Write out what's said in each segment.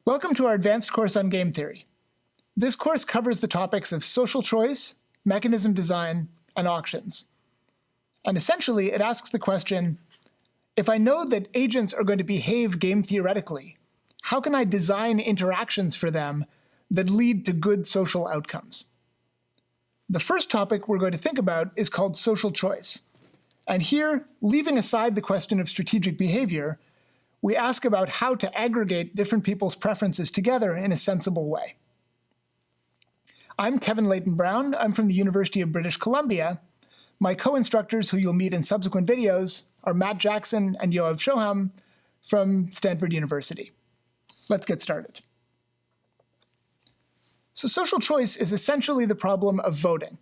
Welcome to our advanced course on game theory. This course covers the topics of social choice, mechanism design, and auctions. And essentially, it asks the question, if I know that agents are going to behave game theoretically, how can I design interactions for them that lead to good social outcomes? The first topic we're going to think about is called social choice. And here, leaving aside the question of strategic behavior, we ask about how to aggregate different people's preferences together in a sensible way. I'm Kevin Leighton-Brown. I'm from the University of British Columbia. My co-instructors, who you'll meet in subsequent videos, are Matt Jackson and Yoav Shoham from Stanford University. Let's get started. So social choice is essentially the problem of voting.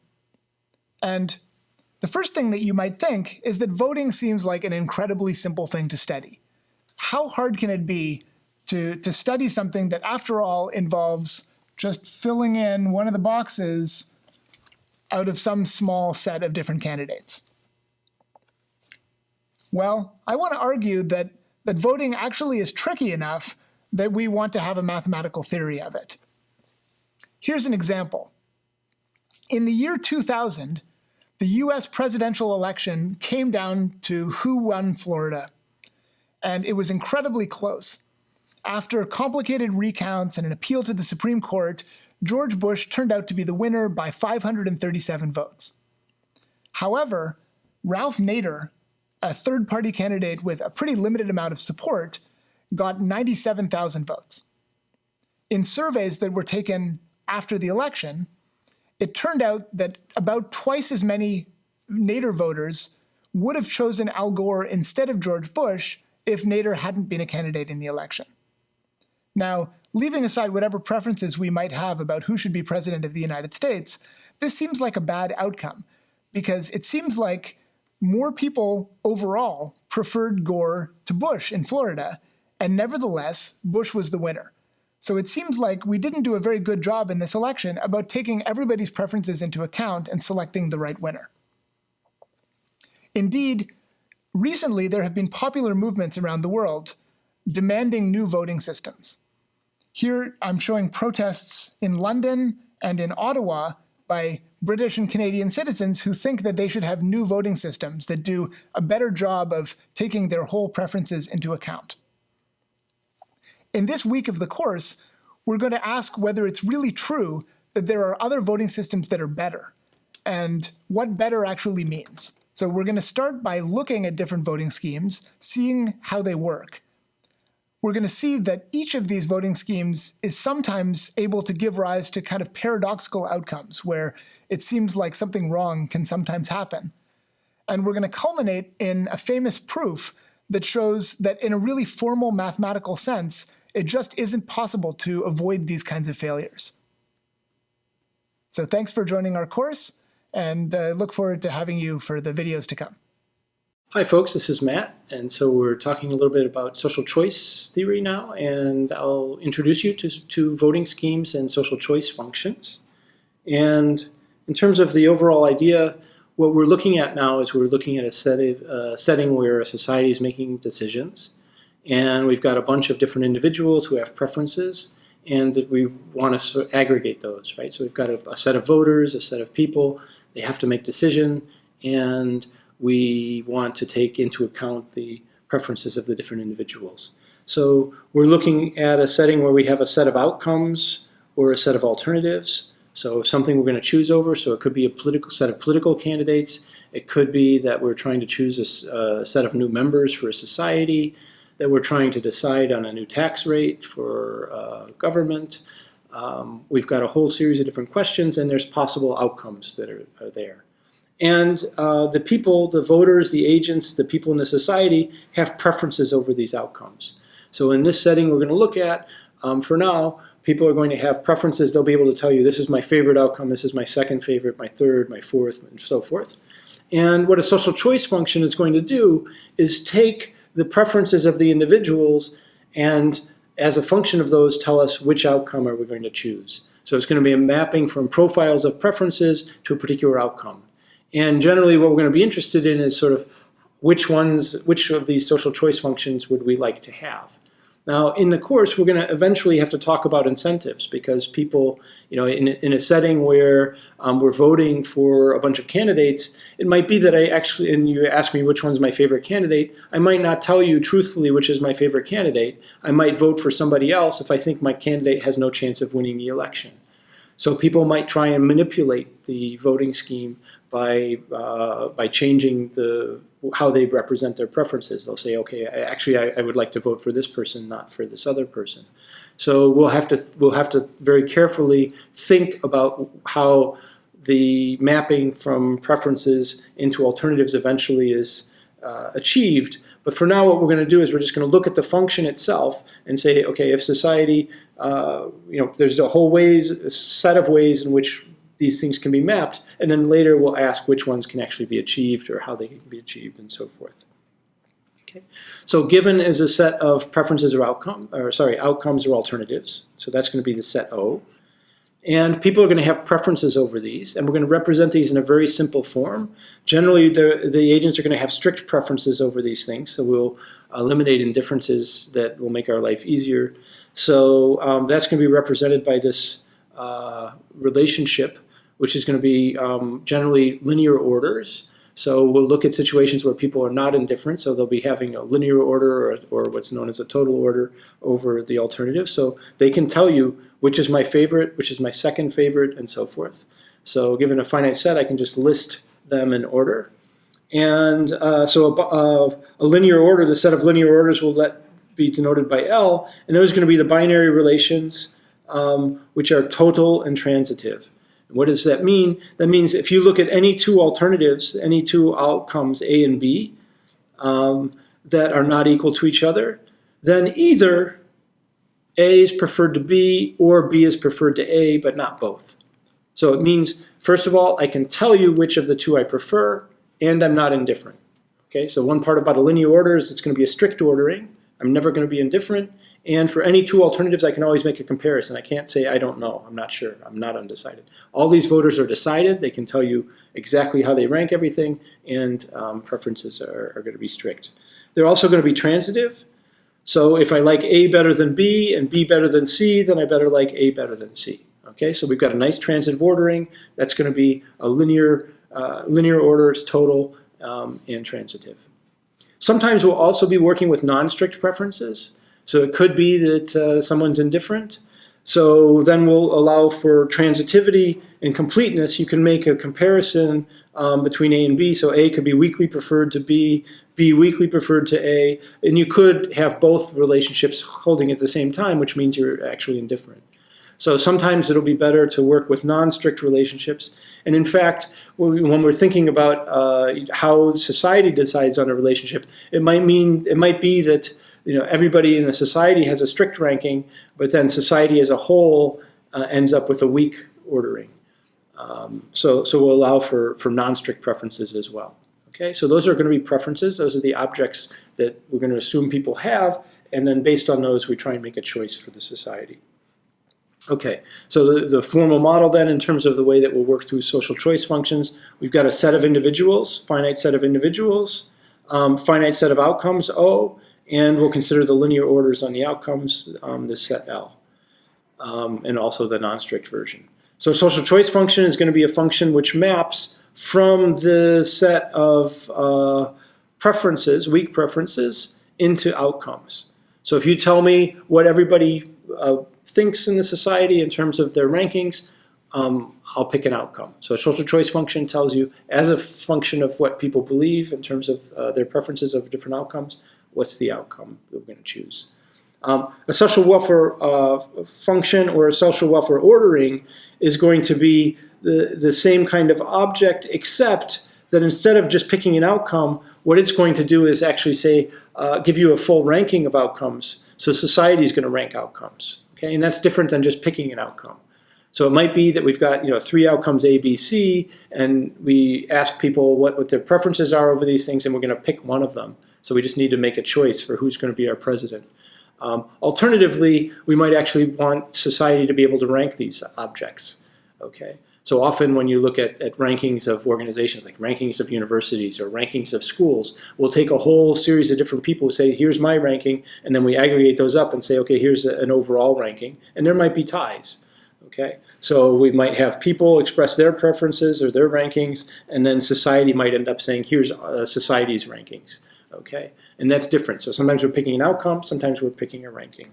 And the first thing that you might think is that voting seems like an incredibly simple thing to study. How hard can it be to study something that, after all, involves just filling in one of the boxes out of some small set of different candidates? Well, I want to argue that voting actually is tricky enough that we want to have a mathematical theory of it. Here's an example. In the year 2000, the US presidential election came down to who won Florida. And it was incredibly close. After complicated recounts and an appeal to the Supreme Court, George Bush turned out to be the winner by 537 votes. However, Ralph Nader, a third-party candidate with a pretty limited amount of support, got 97,000 votes. In surveys that were taken after the election, it turned out that about twice as many Nader voters would have chosen Al Gore instead of George Bush if Nader hadn't been a candidate in the election. Now, leaving aside whatever preferences we might have about who should be president of the United States, this seems like a bad outcome, because it seems like more people overall preferred Gore to Bush in Florida, and nevertheless, Bush was the winner. So it seems like we didn't do a very good job in this election about taking everybody's preferences into account and selecting the right winner. Indeed, recently, there have been popular movements around the world demanding new voting systems. Here, I'm showing protests in London and in Ottawa by British and Canadian citizens who think that they should have new voting systems that do a better job of taking their whole preferences into account. In this week of the course, we're going to ask whether it's really true that there are other voting systems that are better, and what better actually means. So we're going to start by looking at different voting schemes, seeing how they work. We're going to see that each of these voting schemes is sometimes able to give rise to kind of paradoxical outcomes where it seems like something wrong can sometimes happen. And we're going to culminate in a famous proof that shows that in a really formal mathematical sense, it just isn't possible to avoid these kinds of failures. So thanks for joining our course, and look forward to having you for the videos to come. Hi folks, this is Matt, and so we're talking a little bit about social choice theory now, and I'll introduce you to voting schemes and social choice functions. And in terms of the overall idea, what we're looking at now is we're looking at a setting where a society is making decisions, and we've got a bunch of different individuals who have preferences, and that we want to sort of aggregate those, right? So we've got a set of voters, a set of people. They have to make decision, and we want to take into account the preferences of the different individuals. So we're looking at a setting where we have a set of outcomes or a set of alternatives. So something we're going to choose over. So it could be a set of political candidates. It could be that we're trying to choose a set of new members for a society, that we're trying to decide on a new tax rate for government. We've got a whole series of different questions, and there's possible outcomes that are there. And the people, the voters, the agents, the people in the society have preferences over these outcomes. So in this setting we're going to look at, for now, people are going to have preferences. They'll be able to tell you, this is my favorite outcome, this is my second favorite, my third, my fourth, and so forth. And what a social choice function is going to do is take the preferences of the individuals and, as a function of those, tell us which outcome are we going to choose. So it's going to be a mapping from profiles of preferences to a particular outcome. And generally what we're going to be interested in is sort of which of these social choice functions would we like to have. Now, in the course, we're going to eventually have to talk about incentives because people, in a setting where we're voting for a bunch of candidates, it might be that and you ask me which one's my favorite candidate, I might not tell you truthfully which is my favorite candidate. I might vote for somebody else if I think my candidate has no chance of winning the election. So people might try and manipulate the voting scheme by changing how they represent their preferences. They'll say, okay, I would like to vote for this person, not for this other person. So we'll have to very carefully think about how the mapping from preferences into alternatives eventually is achieved. But for now, what we're going to do is we're just going to look at the function itself and say, okay, if society, there's a set of ways in which these things can be mapped, and then later we'll ask which ones can actually be achieved or how they can be achieved and so forth. Okay. So given is a set of preferences or outcomes or alternatives. So that's going to be the set O. And people are going to have preferences over these, and we're going to represent these in a very simple form. Generally, the agents are going to have strict preferences over these things, so we'll eliminate indifferences that will make our life easier. So that's going to be represented by this relationship, which is going to be generally linear orders. So we'll look at situations where people are not indifferent, so they'll be having a linear order or what's known as a total order over the alternative. So they can tell you which is my favorite, which is my second favorite, and so forth. So given a finite set, I can just list them in order. And so a linear order, the set of linear orders will be denoted by L, and those are going to be the binary relations, which are total and transitive. And what does that mean? That means if you look at any two alternatives, any two outcomes, A and B, that are not equal to each other, then either A is preferred to B or B is preferred to A, but not both. So it means, first of all, I can tell you which of the two I prefer, and I'm not indifferent. Okay, so one part about a linear order is it's going to be a strict ordering. I'm never going to be indifferent. And for any two alternatives, I can always make a comparison. I can't say, I don't know, I'm not sure, I'm not undecided. All these voters are decided. They can tell you exactly how they rank everything, and preferences are going to be strict. They're also going to be transitive. So if I like A better than B and B better than C, then I better like A better than C. Okay, so we've got a nice transitive ordering. That's going to be a linear order, it's total and transitive. Sometimes we'll also be working with non-strict preferences. So it could be that someone's indifferent. So then we'll allow for transitivity and completeness. You can make a comparison between A and B. So A could be weakly preferred to B, B weakly preferred to A, and you could have both relationships holding at the same time, which means you're actually indifferent. So sometimes it'll be better to work with non-strict relationships. And in fact, when we're thinking about how society decides on a relationship, it might be that everybody in a society has a strict ranking, but then society as a whole ends up with a weak ordering. So we'll allow for non-strict preferences as well. Okay, so those are going to be preferences. Those are the objects that we're going to assume people have, and then based on those, we try and make a choice for the society. Okay, so the formal model then in terms of the way that we'll work through social choice functions, we've got a set of individuals, finite set of individuals, finite set of outcomes, O, and we'll consider the linear orders on the outcomes, this set L, and also the non-strict version. So a social choice function is going to be a function which maps from the set of preferences, weak preferences, into outcomes. So if you tell me what everybody thinks in the society in terms of their rankings, I'll pick an outcome. So a social choice function tells you, as a function of what people believe in terms of their preferences of different outcomes, what's the outcome that we're going to choose. A social welfare function or a social welfare ordering is going to be the same kind of object, except that instead of just picking an outcome, what it's going to do is actually say, give you a full ranking of outcomes. So society is going to rank outcomes. Okay, and that's different than just picking an outcome. So it might be that we've got 3 outcomes A, B, C, and we ask people what their preferences are over these things, and we're going to pick one of them. So we just need to make a choice for who's going to be our president. Alternatively, we might actually want society to be able to rank these objects. Okay, So often when you look at rankings of organizations, like rankings of universities or rankings of schools, we'll take a whole series of different people who say, here's my ranking, and then we aggregate those up and say, okay, here's an overall ranking, and there might be ties. Okay, so we might have people express their preferences or their rankings, and then society might end up saying, here's society's rankings. Okay, and that's different. So sometimes we're picking an outcome, sometimes we're picking a ranking.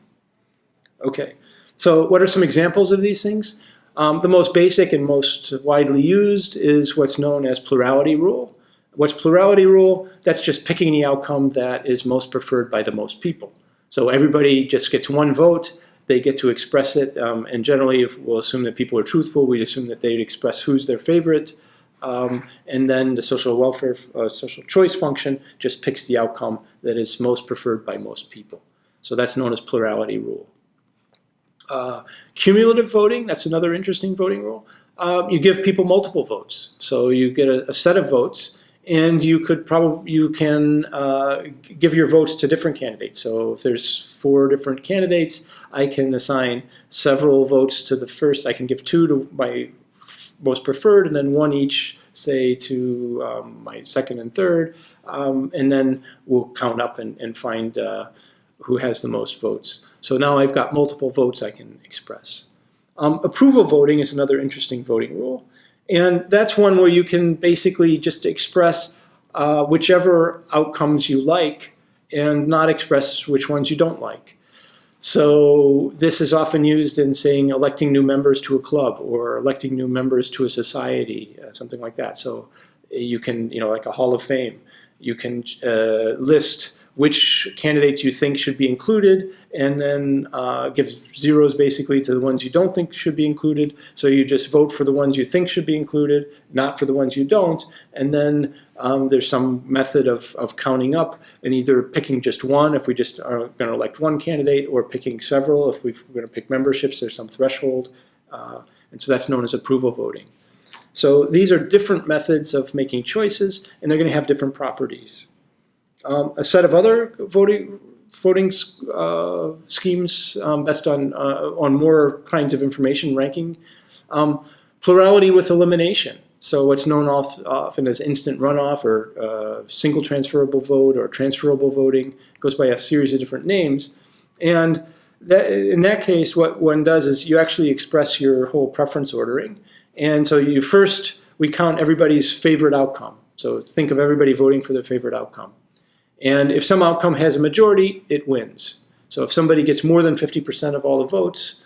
Okay, so what are some examples of these things? The most basic and most widely used is what's known as plurality rule. What's plurality rule? That's just picking the outcome that is most preferred by the most people. So everybody just gets one vote, they get to express it, and generally if we'll assume that people are truthful, we'd assume that they'd express who's their favorite, and then the social welfare, social choice function just picks the outcome that is most preferred by most people. So that's known as plurality rule. Cumulative voting, that's another interesting voting rule. You give people multiple votes. So you get a set of votes, and you can give your votes to different candidates. So if there's 4 different candidates, I can assign several votes to the first. I can give 2 to my most preferred, and then 1 each, say, to my second and third. And then we'll count up and find who has the most votes. So now I've got multiple votes I can express. Approval voting is another interesting voting rule. And that's one where you can basically just express whichever outcomes you like and not express which ones you don't like. So this is often used in saying electing new members to a club or electing new members to a society, something like that. So you can, like a Hall of Fame, you can list which candidates you think should be included, and then give zeros basically to the ones you don't think should be included. So you just vote for the ones you think should be included, not for the ones you don't. And then there's some method of counting up and either picking just one if we just are going to elect one candidate, or picking several if we're going to pick memberships. There's some threshold. And so that's known as approval voting. So these are different methods of making choices, and they're going to have different properties. A set of other voting schemes based on more kinds of information ranking. Plurality with elimination. So what's known often as instant runoff or single transferable vote or transferable voting. It goes by a series of different names. And in that case, what one does is you actually express your whole preference ordering. And so we count everybody's favorite outcome. So think of everybody voting for their favorite outcome. And if some outcome has a majority, it wins. So if somebody gets more than 50% of all the votes,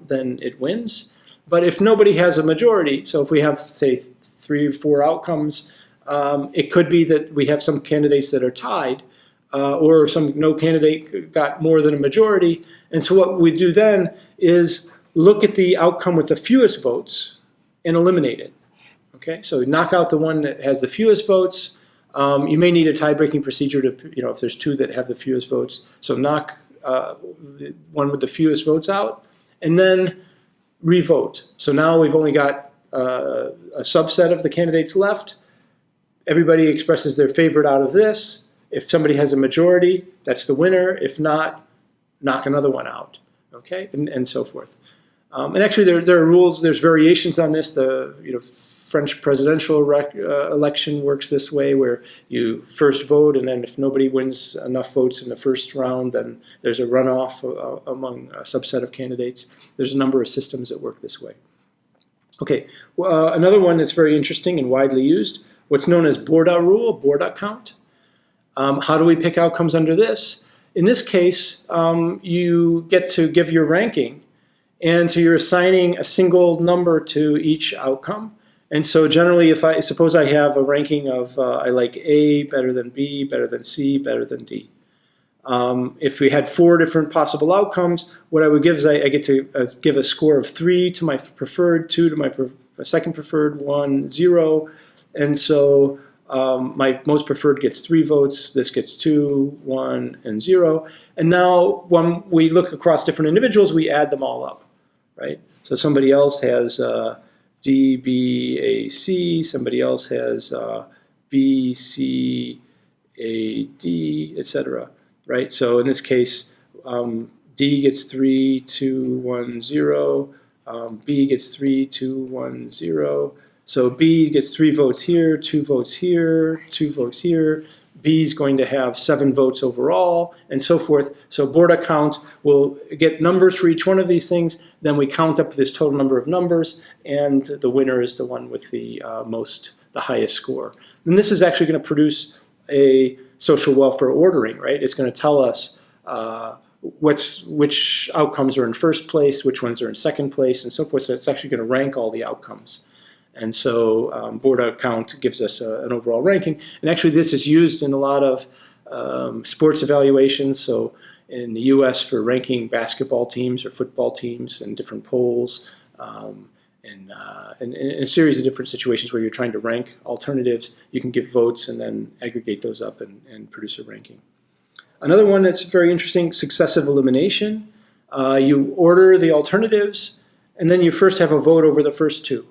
then it wins. But if nobody has a majority, so if we have, say, 3 or 4 outcomes, it could be that we have some candidates that are tied, or no candidate got more than a majority. And so what we do then is look at the outcome with the fewest votes and eliminate it. Okay, so knock out the one that has the fewest votes. You may need a tie-breaking procedure to, if there's 2 that have the fewest votes. So knock the one with the fewest votes out, and then re-vote. So now we've only got a subset of the candidates left. Everybody expresses their favorite out of this. If somebody has a majority, that's the winner. If not, knock another one out. Okay, and so forth. And actually, there are rules. There's variations on this. The French presidential election works this way, where you first vote, and then if nobody wins enough votes in the first round, then there's a runoff among a subset of candidates. There's a number of systems that work this way. Okay, another one that's very interesting and widely used, what's known as Borda rule, Borda count. How do we pick outcomes under this? In this case, you get to give your ranking, and so you're assigning a single number to each outcome. And so generally, if I suppose I have a ranking of I like A better than B, better than C, better than D. If we had 4 different possible outcomes, what I would give is I get to give a score of 3 to my preferred, 2 to my second preferred, 1, 0. And so my most preferred gets 3 votes, this gets 2, 1, and 0. And now when we look across different individuals, we add them all up, right? So somebody else has D, B, A, C. Somebody else has B, C, A, D, etc. Right? So in this case, D gets 3, 2, 1, 0. B gets 3, 2, 1, 0. So B gets 3 votes here, 2 votes here, 2 votes here. B is going to have 7 votes overall, and so forth. So board count will get numbers for each one of these things. Then we count up this total number of numbers, and the winner is the one with the highest score. And this is actually going to produce a social welfare ordering, right? It's going to tell us which outcomes are in first place, which ones are in second place, and so forth. So it's actually going to rank all the outcomes. And so board count gives us an overall ranking. And actually this is used in a lot of sports evaluations. So in the US for ranking basketball teams or football teams and different polls, and in a series of different situations where you're trying to rank alternatives, you can give votes and then aggregate those up and produce a ranking. Another one that's very interesting, successive elimination. You order the alternatives, and then you first have a vote over the first two.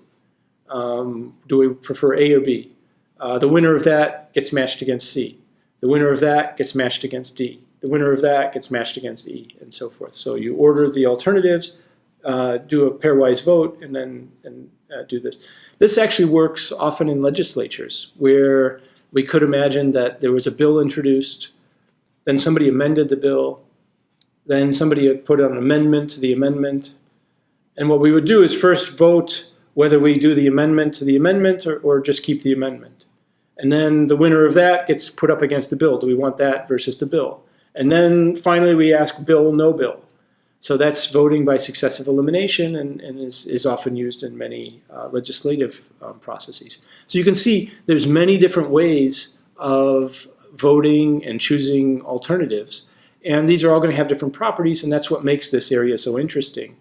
Do we prefer A or B? The winner of that gets matched against C. The winner of that gets matched against D. The winner of that gets matched against E, and so forth. So you order the alternatives, do a pairwise vote, and then do this. This actually works often in legislatures, where we could imagine that there was a bill introduced, then somebody amended the bill, then somebody had put an amendment to the amendment, and what we would do is first vote whether we do the amendment to the amendment or just keep the amendment. And then the winner of that gets put up against the bill. Do we want that versus the bill? And then finally we ask bill, no bill. So that's voting by successive elimination and is often used in many legislative processes. So you can see there's many different ways of voting and choosing alternatives. And these are all going to have different properties, and that's what makes this area so interesting.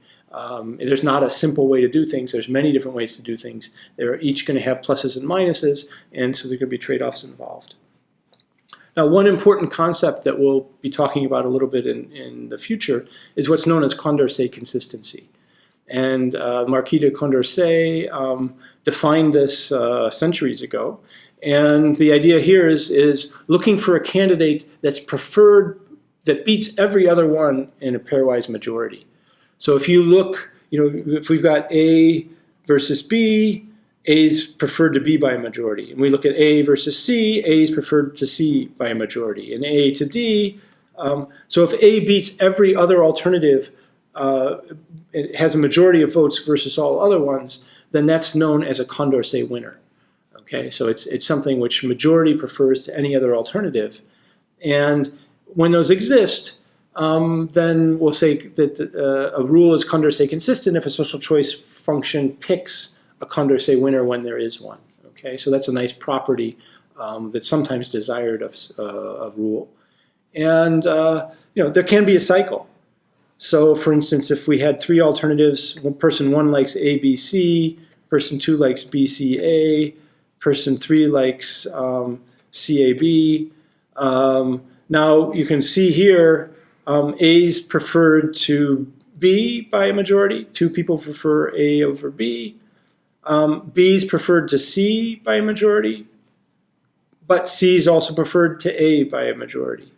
There's not a simple way to do things. There's many different ways to do things. They're each going to have pluses and minuses, and so there could be trade-offs involved. Now, one important concept that we'll be talking about a little bit in the future is what's known as Condorcet consistency. And Marquis de Condorcet defined this centuries ago. And the idea here is looking for a candidate that's preferred, that beats every other one in a pairwise majority. So if you look, if we've got A versus B, A is preferred to B by a majority. And we look at A versus C, A is preferred to C by a majority. And A to D, so if A beats every other alternative, it has a majority of votes versus all other ones, then that's known as a Condorcet winner. Okay, so it's something which majority prefers to any other alternative. And when those exist, then we'll say that a rule is Condorcet consistent if a social choice function picks a Condorcet winner when there is one. Okay, so that's a nice property that's sometimes desired of a rule. And there can be a cycle. So for instance, if we had 3 alternatives, person 1 likes A, B, C, person 2 likes B, C, A, person 3 likes C, A, B. Now you can see here A's preferred to B by a majority. 2 people prefer A over B. B's preferred to C by a majority, but C's also preferred to A by a majority.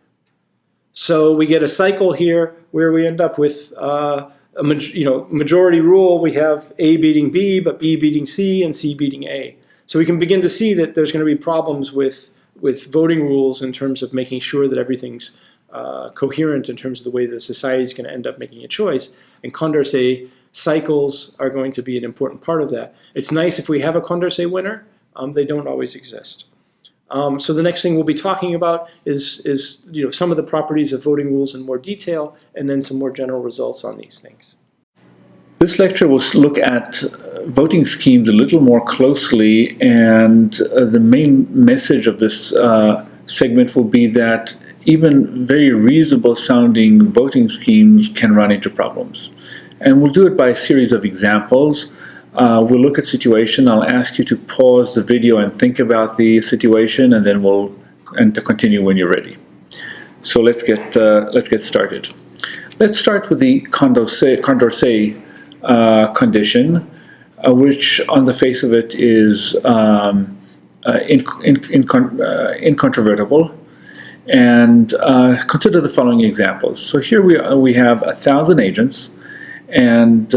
So we get a cycle here where we end up with majority rule. We have A beating B, but B beating C, and C beating A. So we can begin to see that there's going to be problems with voting rules in terms of making sure that everything's coherent in terms of the way that society is going to end up making a choice. And Condorcet cycles are going to be an important part of that. It's nice if we have a Condorcet winner. They don't always exist. So the next thing we'll be talking about is some of the properties of voting rules in more detail, and then some more general results on these things. This lecture will look at voting schemes a little more closely, and the main message of this segment will be that even very reasonable sounding voting schemes can run into problems. And we'll do it by a series of examples. We'll look at situation. I'll ask you to pause the video and think about the situation, and then to continue when you're ready. So let's get started. Let's start with the Condorcet condition, which on the face of it is incontrovertible. And consider the following examples. So here we have 1,000 agents, and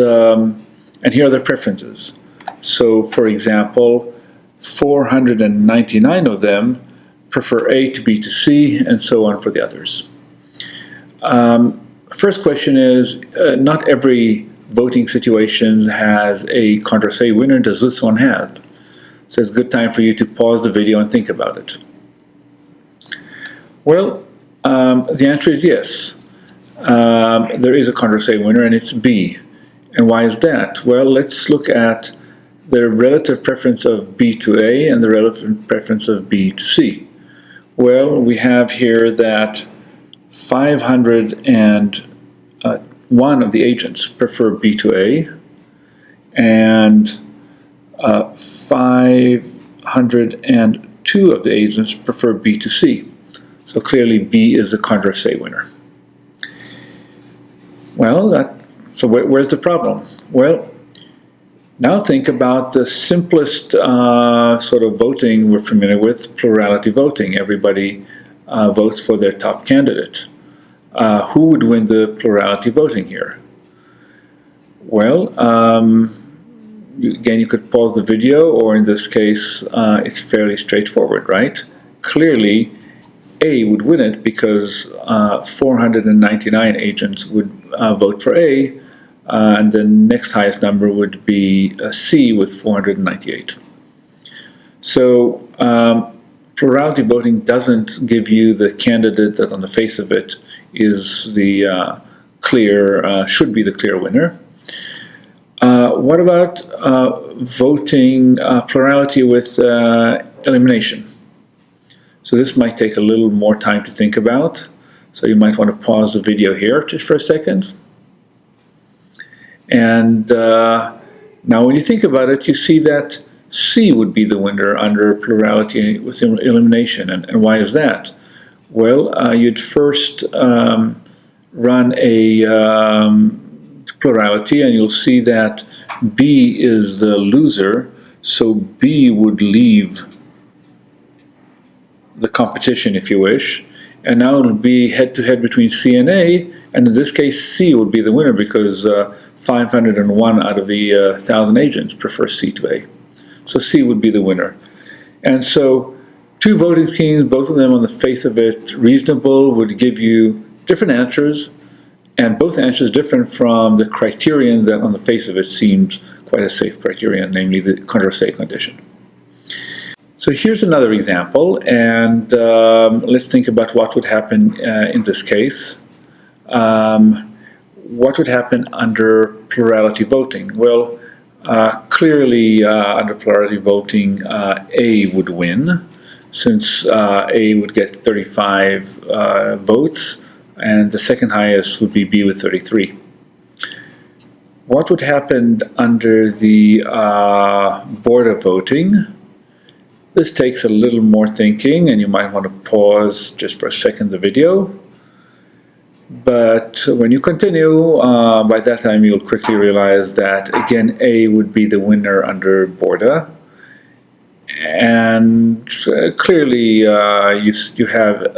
And here are the preferences. So, for example, 499 of them prefer A to B to C, and so on for the others. First question is, not every voting situation has a Condorcet winner. Does this one have? So it's a good time for you to pause the video and think about it. Well, the answer is yes. There is a Condorcet winner, and it's B. And why is that? Well, let's look at the relative preference of B to A and the relative preference of B to C. Well, we have here that 501 of the agents prefer B to A, and 502 of the agents prefer B to C. So clearly B is the Condorcet winner. Well, so where's the problem? Well, now think about the simplest sort of voting we're familiar with, plurality voting. Everybody votes for their top candidate. Who would win the plurality voting here? Well, again, you could pause the video, or in this case, it's fairly straightforward, right? Clearly, A would win it because 499 agents would vote for A, and the next highest number would be C with 498. So plurality voting doesn't give you the candidate that on the face of it is the should be the clear winner. What about voting plurality with elimination? So this might take a little more time to think about. So you might want to pause the video here just for a second. And now when you think about it, you see that C would be the winner under plurality with elimination. And why is that? Well, you'd first run a plurality, and you'll see that B is the loser, so B would leave the competition, if you wish, and now it'll be head-to-head between C and A, and in this case C would be the winner because 501 out of the 1,000 agents prefer C to A. So C would be the winner. And so two voting schemes, both of them on the face of it reasonable, would give you different answers, and both answers different from the criterion that on the face of it seems quite a safe criterion, namely the Condorcet condition. So here's another example, and let's think about what would happen in this case. What would happen under plurality voting? Well, clearly under plurality voting, A would win, since A would get 35 votes, and the second highest would be B with 33. What would happen under the board of voting? This takes a little more thinking, and you might want to pause just for a second the video. But when you continue, by that time you'll quickly realize that, again, A would be the winner under Borda. And clearly you have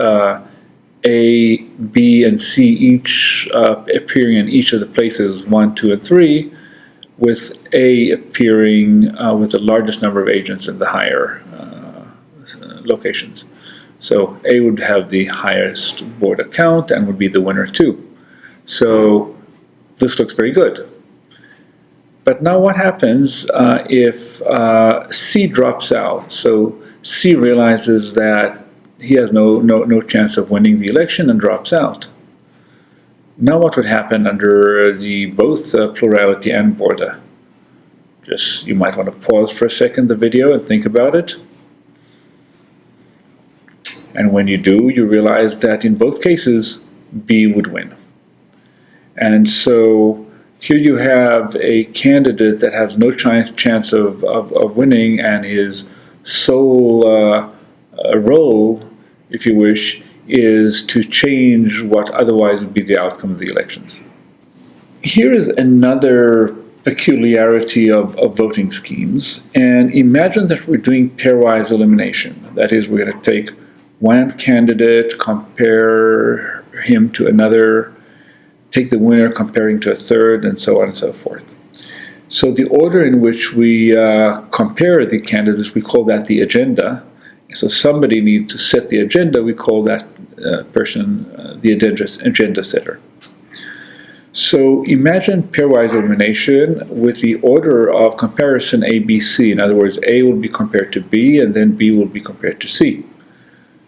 A, B, and C each appearing in each of the places 1, 2, and 3, with A appearing with the largest number of agents in the higher locations. So A would have the highest Borda count and would be the winner too. So this looks very good. But now what happens if C drops out? So C realizes that he has no chance of winning the election and drops out. Now what would happen under the both plurality and Borda? Just, you might want to pause for a second the video and think about it. And when you do, you realize that in both cases, B would win. And so here you have a candidate that has no chance of winning, and his sole role, if you wish, is to change what otherwise would be the outcome of the elections. Here is another peculiarity of voting schemes. And imagine that we're doing pairwise elimination. That is, we're going to take one candidate, compare him to another, take the winner, comparing to a third, and so on and so forth. So the order in which we compare the candidates, we call that the agenda. So somebody needs to set the agenda, we call that person the agenda setter. So imagine pairwise elimination with the order of comparison A, B, C. In other words, A will be compared to B, and then B will be compared to C.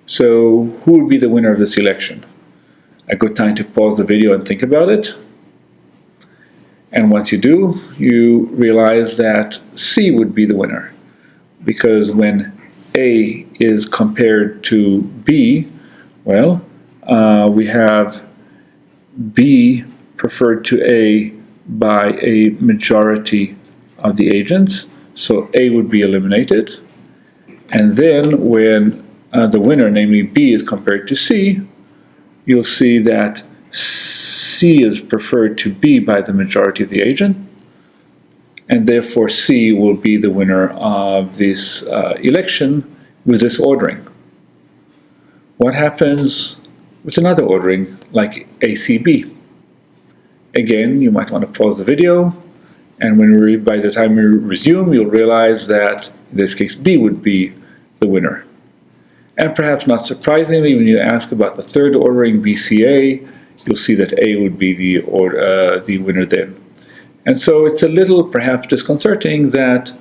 So who would be the winner of this election? A good time to pause the video and think about it. And once you do, you realize that C would be the winner. Because when A is compared to B, well, we have B preferred to A by a majority of the agents, so A would be eliminated. And then when the winner, namely B, is compared to C, you'll see that C is preferred to B by the majority of the agent, and therefore C will be the winner of this election with this ordering. What happens with another ordering, like ACB? Again, you might want to pause the video, and by the time you resume, you'll realize that in this case B would be the winner. And perhaps not surprisingly, when you ask about the third ordering, BCA, you'll see that A would be the winner then. And so it's a little perhaps disconcerting that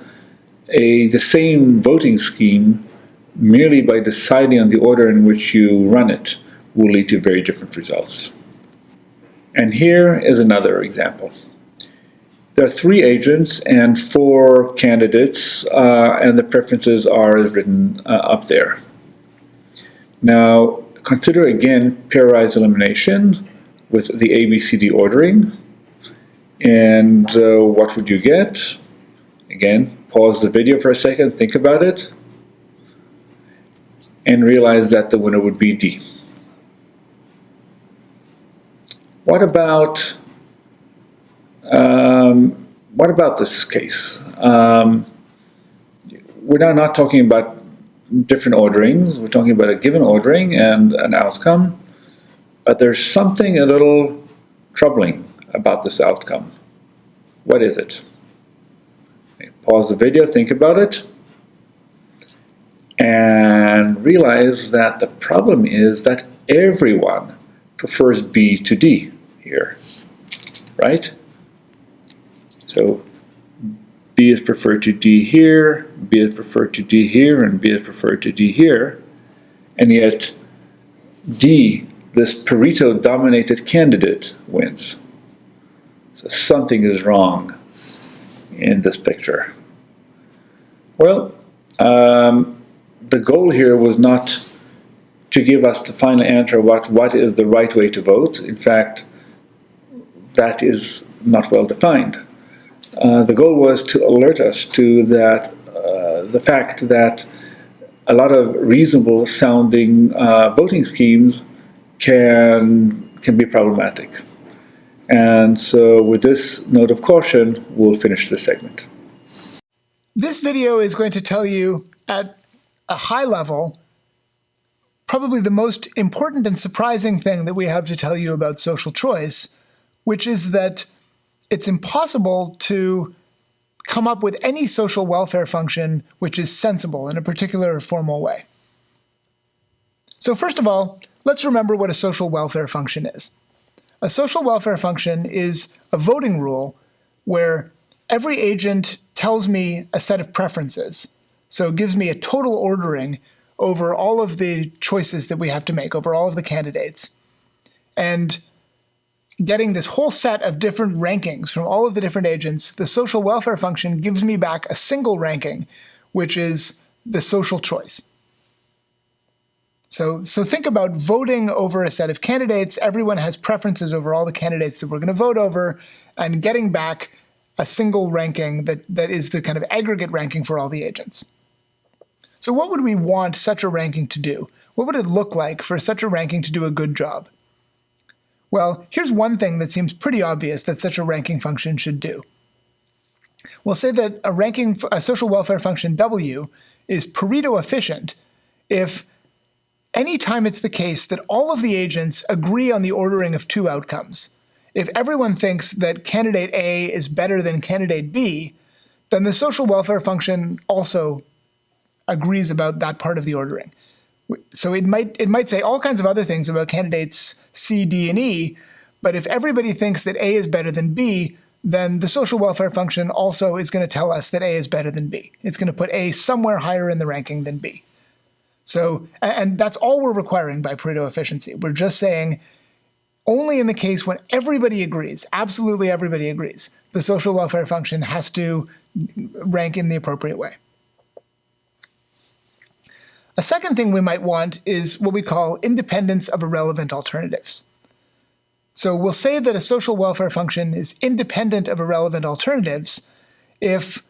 the same voting scheme, merely by deciding on the order in which you run it, will lead to very different results. And here is another example. There are 3 agents and 4 candidates, and the preferences are written up there. Now, consider again pairwise elimination with the ABCD ordering. And what would you get? Again, pause the video for a second, think about it, and realize that the winner would be D. What about this case? We're now not talking about different orderings. We're talking about a given ordering and an outcome, but there's something a little troubling about this outcome. What is it? Okay, pause the video, think about it, and realize that the problem is that everyone prefers B to D here, right? So B is preferred to D here, B is preferred to D here, and B is preferred to D here, and yet D, this Pareto-dominated candidate, wins. So something is wrong in this picture. Well, the goal here was not to give us the final answer what is the right way to vote. In fact, that is not well defined. The goal was to alert us to the fact that a lot of reasonable sounding voting schemes can be problematic. And so with this note of caution, we'll finish this segment. This video is going to tell you at a high level probably the most important and surprising thing that we have to tell you about social choice, which is that it's impossible to come up with any social welfare function which is sensible in a particular formal way. So first of all, let's remember what a social welfare function is. A social welfare function is a voting rule where every agent tells me a set of preferences. So it gives me a total ordering over all of the choices that we have to make, over all of the candidates. And getting this whole set of different rankings from all of the different agents, the social welfare function gives me back a single ranking, which is the social choice. So think about voting over a set of candidates. Everyone has preferences over all the candidates that we're going to vote over, and getting back a single ranking that is the kind of aggregate ranking for all the agents. So what would we want such a ranking to do? What would it look like for such a ranking to do a good job? Well, here's one thing that seems pretty obvious that such a ranking function should do. We'll say that a social welfare function W is Pareto efficient if any time it's the case that all of the agents agree on the ordering of 2 outcomes. if everyone thinks that candidate A is better than candidate B, then the social welfare function also agrees about that part of the ordering. So it might say all kinds of other things about candidates C, D, and E, but if everybody thinks that A is better than B, then the social welfare function also is going to tell us that A is better than B. It's going to put A somewhere higher in the ranking than B. So, and that's all we're requiring by Pareto efficiency. We're just saying only in the case when everybody agrees, absolutely everybody agrees, the social welfare function has to rank in the appropriate way. A second thing we might want is what we call independence of irrelevant alternatives. So we'll say that a social welfare function is independent of irrelevant alternatives if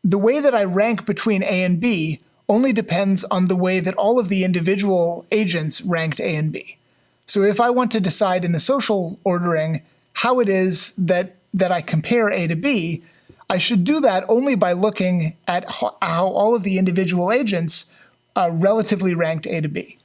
the way that I rank between A and B only depends on the way that all of the individual agents ranked A and B. So if I want to decide in the social ordering how it is that I compare A to B, I should do that only by looking at how all of the individual agents relatively ranked A to B.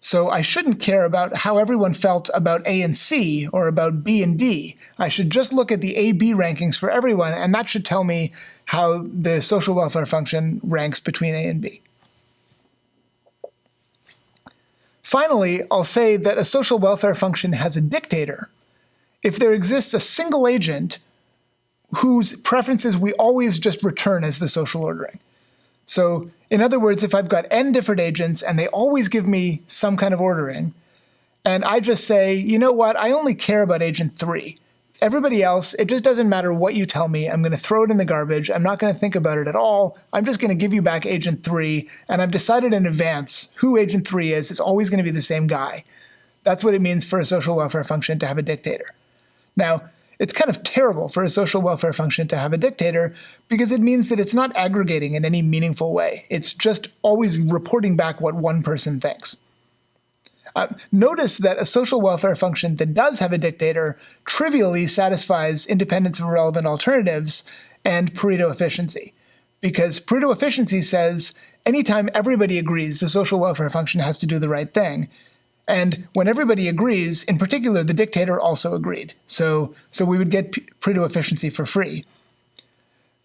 So I shouldn't care about how everyone felt about A and C or about B and D. I should just look at the A-B rankings for everyone, and that should tell me how the social welfare function ranks between A and B. Finally, I'll say that a social welfare function has a dictator if there exists a single agent whose preferences we always just return as the social ordering. So in other words, if I've got n different agents and they always give me some kind of ordering, and I just say, you know what, I only care about agent 3. Everybody else, it just doesn't matter what you tell me. I'm going to throw it in the garbage. I'm not going to think about it at all. I'm just going to give you back agent 3, and I've decided in advance who agent 3 is. It's always going to be the same guy. That's what it means for a social welfare function to have a dictator. Now, it's kind of terrible for a social welfare function to have a dictator because it means that it's not aggregating in any meaningful way. It's just always reporting back what one person thinks. Notice that a social welfare function that does have a dictator trivially satisfies independence of irrelevant alternatives and Pareto efficiency, because Pareto efficiency says anytime everybody agrees, the social welfare function has to do the right thing. And when everybody agrees, in particular, the dictator also agreed. So we would get Pareto efficiency for free.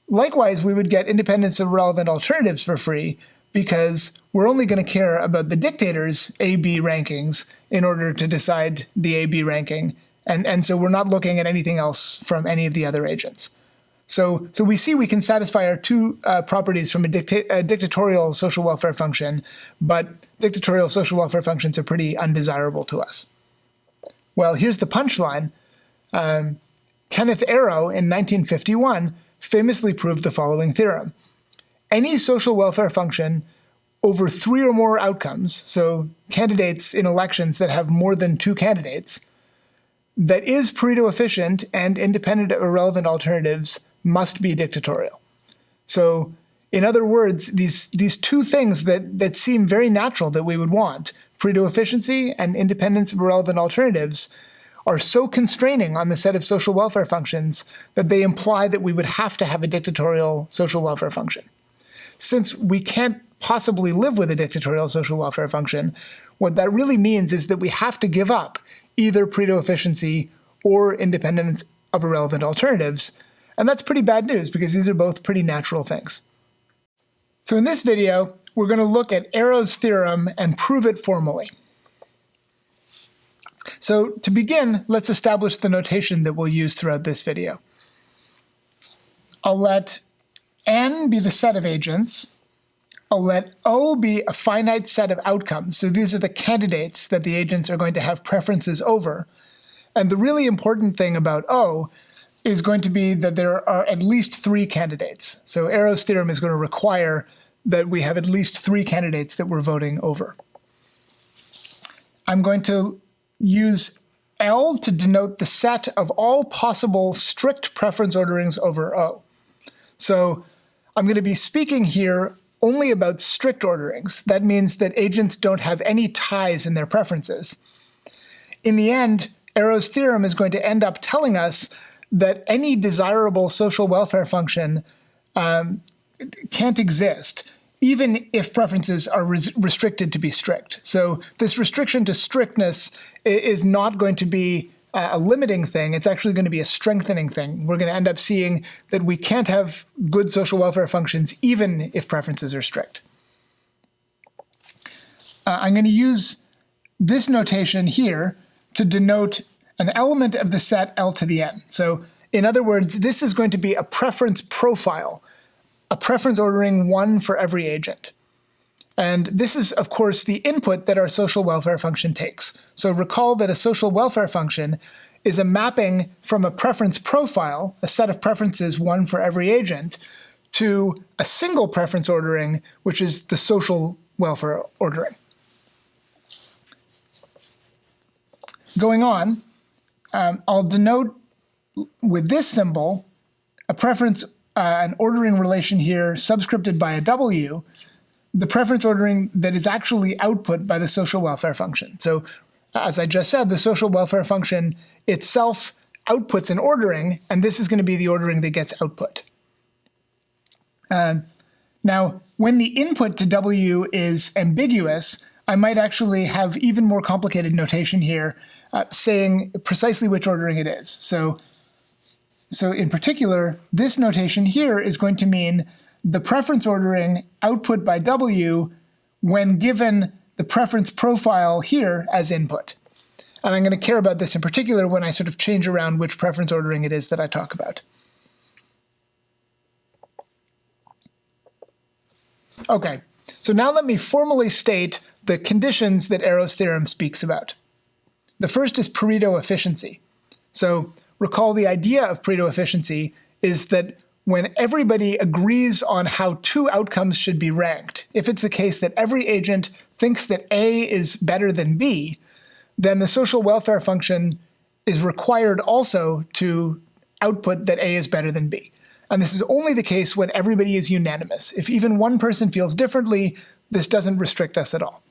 Likewise, we would get independence of relevant alternatives for free because we're only going to care about the dictator's A-B rankings in order to decide the A-B ranking. And so we're not looking at anything else from any of the other agents. So we see we can satisfy our two properties from a dictatorial social welfare function, but dictatorial social welfare functions are pretty undesirable to us. Well, here's the punchline. Kenneth Arrow in 1951 famously proved the following theorem. Any social welfare function over 3 or more outcomes, so candidates in elections that have more than 2 candidates, that is Pareto efficient and independent of irrelevant alternatives must be dictatorial. So in other words, these two things that seem very natural that we would want, Pareto efficiency and independence of irrelevant alternatives, are so constraining on the set of social welfare functions that they imply that we would have to have a dictatorial social welfare function. Since we can't possibly live with a dictatorial social welfare function, what that really means is that we have to give up either Pareto efficiency or independence of irrelevant alternatives, and that's pretty bad news because these are both pretty natural things. So in this video, we're going to look at Arrow's theorem and prove it formally. So to begin, let's establish the notation that we'll use throughout this video. I'll let N be the set of agents. I'll let O be a finite set of outcomes. So these are the candidates that the agents are going to have preferences over. And the really important thing about O is going to be that there are at least 3 candidates. So Arrow's theorem is going to require that we have at least 3 candidates that we're voting over. I'm going to use L to denote the set of all possible strict preference orderings over O. So I'm going to be speaking here only about strict orderings. That means that agents don't have any ties in their preferences. In the end, Arrow's theorem is going to end up telling us that any desirable social welfare function can't exist, even if preferences are restricted to be strict. So this restriction to strictness is not going to be a limiting thing. It's actually going to be a strengthening thing. We're going to end up seeing that we can't have good social welfare functions even if preferences are strict. I'm going to use this notation here to denote an element of the set L to the n. So in other words, this is going to be a preference profile, a preference ordering 1 for every agent. And this is, of course, the input that our social welfare function takes. So recall that a social welfare function is a mapping from a preference profile, a set of preferences 1 for every agent, to a single preference ordering, which is the social welfare ordering. Going on, I'll denote with this symbol a preference, an ordering relation here subscripted by a W, the preference ordering that is actually output by the social welfare function. So as I just said, the social welfare function itself outputs an ordering, and this is going to be the ordering that gets output. Now, when the input to W is ambiguous, I might actually have even more complicated notation here saying precisely which ordering it is. So in particular, this notation here is going to mean the preference ordering output by W when given the preference profile here as input. And I'm going to care about this in particular when I sort of change around which preference ordering it is that I talk about. Okay, so now let me formally state the conditions that Arrow's theorem speaks about. The first is Pareto efficiency. So recall the idea of Pareto efficiency is that when everybody agrees on how 2 outcomes should be ranked, if it's the case that every agent thinks that A is better than B, then the social welfare function is required also to output that A is better than B. And this is only the case when everybody is unanimous. If even one person feels differently, this doesn't restrict us at all.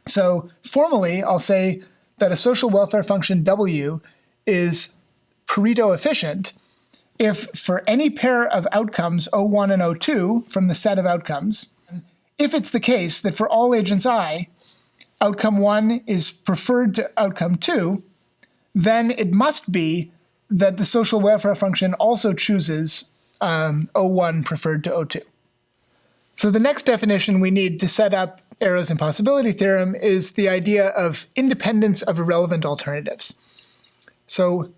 So formally, I'll say that a social welfare function W is Pareto efficient if for any pair of outcomes O1 and O2 from the set of outcomes, if it's the case that for all agents I, outcome 1 is preferred to outcome 2, then it must be that the social welfare function also chooses O1 preferred to O2. So the next definition we need to set up Arrow's impossibility theorem is the idea of independence of irrelevant alternatives. So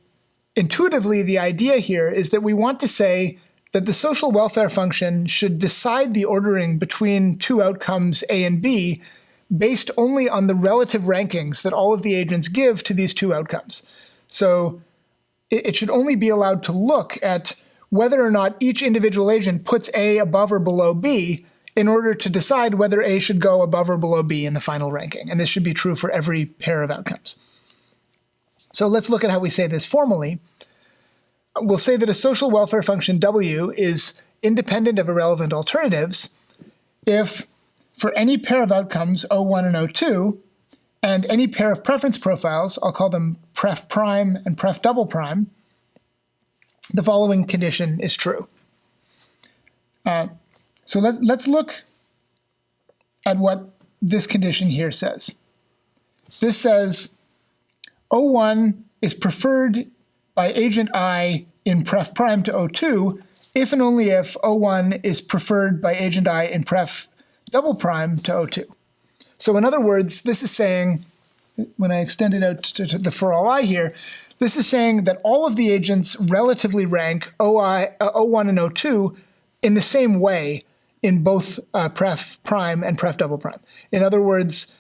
intuitively, the idea here is that we want to say that the social welfare function should decide the ordering between 2 outcomes A and B based only on the relative rankings that all of the agents give to these 2 outcomes. So it should only be allowed to look at whether or not each individual agent puts A above or below B in order to decide whether A should go above or below B in the final ranking. And this should be true for every pair of outcomes. So let's look at how we say this formally. We'll say that a social welfare function W is independent of irrelevant alternatives if for any pair of outcomes O1 and O2 and any pair of preference profiles, I'll call them pref prime and pref double prime, the following condition is true. So let's look at what this condition here says. This says O1 is preferred by agent I in pref prime to O2 if and only if O1 is preferred by agent I in pref double prime to O2. So in other words, this is saying, when I extend it out to the for all I here, this is saying that all of the agents relatively rank O1 and O2 in the same way in both pref prime and pref double prime. In other words,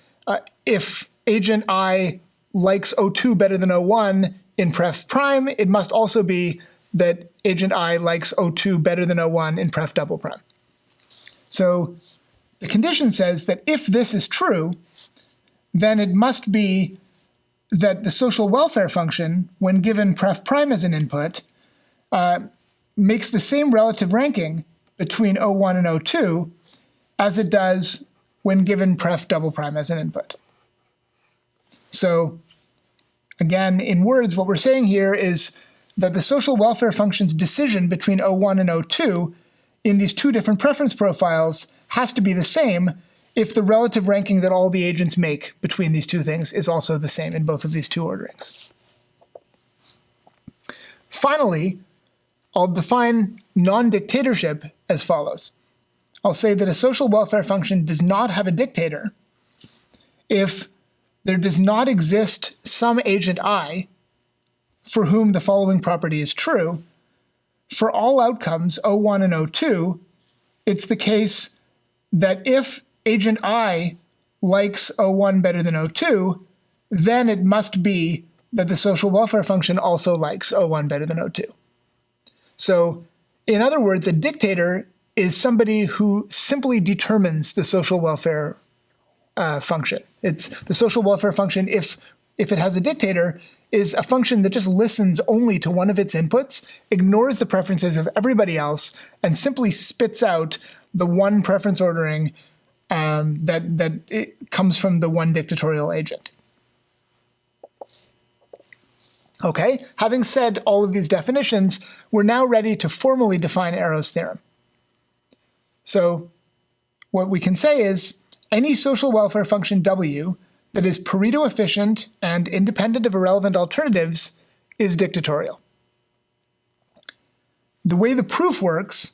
if agent I likes O2 better than O1 in pref prime, it must also be that agent I likes O2 better than O1 in pref double prime. So the condition says that if this is true, then it must be that the social welfare function, when given pref prime as an input, makes the same relative ranking between O1 and O2 as it does when given pref double prime as an input. So again, in words, what we're saying here is that the social welfare function's decision between O1 and O2 in these 2 different preference profiles has to be the same if the relative ranking that all the agents make between these 2 things is also the same in both of these 2 orderings. Finally, I'll define non-dictatorship as follows. I'll say that a social welfare function does not have a dictator if there does not exist some agent I for whom the following property is true. For all outcomes, O1 and O2, it's the case that if agent I likes O1 better than O2, then it must be that the social welfare function also likes O1 better than O2. So, in other words, a dictator is somebody who simply determines the social welfare function. It's the social welfare function, if it has a dictator, is a function that just listens only to one of its inputs, ignores the preferences of everybody else, and simply spits out the one preference ordering that it comes from the one dictatorial agent. Okay, having said all of these definitions, we're now ready to formally define Arrow's theorem. So what we can say is any social welfare function W that is Pareto efficient and independent of irrelevant alternatives is dictatorial. The way the proof works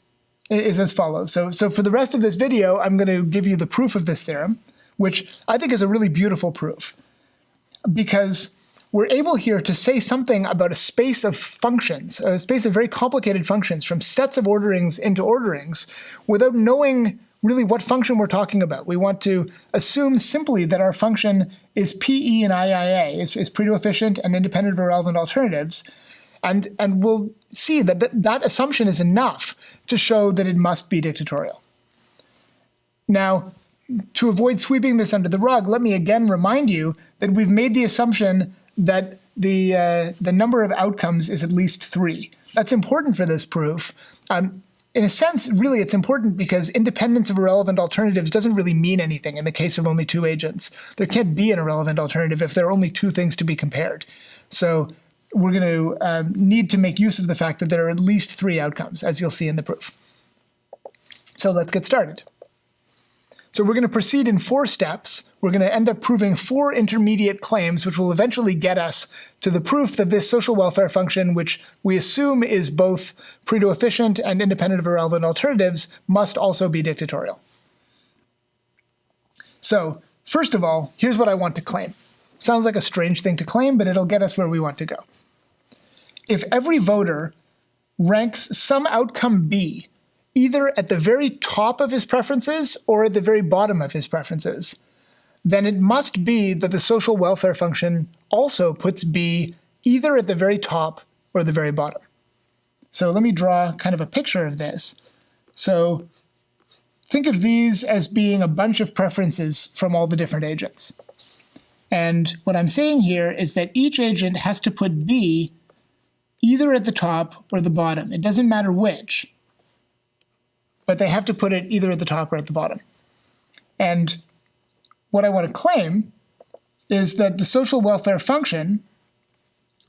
is as follows. So for the rest of this video, I'm going to give you the proof of this theorem, which I think is a really beautiful proof, because we're able here to say something about a space of functions, a space of very complicated functions from sets of orderings into orderings without knowing really what function we're talking about. We want to assume simply that our function is PE and IIA, is Pareto efficient and independent of irrelevant alternatives. And we'll see that that assumption is enough to show that it must be dictatorial. Now, to avoid sweeping this under the rug, let me again remind you that we've made the assumption that the number of outcomes is at least 3. That's important for this proof. In a sense, really, it's important because independence of irrelevant alternatives doesn't really mean anything in the case of only 2 agents. There can't be an irrelevant alternative if there are only 2 things to be compared. So we're going to need to make use of the fact that there are at least 3 outcomes, as you'll see in the proof. So let's get started. So we're going to proceed in 4 steps. We're going to end up proving 4 intermediate claims, which will eventually get us to the proof that this social welfare function, which we assume is both Pareto efficient and independent of irrelevant alternatives, must also be dictatorial. So first of all, here's what I want to claim. Sounds like a strange thing to claim, but it'll get us where we want to go. If every voter ranks some outcome B either at the very top of his preferences or at the very bottom of his preferences, then it must be that the social welfare function also puts B either at the very top or the very bottom. So let me draw kind of a picture of this. So think of these as being a bunch of preferences from all the different agents. And what I'm saying here is that each agent has to put B either at the top or the bottom. It doesn't matter which, but they have to put it either at the top or at the bottom. And what I want to claim is that the social welfare function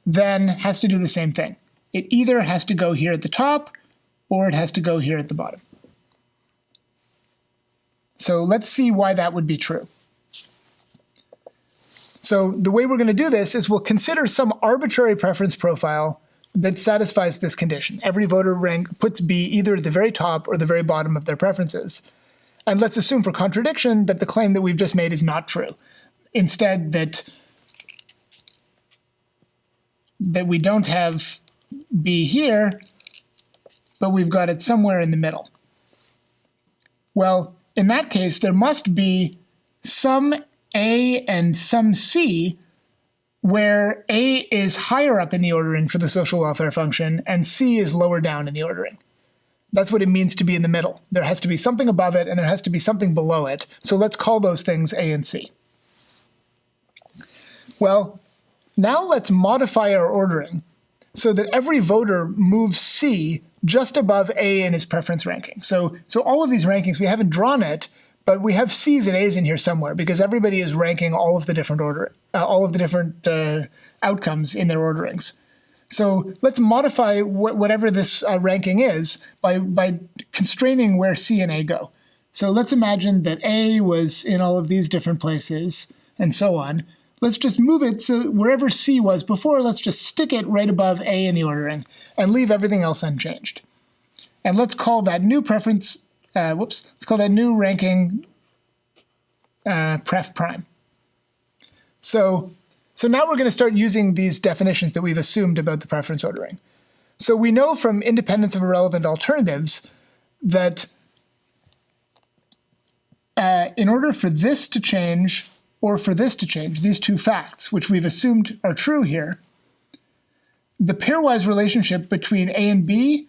then has to do the same thing. It either has to go here at the top or it has to go here at the bottom. So let's see why that would be true. So the way we're going to do this is we'll consider some arbitrary preference profile that satisfies this condition. Every voter puts B either at the very top or the very bottom of their preferences. And let's assume for contradiction that the claim that we've just made is not true. Instead, that we don't have B here, but we've got it somewhere in the middle. Well, in that case, there must be some A and some C where A is higher up in the ordering for the social welfare function and C is lower down in the ordering. That's what it means to be in the middle. There has to be something above it and there has to be something below it. So let's call those things A and C. Well, now let's modify our ordering so that every voter moves C just above A in his preference ranking. So all of these rankings, we haven't drawn it, but we have C's and A's in here somewhere because everybody is ranking all of the different outcomes in their orderings. So let's modify whatever this ranking is by constraining where C and A go. So let's imagine that A was in all of these different places and so on. let's just move it so wherever C was before, let's just stick it right above A in the ordering and leave everything else unchanged. And let's call that new preference, let's call that new ranking pref prime. So now we're going to start using these definitions that we've assumed about the preference ordering. So we know from independence of irrelevant alternatives that in order for this to change or for this to change, these two facts, which we've assumed are true here, the pairwise relationship between A and B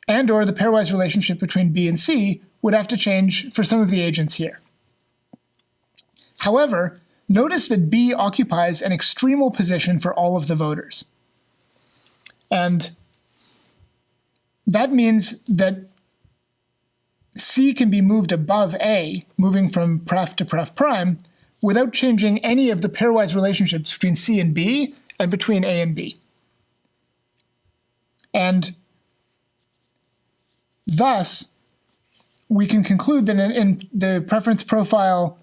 and or the pairwise relationship between B and C would have to change for some of the agents here. However, notice that B occupies an extremal position for all of the voters. And that means that C can be moved above A, moving from pref to pref prime, without changing any of the pairwise relationships between C and B and between A and B. And thus, we can conclude that in the preference profile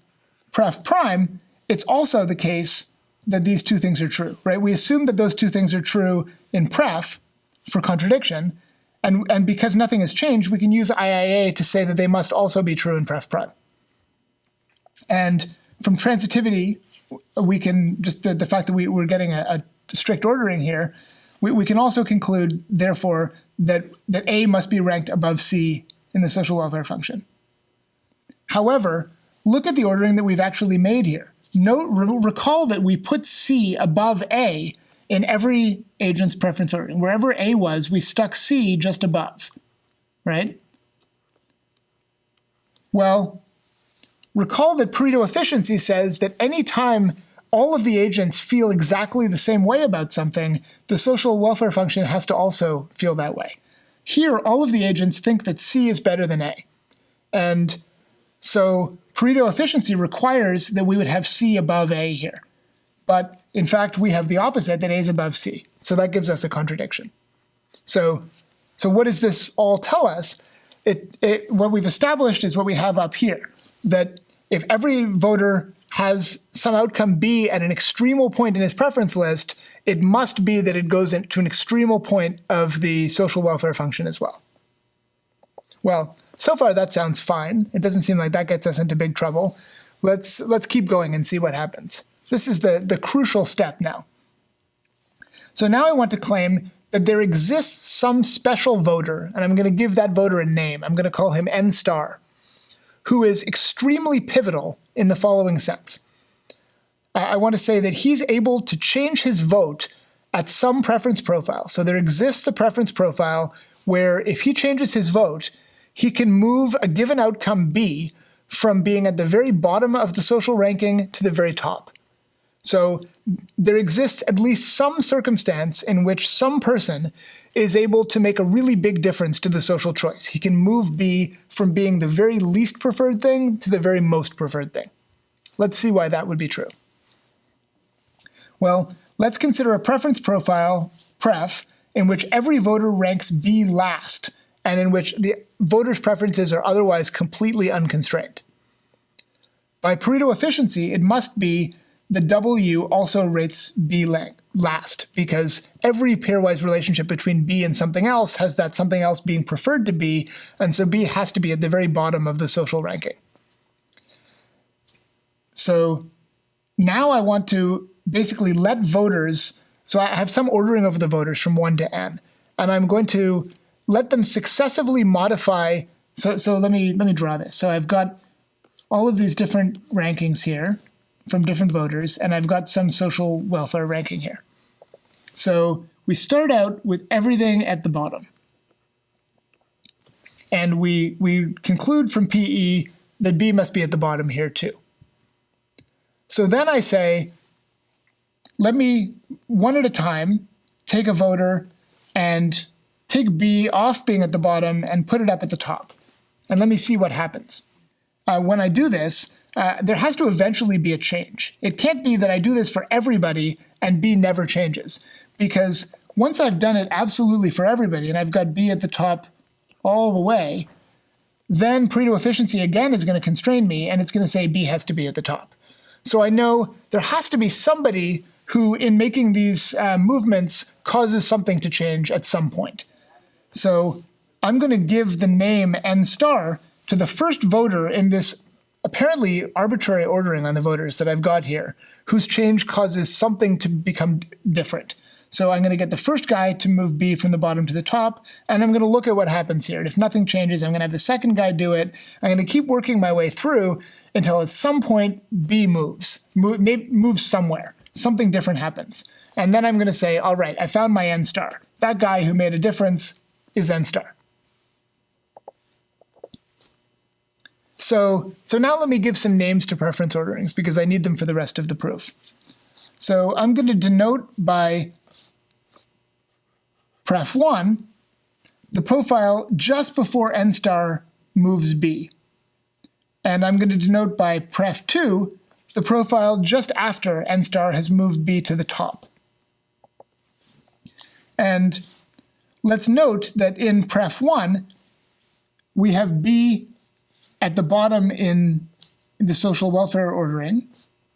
pref prime, it's also the case that these two things are true, right? We assume that those two things are true in pref for contradiction, and because nothing has changed, we can use IIA to say that they must also be true in pref prime. And from transitivity, we can, just the fact that we're getting a strict ordering here, we can also conclude, therefore, that A must be ranked above C in the social welfare function. However, look at the ordering that we've actually made here. Recall that we put C above A in every agent's preference ordering. Wherever A was, we stuck C just above, right? Well, recall that Pareto efficiency says that any time all of the agents feel exactly the same way about something, the social welfare function has to also feel that way. Here, all of the agents think that C is better than A. And so Pareto efficiency requires that we would have C above A here. But in fact, we have the opposite, that A is above C. So that gives us a contradiction. So what does this all tell us? What we've established is what we have up here, that if every voter has some outcome B at an extremal point in his preference list, it must be that it goes into an extremal point of the social welfare function as well. Well, so far that sounds fine. It doesn't seem like that gets us into big trouble. Let's keep going and see what happens. This is the crucial step now. So now I want to claim that there exists some special voter, and I'm going to give that voter a name. I'm going to call him N star, who is extremely pivotal in the following sense. I want to say that he's able to change his vote at some preference profile. So there exists a preference profile where if he changes his vote, he can move a given outcome B from being at the very bottom of the social ranking to the very top. So there exists at least some circumstance in which some person is able to make a really big difference to the social choice. He can move B from being the very least preferred thing to the very most preferred thing. Let's see why that would be true. Well, let's consider a preference profile, pref, in which every voter ranks B last, and in which the voters' preferences are otherwise completely unconstrained. By Pareto efficiency, it must be that W also rates B last, because every pairwise relationship between B and something else has that something else being preferred to B, and so B has to be at the very bottom of the social ranking. So now I want to basically let voters, so I have some ordering of the voters from 1 to n, and I'm going to let them successively modify, so let me draw this. So I've got all of these different rankings here from different voters, and I've got some social welfare ranking here. So we start out with everything at the bottom. And we conclude from PE that B must be at the bottom here too. So then I say, let me, one at a time, take a voter and take B off being at the bottom and put it up at the top. And let me see what happens. When I do this, there has to eventually be a change. It can't be that I do this for everybody and B never changes, because once I've done it absolutely for everybody and I've got B at the top all the way, then Pareto efficiency again is going to constrain me and it's going to say B has to be at the top. So I know there has to be somebody who, in making these movements, causes something to change at some point. So I'm going to give the name n star to the first voter in this apparently arbitrary ordering on the voters that I've got here, whose change causes something to become different. So I'm going to get the first guy to move B from the bottom to the top, and I'm going to look at what happens here. And if nothing changes, I'm going to have the second guy do it. I'm going to keep working my way through until at some point B moves somewhere. Something different happens. And then I'm going to say, all right, I found my n star. That guy who made a difference is n star. So now let me give some names to preference orderings because I need them for the rest of the proof. So I'm going to denote by pref1 the profile just before n star moves B. And I'm going to denote by pref2 the profile just after n star has moved B to the top. And let's note that in pref1, we have B at the bottom in the social welfare ordering.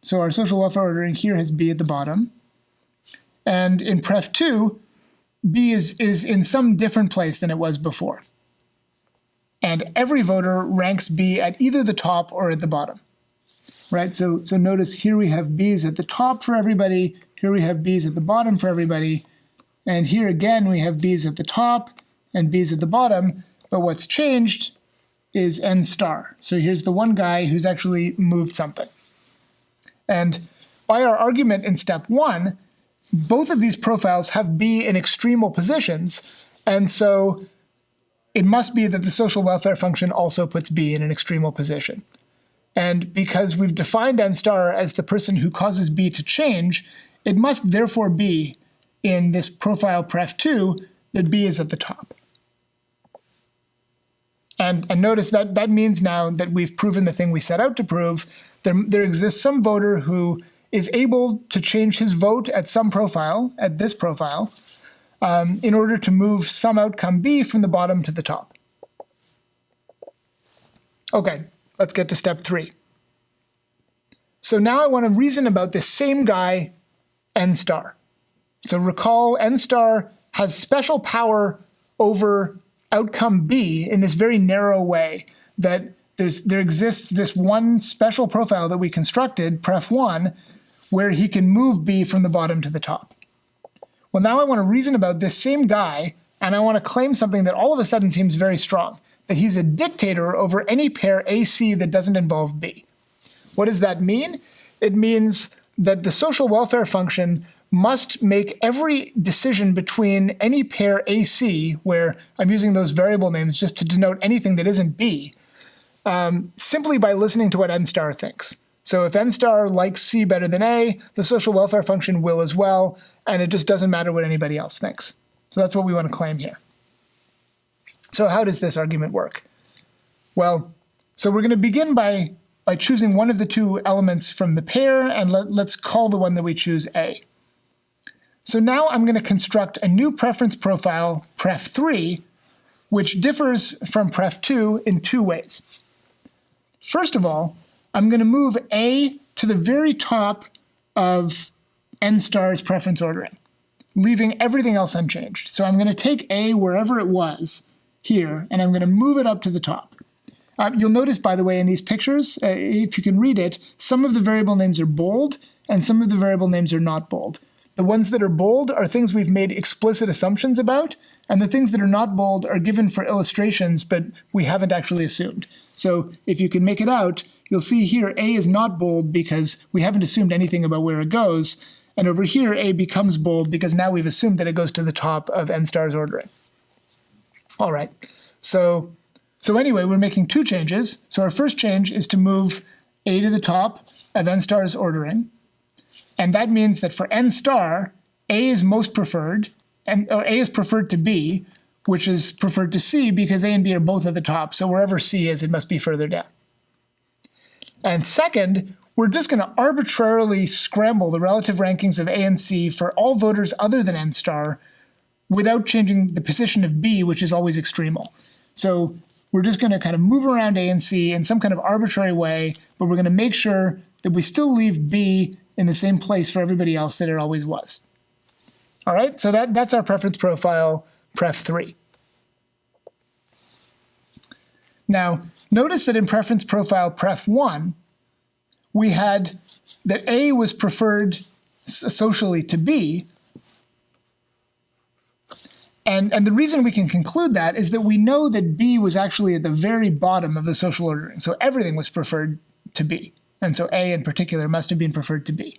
So our social welfare ordering here has B at the bottom. And in pref2, B is in some different place than it was before. And every voter ranks B at either the top or at the bottom. Right? So notice here we have B's at the top for everybody. Here we have B's at the bottom for everybody. And here again we have B's at the top and B's at the bottom. But what's changed is n star. So here's the one guy who's actually moved something. And by our argument in step 1, both of these profiles have B in extremal positions, and so it must be that the social welfare function also puts B in an extremal position. And because we've defined n star as the person who causes B to change, it must therefore be in this profile pref2 that B is at the top. And notice that means now that we've proven the thing we set out to prove. There exists some voter who is able to change his vote at some profile, at this profile, in order to move some outcome B from the bottom to the top. Okay, let's get to step 3. So now I want to reason about this same guy, n star. So recall n star has special power over outcome B in this very narrow way, that there exists this one special profile that we constructed, pref1, where he can move B from the bottom to the top. Well, now I want to reason about this same guy, and I want to claim something that all of a sudden seems very strong, that he's a dictator over any pair AC that doesn't involve B. What does that mean? It means that the social welfare function must make every decision between any pair AC, where I'm using those variable names just to denote anything that isn't B, simply by listening to what n star thinks. So if n star likes C better than A, the social welfare function will as well, and it just doesn't matter what anybody else thinks. So that's what we want to claim here. So how does this argument work? Well, so we're going to begin by choosing one of the two elements from the pair, and let's call the one that we choose A. So now I'm going to construct a new preference profile, pref3, which differs from pref2 in 2 ways. First of all, I'm going to move A to the very top of n star's preference ordering, leaving everything else unchanged. So I'm going to take A wherever it was here, and I'm going to move it up to the top. You'll notice, by the way, in these pictures, if you can read it, some of the variable names are bold, and some of the variable names are not bold. The ones that are bold are things we've made explicit assumptions about, and the things that are not bold are given for illustrations, but we haven't actually assumed. So if you can make it out, you'll see here A is not bold because we haven't assumed anything about where it goes, and over here A becomes bold because now we've assumed that it goes to the top of n star's ordering. All right, so anyway, we're making 2 changes. So our first change is to move A to the top of n star's ordering. And that means that for n star, A is most preferred, or A is preferred to B, which is preferred to C because A and B are both at the top. So wherever C is, it must be further down. And second, we're just going to arbitrarily scramble the relative rankings of A and C for all voters other than n star without changing the position of B, which is always extremal. So we're just going to kind of move around A and C in some kind of arbitrary way, but we're going to make sure that we still leave B in the same place for everybody else that it always was. All right, so that's our preference profile, pref 3. Now, notice that in preference profile pref 1, we had that A was preferred socially to B. And the reason we can conclude that is that we know that B was actually at the very bottom of the social ordering. So everything was preferred to B. And so A in particular must have been preferred to B.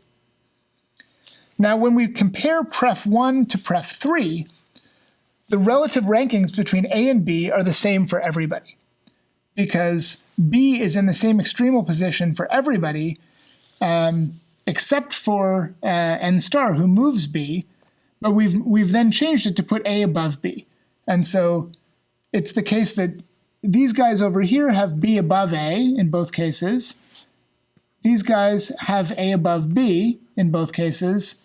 Now, when we compare pref 1 to pref 3, the relative rankings between A and B are the same for everybody, because B is in the same extremal position for everybody, except for n star, who moves B, but we've then changed it to put A above B. And so it's the case that these guys over here have B above A in both cases. These guys have A above B in both cases.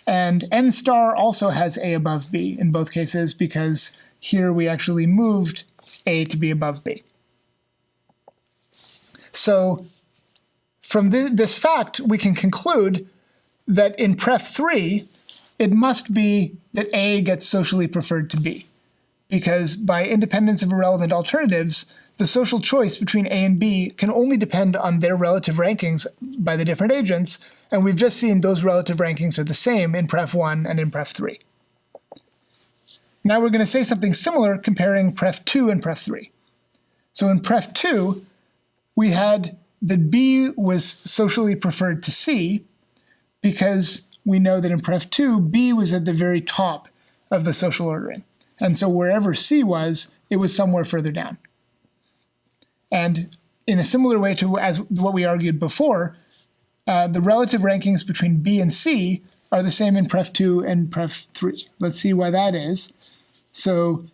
And n star also has A above B in both cases, because here we actually moved A to be above B. So from this fact, we can conclude that in pref 3, it must be that A gets socially preferred to B, because by independence of irrelevant alternatives, the social choice between A and B can only depend on their relative rankings by the different agents, and we've just seen those relative rankings are the same in pref 1 and in pref 3. Now we're going to say something similar comparing pref 2 and pref 3. So in pref 2, we had that B was socially preferred to C, because we know that in pref 2, B was at the very top of the social ordering. And so wherever C was, it was somewhere further down. And in a similar way to as what we argued before, the relative rankings between B and C are the same in pref 2 and pref 3. Let's see why that is. So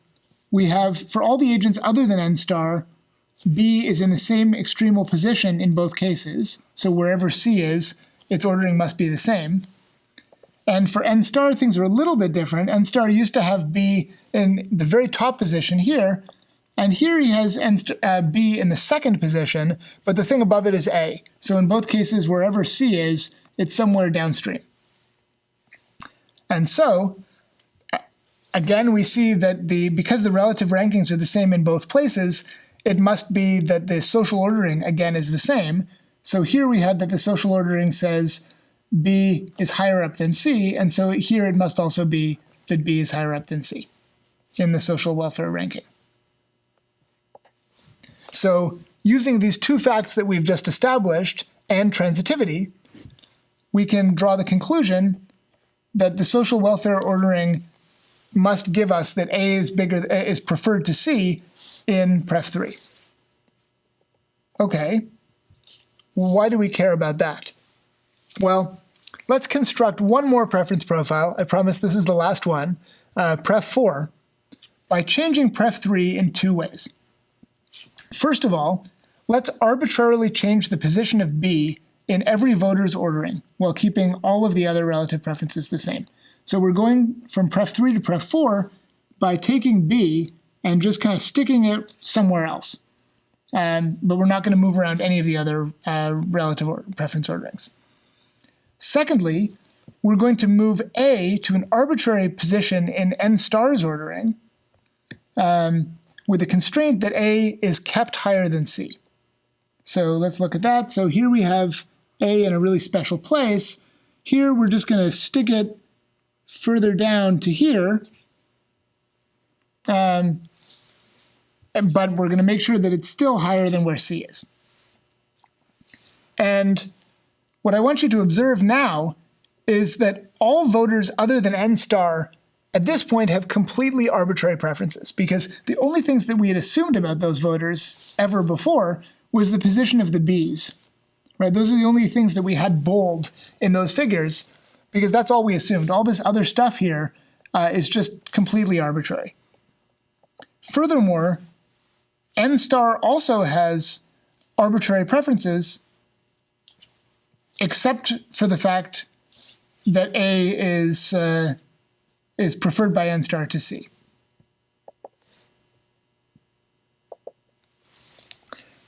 we have, for all the agents other than n star, B is in the same extremal position in both cases. So wherever C is, its ordering must be the same. And for n star, things are a little bit different. N star used to have B in the very top position here, and here he has B in the second position, but the thing above it is A. So in both cases, wherever C is, it's somewhere downstream. And so, again, we see that because the relative rankings are the same in both places, it must be that the social ordering, again, is the same. So here we had that the social ordering says B is higher up than C, and so here it must also be that B is higher up than C in the social welfare ranking. So using these two facts that we've just established and transitivity, we can draw the conclusion that the social welfare ordering must give us that A is preferred to C in pref 3. Okay, why do we care about that? Well, let's construct one more preference profile. I promise this is the last one, pref 4, by changing pref 3 in two ways. First of all, let's arbitrarily change the position of B in every voter's ordering while keeping all of the other relative preferences the same. So we're going from pref 3 to pref 4 by taking B and just kind of sticking it somewhere else. But we're not going to move around any of the other relative preference orderings. Secondly, we're going to move A to an arbitrary position in n star's ordering, with the constraint that A is kept higher than C. So let's look at that. So here we have A in a really special place. Here we're just going to stick it further down to here. But we're going to make sure that it's still higher than where C is. And what I want you to observe now is that all voters other than n star at this point have completely arbitrary preferences, because the only things that we had assumed about those voters ever before was the position of the Bs, right? Those are the only things that we had bold in those figures, because that's all we assumed. All this other stuff here is just completely arbitrary. Furthermore, n star also has arbitrary preferences, except for the fact that A is preferred by n star to C.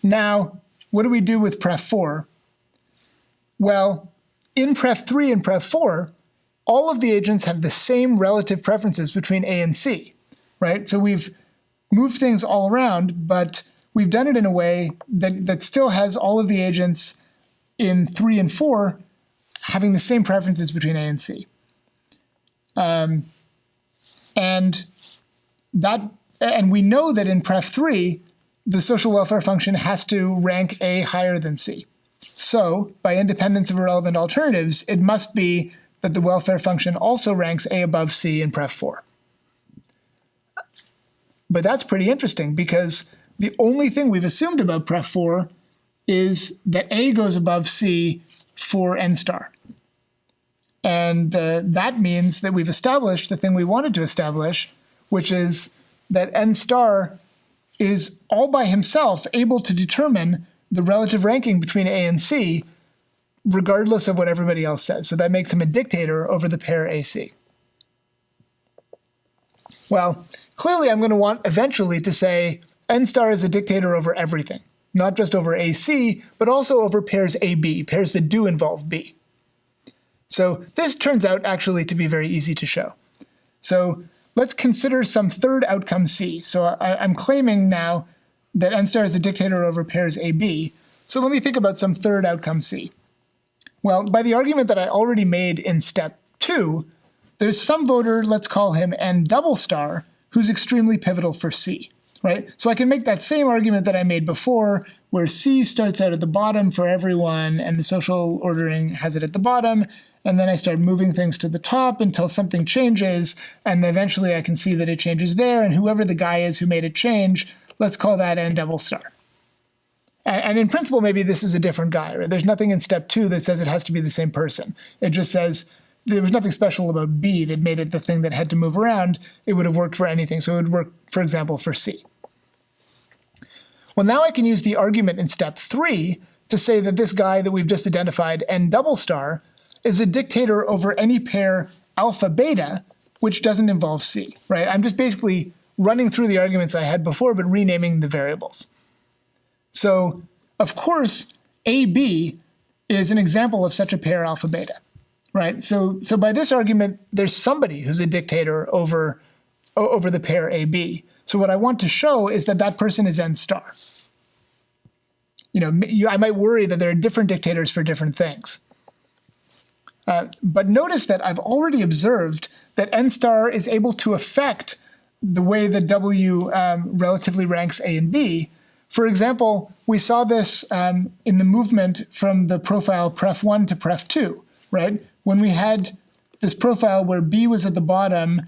Now, what do we do with pref 4? Well, in Pref 3 and Pref 4, all of the agents have the same relative preferences between A and C, right? So we've moved things all around, but we've done it in a way that still has all of the agents in 3 and 4 having the same preferences between A and C. And we know that in Pref 3, the social welfare function has to rank A higher than C. So, by independence of irrelevant alternatives, it must be that the welfare function also ranks A above C in Pref 4. But that's pretty interesting because the only thing we've assumed about Pref 4 is that A goes above C for n star. And that means that we've established the thing we wanted to establish, which is that n star is all by himself able to determine the relative ranking between A and C, regardless of what everybody else says. So that makes him a dictator over the pair AC. Well, clearly I'm going to want eventually to say n star is a dictator over everything, not just over AC, but also over pairs AB, pairs that do involve B. So this turns out actually to be very easy to show. So let's consider some third outcome C. So I'm claiming now that n star is a dictator over pairs AB. So let me think about some third outcome C. Well, by the argument that I already made in step 2, there's some voter, let's call him n double star, who's extremely pivotal for C, right? So I can make that same argument that I made before, where C starts out at the bottom for everyone, and the social ordering has it at the bottom, and then I start moving things to the top until something changes, and eventually I can see that it changes there, and whoever the guy is who made it change, let's call that n double star. And in principle, maybe this is a different guy, right? There's nothing in step 2 that says it has to be the same person. It just says there was nothing special about B that made it the thing that had to move around. It would have worked for anything. So it would work, for example, for C. Well, now I can use the argument in step 3 to say that this guy that we've just identified, n double star, is a dictator over any pair alpha beta, which doesn't involve C, right? I'm just basically running through the arguments I had before, but renaming the variables. So, of course, AB is an example of such a pair alpha beta, right? So by this argument, there's somebody who's a dictator over the pair AB. So what I want to show is that that person is n star. I might worry that there are different dictators for different things. But notice that I've already observed that n star is able to affect the way that W relatively ranks A and B. For example, we saw this in the movement from the profile Pref 1 to Pref 2, right? When we had this profile where B was at the bottom,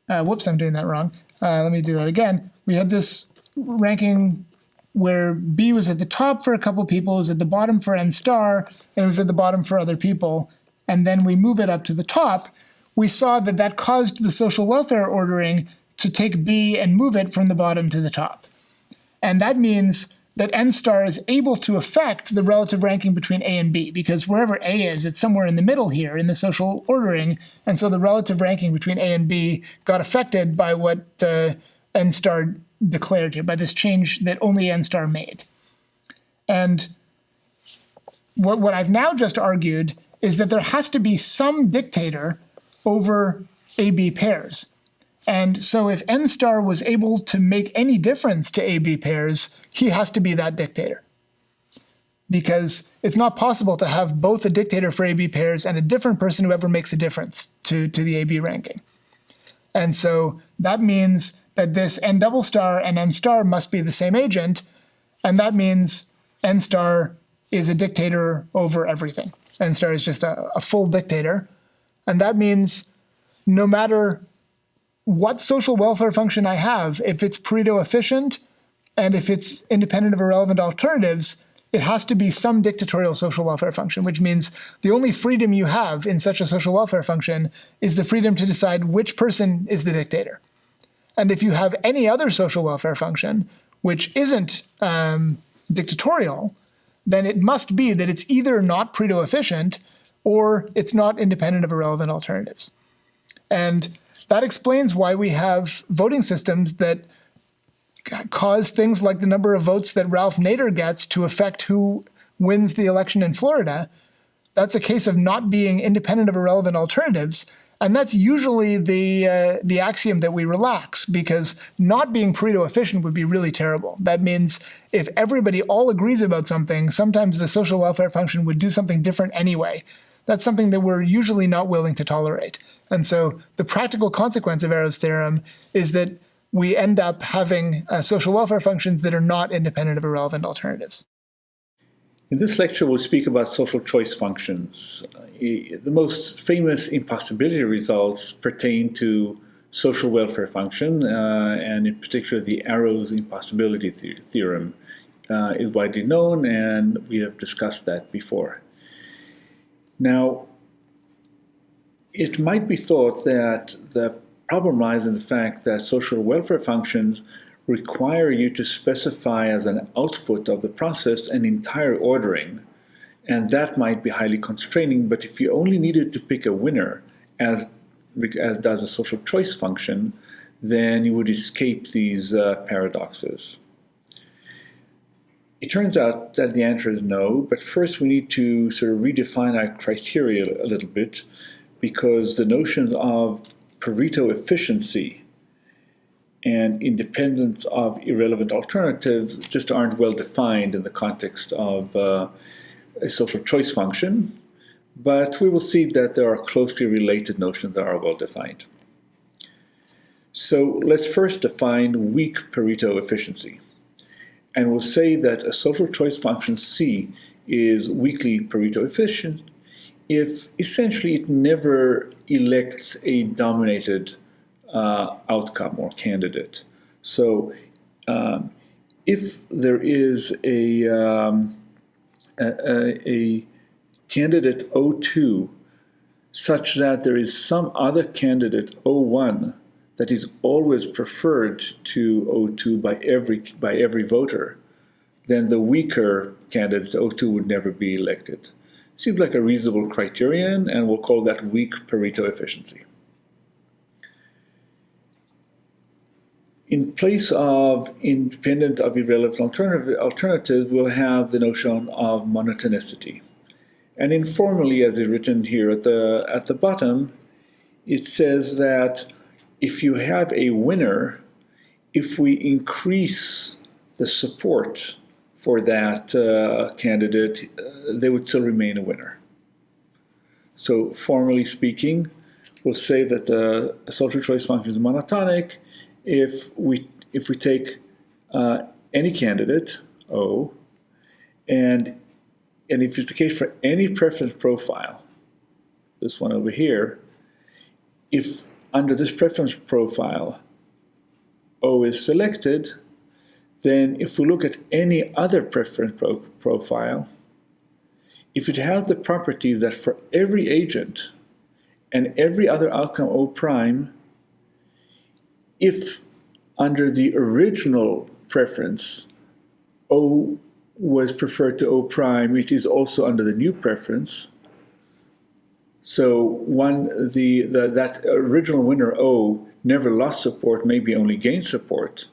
whoops, I'm doing that wrong. Let me do that again. We had this ranking where B was at the top for a couple people, it was at the bottom for n star, and it was at the bottom for other people. And then we move it up to the top. We saw that that caused the social welfare ordering to take B and move it from the bottom to the top. And that means that n star is able to affect the relative ranking between A and B, because wherever A is, it's somewhere in the middle here in the social ordering, and so the relative ranking between A and B got affected by what n star declared here, by this change that only n star made. And what I've now just argued is that there has to be some dictator over AB pairs. And so if n star was able to make any difference to AB pairs, he has to be that dictator. Because it's not possible to have both a dictator for AB pairs and a different person who ever makes a difference to the AB ranking. And so that means that this n double star and n star must be the same agent, and that means n star is a dictator over everything. N star is just a full dictator. And that means no matter what social welfare function I have, if it's Pareto efficient and if it's independent of irrelevant alternatives, it has to be some dictatorial social welfare function, which means the only freedom you have in such a social welfare function is the freedom to decide which person is the dictator. And if you have any other social welfare function which isn't dictatorial, then it must be that it's either not Pareto efficient or it's not independent of irrelevant alternatives. And that explains why we have voting systems that cause things like the number of votes that Ralph Nader gets to affect who wins the election in Florida, that's a case of not being independent of irrelevant alternatives. And that's usually the axiom that we relax, because not being Pareto efficient would be really terrible. That means if everybody all agrees about something, sometimes the social welfare function would do something different anyway. That's something that we're usually not willing to tolerate. And so the practical consequence of Arrow's theorem is that we end up having social welfare functions that are not independent of irrelevant alternatives. In this lecture, we'll speak about social choice functions. The most famous impossibility results pertain to social welfare function, and in particular, the Arrow's impossibility theorem is widely known, and we have discussed that before. Now, it might be thought that the problem lies in the fact that social welfare functions require you to specify as an output of the process an entire ordering, and that might be highly constraining. But if you only needed to pick a winner, as does a social choice function, then you would escape these paradoxes. It turns out that the answer is no, but first we need to sort of redefine our criteria a little bit, because the notions of Pareto efficiency and independence of irrelevant alternatives just aren't well defined in the context of a social choice function, but we will see that there are closely related notions that are well defined. So let's first define weak Pareto efficiency. And we'll say that a social choice function C is weakly Pareto efficient if essentially it never elects a dominated outcome or candidate. So if there is a candidate O2 such that there is some other candidate O1 that is always preferred to O2 by every voter, then the weaker candidate O2 would never be elected. Seems like a reasonable criterion, and we'll call that weak Pareto efficiency. In place of independent of irrelevant alternatives, we'll have the notion of monotonicity. And informally, as is written here at the bottom, it says that if you have a winner, if we increase the support for that candidate, they would still remain a winner. So formally speaking, we'll say that the social choice function is monotonic if we take any candidate, O, and if it's the case for any preference profile, this one over here, if under this preference profile O is selected, then if we look at any other preference profile, if it has the property that for every agent and every other outcome O prime, if under the original preference O was preferred to O prime, it is also under the new preference. So that original winner O never lost support, maybe only gained support.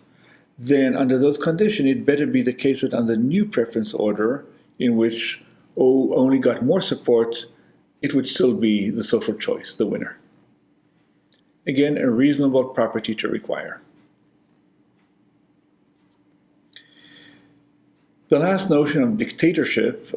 Then under those conditions, it better be the case that under new preference order, in which O only got more support, it would still be the social choice, the winner. Again, a reasonable property to require. The last notion of dictatorship,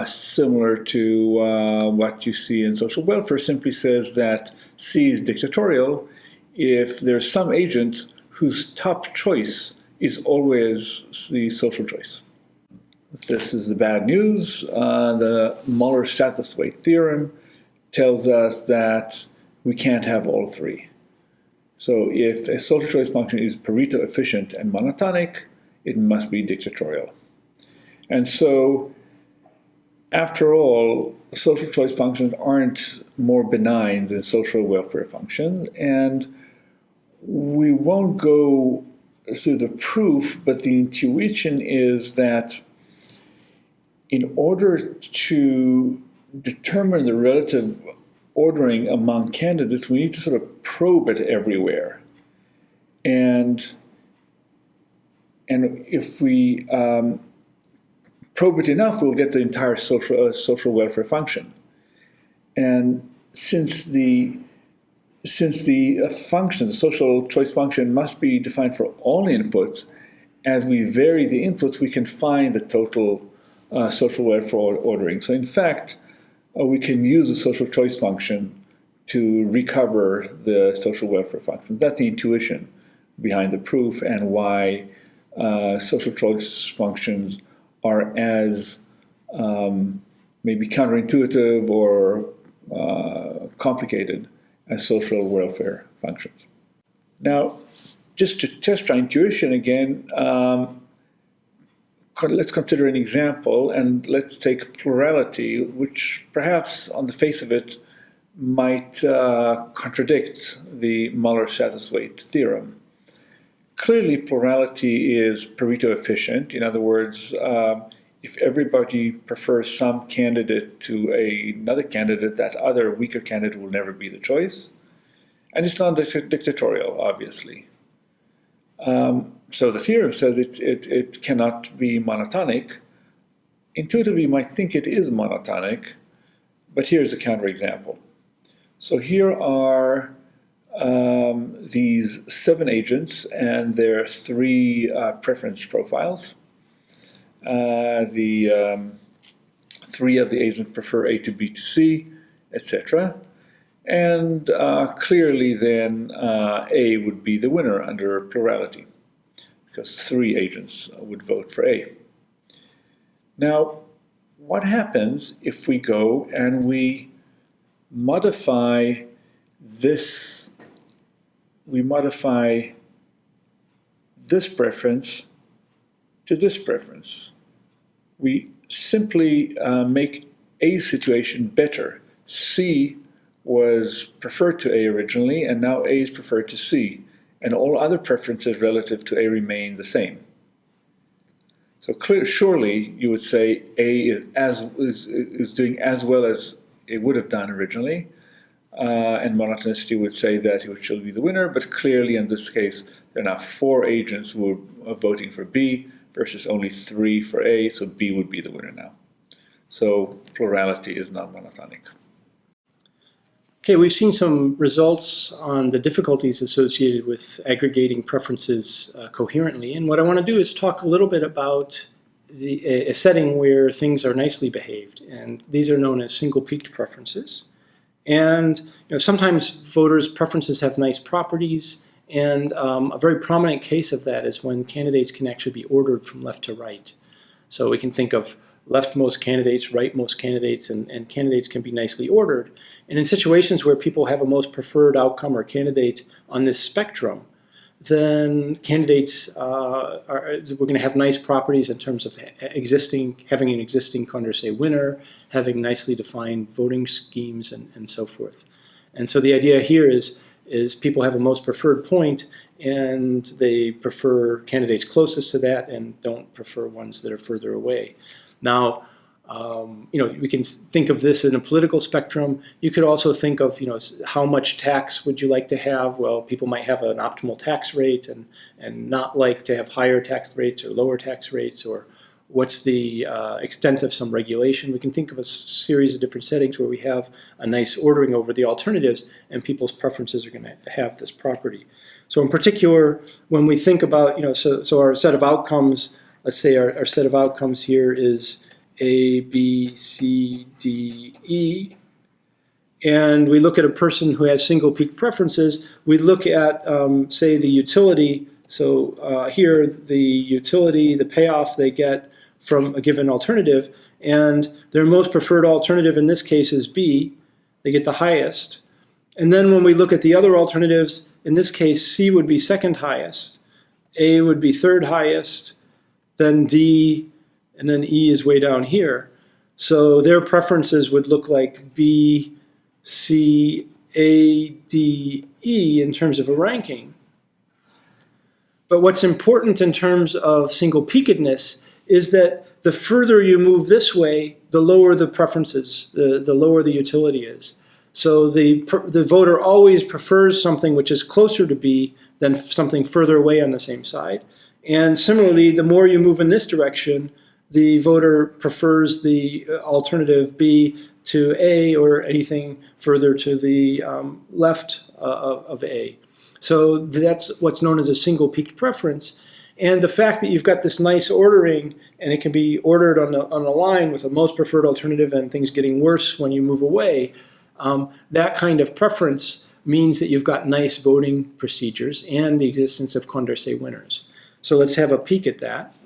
similar to what you see in social welfare, simply says that C is dictatorial if there's some agent whose top choice is always the social choice. This is the bad news. The Muller-Satterthwaite theorem tells us that we can't have all three. So if a social choice function is Pareto efficient and monotonic, it must be dictatorial. And so, after all, social choice functions aren't more benign than social welfare functions, and we won't go through the proof, but the intuition is that in order to determine the relative ordering among candidates, we need to sort of probe it everywhere. And if we probe it enough, we'll get the entire social welfare function. And since the function, the social choice function, must be defined for all inputs, as we vary the inputs, we can find the total social welfare ordering. So in fact, we can use the social choice function to recover the social welfare function. That's the intuition behind the proof, and why social choice functions are as maybe counterintuitive or complicated as social welfare functions. Now, just to test our intuition again, let's consider an example, and let's take plurality, which perhaps on the face of it might contradict the Muller-Satterthwaite theorem. Clearly, plurality is Pareto efficient. In other words, if everybody prefers some candidate to another candidate, that other weaker candidate will never be the choice. And it's not dictatorial, obviously. So the theorem says it cannot be monotonic. Intuitively, you might think it is monotonic, but here's a counterexample. So here are these 7 agents and their 3 preference profiles. The 3 of the agents prefer A to B to C, etc. And clearly then A would be the winner under plurality, because 3 agents would vote for A. Now, what happens if we go and we modify this preference to this preference? We simply make A's situation better. C was preferred to A originally, and now A is preferred to C, and all other preferences relative to A remain the same. So surely you would say A is doing as well as it would have done originally, and monotonicity would say that it would still be the winner, but clearly in this case there are now 4 agents who are voting for B versus only 3 for A, so B would be the winner now. So plurality is not monotonic. Okay, we've seen some results on the difficulties associated with aggregating preferences coherently, and what I want to do is talk a little bit about a setting where things are nicely behaved, and these are known as single-peaked preferences. And sometimes voters' preferences have nice properties, and a very prominent case of that is when candidates can actually be ordered from left to right. So we can think of leftmost candidates, rightmost candidates, and candidates can be nicely ordered. And in situations where people have a most preferred outcome or candidate on this spectrum, then candidates we're going to have nice properties in terms of having an existing Condorcet winner, having nicely defined voting schemes, and so forth. And so the idea here is people have a most preferred point, and they prefer candidates closest to that and don't prefer ones that are further away. Now, we can think of this in a political spectrum. You could also think of, how much tax would you like to have? Well, people might have an optimal tax rate and not like to have higher tax rates or lower tax rates, or what's the extent of some regulation. We can think of a series of different settings where we have a nice ordering over the alternatives, and people's preferences are going to have this property. So in particular, when we think about, so our set of outcomes, let's say our set of outcomes here is A, B, C, D, E, and we look at a person who has single peak preferences. We look at, say, the utility. So here, the utility, the payoff they get from a given alternative, and their most preferred alternative in this case is B. They get the highest. And then when we look at the other alternatives, in this case, C would be second highest, A would be third highest, then D, and then E is way down here. So their preferences would look like B, C, A, D, E in terms of a ranking. But what's important in terms of single peakedness is that the further you move this way, the lower the preferences, the lower the utility is. So the voter always prefers something which is closer to B than something further away on the same side. And similarly, the more you move in this direction, the voter prefers the alternative B to A or anything further to the left of A. So that's what's known as a single peaked preference. And the fact that you've got this nice ordering, and it can be ordered on a line with a most preferred alternative and things getting worse when you move away, that kind of preference means that you've got nice voting procedures and the existence of Condorcet winners. So let's have a peek at that,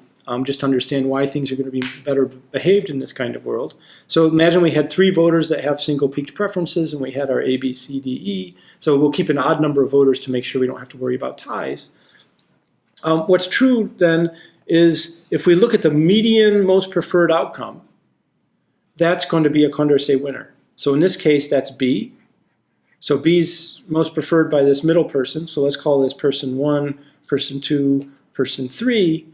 just to understand why things are going to be better behaved in this kind of world. So imagine we had 3 voters that have single peaked preferences, and we had our A, B, C, D, E. So we'll keep an odd number of voters to make sure we don't have to worry about ties. What's true then is if we look at the median most preferred outcome, that's going to be a Condorcet winner. So in this case, that's B. So B's most preferred by this middle person. So let's call this person 1, person 2, person 3.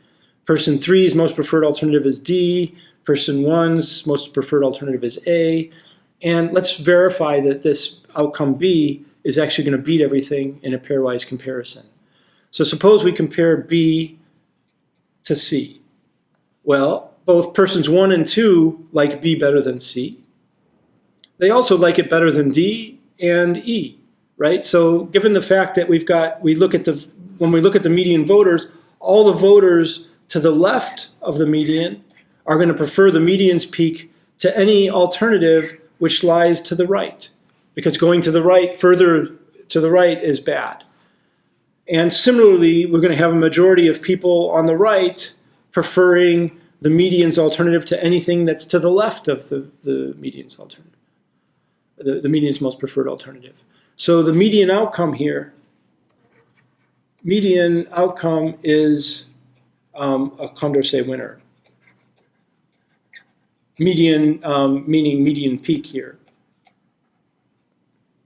Person 3's most preferred alternative is D. Person 1's most preferred alternative is A. And let's verify that this outcome B is actually going to beat everything in a pairwise comparison. So suppose we compare B to C. Well, both persons 1 and 2 like B better than C. They also like it better than D and E, right? So given the fact that when we look at the median voters, all the voters to the left of the median are going to prefer the median's peak to any alternative which lies to the right, because going to the right, further to the right, is bad. And similarly, we're going to have a majority of people on the right preferring the median's alternative to anything that's to the left of the median's alternative, the median's most preferred alternative. So the median outcome here, median outcome is a Condorcet winner. Median meaning median peak here,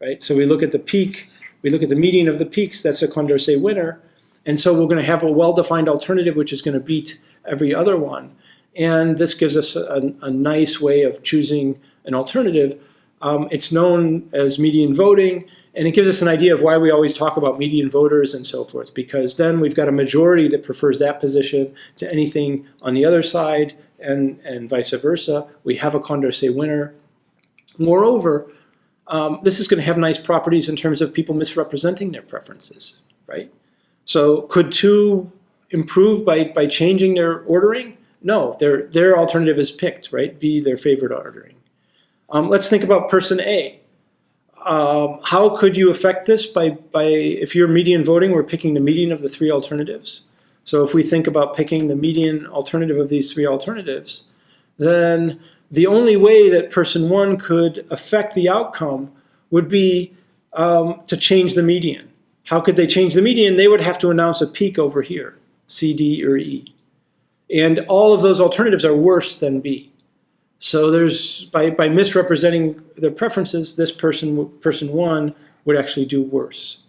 right? So we look at the peak, we look at the median of the peaks, that's a Condorcet winner. And so we're going to have a well-defined alternative which is going to beat every other one. And this gives us a nice way of choosing an alternative. It's known as median voting, and it gives us an idea of why we always talk about median voters and so forth, because then we've got a majority that prefers that position to anything on the other side, and vice versa. We have a Condorcet winner. Moreover, this is going to have nice properties in terms of people misrepresenting their preferences, right? So could 2 improve by changing their ordering? No, their alternative is picked, right? B, their favorite ordering. Let's think about person A. How could you affect this by if you're median voting, we're picking the median of the 3 alternatives. So if we think about picking the median alternative of these 3 alternatives, then the only way that person 1 could affect the outcome would be to change the median. How could they change the median? They would have to announce a peak over here, C, D, or E. And all of those alternatives are worse than B. So there's by misrepresenting their preferences, this person 1 would actually do worse.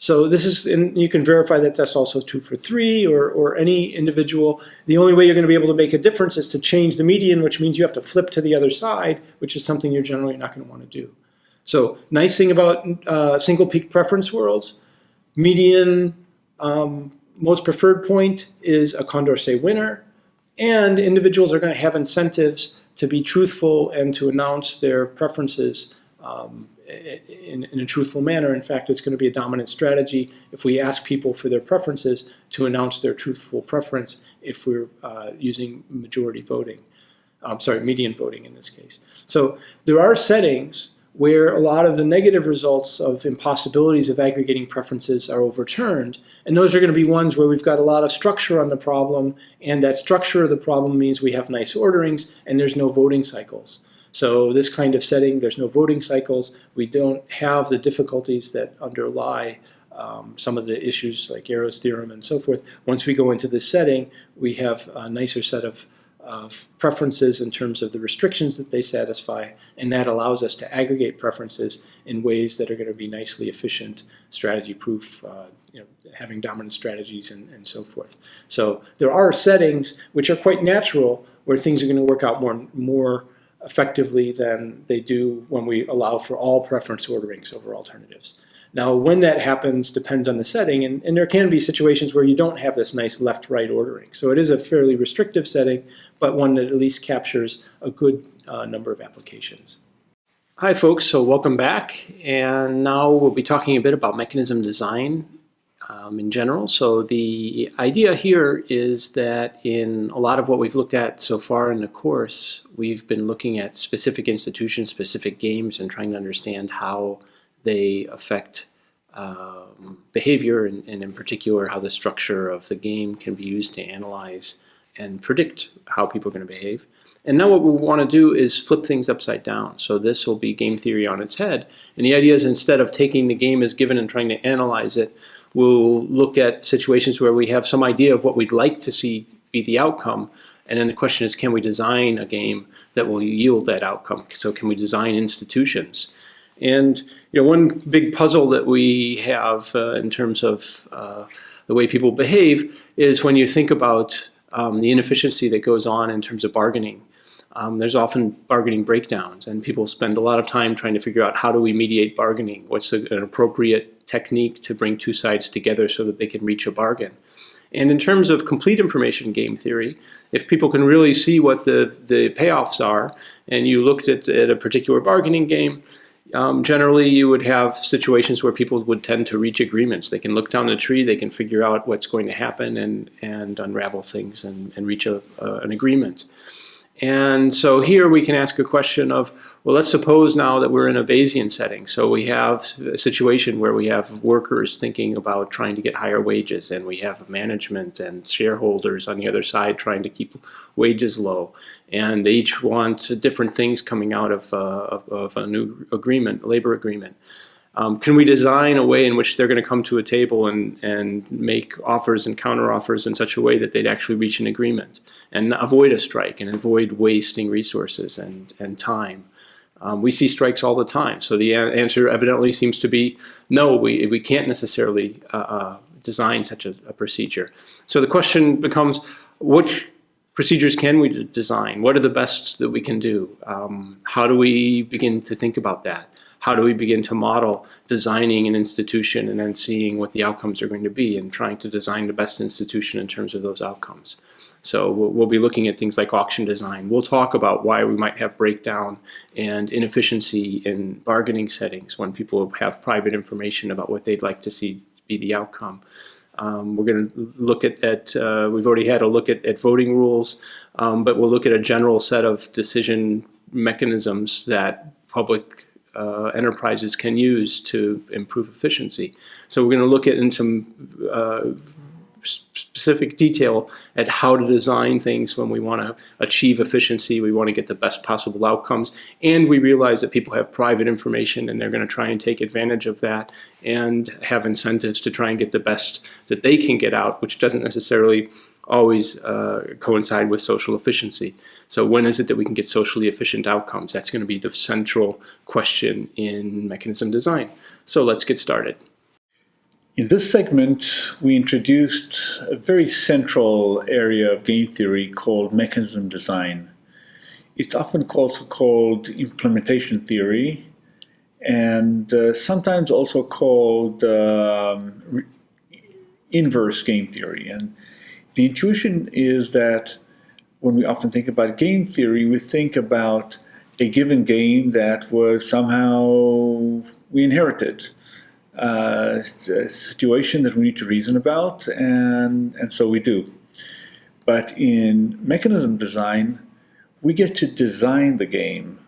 So this is, and you can verify that that's also true for 3 or any individual. The only way you're going to be able to make a difference is to change the median, which means you have to flip to the other side, which is something you're generally not going to want to do. So nice thing about single peak preference worlds, median most preferred point is a Condorcet winner, and individuals are going to have incentives to be truthful and to announce their preferences in a truthful manner. In fact, it's going to be a dominant strategy if we ask people for their preferences to announce their truthful preference if we're using majority voting. Median voting in this case. So there are settings where a lot of the negative results of impossibilities of aggregating preferences are overturned. And those are going to be ones where we've got a lot of structure on the problem, and that structure of the problem means we have nice orderings and there's no voting cycles. So this kind of setting, there's no voting cycles. We don't have the difficulties that underlie some of the issues like Arrow's theorem and so forth. Once we go into this setting, we have a nicer set of preferences in terms of the restrictions that they satisfy, and that allows us to aggregate preferences in ways that are going to be nicely efficient, strategy-proof, having dominant strategies and so forth. So there are settings which are quite natural where things are going to work out more effectively than they do when we allow for all preference orderings over alternatives. Now, when that happens depends on the setting, and there can be situations where you don't have this nice left-right ordering. So it is a fairly restrictive setting, but one that at least captures a good number of applications. Hi folks, so welcome back, and now we'll be talking a bit about mechanism design in general. So the idea here is that in a lot of what we've looked at so far in the course, we've been looking at specific institutions, specific games, and trying to understand how they affect behavior, and in particular how the structure of the game can be used to analyze and predict how people are going to behave. And now what we want to do is flip things upside down. So this will be game theory on its head. And the idea is, instead of taking the game as given and trying to analyze it, we'll look at situations where we have some idea of what we'd like to see be the outcome. And then the question is, can we design a game that will yield that outcome? So can we design institutions? And one big puzzle that we have in terms of the way people behave is when you think about the inefficiency that goes on in terms of bargaining. There's often bargaining breakdowns, and people spend a lot of time trying to figure out, how do we mediate bargaining? What's an appropriate technique to bring two sides together so that they can reach a bargain? And in terms of complete information game theory, if people can really see what the payoffs are, and you looked at a particular bargaining game, generally you would have situations where people would tend to reach agreements. They can look down the tree, they can figure out what's going to happen and unravel things and reach an agreement. And so here we can ask a question of, well, let's suppose now that we're in a Bayesian setting. So we have a situation where we have workers thinking about trying to get higher wages, and we have management and shareholders on the other side trying to keep wages low. And they each want different things coming out of a new agreement, labor agreement. Can we design a way in which they're going to come to a table and make offers and counteroffers in such a way that they'd actually reach an agreement and avoid a strike and avoid wasting resources and time? We see strikes all the time. So the answer evidently seems to be no, we can't necessarily design such a procedure. So the question becomes, which procedures can we design? What are the best that we can do? How do we begin to think about that? How do we begin to model designing an institution and then seeing what the outcomes are going to be and trying to design the best institution in terms of those outcomes? So we'll be looking at things like auction design. We'll talk about why we might have breakdown and inefficiency in bargaining settings when people have private information about what they'd like to see be the outcome. We're going to look at we've already had a look at voting rules, but we'll look at a general set of decision mechanisms that public enterprises can use to improve efficiency. So we're going to look at in some specific detail at how to design things when we want to achieve efficiency, we want to get the best possible outcomes, and we realize that people have private information and they're going to try and take advantage of that and have incentives to try and get the best that they can get out, which doesn't necessarily always coincide with social efficiency. So when is it that we can get socially efficient outcomes? That's going to be the central question in mechanism design. So let's get started. In this segment, we introduced a very central area of game theory called mechanism design. It's often also called implementation theory, and sometimes also called inverse game theory. And the intuition is that when we often think about game theory, we think about a given game that was somehow we inherited. It's a situation that we need to reason about, and so we do. But in mechanism design, we get to design the game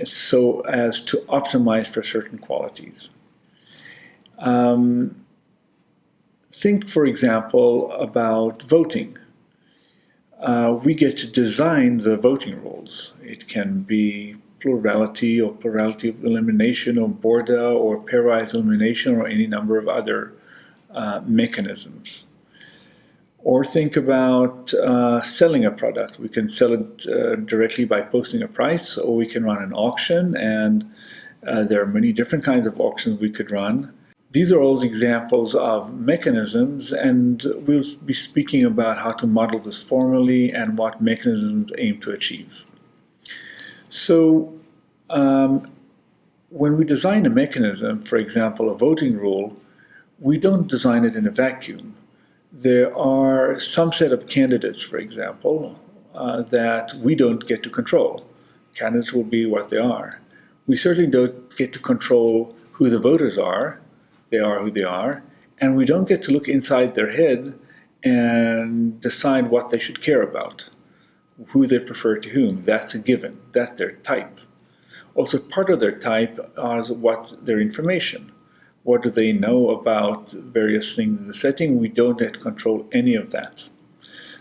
so as to optimize for certain qualities. Think, for example, about voting. We get to design the voting rules. It can be plurality or plurality of elimination or Borda or pairwise elimination or any number of other mechanisms. Or think about selling a product. We can sell it directly by posting a price, or we can run an auction, and there are many different kinds of auctions we could run. These are all examples of mechanisms, and we'll be speaking about how to model this formally and what mechanisms aim to achieve. So when we design a mechanism, for example, a voting rule, we don't design it in a vacuum. There are some set of candidates, for example, that we don't get to control. Candidates will be what they are. We certainly don't get to control who the voters are. They are who they are. And we don't get to look inside their head and decide what they should care about, who they prefer to whom. That's a given. That's their type. Also, part of their type is what's their information. What do they know about various things in the setting? We don't get to control any of that.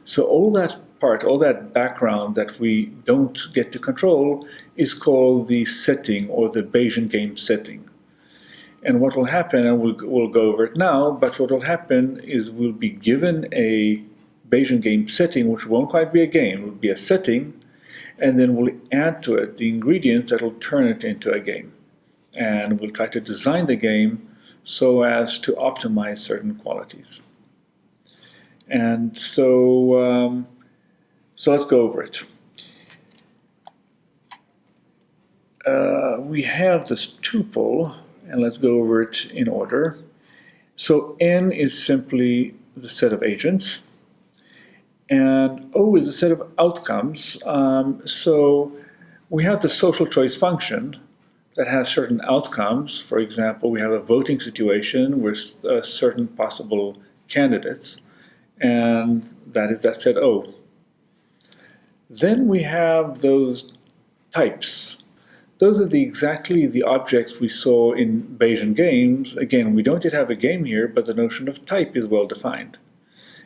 So all that part, all that background that we don't get to control is called the setting or the Bayesian game setting. And what will happen, and we'll go over it now, but what will happen is we'll be given a Bayesian game setting, which won't quite be a game, it will be a setting, and then we'll add to it the ingredients that will turn it into a game. And we'll try to design the game so as to optimize certain qualities. And so let's go over it. We have this tuple, and let's go over it in order. So N is simply the set of agents, and O is a set of outcomes. So we have the social choice function that has certain outcomes. For example, we have a voting situation with certain possible candidates, and that is that set O. Then we have those types. Those are exactly the objects we saw in Bayesian games. Again, we don't yet have a game here, but the notion of type is well defined.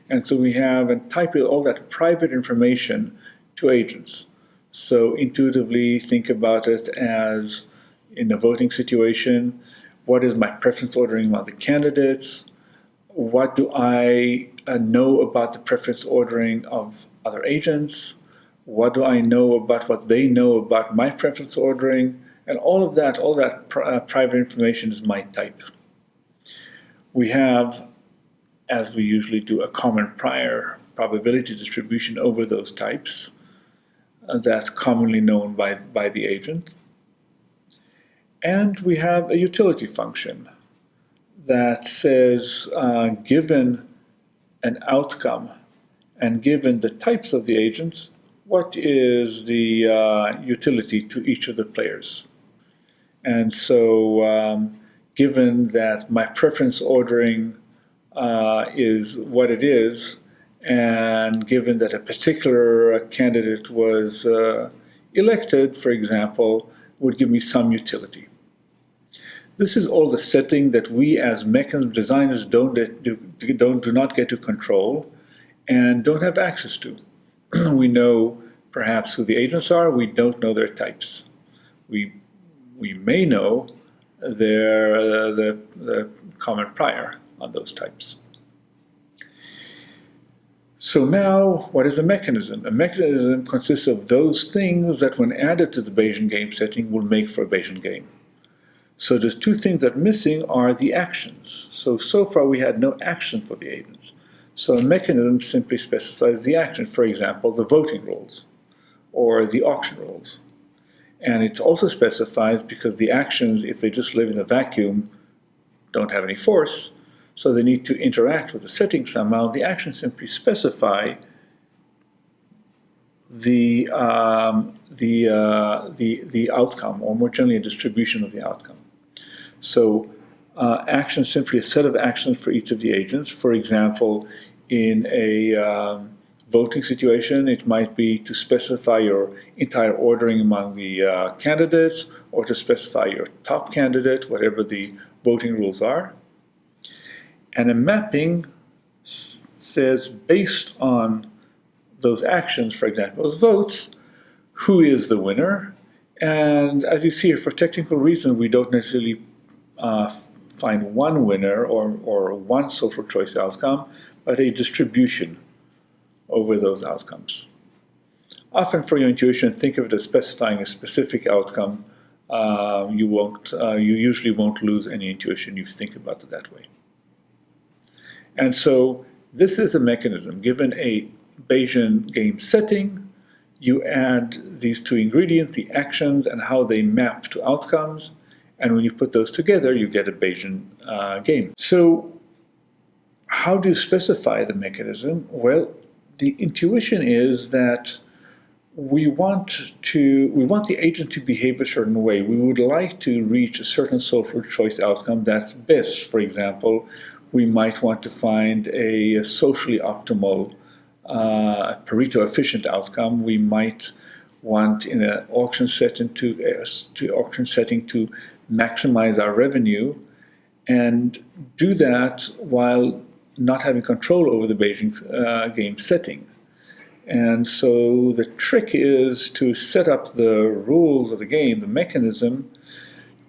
And so we have, and type is all that private information to agents. So intuitively think about it as, in a voting situation, what is my preference ordering among the candidates? What do I know about the preference ordering of other agents? What do I know about what they know about my preference ordering? And all of that private information is my type. We have, as we usually do, a common prior probability distribution over those types. That's commonly known by the agent. And we have a utility function that says, given an outcome and given the types of the agents, what is the utility to each of the players? And so given that my preference ordering is what it is, and given that a particular candidate was elected, for example, would give me some utility. This is all the setting that we as mechanism designers do not get to control and don't have access to. We know perhaps who the agents are, we don't know their types. We may know the common prior on those types. So now, what is a mechanism? A mechanism consists of those things that when added to the Bayesian game setting will make for a Bayesian game. So the two things that are missing are the actions. So far we had no action for the agents. So a mechanism simply specifies the action, for example, the voting rules or the auction rules. And it also specifies, because the actions, if they just live in a vacuum, don't have any force, so they need to interact with the setting somehow. The actions simply specify the outcome, or more generally a distribution of the outcome. So action is simply a set of actions for each of the agents. For example, in a voting situation, it might be to specify your entire ordering among the candidates, or to specify your top candidate, whatever the voting rules are. And a mapping says, based on those actions, for example, those votes, who is the winner. And as you see here, for technical reasons, we don't necessarily find one winner or one social choice outcome, but a distribution over those outcomes. Often for your intuition, think of it as specifying a specific outcome. You usually won't lose any intuition if you think about it that way. And so this is a mechanism. Given a Bayesian game setting, you add these two ingredients, the actions and how they map to outcomes, And when you put those together, you get a Bayesian game. So how do you specify the mechanism? Well, the intuition is that we want the agent to behave a certain way. We would like to reach a certain social choice outcome that's best. For example, we might want to find a socially optimal, Pareto efficient outcome. We might want in an auction setting to maximize our revenue, and do that while not having control over the Bayesian game setting. And so the trick is to set up the rules of the game, the mechanism,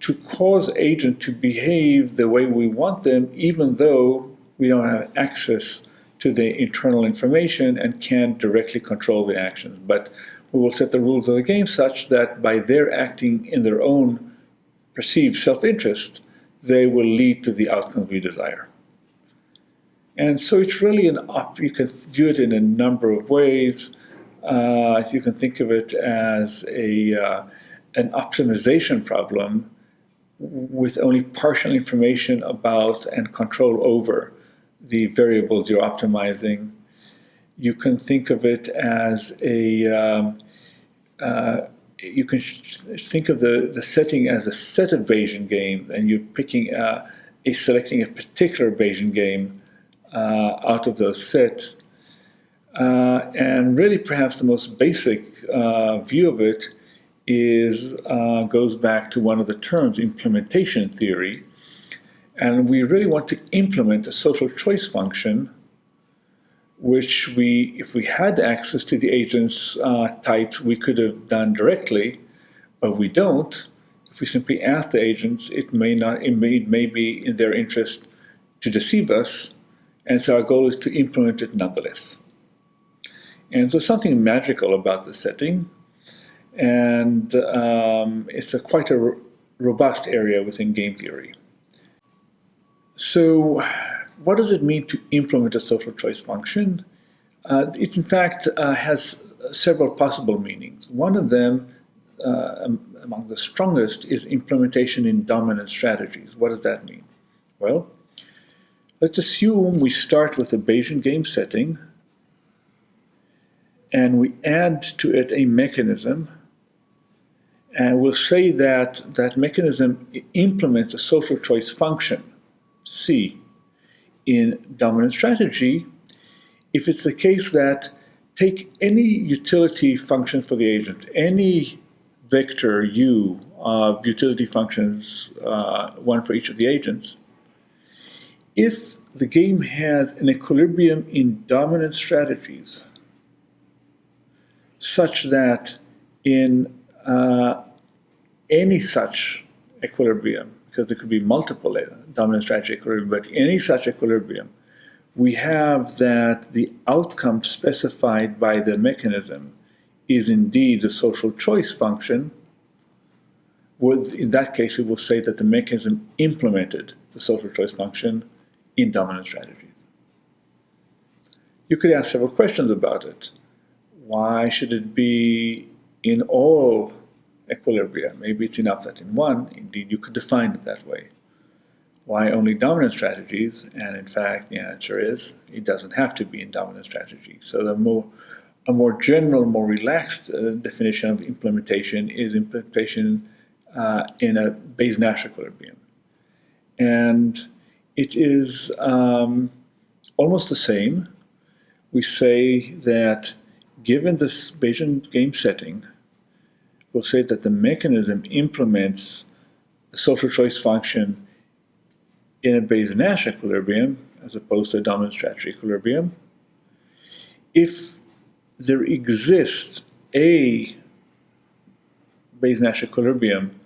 to cause agent to behave the way we want them, even though we don't have access to the internal information and can't directly control the actions. But we will set the rules of the game such that by their acting in their own perceived self-interest, they will lead to the outcomes we desire. And so it's really you can view it in a number of ways. You can think of it as an optimization problem with only partial information about and control over the variables you're optimizing. You can think of it as you can think of the setting as a set of Bayesian games, and you're picking selecting a particular Bayesian game out of those sets. And really perhaps the most basic view of it goes back to one of the terms, implementation theory. And we really want to implement a social choice function, which if we had access to the agent's types, we could have done directly, but we don't. If we simply ask the agents, it may be in their interest to deceive us, and so our goal is to implement it nonetheless. And so something magical about the setting, and it's quite a robust area within game theory. So what does it mean to implement a social choice function? It in fact has several possible meanings. One of them, among the strongest, is implementation in dominant strategies. What does that mean? Well, let's assume we start with a Bayesian game setting and we add to it a mechanism, and we'll say that that mechanism implements a social choice function, C, in dominant strategy, if it's the case that take any utility function for the agent, any vector U of utility functions, one for each of the agents, if the game has an equilibrium in dominant strategies, such that in any such equilibrium, because there could be multiple dominant strategy equilibrium, but any such equilibrium, we have that the outcome specified by the mechanism is indeed the social choice function. In that case, we will say that the mechanism implemented the social choice function in dominant strategies. You could ask several questions about it. Why should it be in all equilibria? Maybe it's enough that in one, indeed, you could define it that way. Why only dominant strategies? And in fact, the answer is it doesn't have to be in dominant strategy. So a more general, more relaxed definition of implementation is implementation in a Bayes-Nash equilibrium. And it is almost the same. We say that given this Bayesian game setting, we'll say that the mechanism implements the social choice function in a Bayes-Nash equilibrium as opposed to a dominant strategy equilibrium. If there exists a Bayes-Nash equilibrium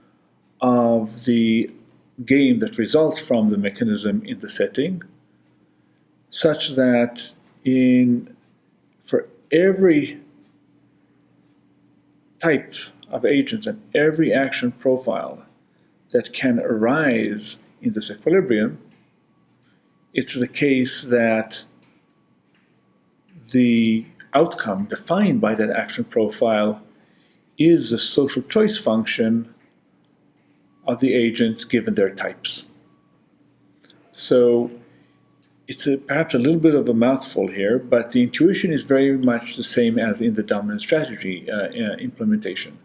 of the game that results from the mechanism in the setting, such that for every type of agents and every action profile that can arise in this equilibrium, it's the case that the outcome defined by that action profile is the social choice function of the agents given their types. So it's perhaps a little bit of a mouthful here, but the intuition is very much the same as in the dominant strategy implementation.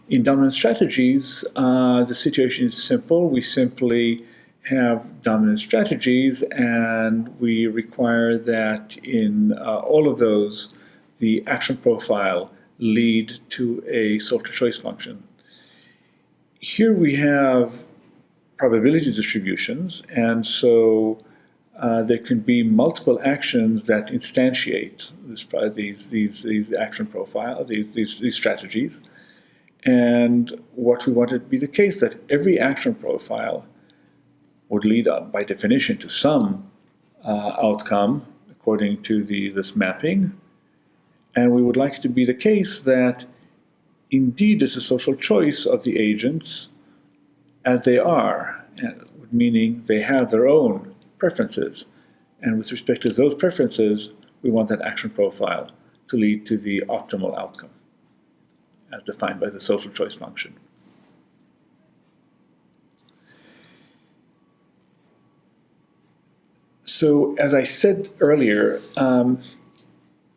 In dominant strategies, the situation is simple. We simply have dominant strategies, and we require that in all of those, the action profile lead to a social choice function. Here we have probability distributions, and so there can be multiple actions that instantiate these action profile, these strategies. And what we want it to be the case that every action profile would lead up, by definition, to some outcome according to this mapping. And we would like it to be the case that indeed there's a social choice of the agents as they are, meaning they have their own preferences. And with respect to those preferences, we want that action profile to lead to the optimal outcome, as defined by the social choice function. So, as I said earlier,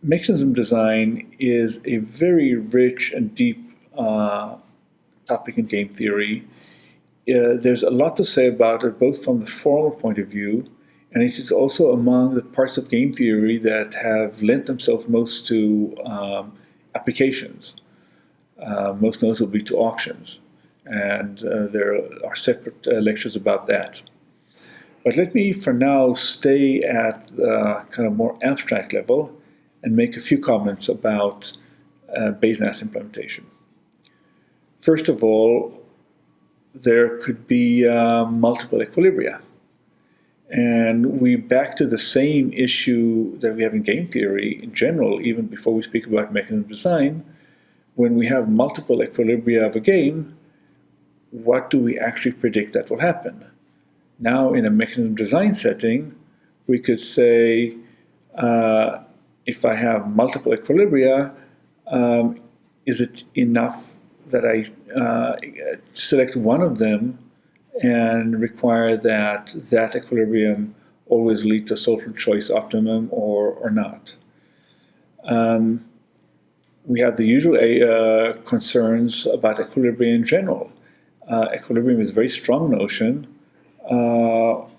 mechanism design is a very rich and deep topic in game theory. There's a lot to say about it, both from the formal point of view, and it is also among the parts of game theory that have lent themselves most to applications, most notably to auctions. And there are separate lectures about that. But let me, for now, stay at the kind of more abstract level and make a few comments about Bayes-Nash implementation. First of all, there could be multiple equilibria. And we're back to the same issue that we have in game theory in general, even before we speak about mechanism design. When we have multiple equilibria of a game, what do we actually predict that will happen? Now, in a mechanism design setting, we could say, if I have multiple equilibria, is it enough that I select one of them and require that that equilibrium always lead to social choice optimum or not? We have the usual concerns about equilibrium in general. Equilibrium is a very strong notion.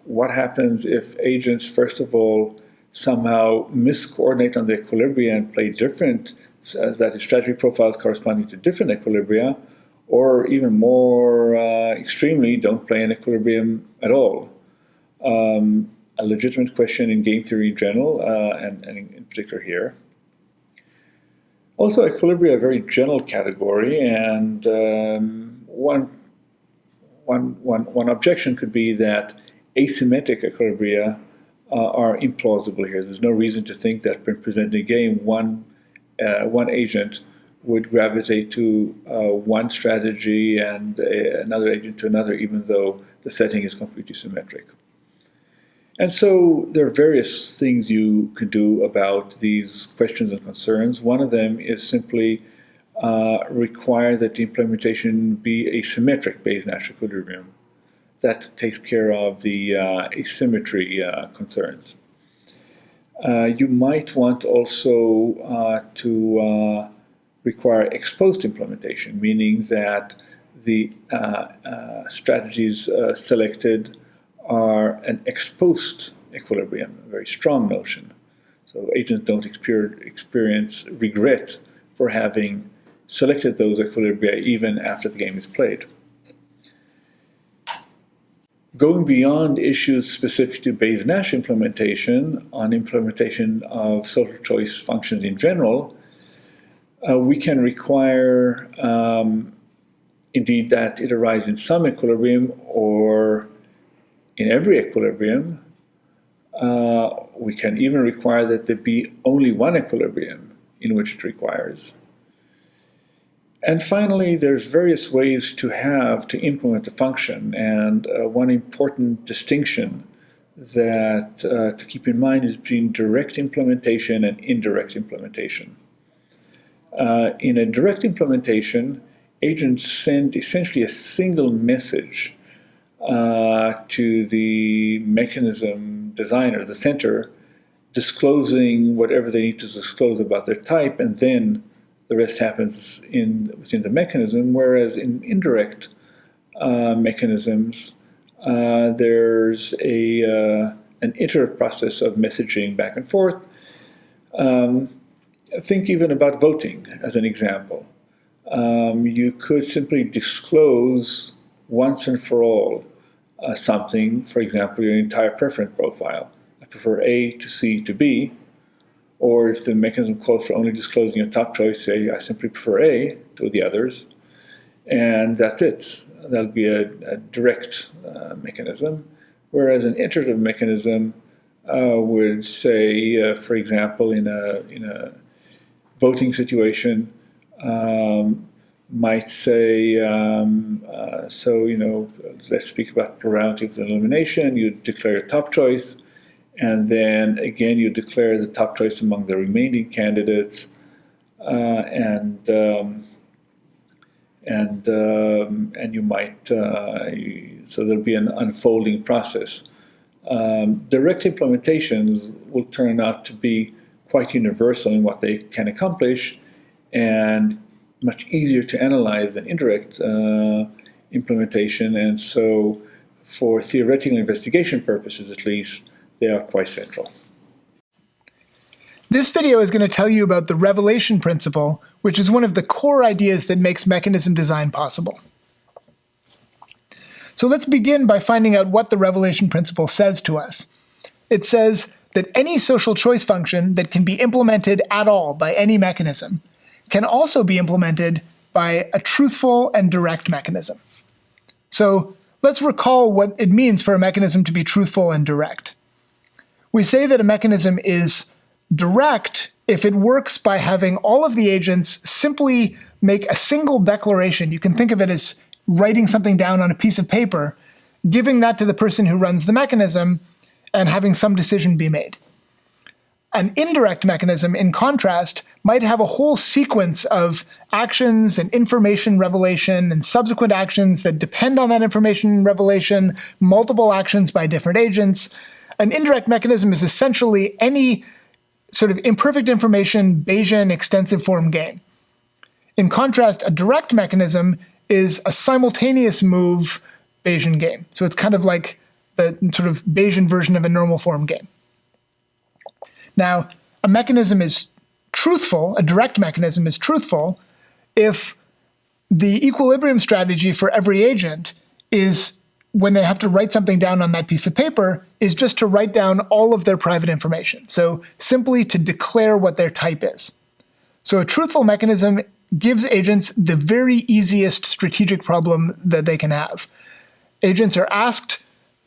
What happens if agents, first of all, somehow miscoordinate on the equilibria and play different, that is, strategy profiles corresponding to different equilibria, or even more extremely, don't play an equilibrium at all? A legitimate question in game theory in general, and in particular here. Also, equilibria are a very general category, and one objection could be that asymmetric equilibria are implausible here. There's no reason to think that when presenting a game, one agent would gravitate to one strategy and another agent to another, even though the setting is completely symmetric. And so there are various things you can do about these questions and concerns. One of them is simply require that the implementation be asymmetric Bayes-Nash equilibrium. That takes care of the asymmetry concerns. You might want also to require exposed implementation, meaning that the strategies selected are an exposed equilibrium, a very strong notion. So agents don't experience regret for having selected those equilibria even after the game is played. Going beyond issues specific to Bayes-Nash implementation, on implementation of social choice functions in general, we can require indeed that it arise in some equilibrium or in every equilibrium. We can even require that there be only one equilibrium in which it requires. And finally, there's various ways to implement a function, and one important distinction that to keep in mind is between direct implementation and indirect implementation. In a direct implementation, agents send essentially a single message to the mechanism designer, the center, disclosing whatever they need to disclose about their type, and then the rest happens within the mechanism. Whereas in indirect mechanisms, there's an iterative process of messaging back and forth. Think even about voting as an example. You could simply disclose once and for all something, for example, your entire preference profile. I prefer A to C to B, or if the mechanism calls for only disclosing a top choice, say I simply prefer A to the others, and that's it. That'll be a direct mechanism, whereas an iterative mechanism would say, for example, in a voting situation, might say, let's speak about plurality of elimination. You declare your top choice, and then again you declare the top choice among the remaining candidates, and you might so there'll be an unfolding process. Direct implementations will turn out to be quite universal in what they can accomplish, and much easier to analyze than indirect implementation, and so for theoretical investigation purposes at least, they are quite central. This video is going to tell you about the revelation principle, which is one of the core ideas that makes mechanism design possible. So let's begin by finding out what the revelation principle says to us. It says that any social choice function that can be implemented at all by any mechanism can also be implemented by a truthful and direct mechanism. So let's recall what it means for a mechanism to be truthful and direct. We say that a mechanism is direct if it works by having all of the agents simply make a single declaration. You can think of it as writing something down on a piece of paper, giving that to the person who runs the mechanism, and having some decision be made. An indirect mechanism, in contrast, might have a whole sequence of actions and information revelation and subsequent actions that depend on that information revelation, multiple actions by different agents. An indirect mechanism is essentially any sort of imperfect information Bayesian extensive form game. In contrast, a direct mechanism is a simultaneous move Bayesian game. So it's kind of like the sort of Bayesian version of a normal form game. Now, a mechanism is truthful, a direct mechanism is truthful, if the equilibrium strategy for every agent is, when they have to write something down on that piece of paper, is just to write down all of their private information. So simply to declare what their type is. So a truthful mechanism gives agents the very easiest strategic problem that they can have. Agents are asked,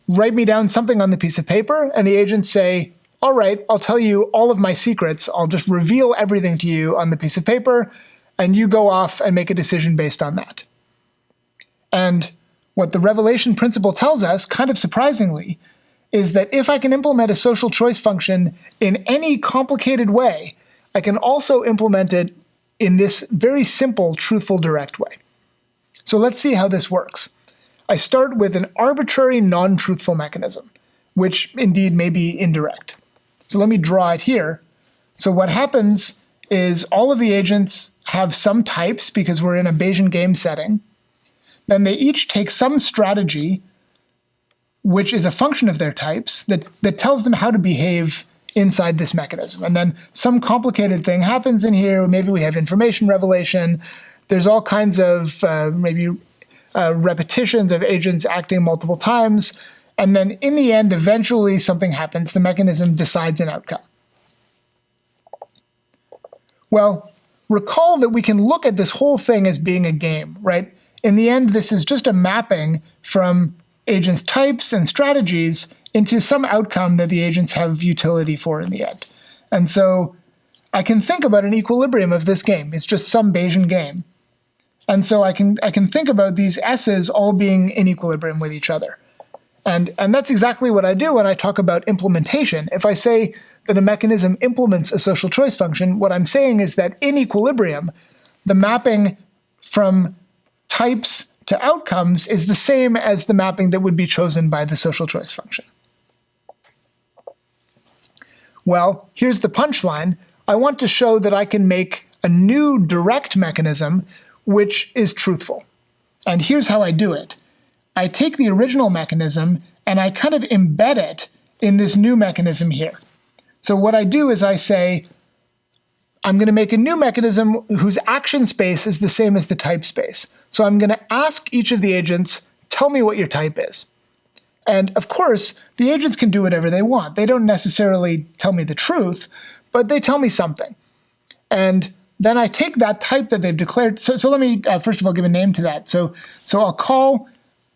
write me down something on the piece of paper, and the agents say, all right, I'll tell you all of my secrets. I'll just reveal everything to you on the piece of paper, and you go off and make a decision based on that. And what the revelation principle tells us, kind of surprisingly, is that if I can implement a social choice function in any complicated way, I can also implement it in this very simple, truthful, direct way. So let's see how this works. I start with an arbitrary non-truthful mechanism, which indeed may be indirect. So let me draw it here. So what happens is all of the agents have some types because we're in a Bayesian game setting. Then they each take some strategy, which is a function of their types, that tells them how to behave inside this mechanism. And then some complicated thing happens in here. Maybe we have information revelation. There's all kinds of repetitions of agents acting multiple times. And then in the end, eventually something happens. The mechanism decides an outcome. Well, recall that we can look at this whole thing as being a game, right? In the end, this is just a mapping from agents' types and strategies into some outcome that the agents have utility for in the end. And so I can think about an equilibrium of this game. It's just some Bayesian game. And so I can think about these S's all being in equilibrium with each other. And that's exactly what I do when I talk about implementation. If I say that a mechanism implements a social choice function, what I'm saying is that in equilibrium, the mapping from types to outcomes is the same as the mapping that would be chosen by the social choice function. Well, here's the punchline. I want to show that I can make a new direct mechanism which is truthful. And here's how I do it. I take the original mechanism and I kind of embed it in this new mechanism here. So what I do is I say, I'm going to make a new mechanism whose action space is the same as the type space. So I'm going to ask each of the agents, tell me what your type is. And of course, the agents can do whatever they want. They don't necessarily tell me the truth, but they tell me something. And then I take that type that they've declared. So let me, first of all, give a name to that. So I'll call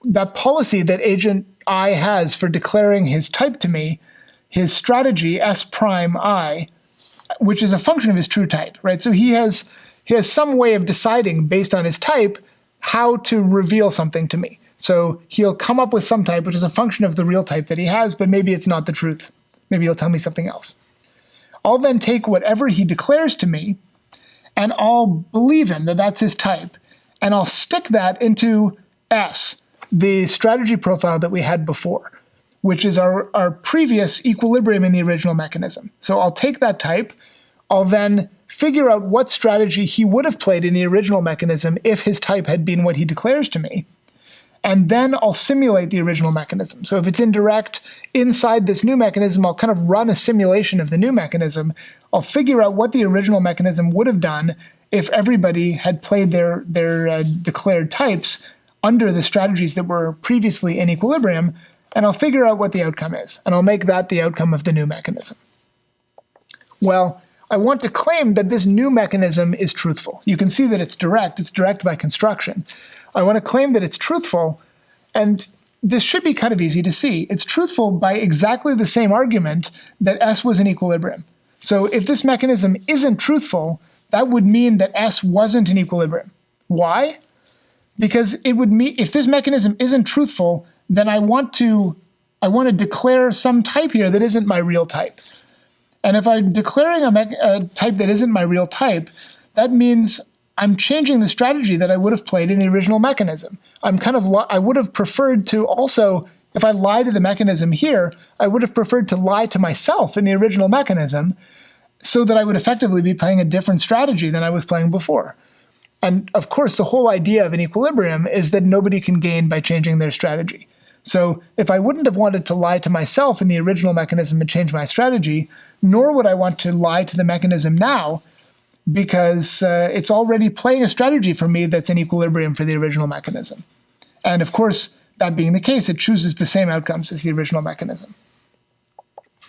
that policy that agent I has for declaring his type to me, his strategy S prime I, which is a function of his true type, right? So he has some way of deciding based on his type how to reveal something to me. So he'll come up with some type, which is a function of the real type that he has, but maybe it's not the truth. Maybe he'll tell me something else. I'll then take whatever he declares to me, and I'll believe him that that's his type, and I'll stick that into S, the strategy profile that we had before, which is our previous equilibrium in the original mechanism. So I'll take that type, I'll then figure out what strategy he would have played in the original mechanism if his type had been what he declares to me, and then I'll simulate the original mechanism. So if it's indirect, inside this new mechanism, I'll kind of run a simulation of the new mechanism. I'll figure out what the original mechanism would have done if everybody had played their declared types under the strategies that were previously in equilibrium, and I'll figure out what the outcome is, and I'll make that the outcome of the new mechanism. Well, I want to claim that this new mechanism is truthful. You can see that it's direct by construction. I want to claim that it's truthful, and this should be kind of easy to see. It's truthful by exactly the same argument that S was in equilibrium. So if this mechanism isn't truthful, that would mean that S wasn't in equilibrium. Why? Because it would mean if this mechanism isn't truthful, then I want to declare some type here that isn't my real type. And if I'm declaring a type that isn't my real type, that means I'm changing the strategy that I would have played in the original mechanism. I would have preferred to also, if I lie to the mechanism here, I would have preferred to lie to myself in the original mechanism so that I would effectively be playing a different strategy than I was playing before. And of course, the whole idea of an equilibrium is that nobody can gain by changing their strategy. So if I wouldn't have wanted to lie to myself in the original mechanism and change my strategy, nor would I want to lie to the mechanism now, because it's already playing a strategy for me that's in equilibrium for the original mechanism. And of course, that being the case, it chooses the same outcomes as the original mechanism.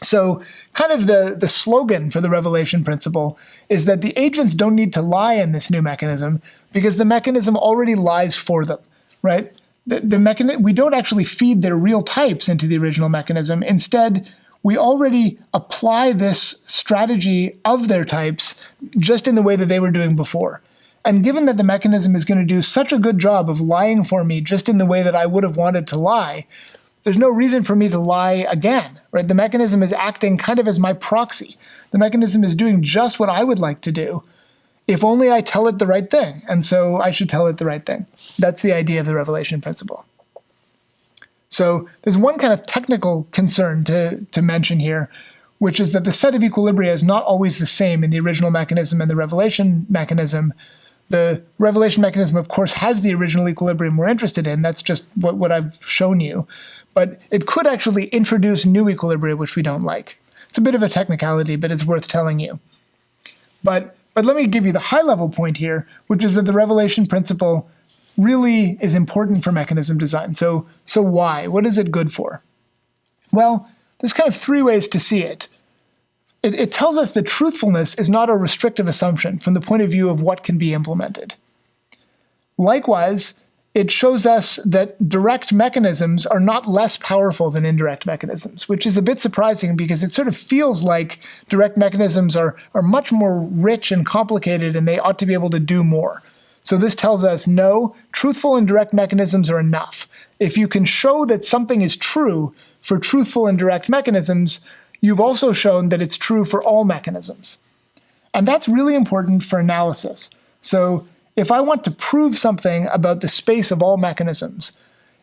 So kind of the slogan for the revelation principle is that the agents don't need to lie in this new mechanism because the mechanism already lies for them, right? We don't actually feed their real types into the original mechanism. Instead, we already apply this strategy of their types just in the way that they were doing before. And given that the mechanism is going to do such a good job of lying for me just in the way that I would have wanted to lie, there's no reason for me to lie again, right? The mechanism is acting kind of as my proxy. The mechanism is doing just what I would like to do, if only I tell it the right thing. And so I should tell it the right thing. That's the idea of the revelation principle. So there's one kind of technical concern to mention here, which is that the set of equilibria is not always the same in the original mechanism and the revelation mechanism. The revelation mechanism, of course, has the original equilibrium we're interested in. That's just what I've shown you. But it could actually introduce new equilibria, which we don't like. It's a bit of a technicality, but it's worth telling you. But let me give you the high-level point here, which is that the revelation principle really is important for mechanism design. So why? What is it good for? Well, there's kind of three ways to see it. It tells us that truthfulness is not a restrictive assumption from the point of view of what can be implemented. Likewise, it shows us that direct mechanisms are not less powerful than indirect mechanisms, which is a bit surprising because it sort of feels like direct mechanisms are much more rich and complicated and they ought to be able to do more. So this tells us, no, truthful and direct mechanisms are enough. If you can show that something is true for truthful and direct mechanisms, you've also shown that it's true for all mechanisms. And that's really important for analysis. So if I want to prove something about the space of all mechanisms,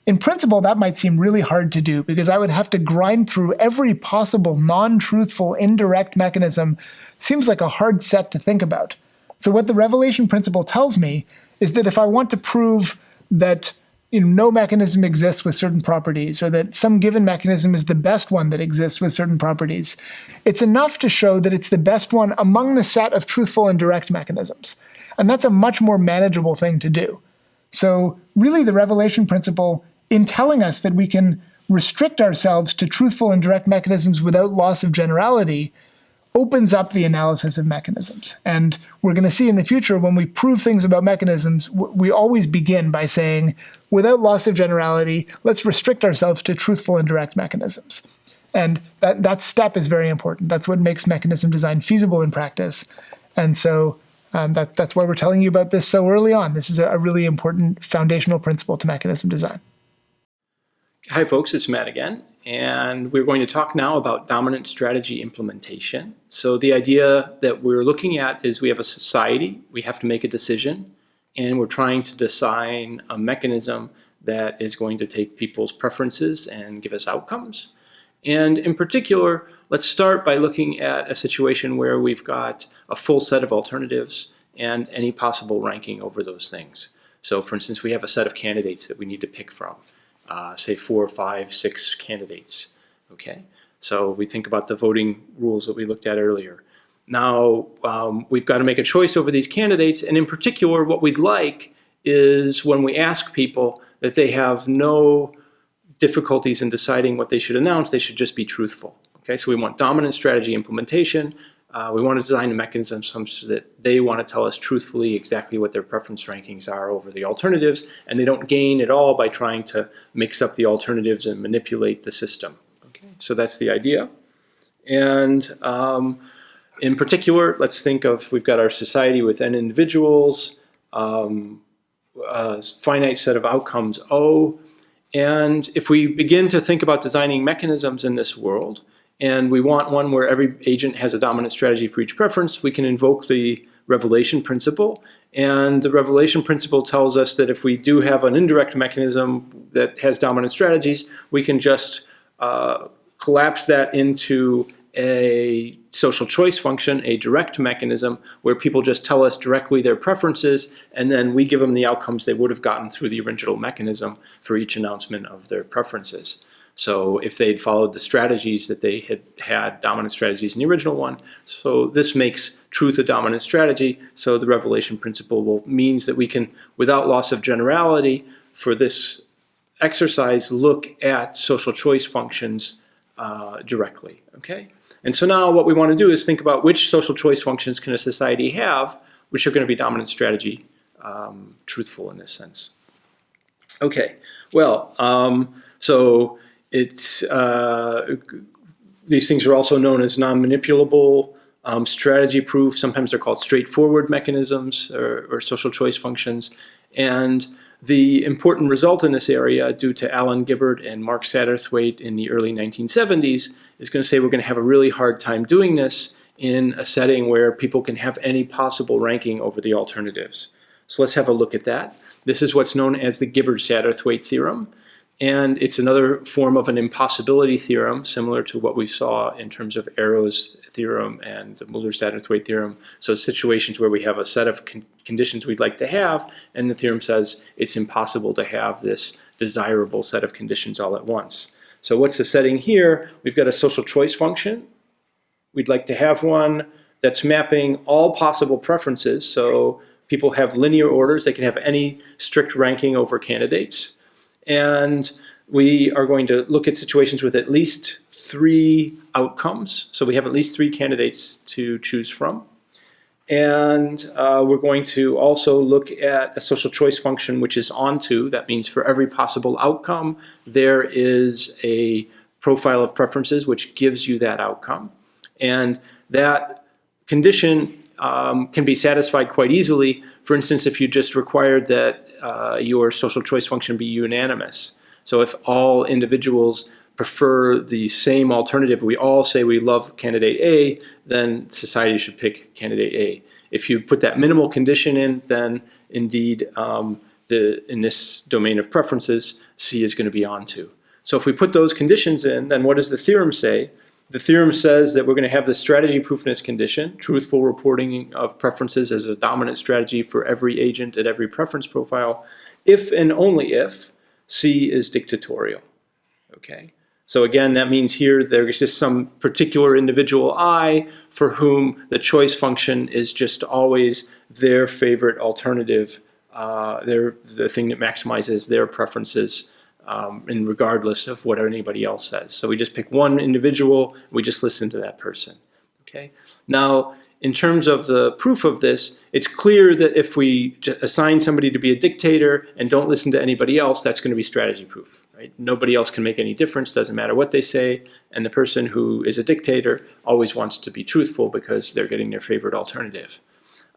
in principle, that might seem really hard to do because I would have to grind through every possible non-truthful indirect mechanism. Seems like a hard set to think about. So what the revelation principle tells me is that if I want to prove that no mechanism exists with certain properties, or that some given mechanism is the best one that exists with certain properties, it's enough to show that it's the best one among the set of truthful and direct mechanisms. And that's a much more manageable thing to do. So really the revelation principle, in telling us that we can restrict ourselves to truthful and direct mechanisms without loss of generality, opens up the analysis of mechanisms. And we're going to see in the future when we prove things about mechanisms, we always begin by saying, without loss of generality, let's restrict ourselves to truthful and direct mechanisms. And that step is very important. That's what makes mechanism design feasible in practice. And so that's why we're telling you about this so early on. This is a really important foundational principle to mechanism design. Hi folks, it's Matt again, and we're going to talk now about dominant strategy implementation. So the idea that we're looking at is we have a society, we have to make a decision, and we're trying to design a mechanism that is going to take people's preferences and give us outcomes. And in particular, let's start by looking at a situation where we've got a full set of alternatives and any possible ranking over those things. So for instance, we have a set of candidates that we need to pick from. Say 4, 5, 6 candidates, okay? So we think about the voting rules that we looked at earlier. Now, we've got to make a choice over these candidates, and in particular, what we'd like is when we ask people that they have no difficulties in deciding what they should announce, they should just be truthful, okay? So we want dominant strategy implementation. We want to design a mechanism so that they want to tell us truthfully exactly what their preference rankings are over the alternatives, and they don't gain at all by trying to mix up the alternatives and manipulate the system. Okay, so that's the idea. And in particular, let's think of, we've got our society with n individuals, a finite set of outcomes O, and if we begin to think about designing mechanisms in this world, and we want one where every agent has a dominant strategy for each preference, we can invoke the revelation principle. And the revelation principle tells us that if we do have an indirect mechanism that has dominant strategies, we can just collapse that into a social choice function, a direct mechanism, where people just tell us directly their preferences, and then we give them the outcomes they would have gotten through the original mechanism for each announcement of their preferences. So if they'd followed the strategies that they had dominant strategies in the original one, so this makes truth a dominant strategy. So the revelation principle means that we can, without loss of generality, for this exercise, look at social choice functions directly. Okay? And so now what we want to do is think about which social choice functions can a society have, which are going to be dominant strategy truthful in this sense. Okay, well, so it's these things are also known as non-manipulable, strategy-proof. Sometimes they're called straightforward mechanisms or social choice functions. And the important result in this area, due to Alan Gibbard and Mark Satterthwaite in the early 1970s, is going to say we're going to have a really hard time doing this in a setting where people can have any possible ranking over the alternatives. So let's have a look at that. This is what's known as the Gibbard-Satterthwaite theorem. And it's another form of an impossibility theorem, similar to what we saw in terms of Arrow's theorem and the Muller-Satterthwaite theorem. So situations where we have a set of conditions we'd like to have, and the theorem says it's impossible to have this desirable set of conditions all at once. So what's the setting here? We've got a social choice function. We'd like to have one that's mapping all possible preferences. So people have linear orders. They can have any strict ranking over candidates. And we are going to look at situations with at least 3 outcomes. So we have at least 3 candidates to choose from. And we're going to also look at a social choice function which is onto. That means for every possible outcome, there is a profile of preferences which gives you that outcome. And that condition can be satisfied quite easily. For instance, if you just required that your social choice function be unanimous. So if all individuals prefer the same alternative, we all say we love candidate A, then society should pick candidate A. If you put that minimal condition in, then indeed in this domain of preferences, C is going to be on to. So if we put those conditions in, then what does the theorem say? The theorem says that we're going to have the strategy proofness condition, truthful reporting of preferences as a dominant strategy for every agent at every preference profile, if and only if C is dictatorial. Okay. So again, that means here there exists some particular individual I for whom the choice function is just always their favorite alternative, the thing that maximizes their preferences, and regardless of what anybody else says. So we just pick one individual, we just listen to that person. Okay. Now, in terms of the proof of this, it's clear that if we assign somebody to be a dictator and don't listen to anybody else, that's going to be strategy proof. Right? Nobody else can make any difference, doesn't matter what they say, and the person who is a dictator always wants to be truthful because they're getting their favorite alternative.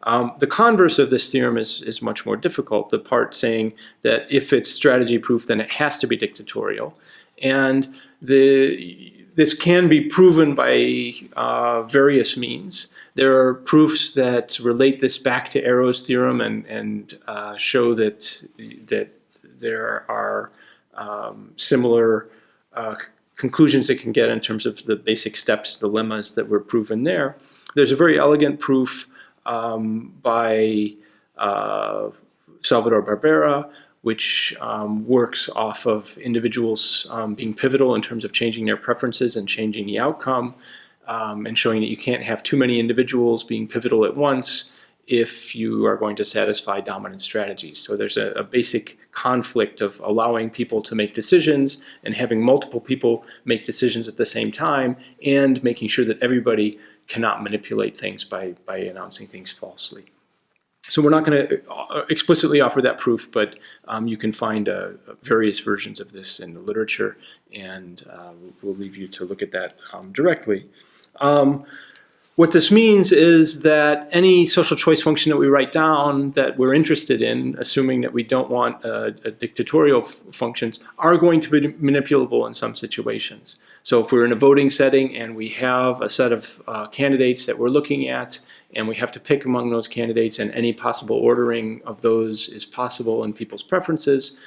The converse of this theorem is much more difficult, the part saying that if it's strategy proof, then it has to be dictatorial. And this can be proven by various means. There are proofs that relate this back to Arrow's theorem and show that there are similar conclusions it can get in terms of the basic steps, dilemmas that were proven there. There's a very elegant proof by Salvador Barbera, which works off of individuals being pivotal in terms of changing their preferences and changing the outcome, and showing that you can't have too many individuals being pivotal at once if you are going to satisfy dominant strategies. So there's a basic conflict of allowing people to make decisions and having multiple people make decisions at the same time and making sure that everybody cannot manipulate things by announcing things falsely. So we're not going to explicitly offer that proof, but you can find various versions of this in the literature, and we'll leave you to look at that directly. What this means is that any social choice function that we write down that we're interested in, assuming that we don't want dictatorial functions, are going to be manipulable in some situations. So if we're in a voting setting and we have a set of candidates that we're looking at, and we have to pick among those candidates, and any possible ordering of those is possible in people's preferences,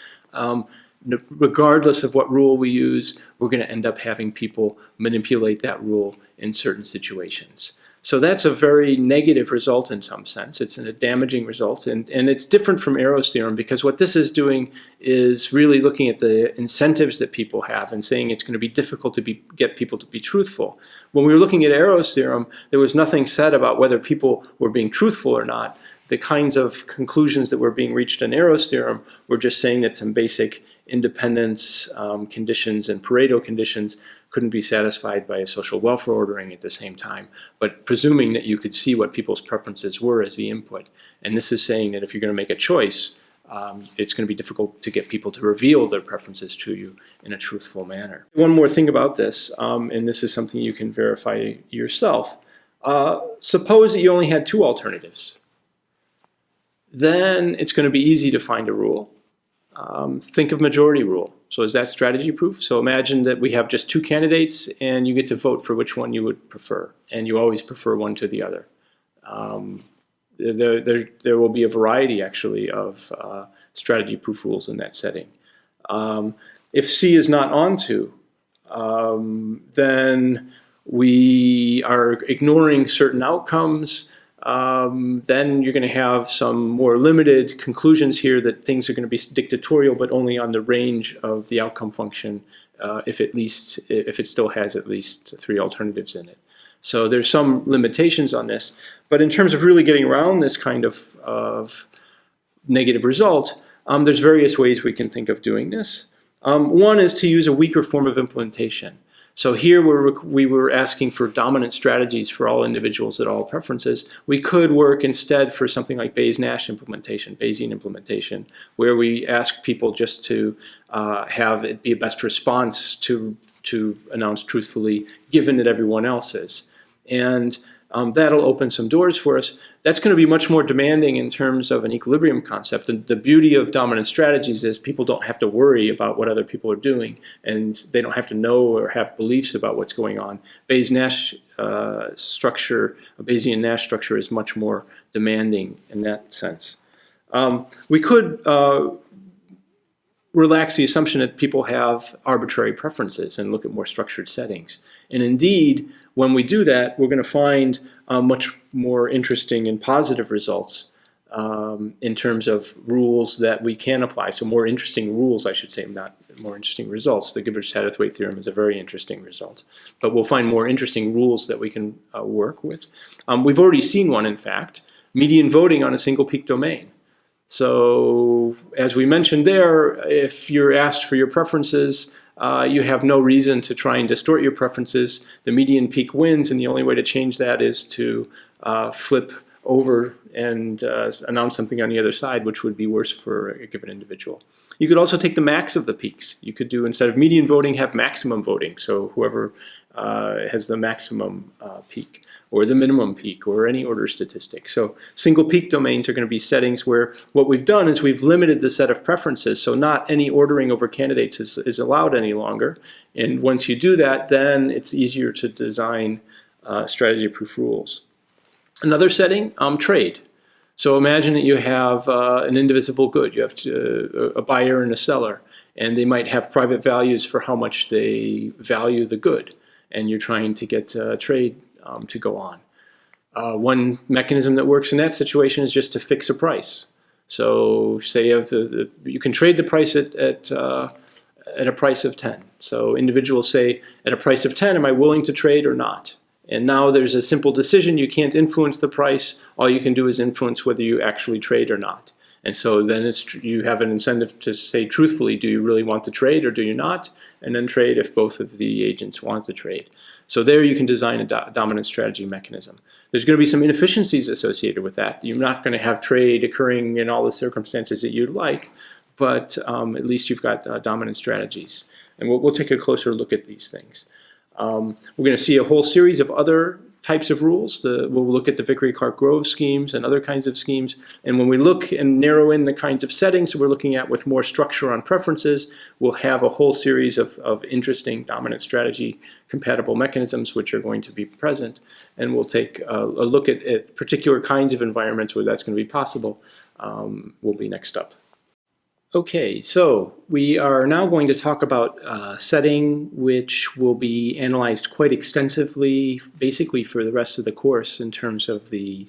regardless of what rule we use, we're going to end up having people manipulate that rule in certain situations. So that's a very negative result in some sense. It's a damaging result, and it's different from Arrow's theorem, because what this is doing is really looking at the incentives that people have and saying it's going to be difficult to get people to be truthful. When we were looking at Arrow's theorem, there was nothing said about whether people were being truthful or not. The kinds of conclusions that were being reached in Arrow's theorem were just saying that some basic independence conditions and Pareto conditions couldn't be satisfied by a social welfare ordering at the same time, but presuming that you could see what people's preferences were as the input. And this is saying that if you're going to make a choice, it's going to be difficult to get people to reveal their preferences to you in a truthful manner. One more thing about this, and this is something you can verify yourself. Suppose that you only had two alternatives. Then it's going to be easy to find a rule. Think of majority rule. So is that strategy proof? So imagine that we have just two candidates and you get to vote for which one you would prefer, and you always prefer one to the other. There will be a variety actually of strategy proof rules in that setting. If C is not onto, then we are ignoring certain outcomes. Then you're going to have some more limited conclusions here that things are going to be dictatorial, but only on the range of the outcome function, if it still has at least three alternatives in it. So there's some limitations on this, but in terms of really getting around this kind of negative result, there's various ways we can think of doing this. One is to use a weaker form of implementation. So here we were asking for dominant strategies for all individuals at all preferences. We could work instead for something like Bayes-Nash implementation, Bayesian implementation, where we ask people just to have it be a best response to announce truthfully, given that everyone else is. And that'll open some doors for us. that's going to be much more demanding in terms of an equilibrium concept. And the beauty of dominant strategies is people don't have to worry about what other people are doing, and they don't have to know or have beliefs about what's going on. Bayes-Nash structure, a Bayesian Nash structure, is much more demanding in that sense. We could relax the assumption that people have arbitrary preferences and look at more structured settings. And indeed, when we do that, we're going to find much more interesting and positive results in terms of rules that we can apply. So more interesting rules, I should say, not more interesting results. The Gibbs-Satterthwaite theorem is a very interesting result. But we'll find more interesting rules that we can work with. We've already seen one, in fact, median voting on a single peak domain. So as we mentioned there, if you're asked for your preferences, you have no reason to try and distort your preferences. The median peak wins, and the only way to change that is to flip over and announce something on the other side, which would be worse for a given individual. You could also take the max of the peaks. You could do, instead of median voting, have maximum voting. So whoever has the maximum peak, or the minimum peak, or any order statistic. So single peak domains are going to be settings where what we've done is we've limited the set of preferences, so not any ordering over candidates is allowed any longer. And once you do that, then it's easier to design strategy-proof rules. Another setting, trade. So imagine that you have an indivisible good. You have a buyer and a seller, and they might have private values for how much they value the good, and you're trying to get trade to go on. One mechanism that works in that situation is just to fix a price. So say you can trade the price at a price of 10. So individuals say, at a price of 10, am I willing to trade or not? And now there's a simple decision. You can't influence the price. All you can do is influence whether you actually trade or not. And so then you have an incentive to say truthfully, do you really want to trade or do you not? And then trade if both of the agents want to trade. So there you can design a dominant strategy mechanism. There's going to be some inefficiencies associated with that. You're not going to have trade occurring in all the circumstances that you'd like, but at least you've got dominant strategies. And we'll take a closer look at these things. We're going to see a whole series of other types of rules. We'll look at the Vickery-Clark-Grove schemes and other kinds of schemes. And when we look and narrow in the kinds of settings that we're looking at with more structure on preferences, we'll have a whole series of interesting dominant strategy compatible mechanisms which are going to be present. And we'll take a look at particular kinds of environments where that's going to be possible. Will be next up. Okay, so we are now going to talk about a setting which will be analyzed quite extensively, basically for the rest of the course in terms of the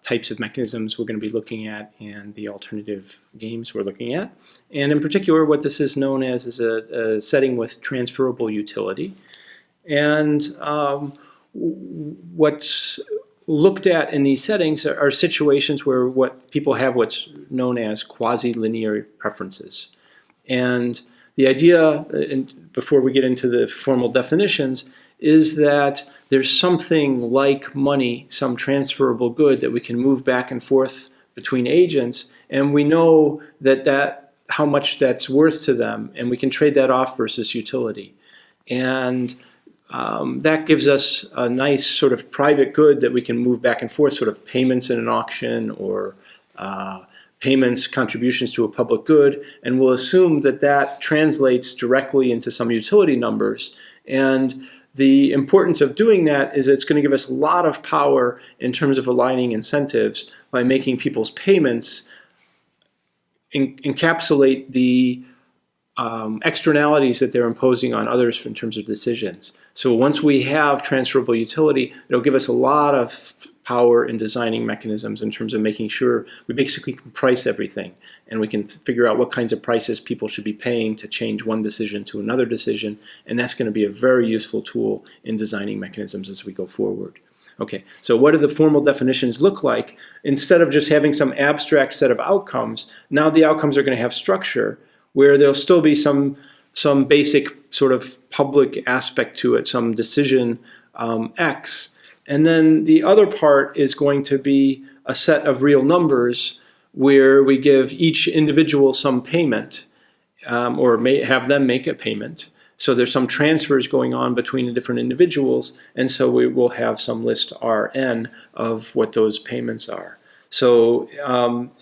types of mechanisms we're going to be looking at and the alternative games we're looking at. And in particular, what this is known as is a setting with transferable utility. And what's looked at in these settings are situations where people have what's known as quasi-linear preferences. And the idea, before we get into the formal definitions, is that there's something like money, some transferable good that we can move back and forth between agents, and we know that how much that's worth to them, and we can trade that off versus utility. And that gives us a nice sort of private good that we can move back and forth, sort of payments in an auction or payments, contributions to a public good, and we'll assume that translates directly into some utility numbers. And the importance of doing that is it's going to give us a lot of power in terms of aligning incentives by making people's payments encapsulate the externalities that they're imposing on others in terms of decisions. So once we have transferable utility, it'll give us a lot of power in designing mechanisms in terms of making sure we basically can price everything, and we can figure out what kinds of prices people should be paying to change one decision to another decision, and that's going to be a very useful tool in designing mechanisms as we go forward. Okay, so what do the formal definitions look like? Instead of just having some abstract set of outcomes, now the outcomes are going to have structure, where there'll still be some basic sort of public aspect to it, some decision X. And then the other part is going to be a set of real numbers where we give each individual some payment or have them make a payment. So there's some transfers going on between the different individuals, and so we will have some list Rn of what those payments are. So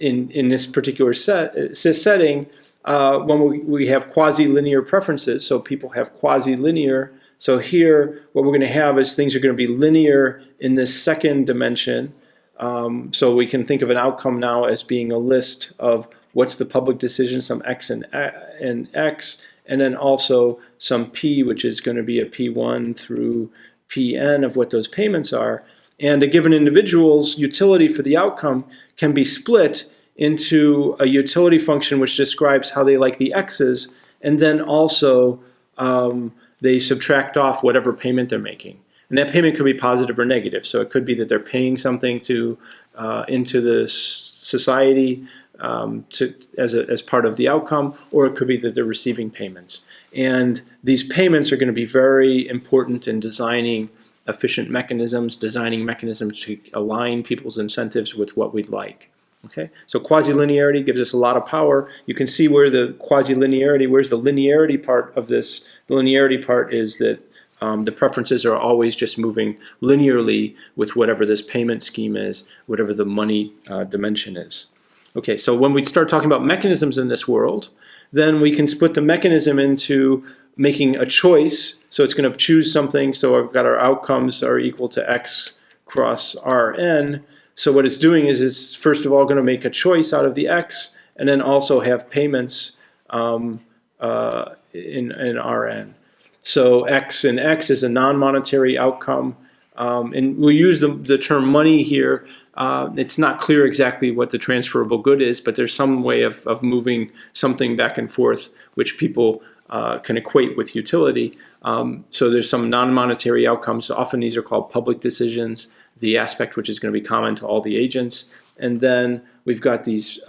in this particular setting, when we have quasi-linear preferences, so people have quasi-linear, so here what we're going to have is things are going to be linear in this second dimension. So we can think of an outcome now as being a list of what's the public decision, some x and x, and then also some p, which is going to be a p1 through pn of what those payments are. And a given individual's utility for the outcome can be split into a utility function which describes how they like the x's, and then also they subtract off whatever payment they're making. And that payment could be positive or negative. So it could be that they're paying something to into the society as part of the outcome, or it could be that they're receiving payments. And these payments are going to be very important in designing efficient mechanisms, designing mechanisms to align people's incentives with what we'd like. Okay, so quasi-linearity gives us a lot of power. You can see where the quasi-linearity, where's the linearity part of this? The linearity part is that the preferences are always just moving linearly with whatever this payment scheme is, whatever the money dimension is. Okay, so when we start talking about mechanisms in this world, then we can split the mechanism into making a choice. So it's going to choose something. So I've got our outcomes are equal to x cross Rn. So what it's doing is it's first of all going to make a choice out of the x, and then also have payments in Rn. So x and x is a non-monetary outcome. And we'll use the term money here. It's not clear exactly what the transferable good is, but there's some way of moving something back and forth which people can equate with utility. So there's some non-monetary outcomes. Often these are called public decisions, the aspect which is going to be common to all the agents. And then we've got these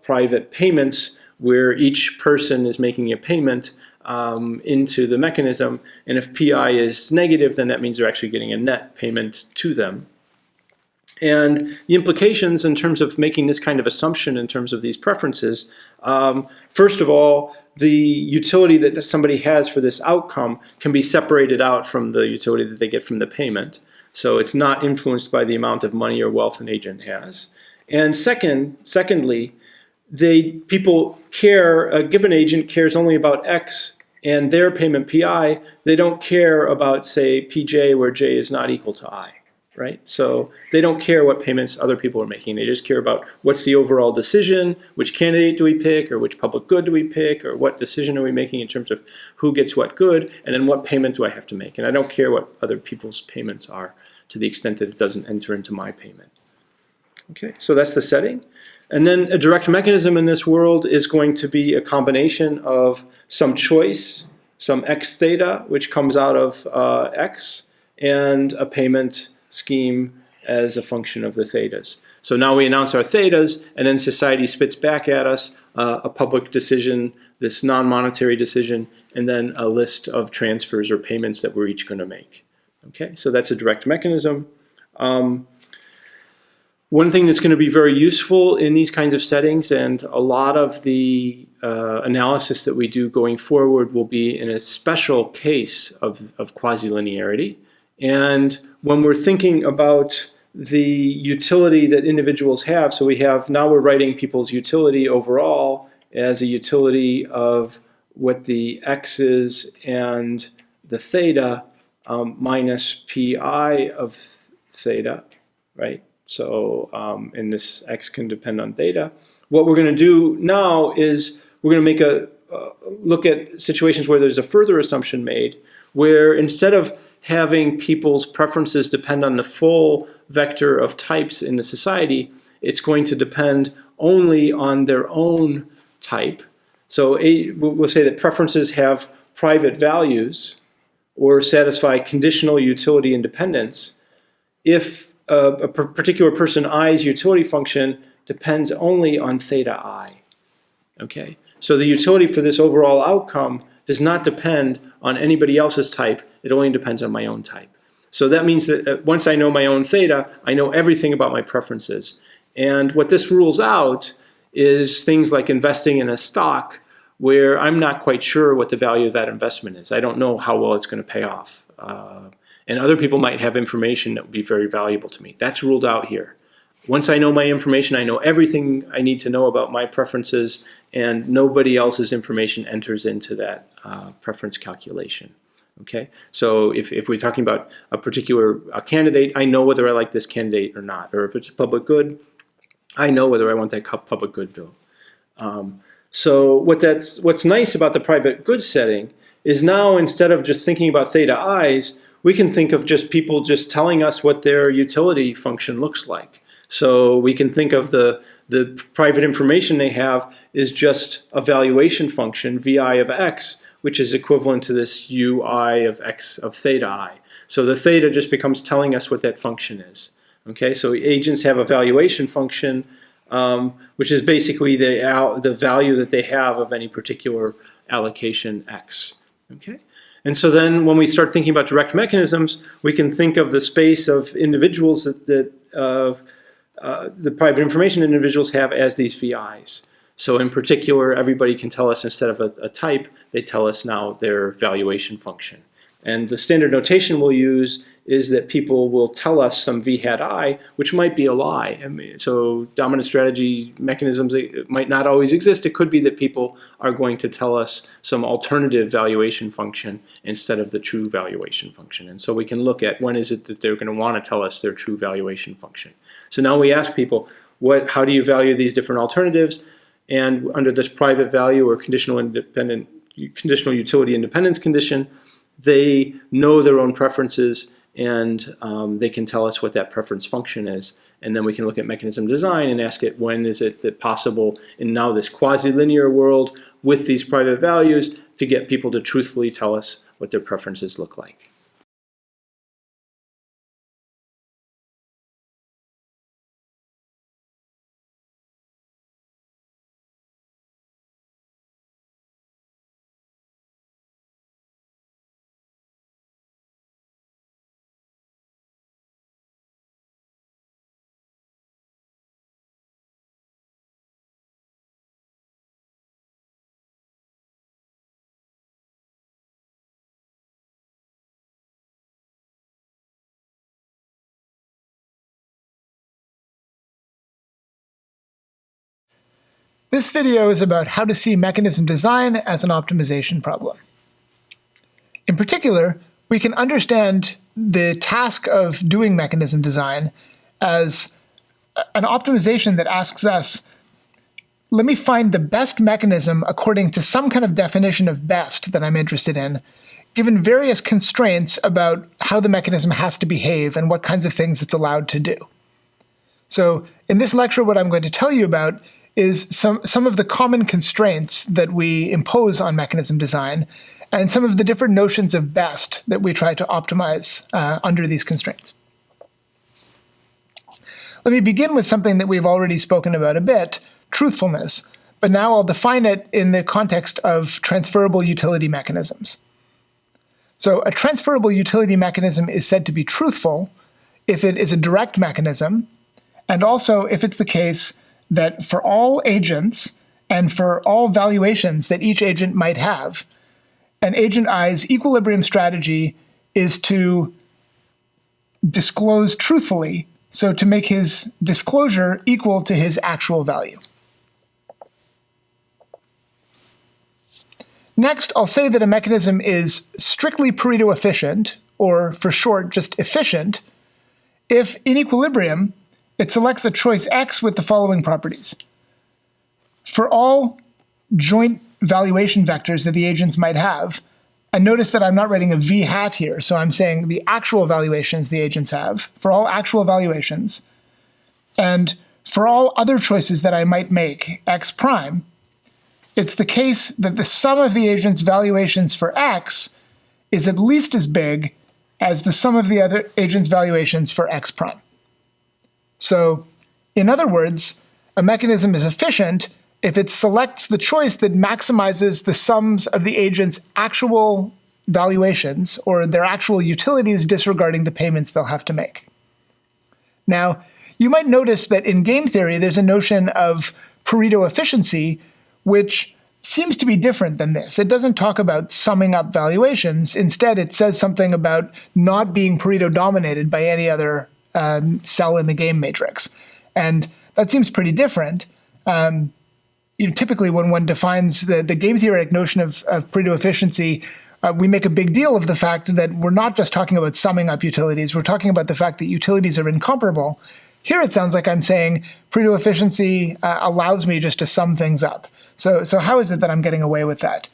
private payments where each person is making a payment into the mechanism, and if PI is negative, then that means they're actually getting a net payment to them. And the implications in terms of making this kind of assumption in terms of these preferences, first of all, the utility that somebody has for this outcome can be separated out from the utility that they get from the payment. So it's not influenced by the amount of money or wealth an agent has. And secondly, people care, a given agent cares only about X and their payment PI. They don't care about, say, PJ, where J is not equal to I, right? So they don't care what payments other people are making. They just care about what's the overall decision, which candidate do we pick, or which public good do we pick, or what decision are we making in terms of who gets what good, and then what payment do I have to make. And I don't care what other people's payments are to the extent that it doesn't enter into my payment. Okay, so that's the setting. And then a direct mechanism in this world is going to be a combination of some choice, some x theta, which comes out of x, and a payment scheme as a function of the thetas. So now we announce our thetas, and then society spits back at us a public decision, this non-monetary decision, and then a list of transfers or payments that we're each going to make. Okay, so that's a direct mechanism. One thing that's going to be very useful in these kinds of settings, and a lot of the analysis that we do going forward will be in a special case of quasi-linearity. And when we're thinking about the utility that individuals have, so now we're writing people's utility overall as a utility of what the x is and the theta minus pi of theta, right? So, and this x can depend on theta. What we're going to do now is we're going to make a look at situations where there's a further assumption made, where instead of having people's preferences depend on the full vector of types in the society, it's going to depend only on their own type. So we'll say that preferences have private values or satisfy conditional utility independence if a particular person I's utility function depends only on theta I. Okay, so the utility for this overall outcome does not depend on anybody else's type. It only depends on my own type. So that means that once I know my own theta, I know everything about my preferences. And what this rules out is things like investing in a stock, where I'm not quite sure what the value of that investment is. I don't know how well it's going to pay off. And other people might have information that would be very valuable to me. That's ruled out here. Once I know my information, I know everything I need to know about my preferences, and nobody else's information enters into that preference calculation. Okay, so if we're talking about a particular candidate, I know whether I like this candidate or not. Or if it's a public good, I know whether I want that public good bill. So what's nice about the private good setting is now, instead of just thinking about theta i's, we can think of just people just telling us what their utility function looks like. So we can think of the private information they have is just a valuation function, vi of x, which is equivalent to this ui of x of theta I. So the theta just becomes telling us what that function is. Okay, so agents have a valuation function, which is basically the value that they have of any particular allocation x. Okay, and so then when we start thinking about direct mechanisms, we can think of the space of individuals that the private information individuals have as these VIs. So in particular, everybody can tell us, instead of a type, they tell us now their valuation function. And the standard notation we'll use is that people will tell us some v hat I, which might be a lie. I mean, so dominant strategy mechanisms might not always exist. It could be that people are going to tell us some alternative valuation function instead of the true valuation function. And so we can look at when is it that they're going to want to tell us their true valuation function. So now we ask people, how do you value these different alternatives? And under this private value or conditional utility independence condition, they know their own preferences, and they can tell us what that preference function is. And then we can look at mechanism design and ask it, when is it that possible in now this quasi-linear world with these private values to get people to truthfully tell us what their preferences look like. This video is about how to see mechanism design as an optimization problem. In particular, we can understand the task of doing mechanism design as an optimization that asks us, let me find the best mechanism according to some kind of definition of best that I'm interested in, given various constraints about how the mechanism has to behave and what kinds of things it's allowed to do. So in this lecture, what I'm going to tell you about is some of the common constraints that we impose on mechanism design and some of the different notions of best that we try to optimize under these constraints. Let me begin with something that we've already spoken about a bit, truthfulness, but now I'll define it in the context of transferable utility mechanisms. So a transferable utility mechanism is said to be truthful if it is a direct mechanism, and also if it's the case that for all agents and for all valuations that each agent might have, an agent I's equilibrium strategy is to disclose truthfully, so to make his disclosure equal to his actual value. Next, I'll say that a mechanism is strictly Pareto efficient, or for short, just efficient, if in equilibrium, it selects a choice X with the following properties. For all joint valuation vectors that the agents might have, and notice that I'm not writing a v hat here, so I'm saying the actual valuations the agents have, for all actual valuations, and for all other choices that I might make, X prime, it's the case that the sum of the agent's valuations for X is at least as big as the sum of the other agent's valuations for X prime. So, in other words, a mechanism is efficient if it selects the choice that maximizes the sums of the agent's actual valuations, or their actual utilities disregarding the payments they'll have to make. Now, you might notice that in game theory, there's a notion of Pareto efficiency, which seems to be different than this. It doesn't talk about summing up valuations. Instead, it says something about not being Pareto dominated by any other cell in the game matrix. And that seems pretty different. Typically, when one defines the game theoretic notion of Pareto efficiency, we make a big deal of the fact that we're not just talking about summing up utilities. We're talking about the fact that utilities are incomparable. Here it sounds like I'm saying Pareto efficiency allows me just to sum things up. So how is it that I'm getting away with that?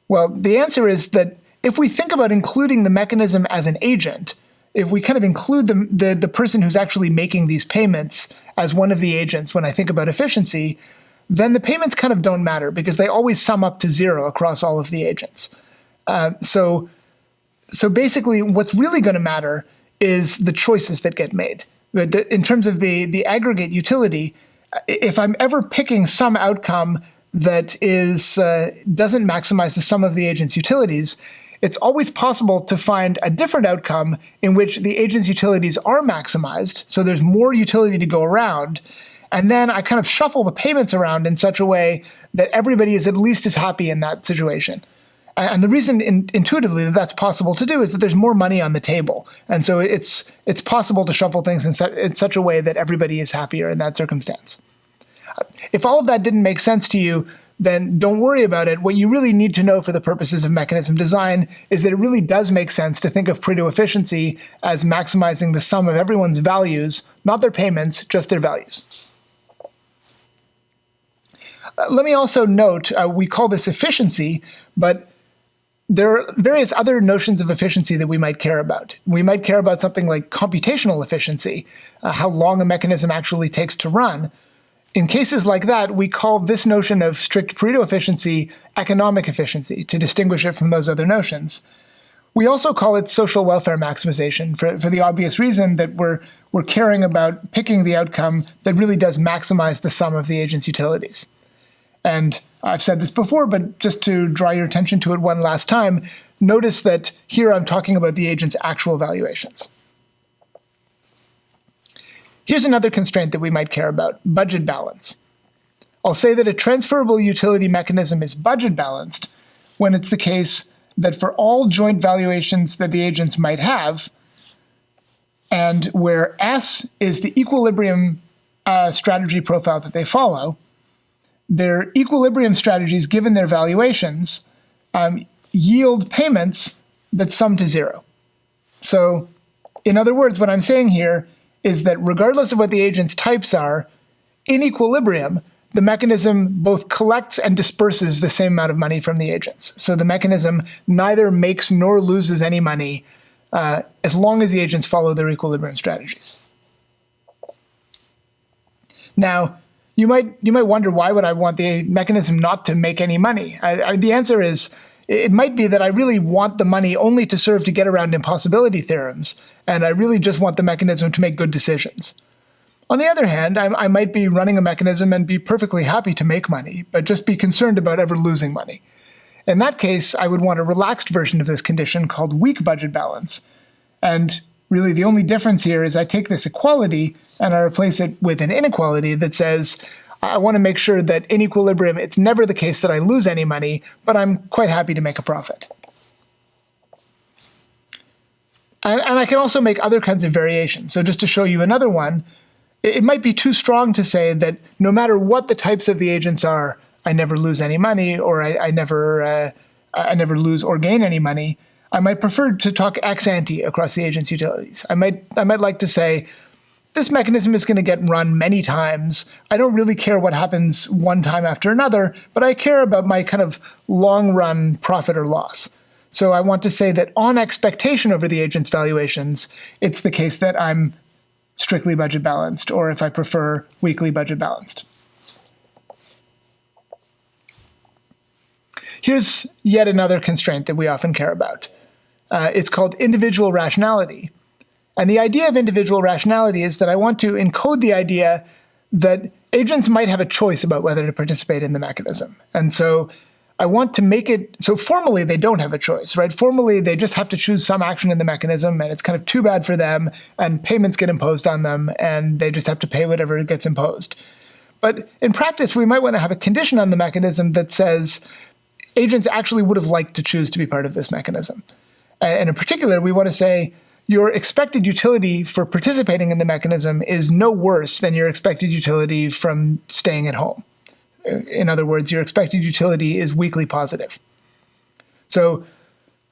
Well, the answer is that if we think about including the mechanism as an agent, if we kind of include the person who's actually making these payments as one of the agents when I think about efficiency, then the payments kind of don't matter because they always sum up to 0 across all of the agents. So basically, what's really going to matter is the choices that get made. In terms of the aggregate utility, if I'm ever picking some outcome that doesn't maximize the sum of the agent's utilities, it's always possible to find a different outcome in which the agent's utilities are maximized, so there's more utility to go around, and then I kind of shuffle the payments around in such a way that everybody is at least as happy in that situation. And the reason intuitively that that's possible to do is that there's more money on the table. And so it's possible to shuffle things in such a way that everybody is happier in that circumstance. If all of that didn't make sense to you, then don't worry about it. What you really need to know for the purposes of mechanism design is that it really does make sense to think of Pareto efficiency as maximizing the sum of everyone's values, not their payments, just their values. Let me also note, we call this efficiency, but there are various other notions of efficiency that we might care about. We might care about something like computational efficiency, how long a mechanism actually takes to run. In cases like that, we call this notion of strict Pareto efficiency economic efficiency to distinguish it from those other notions. We also call it social welfare maximization for the obvious reason that we're caring about picking the outcome that really does maximize the sum of the agent's utilities. And I've said this before, but just to draw your attention to it one last time, notice that here I'm talking about the agent's actual valuations. Here's another constraint that we might care about, budget balance. I'll say that a transferable utility mechanism is budget balanced when it's the case that for all joint valuations that the agents might have, and where S is the equilibrium strategy profile that they follow, their equilibrium strategies, given their valuations, yield payments that sum to 0. So, in other words, what I'm saying here is that regardless of what the agent's types are, in equilibrium, the mechanism both collects and disperses the same amount of money from the agents. So the mechanism neither makes nor loses any money as long as the agents follow their equilibrium strategies. Now, you might wonder, why would I want the mechanism not to make any money? The answer is, it might be that I really want the money only to serve to get around impossibility theorems, and I really just want the mechanism to make good decisions. On the other hand, I might be running a mechanism and be perfectly happy to make money, but just be concerned about ever losing money. In that case, I would want a relaxed version of this condition called weak budget balance. And really the only difference here is I take this equality and I replace it with an inequality that says, I want to make sure that in equilibrium, it's never the case that I lose any money, but I'm quite happy to make a profit. And I can also make other kinds of variations. So just to show you another one, it might be too strong to say that no matter what the types of the agents are, I never lose any money, or I never lose or gain any money. I might prefer to talk ex ante across the agent's utilities. I might like to say, this mechanism is going to get run many times. I don't really care what happens one time after another, but I care about my kind of long-run profit or loss. So I want to say that on expectation over the agent's valuations, it's the case that I'm strictly budget balanced, or if I prefer, weakly budget balanced. Here's yet another constraint that we often care about. It's called individual rationality. And the idea of individual rationality is that I want to encode the idea that agents might have a choice about whether to participate in the mechanism. And so I want to make it so formally they don't have a choice, right? Formally, they just have to choose some action in the mechanism, and it's kind of too bad for them, and payments get imposed on them, and they just have to pay whatever gets imposed. But in practice, we might want to have a condition on the mechanism that says agents actually would have liked to choose to be part of this mechanism. And in particular, we want to say your expected utility for participating in the mechanism is no worse than your expected utility from staying at home. In other words, your expected utility is weakly positive. So,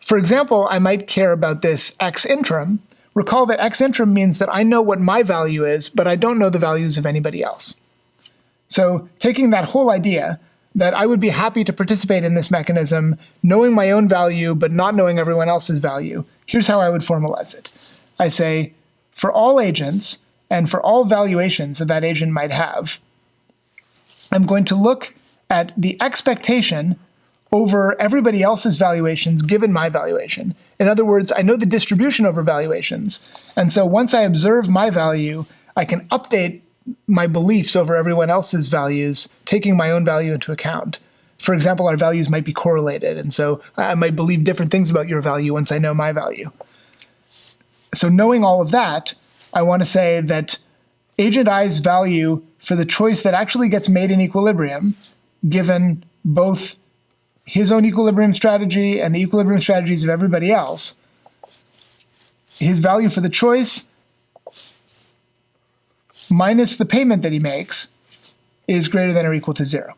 for example, I might care about this x interim. Recall that x interim means that I know what my value is, but I don't know the values of anybody else. So taking that whole idea that I would be happy to participate in this mechanism, knowing my own value, but not knowing everyone else's value, here's how I would formalize it. I say, for all agents, and for all valuations that agent might have, I'm going to look at the expectation over everybody else's valuations given my valuation. In other words, I know the distribution over valuations. And so once I observe my value, I can update my beliefs over everyone else's values, taking my own value into account. For example, our values might be correlated, and so I might believe different things about your value once I know my value. So knowing all of that, I want to say that agent I's value for the choice that actually gets made in equilibrium, given both his own equilibrium strategy and the equilibrium strategies of everybody else, his value for the choice minus the payment that he makes is greater than or equal to 0.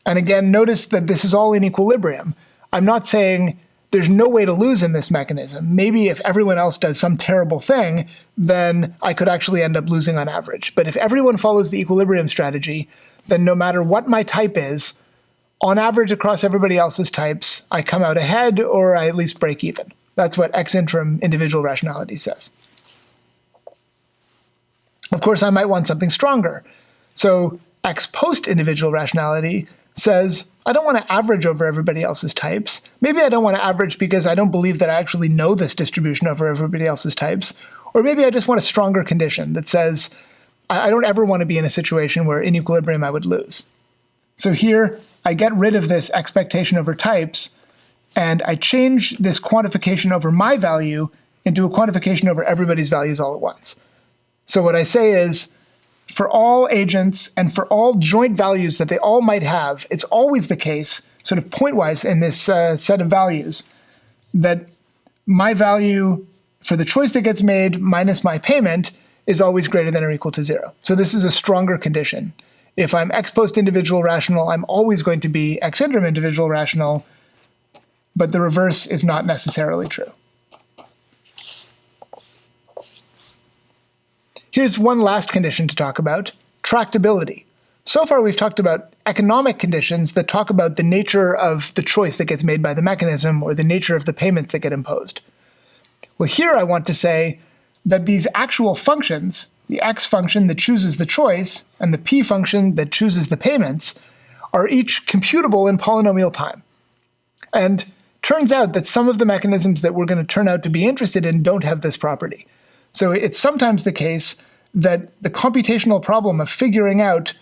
And again, notice that this is all in equilibrium. I'm not saying there's no way to lose in this mechanism. Maybe if everyone else does some terrible thing, then I could actually end up losing on average. But if everyone follows the equilibrium strategy, then no matter what my type is, on average across everybody else's types, I come out ahead or I at least break even. That's what X interim individual rationality says. Of course, I might want something stronger. So X post individual rationality says, I don't want to average over everybody else's types. Maybe I don't want to average because I don't believe that I actually know this distribution over everybody else's types. Or maybe I just want a stronger condition that says, I don't ever want to be in a situation where in equilibrium I would lose. So here, I get rid of this expectation over types, and I change this quantification over my value into a quantification over everybody's values all at once. So what I say is, for all agents and for all joint values that they all might have, it's always the case, sort of pointwise in this set of values, that my value for the choice that gets made minus my payment is always greater than or equal to 0. So this is a stronger condition. If I'm X post individual rational, I'm always going to be X interim individual rational, but the reverse is not necessarily true. Here's one last condition to talk about, tractability. So far we've talked about economic conditions that talk about the nature of the choice that gets made by the mechanism or the nature of the payments that get imposed. Well, here I want to say that these actual functions, the x function that chooses the choice and the p function that chooses the payments, are each computable in polynomial time. And turns out that some of the mechanisms that we're going to turn out to be interested in don't have this property. So it's sometimes the case that the computational problem of figuring out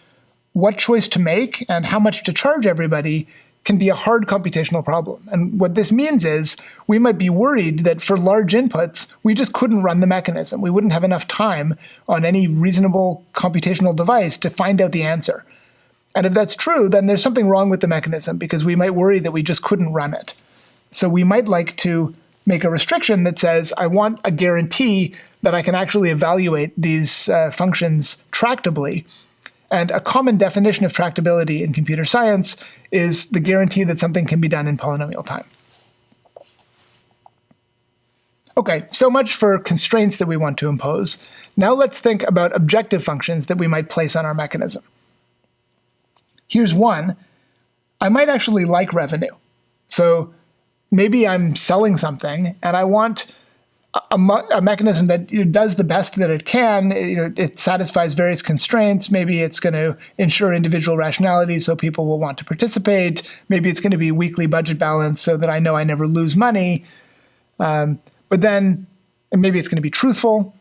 what choice to make and how much to charge everybody can be a hard computational problem. And what this means is we might be worried that for large inputs, we just couldn't run the mechanism. We wouldn't have enough time on any reasonable computational device to find out the answer. And if that's true, then there's something wrong with the mechanism because we might worry that we just couldn't run it. So we might like to make a restriction that says, I want a guarantee that I can actually evaluate these functions tractably. And a common definition of tractability in computer science is the guarantee that something can be done in polynomial time. Okay, so much for constraints that we want to impose. Now let's think about objective functions that we might place on our mechanism. Here's one. I might actually like revenue. So maybe I'm selling something and I want a mechanism that does the best that it can. It satisfies various constraints. Maybe it's going to ensure individual rationality so people will want to participate. Maybe it's going to be weekly budget balance so that I know I never lose money. And maybe it's going to be truthful.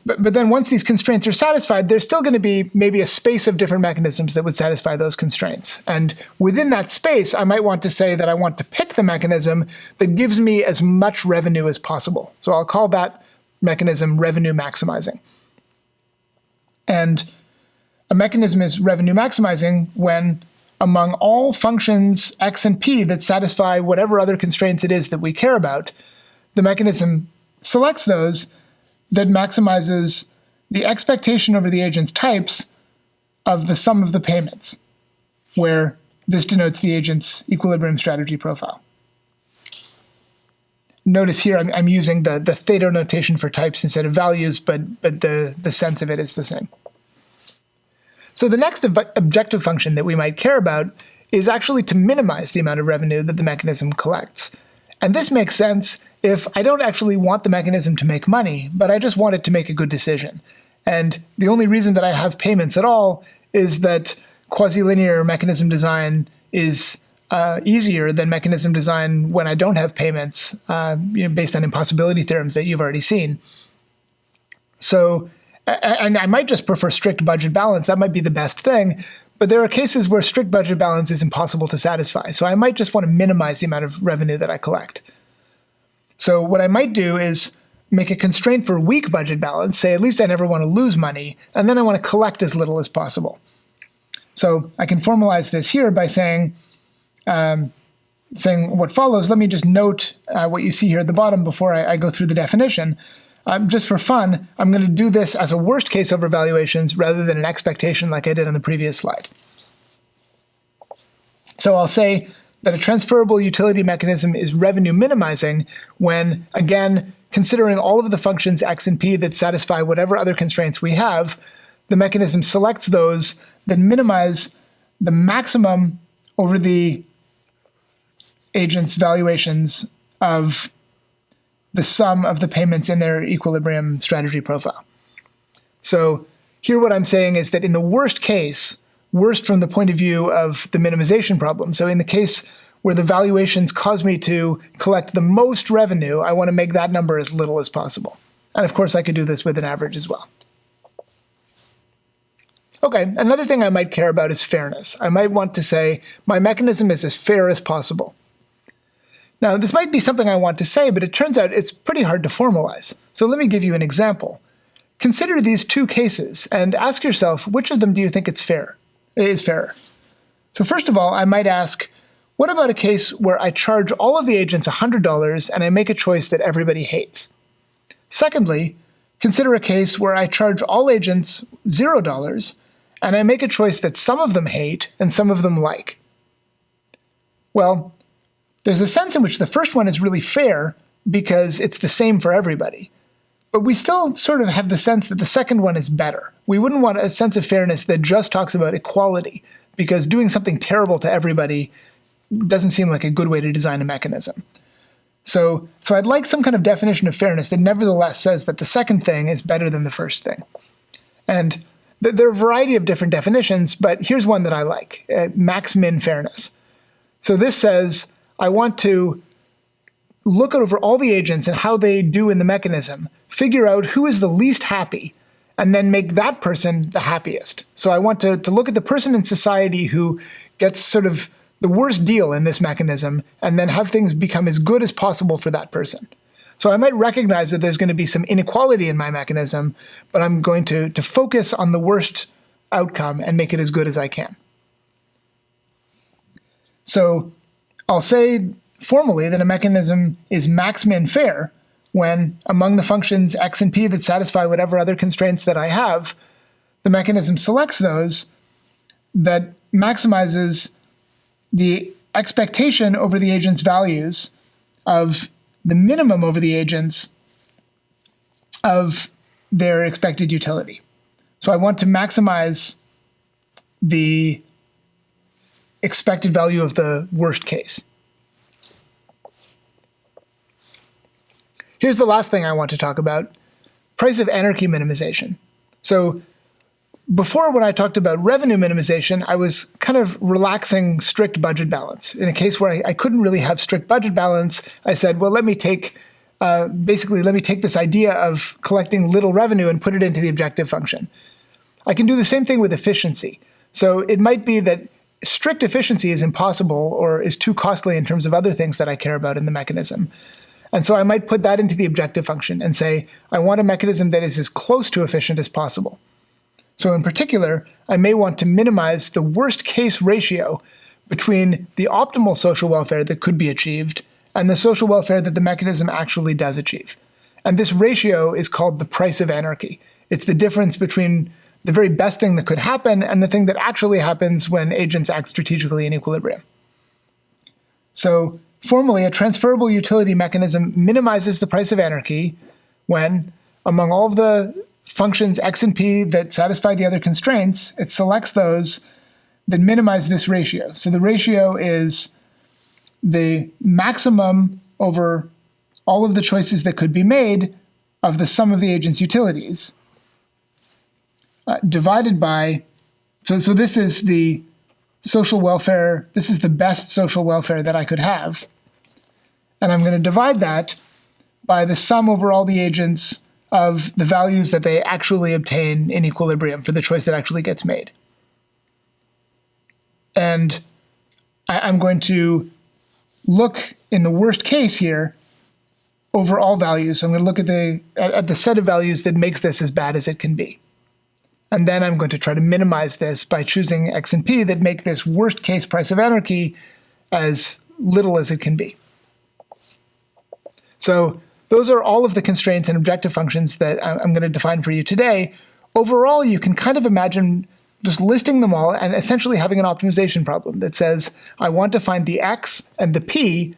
But then once these constraints are satisfied, there's still going to be maybe a space of different mechanisms that would satisfy those constraints. And within that space, I might want to say that I want to pick the mechanism that gives me as much revenue as possible. So I'll call that mechanism revenue maximizing. And a mechanism is revenue maximizing when among all functions x and p that satisfy whatever other constraints it is that we care about, the mechanism selects those that maximizes the expectation over the agent's types of the sum of the payments, where this denotes the agent's equilibrium strategy profile. Notice here I'm using the theta notation for types instead of values, but the sense of it is the same. So the next objective function that we might care about is actually to minimize the amount of revenue that the mechanism collects. And this makes sense if I don't actually want the mechanism to make money, but I just want it to make a good decision. And the only reason that I have payments at all is that quasi-linear mechanism design is easier than mechanism design when I don't have payments, based on impossibility theorems that you've already seen. So, and I might just prefer strict budget balance. That might be the best thing. But there are cases where strict budget balance is impossible to satisfy. So I might just want to minimize the amount of revenue that I collect. So what I might do is make a constraint for weak budget balance, say at least I never want to lose money, and then I want to collect as little as possible. So I can formalize this here by saying what follows. Let me just note what you see here at the bottom before I go through the definition. Just for fun, I'm going to do this as a worst case over valuations rather than an expectation like I did on the previous slide. So I'll say that a transferable utility mechanism is revenue minimizing when, again, considering all of the functions x and p that satisfy whatever other constraints we have, the mechanism selects those that minimize the maximum over the agent's valuations of the sum of the payments in their equilibrium strategy profile. So here what I'm saying is that in the worst case, worst from the point of view of the minimization problem, so in the case where the valuations cause me to collect the most revenue, I want to make that number as little as possible. And of course I could do this with an average as well. Okay, another thing I might care about is fairness. I might want to say my mechanism is as fair as possible. Now, this might be something I want to say, but it turns out it's pretty hard to formalize. So let me give you an example. Consider these two cases and ask yourself, which of them do you think is fairer? So first of all, I might ask, what about a case where I charge all of the agents $100 and I make a choice that everybody hates? Secondly, consider a case where I charge all agents $0 and I make a choice that some of them hate and some of them like. Well, there's a sense in which the first one is really fair because it's the same for everybody. But we still sort of have the sense that the second one is better. We wouldn't want a sense of fairness that just talks about equality, because doing something terrible to everybody doesn't seem like a good way to design a mechanism. So I'd like some kind of definition of fairness that nevertheless says that the second thing is better than the first thing. And there are a variety of different definitions, but here's one that I like, max-min fairness. So this says, I want to look over all the agents and how they do in the mechanism, figure out who is the least happy, and then make that person the happiest. So I want to look at the person in society who gets sort of the worst deal in this mechanism, and then have things become as good as possible for that person. So I might recognize that there's going to be some inequality in my mechanism, but I'm going to focus on the worst outcome and make it as good as I can. So I'll say formally that a mechanism is max-min fair when, among the functions x and p that satisfy whatever other constraints that I have, the mechanism selects those that maximizes the expectation over the agent's values of the minimum over the agents of their expected utility. So I want to maximize the expected value of the worst case. Here's the last thing I want to talk about, price of anarchy minimization. So before, when I talked about revenue minimization, I was kind of relaxing strict budget balance. In a case where I couldn't really have strict budget balance, I said, well, let me take this idea of collecting little revenue and put it into the objective function. I can do the same thing with efficiency. So it might be that strict efficiency is impossible or is too costly in terms of other things that I care about in the mechanism. And so I might put that into the objective function and say, I want a mechanism that is as close to efficient as possible. So in particular, I may want to minimize the worst case ratio between the optimal social welfare that could be achieved and the social welfare that the mechanism actually does achieve. And this ratio is called the price of anarchy. It's the difference between the very best thing that could happen and the thing that actually happens when agents act strategically in equilibrium. So formally, a transferable utility mechanism minimizes the price of anarchy when, among all of the functions x and p that satisfy the other constraints, it selects those that minimize this ratio. So the ratio is the maximum over all of the choices that could be made of the sum of the agent's utilities, divided by, so this is the social welfare, this is the best social welfare that I could have. And I'm going to divide that by the sum over all the agents of the values that they actually obtain in equilibrium for the choice that actually gets made. And I'm going to look in the worst case here over all values. So I'm going to look at the set of values that makes this as bad as it can be. And then I'm going to try to minimize this by choosing x and p that make this worst case price of anarchy as little as it can be. So those are all of the constraints and objective functions that I'm going to define for you today. Overall, you can kind of imagine just listing them all and essentially having an optimization problem that says, I want to find the x and the p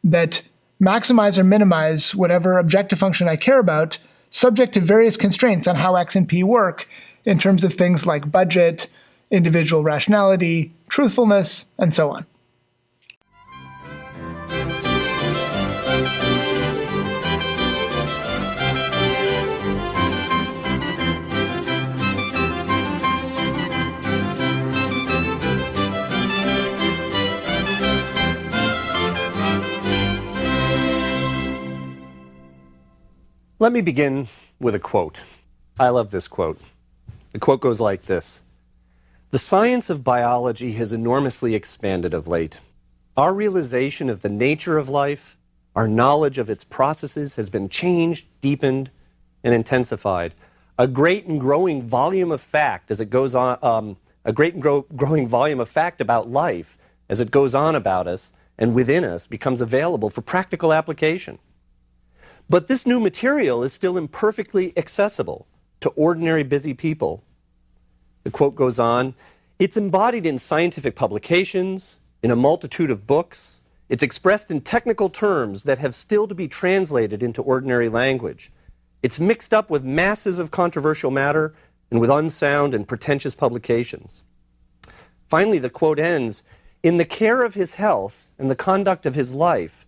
that maximize or minimize whatever objective function I care about, subject to various constraints on how x and p work in terms of things like budget, individual rationality, truthfulness, and so on. Let me begin with a quote. I love this quote. The quote goes like this: "The science of biology has enormously expanded of late. Our realization of the nature of life, our knowledge of its processes has been changed, deepened, and intensified. A great and growing volume of fact as it goes on, growing volume of fact about life as it goes on about us and within us becomes available for practical application. But this new material is still imperfectly accessible to ordinary busy people." The quote goes on, "It's embodied in scientific publications, in a multitude of books. It's expressed in technical terms that have still to be translated into ordinary language. It's mixed up with masses of controversial matter and with unsound and pretentious publications." Finally, the quote ends, "In the care of his health and the conduct of his life,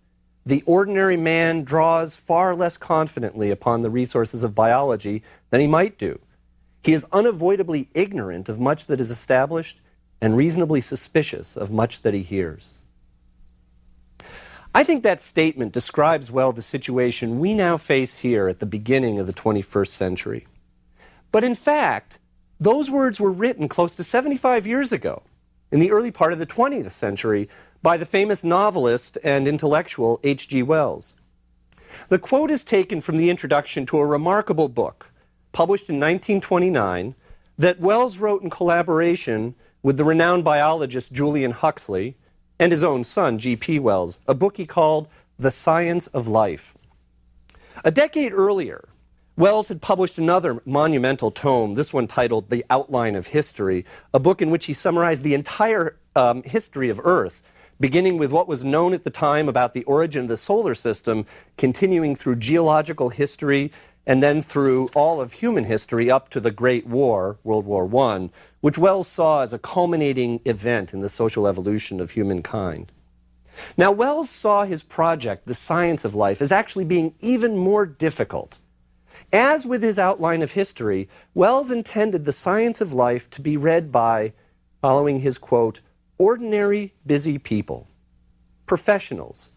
the ordinary man draws far less confidently upon the resources of biology than he might do. He is unavoidably ignorant of much that is established and reasonably suspicious of much that he hears." I think that statement describes well the situation we now face here at the beginning of the 21st century. But in fact, those words were written close to 75 years ago, in the early part of the 20th century, by the famous novelist and intellectual H.G. Wells. The quote is taken from the introduction to a remarkable book, published in 1929, that Wells wrote in collaboration with the renowned biologist Julian Huxley and his own son, G.P. Wells, a book he called The Science of Life. A decade earlier, Wells had published another monumental tome, this one titled The Outline of History, a book in which he summarized the entire history of Earth, beginning with what was known at the time about the origin of the solar system, continuing through geological history, and then through all of human history up to the Great War, World War I, which Wells saw as a culminating event in the social evolution of humankind. Now, Wells saw his project, The Science of Life, as actually being even more difficult. As with his outline of history, Wells intended The Science of Life to be read by, following his quote, ordinary busy people, professionals,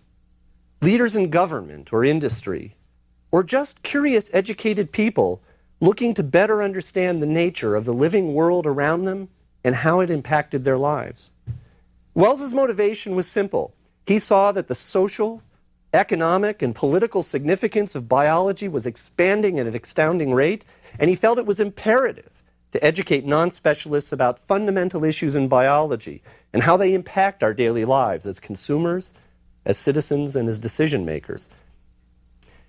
leaders in government or industry, or just curious educated people looking to better understand the nature of the living world around them and how it impacted their lives. Wells's motivation was simple. He saw that the social, economic, and political significance of biology was expanding at an astounding rate, and he felt it was imperative to educate non-specialists about fundamental issues in biology and how they impact our daily lives as consumers, as citizens, and as decision makers.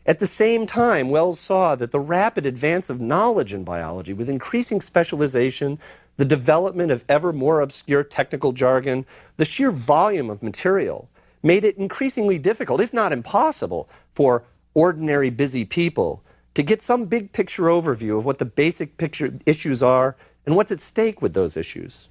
At the same time, Wells saw that the rapid advance of knowledge in biology, with increasing specialization, the development of ever more obscure technical jargon, the sheer volume of material, made it increasingly difficult, if not impossible, for ordinary busy people to get some big picture overview of what the basic picture issues are and what's at stake with those issues.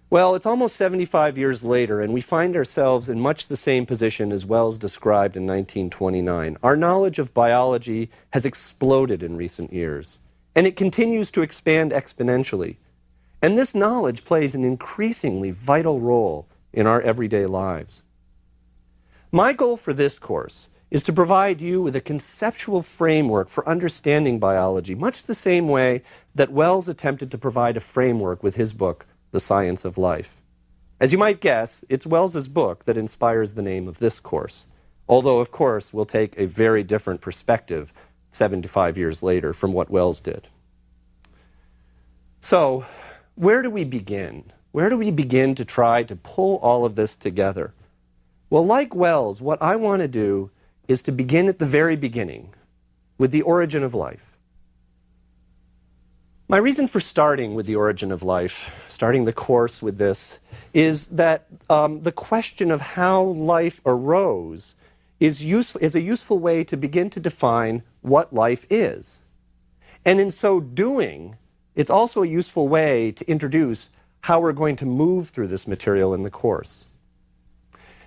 Well, it's almost 75 years later, and we find ourselves in much the same position as Wells described in 1929. Our knowledge of biology has exploded in recent years, and it continues to expand exponentially. And this knowledge plays an increasingly vital role in our everyday lives. My goal for this course is to provide you with a conceptual framework for understanding biology, much the same way that Wells attempted to provide a framework with his book, The Science of Life. As you might guess, it's Wells's book that inspires the name of this course, although, of course, we'll take a very different perspective 75 years later from what Wells did. So, where do we begin? Where do we begin to try to pull all of this together? Well, like Wells, what I want to do is to begin at the very beginning, with the origin of life. My reason for starting with the origin of life, starting the course with this, is that the question of how life arose is a useful way to begin to define what life is. And in so doing, it's also a useful way to introduce how we're going to move through this material in the course.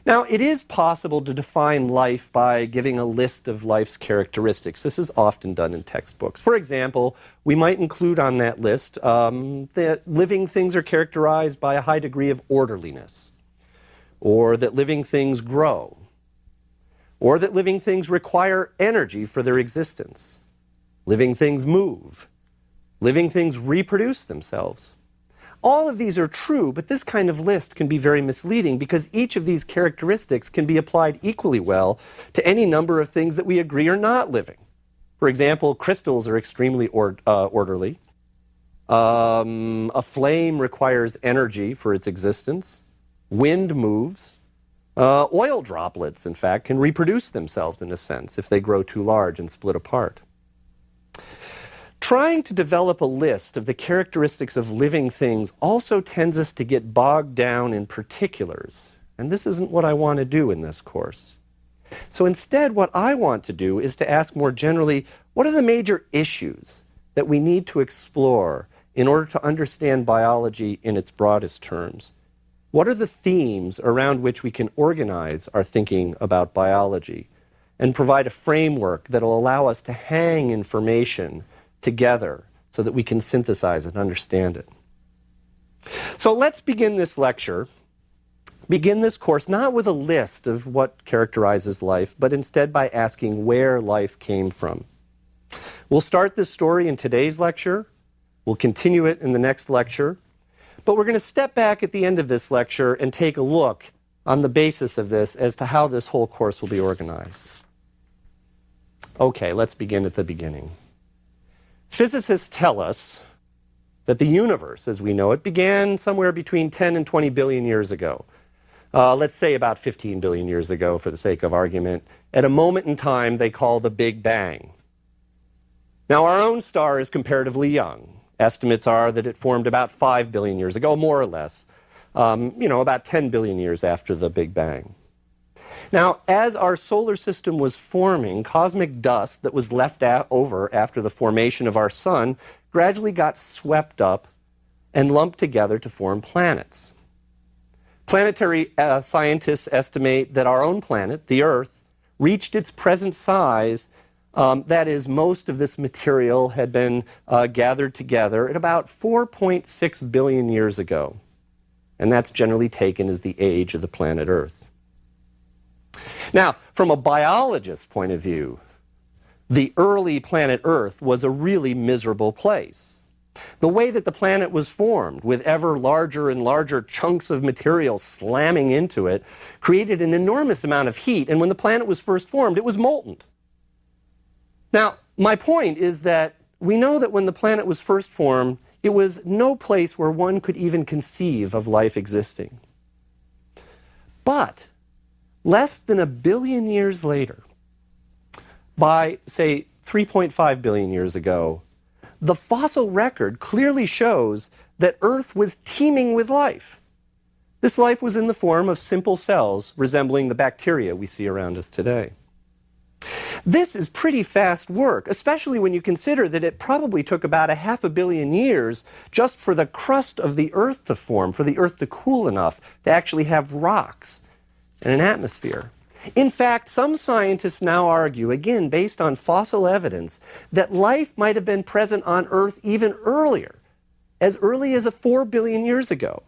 Now, it is possible to define life by giving a list of life's characteristics. This is often done in textbooks. For example, we might include on that list that living things are characterized by a high degree of orderliness, or that living things grow, or that living things require energy for their existence. Living things move. Living things reproduce themselves. All of these are true, but this kind of list can be very misleading because each of these characteristics can be applied equally well to any number of things that we agree are not living. For example, crystals are extremely orderly. A flame requires energy for its existence. Wind moves. Oil droplets, in fact, can reproduce themselves in a sense if they grow too large and split apart. Trying to develop a list of the characteristics of living things also tends us to get bogged down in particulars, and this isn't what I want to do in this course. So instead, what I want to do is to ask more generally, what are the major issues that we need to explore in order to understand biology in its broadest terms? What are the themes around which we can organize our thinking about biology and provide a framework that will allow us to hang information together so that we can synthesize and understand it? So let's begin this lecture, begin this course not with a list of what characterizes life, but instead by asking where life came from. We'll start this story in today's lecture. We'll continue it in the next lecture. But we're going to step back at the end of this lecture and take a look on the basis of this as to how this whole course will be organized. Okay, let's begin at the beginning. Physicists tell us that the universe, as we know it, began somewhere between 10 and 20 billion years ago. Let's say about 15 billion years ago, for the sake of argument, at a moment in time they call the Big Bang. Now, our own star is comparatively young. Estimates are that it formed about 5 billion years ago, more or less, about 10 billion years after the Big Bang. Now, as our solar system was forming, cosmic dust that was left over after the formation of our sun gradually got swept up and lumped together to form planets. Planetary scientists estimate that our own planet, the Earth, reached its present size. That is, most of this material had been gathered together at about 4.6 billion years ago. And that's generally taken as the age of the planet Earth. Now, from a biologist's point of view, the early planet Earth was a really miserable place. The way that the planet was formed, with ever larger and larger chunks of material slamming into it, created an enormous amount of heat, and when the planet was first formed, it was molten. Now, my point is that we know that when the planet was first formed, it was no place where one could even conceive of life existing. But less than 1 billion years later, by, say, 3.5 billion years ago, the fossil record clearly shows that Earth was teeming with life. This life was in the form of simple cells resembling the bacteria we see around us today. This is pretty fast work, especially when you consider that it probably took about 500 million years just for the crust of the Earth to form, for the Earth to cool enough to actually have rocks and an atmosphere. In fact, some scientists now argue, again based on fossil evidence, that life might have been present on Earth even earlier, as early as 4 billion years ago.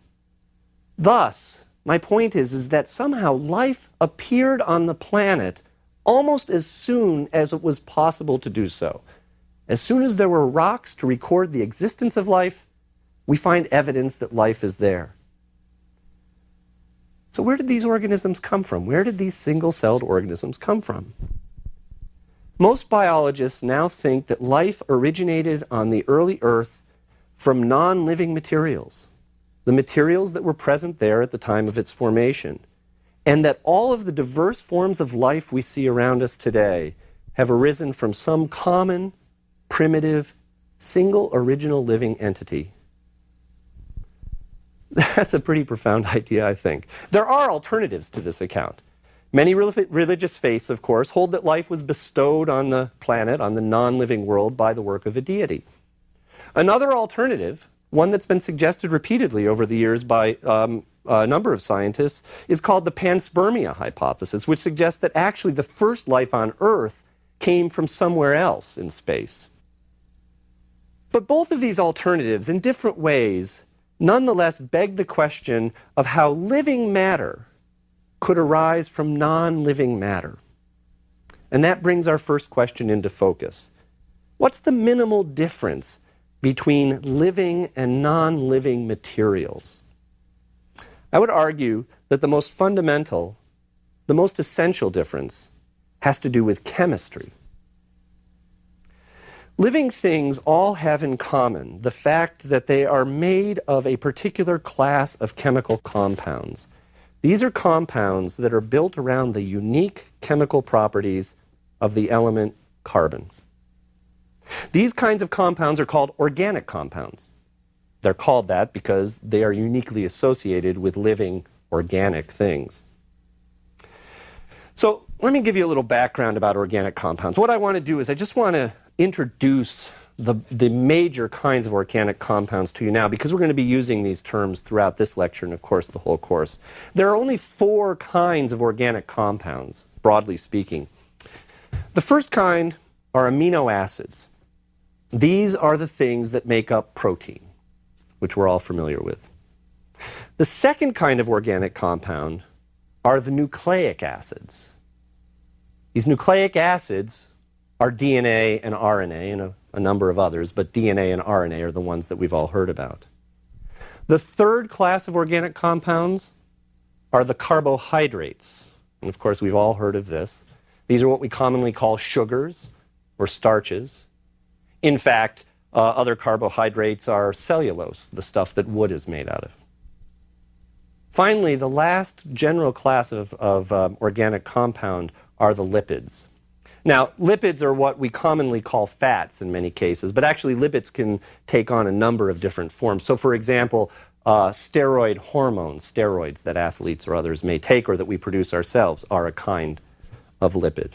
Thus, my point is that somehow life appeared on the planet almost as soon as it was possible to do so. As soon as there were rocks to record the existence of life, we find evidence that life is there. So where did these organisms come from? Where did these single-celled organisms come from? Most biologists now think that life originated on the early Earth from non-living materials, the materials that were present there at the time of its formation, and that all of the diverse forms of life we see around us today have arisen from some common, primitive, single original living entity. That's a pretty profound idea, I think. There are alternatives to this account. Many religious faiths, of course, hold that life was bestowed on the planet, on the non-living world, by the work of a deity. Another alternative, one that's been suggested repeatedly over the years by a number of scientists, is called the panspermia hypothesis, which suggests that actually the first life on Earth came from somewhere else in space. But both of these alternatives, in different ways, nonetheless beg the question of how living matter could arise from non-living matter. And that brings our first question into focus. What's the minimal difference between living and non-living materials? I would argue that the most fundamental, the most essential difference has to do with chemistry. Living things all have in common the fact that they are made of a particular class of chemical compounds. These are compounds that are built around the unique chemical properties of the element carbon. These kinds of compounds are called organic compounds. They're called that because they are uniquely associated with living organic things. So let me give you a little background about organic compounds. What I want to do is I just want to introduce the major kinds of organic compounds to you now, because we're going to be using these terms throughout this lecture and, of course, the whole course. There are only 4 kinds of organic compounds, broadly speaking. The first kind are amino acids. These are the things that make up protein, which we're all familiar with. The second kind of organic compound are the nucleic acids. These nucleic acids are DNA and RNA and a number of others, but DNA and RNA are the ones that we've all heard about. The third class of organic compounds are the carbohydrates. And of course, we've all heard of this. These are what we commonly call sugars or starches. In fact, other carbohydrates are cellulose, the stuff that wood is made out of. Finally, the last general class of organic compound are the lipids. Now, lipids are what we commonly call fats in many cases, but actually lipids can take on a number of different forms. So, for example, steroid hormones, steroids that athletes or others may take or that we produce ourselves, are a kind of lipid.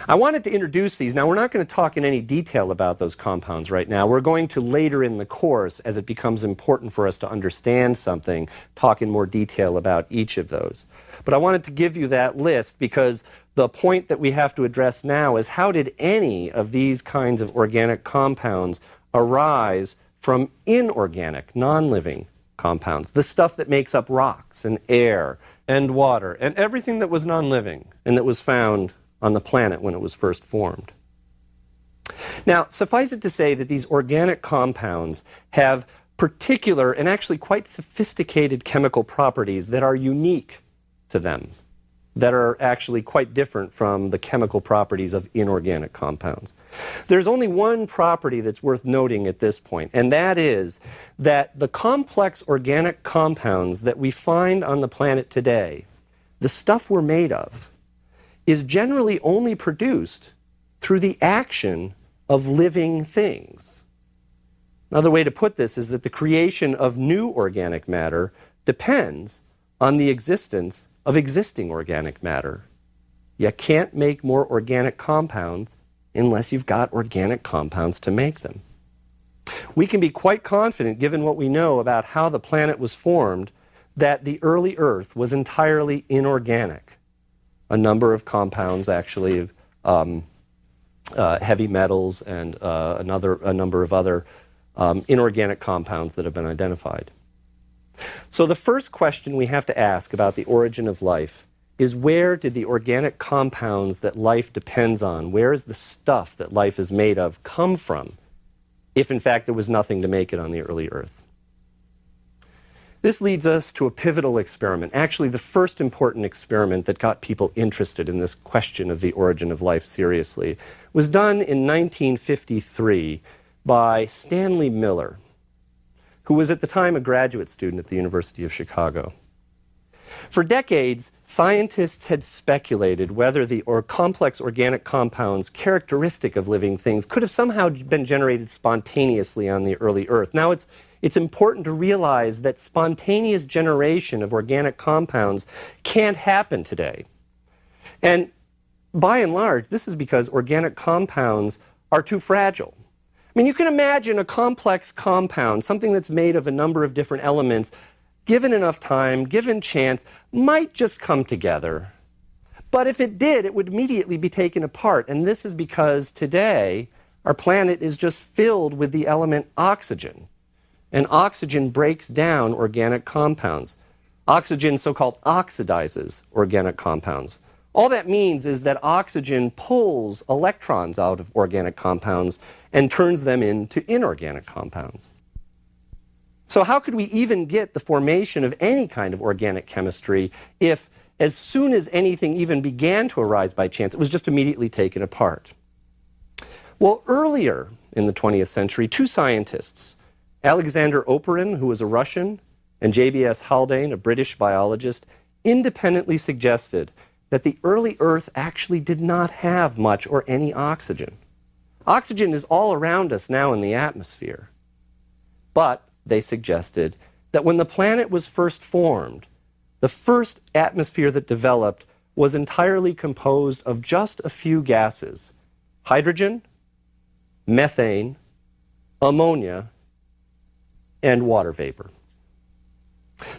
I wanted to introduce these. Now, we're not going to talk in any detail about those compounds right now. We're going to later in the course, as it becomes important for us to understand something, talk in more detail about each of those. But I wanted to give you that list because the point that we have to address now is how did any of these kinds of organic compounds arise from inorganic, non-living compounds, the stuff that makes up rocks and air and water and everything that was non-living and that was found on the planet when it was first formed. Now, suffice it to say that these organic compounds have particular and actually quite sophisticated chemical properties that are unique to them. that are actually quite different from the chemical properties of inorganic compounds. There's only one property that's worth noting at this point, and that is that the complex organic compounds that we find on the planet today, the stuff we're made of, is generally only produced through the action of living things. Another way to put this is that the creation of new organic matter depends on the existence of existing organic matter. You can't make more organic compounds unless you've got organic compounds to make them. We can be quite confident, given what we know about how the planet was formed, that the early Earth was entirely inorganic. A number of compounds, actually, heavy metals and a number of other inorganic compounds that have been identified. So the first question we have to ask about the origin of life is, where did the organic compounds that life depends on, where is the stuff that life is made of, come from, if in fact there was nothing to make it on the early Earth? This leads us to a pivotal experiment, actually the first important experiment that got people interested in this question of the origin of life seriously. It was done in 1953 by Stanley Miller, who was at the time a graduate student at the University of Chicago. For decades, scientists had speculated whether the complex organic compounds characteristic of living things could have somehow been generated spontaneously on the early Earth. Now, it's important to realize that spontaneous generation of organic compounds can't happen today. And by and large, this is because organic compounds are too fragile. I mean, you can imagine a complex compound, something that's made of a number of different elements, given enough time, given chance, might just come together. But if it did, it would immediately be taken apart. And this is because today, our planet is just filled with the element oxygen. And oxygen breaks down organic compounds. Oxygen, so-called, oxidizes organic compounds. All that means is that oxygen pulls electrons out of organic compounds and turns them into inorganic compounds. So how could we even get the formation of any kind of organic chemistry if, as soon as anything even began to arise by chance, it was just immediately taken apart? Well, earlier in the 20th century, two scientists, Alexander Oparin, who was a Russian, and J.B.S. Haldane, a British biologist, independently suggested that the early Earth actually did not have much or any oxygen. Oxygen is all around us now in the atmosphere. But they suggested that when the planet was first formed, the first atmosphere that developed was entirely composed of just a few gases: hydrogen, methane, ammonia, and water vapor.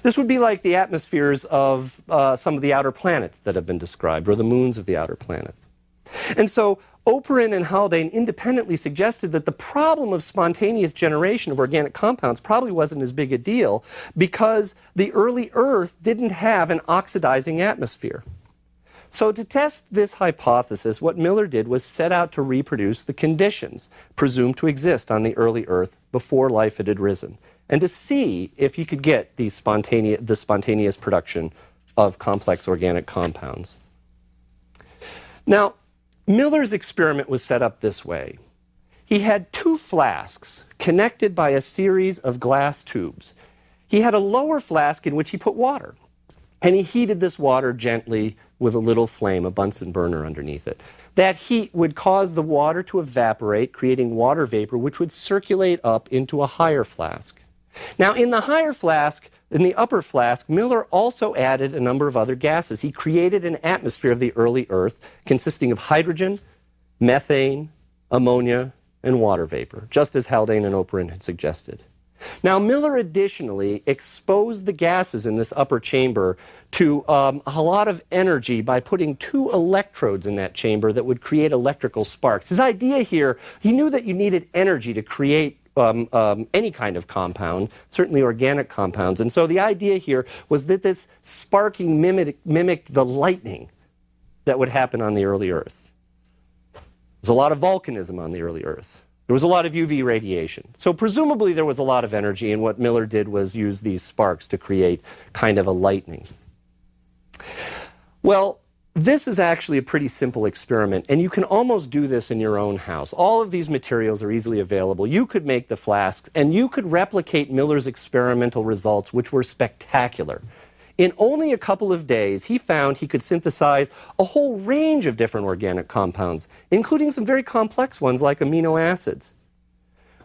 This would be like the atmospheres of some of the outer planets that have been described, or the moons of the outer planets. And so Oparin and Haldane independently suggested that the problem of spontaneous generation of organic compounds probably wasn't as big a deal because the early Earth didn't have an oxidizing atmosphere. So to test this hypothesis, what Miller did was set out to reproduce the conditions presumed to exist on the early Earth before life had arisen, and to see if he could get the spontaneous production of complex organic compounds. Now, Miller's experiment was set up this way. He had two flasks connected by a series of glass tubes. He had a lower flask in which he put water, and he heated this water gently with a little flame, a Bunsen burner underneath it. That heat would cause the water to evaporate, creating water vapor, which would circulate up into a higher flask. Now, in the higher flask, in the upper flask, Miller also added a number of other gases. He created an atmosphere of the early Earth consisting of hydrogen, methane, ammonia, and water vapor, just as Haldane and Oparin had suggested. Now, Miller additionally exposed the gases in this upper chamber to a lot of energy by putting two electrodes in that chamber that would create electrical sparks. His idea here, he knew that you needed energy to create any kind of compound, certainly organic compounds. And so the idea here was that this sparking mimicked the lightning that would happen on the early Earth. There's a lot of volcanism on the early Earth. There was a lot of UV radiation. So presumably there was a lot of energy, and what Miller did was use these sparks to create kind of a lightning. Well, This is actually a pretty simple experiment, and you can almost do this in your own house. All of these materials are easily available. You could make the flasks, and you could replicate Miller's experimental results, which were spectacular. In only a couple of days, he found he could synthesize a whole range of different organic compounds, including some very complex ones like amino acids.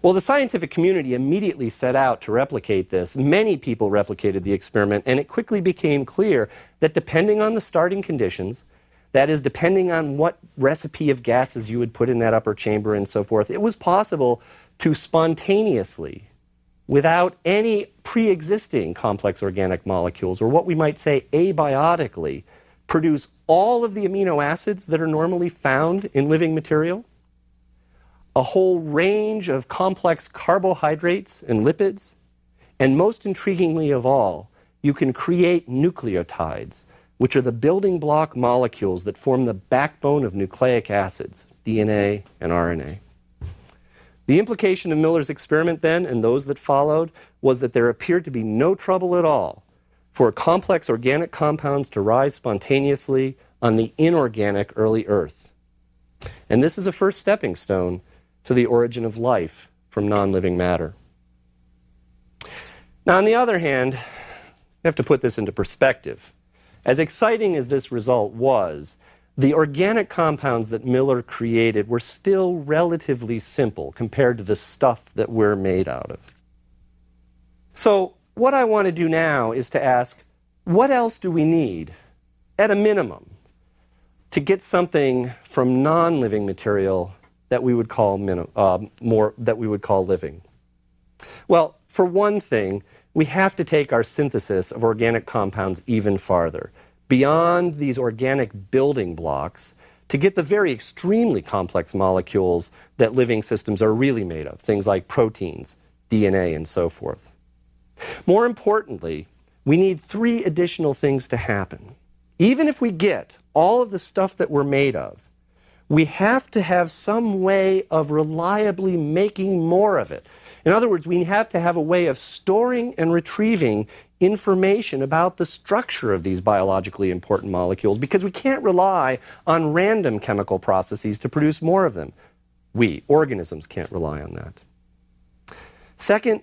Well, the scientific community immediately set out to replicate this. Many people replicated the experiment, and it quickly became clear that depending on the starting conditions, that is, depending on what recipe of gases you would put in that upper chamber and so forth, it was possible to spontaneously, without any pre-existing complex organic molecules, or what we might say abiotically, produce all of the amino acids that are normally found in living material, a whole range of complex carbohydrates and lipids, and most intriguingly of all, you can create nucleotides, which are the building block molecules that form the backbone of nucleic acids, DNA and RNA. The implication of Miller's experiment then, and those that followed, was that there appeared to be no trouble at all for complex organic compounds to rise spontaneously on the inorganic early Earth. And this is a first stepping stone to the origin of life from non-living matter. Now, on the other hand, you have to put this into perspective. As exciting as this result was, the organic compounds that Miller created were still relatively simple compared to the stuff that we're made out of. So what I want to do now is to ask, what else do we need, at a minimum, to get something from non-living material that we would call living? Well, for one thing, we have to take our synthesis of organic compounds even farther, beyond these organic building blocks, to get the very extremely complex molecules that living systems are really made of, things like proteins, DNA, and so forth. More importantly, we need 3 additional things to happen. Even if we get all of the stuff that we're made of, we have to have some way of reliably making more of it. In other words, we have to have a way of storing and retrieving information about the structure of these biologically important molecules, because we can't rely on random chemical processes to produce more of them. We, organisms, can't rely on that. Second,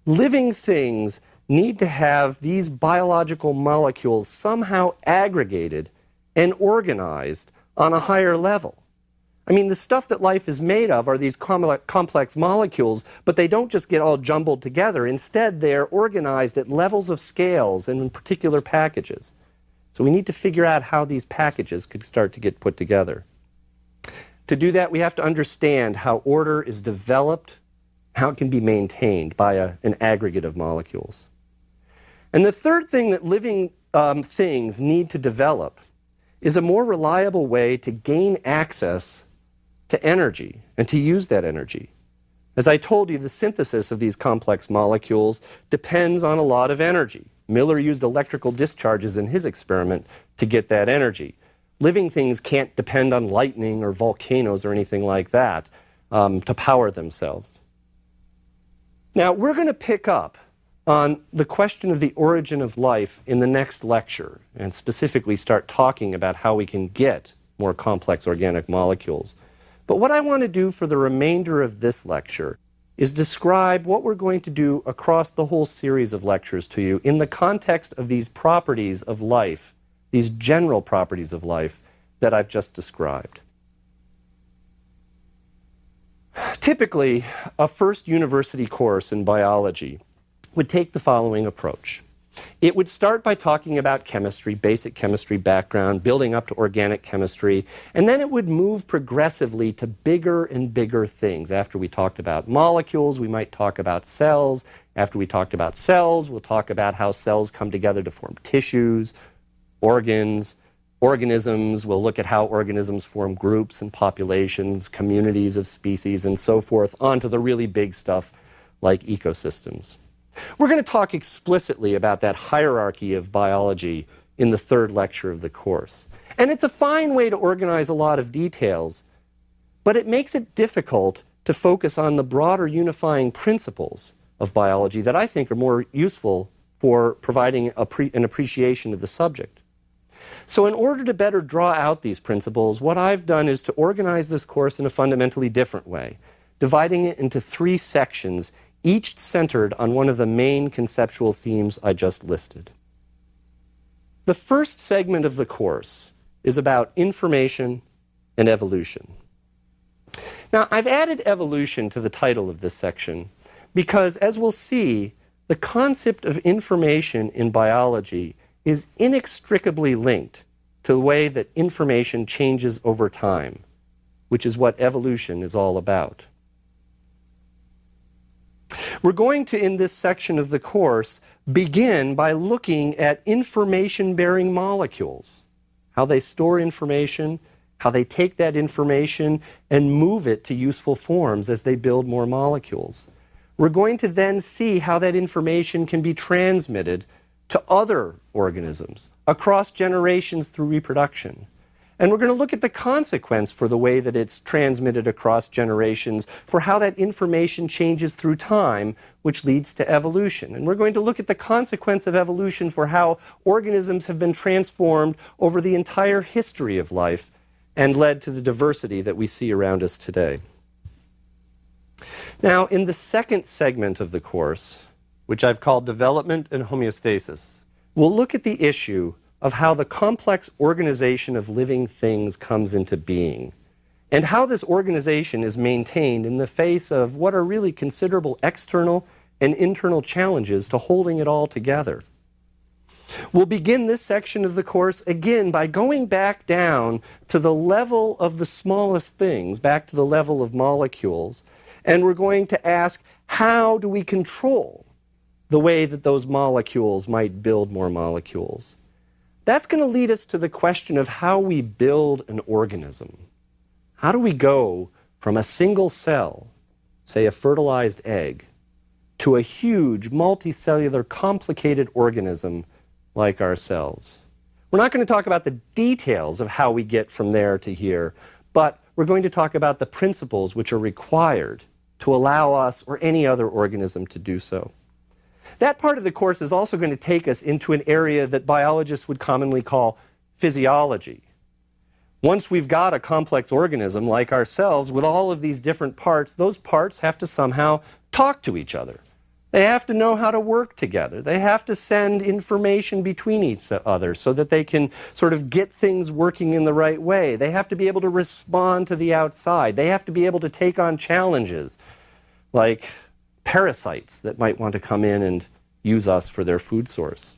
living things need to have these biological molecules somehow aggregated and organized on a higher level. I mean, the stuff that life is made of are these complex molecules, but they don't just get all jumbled together. Instead, they're organized at levels of scales and in particular packages. So we need to figure out how these packages could start to get put together. To do that, we have to understand how order is developed, how it can be maintained by an aggregate of molecules. And the third thing that living things need to develop is a more reliable way to gain access to energy and to use that energy. As I told you, the synthesis of these complex molecules depends on a lot of energy. Miller used electrical discharges in his experiment to get that energy. Living things can't depend on lightning or volcanoes or anything like that to power themselves. Now, we're going to pick up on the question of the origin of life in the next lecture, and specifically start talking about how we can get more complex organic molecules. But what I want to do for the remainder of this lecture is describe what we're going to do across the whole series of lectures to you in the context of these properties of life, these general properties of life that I've just described. Typically, a first university course in biology would take the following approach. It would start by talking about chemistry, basic chemistry background, building up to organic chemistry, and then it would move progressively to bigger and bigger things. After we talked about molecules, we might talk about cells. After we talked about cells, we'll talk about how cells come together to form tissues, organs, organisms. We'll look at how organisms form groups and populations, communities of species, and so forth, on to the really big stuff like ecosystems. We're going to talk explicitly about that hierarchy of biology in the third lecture of the course. And it's a fine way to organize a lot of details, but it makes it difficult to focus on the broader unifying principles of biology that I think are more useful for providing an appreciation of the subject. So in order to better draw out these principles, what I've done is to organize this course in a fundamentally different way, dividing it into 3 sections, each centered on one of the main conceptual themes I just listed. The first segment of the course is about information and evolution. Now, I've added evolution to the title of this section because, as we'll see, the concept of information in biology is inextricably linked to the way that information changes over time, which is what evolution is all about. We're going to, in this section of the course, begin by looking at information-bearing molecules, how they store information, how they take that information and move it to useful forms as they build more molecules. We're going to then see how that information can be transmitted to other organisms across generations through reproduction. And we're going to look at the consequence for the way that it's transmitted across generations, for how that information changes through time, which leads to evolution. And we're going to look at the consequence of evolution for how organisms have been transformed over the entire history of life and led to the diversity that we see around us today. Now, in the second segment of the course, which I've called Development and Homeostasis, we'll look at the issue of how the complex organization of living things comes into being, and how this organization is maintained in the face of what are really considerable external and internal challenges to holding it all together. We'll begin this section of the course again by going back down to the level of the smallest things, back to the level of molecules, and we're going to ask, how do we control the way that those molecules might build more molecules? That's going to lead us to the question of how we build an organism. How do we go from a single cell, say a fertilized egg, to a huge, multicellular, complicated organism like ourselves? We're not going to talk about the details of how we get from there to here, but we're going to talk about the principles which are required to allow us or any other organism to do so. That part of the course is also going to take us into an area that biologists would commonly call physiology. Once we've got a complex organism like ourselves with all of these different parts, those parts have to somehow talk to each other. They have to know how to work together. They have to send information between each other so that they can sort of get things working in the right way. They have to be able to respond to the outside. They have to be able to take on challenges like parasites that might want to come in and use us for their food source.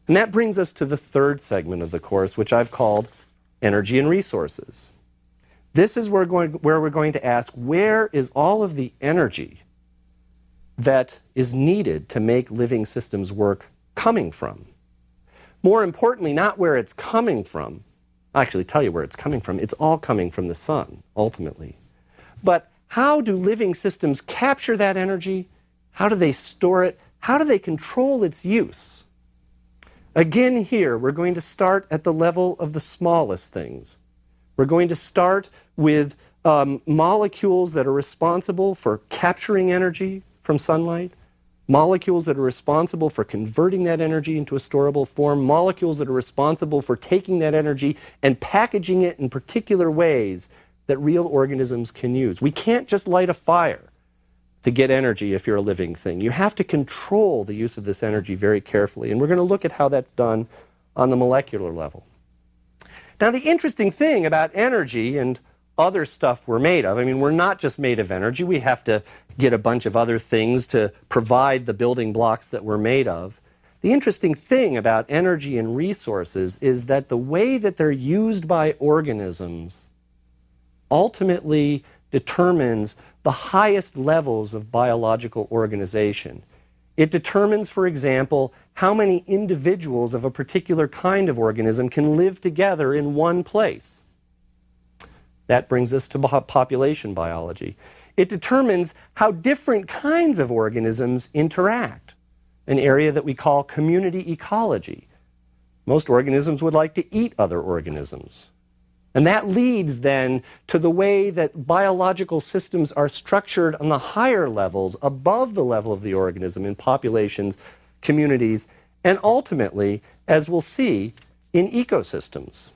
And that brings us to the third segment of the course, which I've called Energy and Resources. This is where we're going to ask, where is all of the energy that is needed to make living systems work coming from? More importantly, not where it's coming from. I'll actually tell you where it's coming from. It's all coming from the sun, ultimately. But how do living systems capture that energy? How do they store it? How do they control its use? Again, here, we're going to start at the level of the smallest things. We're going to start with molecules that are responsible for capturing energy from sunlight, molecules that are responsible for converting that energy into a storable form, molecules that are responsible for taking that energy and packaging it in particular ways that real organisms can use. We can't just light a fire to get energy if you're a living thing. You have to control the use of this energy very carefully, and we're going to look at how that's done on the molecular level. Now, the interesting thing about energy and other stuff we're made of, I mean, we're not just made of energy. We have to get a bunch of other things to provide the building blocks that we're made of. The interesting thing about energy and resources is that the way that they're used by organisms ultimately determines the highest levels of biological organization. It determines, for example, how many individuals of a particular kind of organism can live together in one place. That brings us to population biology. It determines how different kinds of organisms interact, an area that we call community ecology. Most organisms would like to eat other organisms. And that leads then to the way that biological systems are structured on the higher levels, above the level of the organism, in populations, communities, and ultimately, as we'll see, in ecosystems,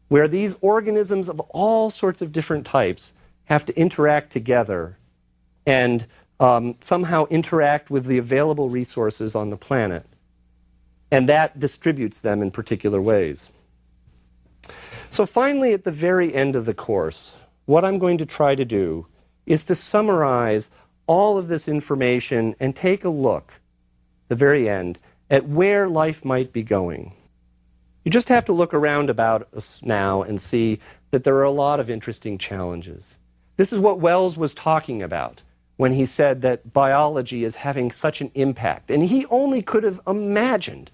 where these organisms of all sorts of different types have to interact together and somehow interact with the available resources on the planet. And that distributes them in particular ways. So finally, at the very end of the course, what I'm going to try to do is to summarize all of this information and take a look, at the very end, at where life might be going. You just have to look around about us now and see that there are a lot of interesting challenges. This is what Wells was talking about when he said that biology is having such an impact. And he only could have imagined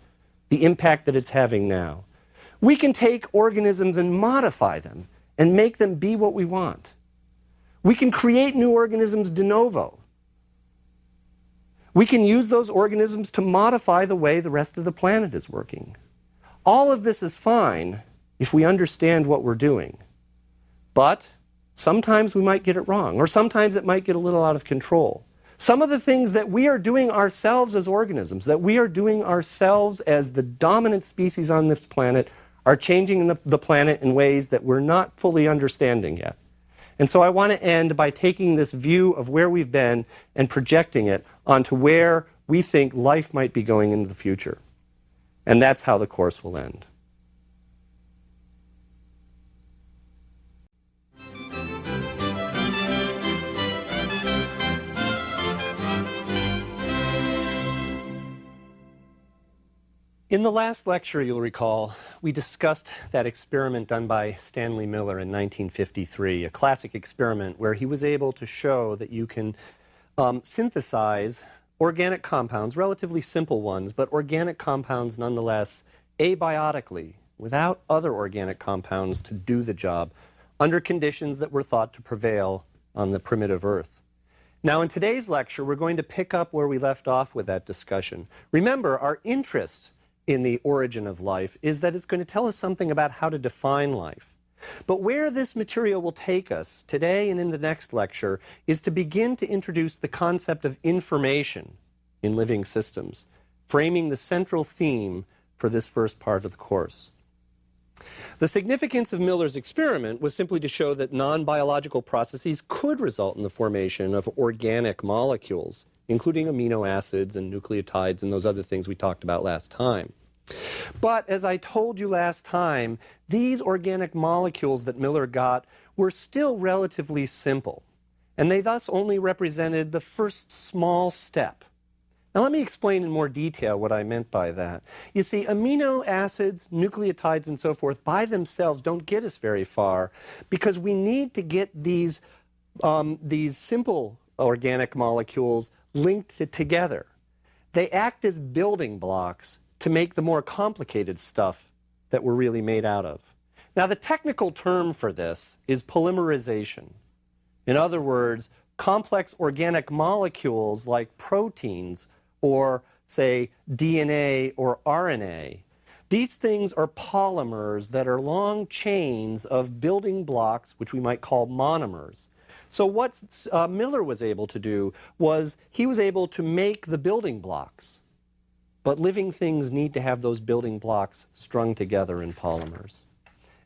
the impact that it's having now. We can take organisms and modify them and make them be what we want. We can create new organisms de novo. We can use those organisms to modify the way the rest of the planet is working. All of this is fine if we understand what we're doing. But sometimes we might get it wrong, or sometimes it might get a little out of control. Some of the things that we are doing ourselves as organisms, that we are doing ourselves as the dominant species on this planet, are changing the planet in ways that we're not fully understanding yet. And so I want to end by taking this view of where we've been and projecting it onto where we think life might be going into the future. And that's how the course will end. In the last lecture, you'll recall, we discussed that experiment done by Stanley Miller in 1953, a classic experiment where he was able to show that you can synthesize organic compounds, relatively simple ones, but organic compounds nonetheless, abiotically, without other organic compounds to do the job, under conditions that were thought to prevail on the primitive Earth. Now, in today's lecture, we're going to pick up where we left off with that discussion. Remember, our interest in the origin of life is that it's going to tell us something about how to define life. But where this material will take us today and in the next lecture is to begin to introduce the concept of information in living systems, framing the central theme for this first part of the course. The significance of Miller's experiment was simply to show that non-biological processes could result in the formation of organic molecules, including amino acids and nucleotides and those other things we talked about last time. But as I told you last time, these organic molecules that Miller got were still relatively simple, and they thus only represented the first small step. Now let me explain in more detail what I meant by that. You see, amino acids, nucleotides, and so forth by themselves don't get us very far because we need to get these simple organic molecules linked together. They act as building blocks to make the more complicated stuff that we're really made out of. Now, the technical term for this is polymerization. In other words, complex organic molecules like proteins or, say, DNA or RNA, these things are polymers that are long chains of building blocks, which we might call monomers. So what Miller was able to do was he was able to make the building blocks. But living things need to have those building blocks strung together in polymers.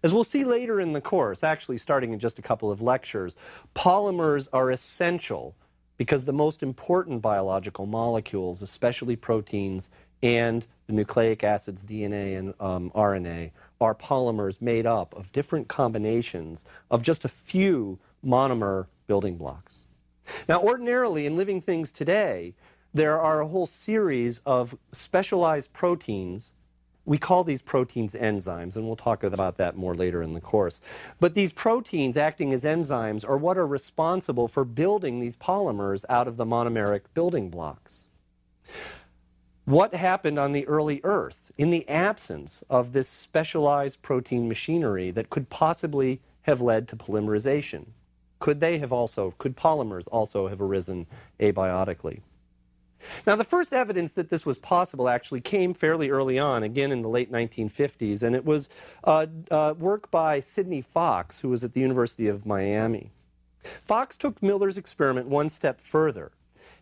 As we'll see later in the course, actually starting in just a couple of lectures, polymers are essential because the most important biological molecules, especially proteins and the nucleic acids, DNA and RNA, are polymers made up of different combinations of just a few monomer building blocks. Now, ordinarily in living things today, there are a whole series of specialized proteins. We call these proteins enzymes, and we'll talk about that more later in the course. But these proteins acting as enzymes are what are responsible for building these polymers out of the monomeric building blocks. What happened on the early Earth in the absence of this specialized protein machinery that could possibly have led to polymerization? Could polymers also have arisen abiotically? Now, the first evidence that this was possible actually came fairly early on, again in the late 1950s, and it was work by Sidney Fox, who was at the University of Miami. Fox took Miller's experiment one step further.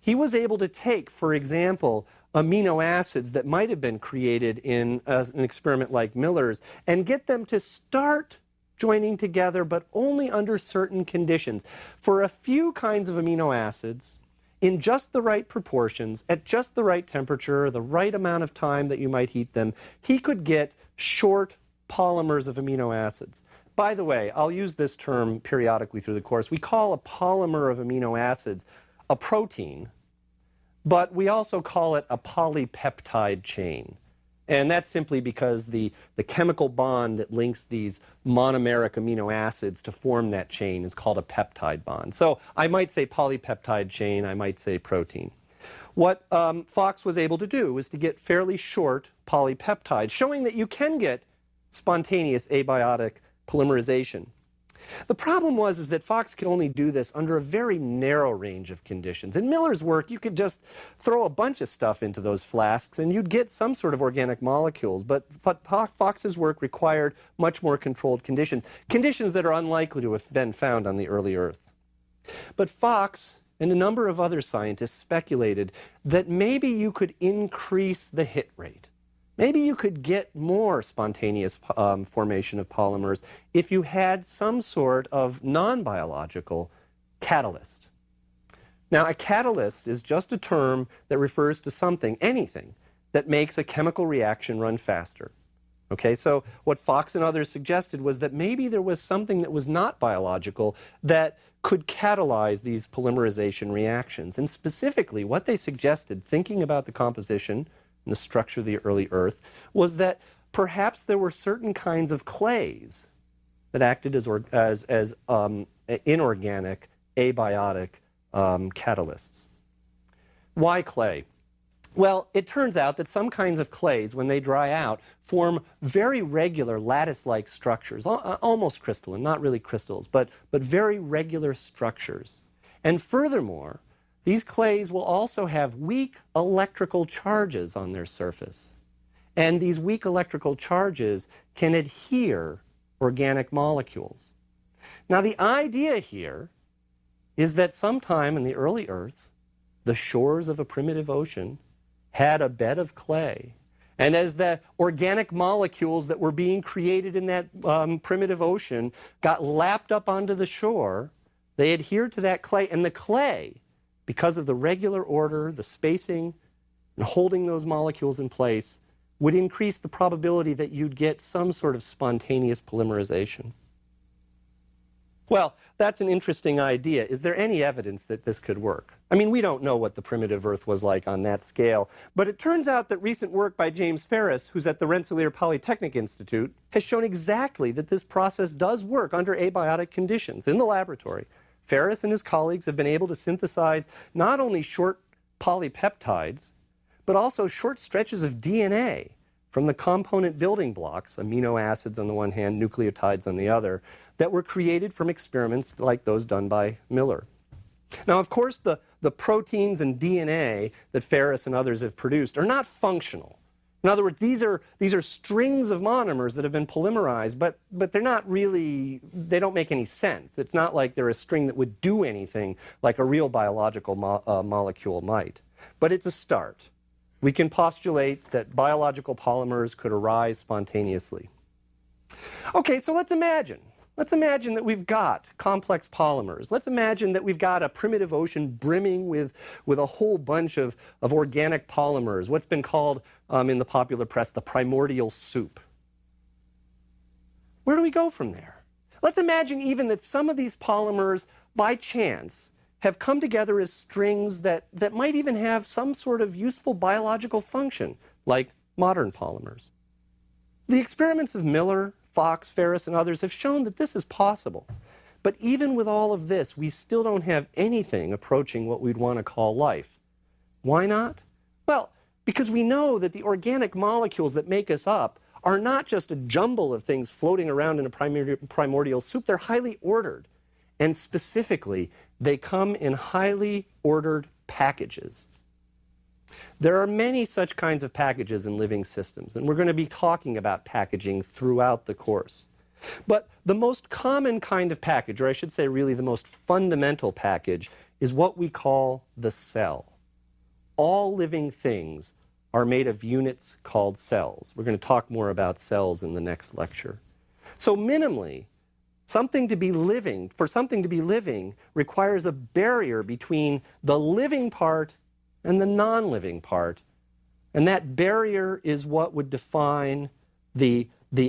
He was able to take, for example, amino acids that might have been created in an experiment like Miller's and get them to start joining together, but only under certain conditions. For a few kinds of amino acids, in just the right proportions, at just the right temperature, the right amount of time that you might heat them, he could get short polymers of amino acids. By the way, I'll use this term periodically through the course. We call a polymer of amino acids a protein, but we also call it a polypeptide chain. And that's simply because the chemical bond that links these monomeric amino acids to form that chain is called a peptide bond. So I might say polypeptide chain, I might say protein. What Fox was able to do was to get fairly short polypeptides, showing that you can get spontaneous abiotic polymerization. The problem was that Fox could only do this under a very narrow range of conditions. In Miller's work, you could just throw a bunch of stuff into those flasks and you'd get some sort of organic molecules. But Fox's work required much more controlled conditions, conditions that are unlikely to have been found on the early Earth. But Fox and a number of other scientists speculated that maybe you could increase the hit rate. Maybe you could get more spontaneous formation of polymers if you had some sort of non-biological catalyst. Now, a catalyst is just a term that refers to something, anything, that makes a chemical reaction run faster. Okay, so what Fox and others suggested was that maybe there was something that was not biological that could catalyze these polymerization reactions. And specifically, what they suggested, thinking about the composition and the structure of the early Earth, was that perhaps there were certain kinds of clays that acted as inorganic, abiotic catalysts. Why clay? Well, it turns out that some kinds of clays, when they dry out, form very regular lattice-like structures, almost crystalline, not really crystals, but very regular structures. And furthermore, these clays will also have weak electrical charges on their surface. And these weak electrical charges can adhere organic molecules. Now, the idea here is that sometime in the early Earth, the shores of a primitive ocean had a bed of clay. And as the organic molecules that were being created in that primitive ocean got lapped up onto the shore, they adhered to that clay, and the clay, because of the regular order, the spacing, and holding those molecules in place, would increase the probability that you'd get some sort of spontaneous polymerization. Well, that's an interesting idea. Is there any evidence that this could work? I mean, we don't know what the primitive Earth was like on that scale, but it turns out that recent work by James Ferris, who's at the Rensselaer Polytechnic Institute, has shown exactly that this process does work under abiotic conditions in the laboratory. Ferris and his colleagues have been able to synthesize not only short polypeptides, but also short stretches of DNA from the component building blocks, amino acids on the one hand, nucleotides on the other, that were created from experiments like those done by Miller. Now, of course, the proteins and DNA that Ferris and others have produced are not functional. In other words, these are strings of monomers that have been polymerized, but they're not really, they don't make any sense. It's not like they're a string that would do anything like a real biological molecule might. But it's a start. We can postulate that biological polymers could arise spontaneously. Okay, so let's imagine. Let's imagine that we've got complex polymers. Let's imagine that we've got a primitive ocean brimming with a whole bunch of organic polymers, what's been called in the popular press the primordial soup. Where do we go from there? Let's imagine even that some of these polymers, by chance, have come together as strings that might even have some sort of useful biological function, like modern polymers. The experiments of Miller, Fox, Ferris, and others have shown that this is possible. But even with all of this, we still don't have anything approaching what we'd want to call life. Why not? Well, because we know that the organic molecules that make us up are not just a jumble of things floating around in a primordial soup. They're highly ordered. And specifically, they come in highly ordered packages. There are many such kinds of packages in living systems, and we're going to be talking about packaging throughout the course. But the most common kind of package, or I should say really the most fundamental package, is what we call the cell. All living things are made of units called cells. We're going to talk more about cells in the next lecture. So minimally, for something to be living requires a barrier between the living part and the non-living part. And that barrier is what would define the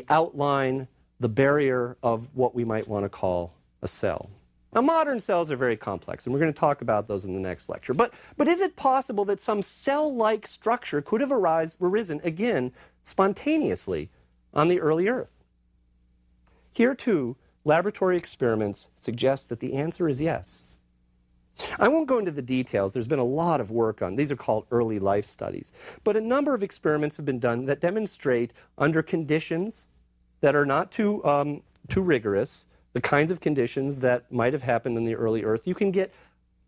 outline, the barrier of what we might want to call a cell. Now, modern cells are very complex, and we're going to talk about those in the next lecture. But is it possible that some cell-like structure could have arisen, again, spontaneously on the early Earth? Here, too, laboratory experiments suggest that the answer is yes. I won't go into the details. There's been a lot of work on these. Are called early life studies. But a number of experiments have been done that demonstrate, under conditions that are not too rigorous, the kinds of conditions that might have happened in the early Earth, you can get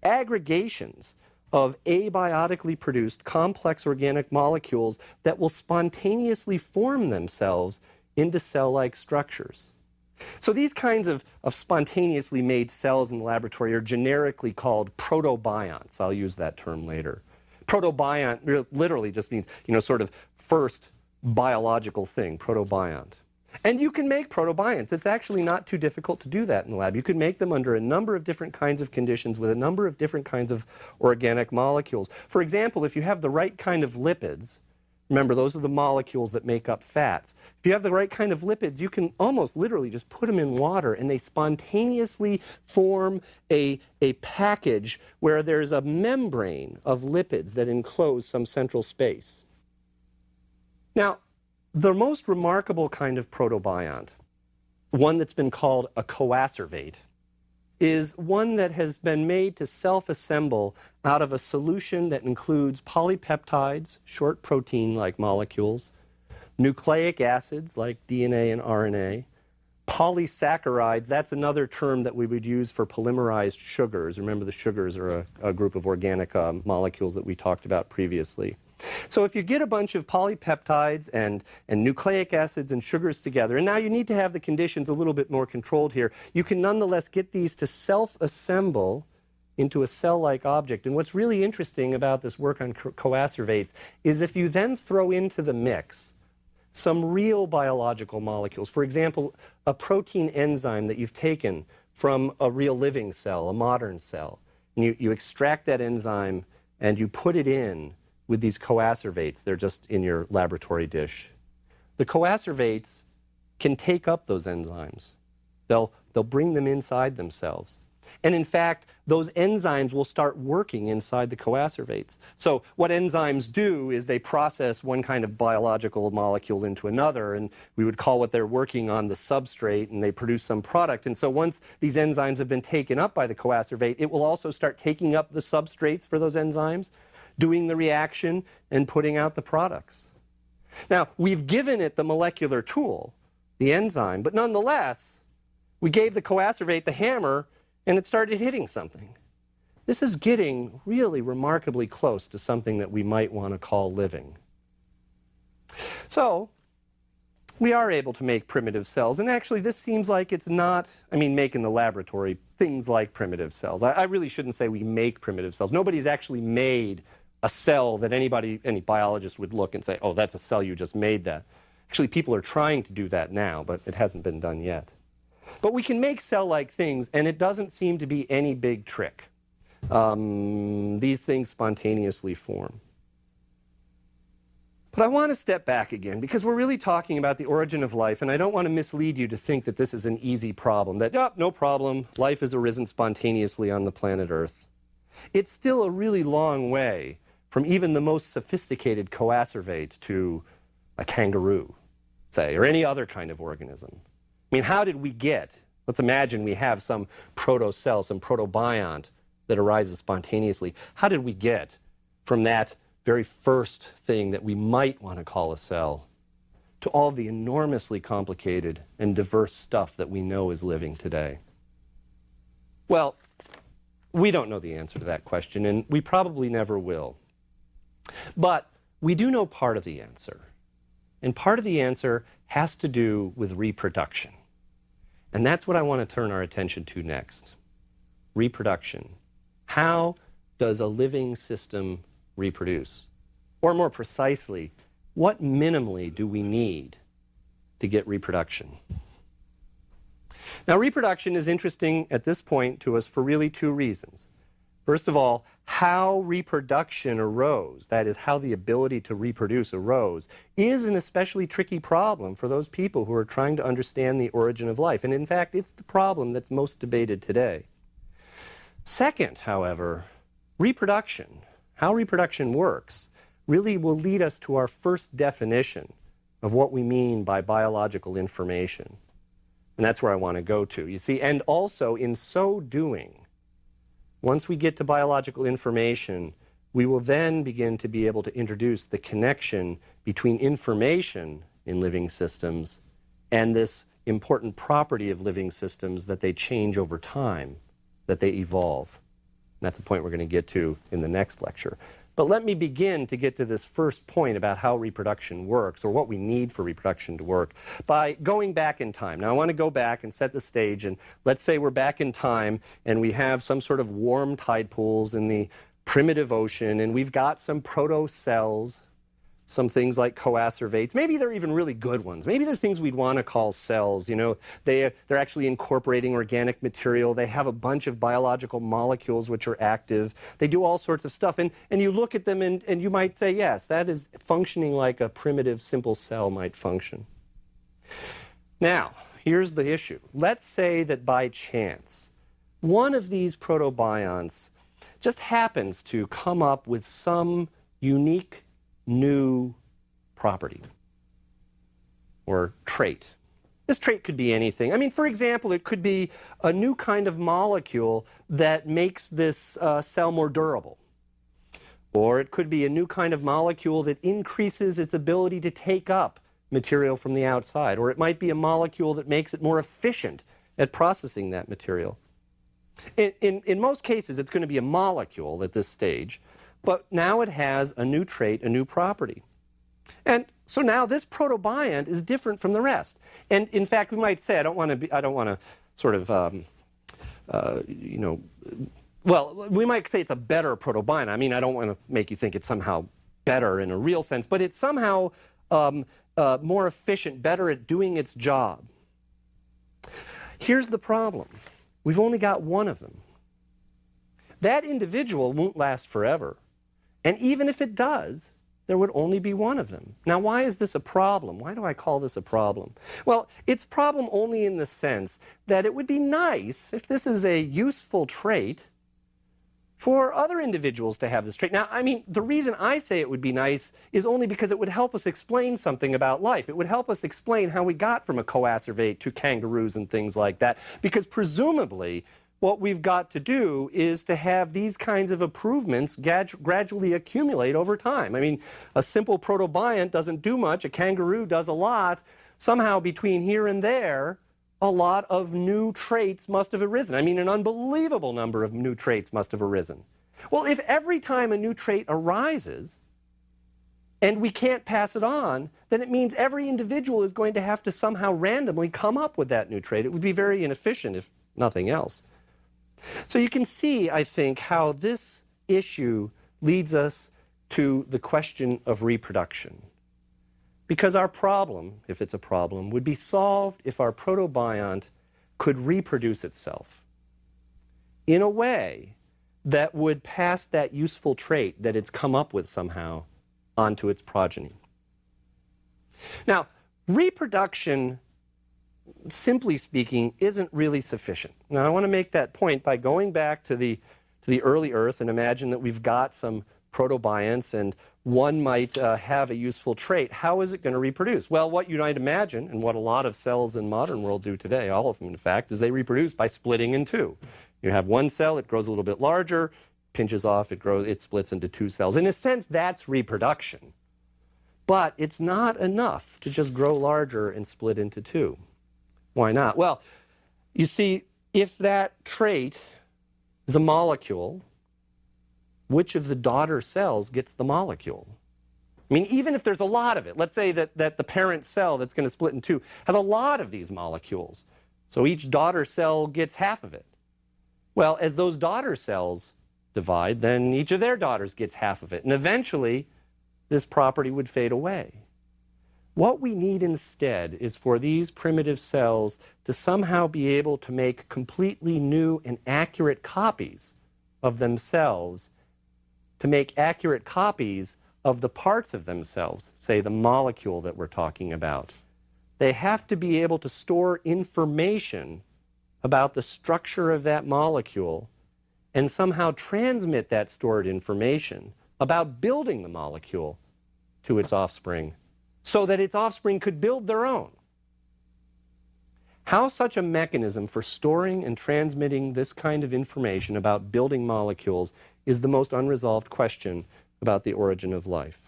aggregations of abiotically produced complex organic molecules that will spontaneously form themselves into cell-like structures. So these kinds of spontaneously made cells in the laboratory are generically called protobionts. I'll use that term later. Protobiont literally just means, sort of first biological thing, protobiont. And you can make protobionts. It's actually not too difficult to do that in the lab. You can make them under a number of different kinds of conditions with a number of different kinds of organic molecules. For example, if you have the right kind of lipids, remember, those are the molecules that make up fats. If you have the right kind of lipids, you can almost literally just put them in water, and they spontaneously form a package where there's a membrane of lipids that enclose some central space. Now, the most remarkable kind of protobiont, one that's been called a coacervate, is one that has been made to self-assemble out of a solution that includes polypeptides, short protein-like molecules, nucleic acids like DNA and RNA, polysaccharides, that's another term that we would use for polymerized sugars. Remember, the sugars are a group of organic molecules that we talked about previously. So if you get a bunch of polypeptides and nucleic acids and sugars together, and now you need to have the conditions a little bit more controlled here, you can nonetheless get these to self-assemble into a cell-like object. And what's really interesting about this work on coacervates is if you then throw into the mix some real biological molecules, for example, a protein enzyme that you've taken from a real living cell, a modern cell, and you extract that enzyme and you put it in with these coacervates. They're just in your laboratory dish. The coacervates can take up those enzymes. They'll bring them inside themselves. And in fact, those enzymes will start working inside the coacervates. So what enzymes do is they process one kind of biological molecule into another, and we would call what they're working on the substrate, and they produce some product. And so once these enzymes have been taken up by the coacervate, it will also start taking up the substrates for those enzymes, doing the reaction and putting out the products. Now, we've given it the molecular tool, the enzyme, but nonetheless, we gave the coacervate the hammer and it started hitting something. This is getting really remarkably close to something that we might want to call living. So, we are able to make primitive cells, and actually this seems like it's not, make in the laboratory things like primitive cells. I really shouldn't say we make primitive cells. Nobody's actually made a cell that any biologist would look and say, oh, that's a cell, you just made that. Actually, people are trying to do that now, but it hasn't been done yet. But we can make cell-like things, and it doesn't seem to be any big trick. These things spontaneously form. But I want to step back again, because we're really talking about the origin of life, and I don't want to mislead you to think that this is an easy problem, that, oh, no problem, life has arisen spontaneously on the planet Earth. It's still a really long way from even the most sophisticated coacervate to a kangaroo, say, or any other kind of organism. How did we get, let's imagine we have some protocell, some protobiont that arises spontaneously. How did we get from that very first thing that we might want to call a cell to all the enormously complicated and diverse stuff that we know is living today? Well, we don't know the answer to that question, and we probably never will. But we do know part of the answer. And part of the answer has to do with reproduction. And that's what I want to turn our attention to next. Reproduction. How does a living system reproduce? Or more precisely, what minimally do we need to get reproduction? Now, reproduction is interesting at this point to us for really two reasons. First of all, how reproduction arose, that is, how the ability to reproduce arose, is an especially tricky problem for those people who are trying to understand the origin of life. And in fact, it's the problem that's most debated today. Second, however, reproduction, how reproduction works, really will lead us to our first definition of what we mean by biological information. And that's where I want to go to, you see. And also, in so doing, once we get to biological information, we will then begin to be able to introduce the connection between information in living systems and this important property of living systems that they change over time, that they evolve. And that's a point we're going to get to in the next lecture. But let me begin to get to this first point about how reproduction works, or what we need for reproduction to work, by going back in time. Now, I want to go back and set the stage, and let's say we're back in time, and we have some sort of warm tide pools in the primitive ocean, and we've got some proto-cells, some things like coacervates. Maybe they're even really good ones. Maybe they're things we'd want to call cells. You know, they're actually incorporating organic material. They have a bunch of biological molecules which are active. They do all sorts of stuff. And you look at them and you might say, yes, that is functioning like a primitive, simple cell might function. Now, here's the issue. Let's say that by chance, one of these protobionts just happens to come up with some unique new property or trait. This trait could be anything. I mean, for example, it could be a new kind of molecule that makes this cell more durable. Or it could be a new kind of molecule that increases its ability to take up material from the outside. Or it might be a molecule that makes it more efficient at processing that material. In most cases, it's going to be a molecule at this stage. But now it has a new trait, a new property. And so now this protobiont is different from the rest. And in fact, we might say, I don't want to sort of, well, we might say it's a better protobiont. I mean, I don't want to make you think it's somehow better in a real sense, but it's somehow more efficient, better at doing its job. Here's the problem. We've only got one of them. That individual won't last forever. And even if it does, there would only be one of them. Now, why is this a problem? Why do I call this a problem? Well, it's a problem only in the sense that it would be nice, if this is a useful trait, for other individuals to have this trait. Now, I mean, the reason I say it would be nice is only because it would help us explain something about life. It would help us explain how we got from a coacervate to kangaroos and things like that. Because presumably, what we've got to do is to have these kinds of improvements gradually accumulate over time. I mean, a simple protobiont doesn't do much. A kangaroo does a lot. Somehow between here and there, a lot of new traits must have arisen. I mean, an unbelievable number of new traits must have arisen. Well, if every time a new trait arises and we can't pass it on, then it means every individual is going to have to somehow randomly come up with that new trait. It would be very inefficient, if nothing else. So you can see, I think, how this issue leads us to the question of reproduction. Because our problem, if it's a problem, would be solved if our protobiont could reproduce itself in a way that would pass that useful trait that it's come up with somehow onto its progeny. Now, reproduction, simply speaking, isn't really sufficient. Now, I want to make that point by going back to the early Earth and imagine that we've got some protobionts and one might have a useful trait. How is it going to reproduce? Well, what you might imagine, and what a lot of cells in the modern world do today, all of them in fact, is they reproduce by splitting in two. You have one cell, it grows a little bit larger, pinches off, it splits into two cells. In a sense, that's reproduction. But it's not enough to just grow larger and split into two. Why not? Well, you see, if that trait is a molecule, which of the daughter cells gets the molecule? I mean, even if there's a lot of it, let's say that the parent cell that's going to split in two has a lot of these molecules. So each daughter cell gets half of it. Well, as those daughter cells divide, then each of their daughters gets half of it. And eventually, this property would fade away. What we need instead is for these primitive cells to somehow be able to make completely new and accurate copies of themselves, to make accurate copies of the parts of themselves, say the molecule that we're talking about. They have to be able to store information about the structure of that molecule and somehow transmit that stored information about building the molecule to its offspring so that its offspring could build their own. How such a mechanism for storing and transmitting this kind of information about building molecules is the most unresolved question about the origin of life.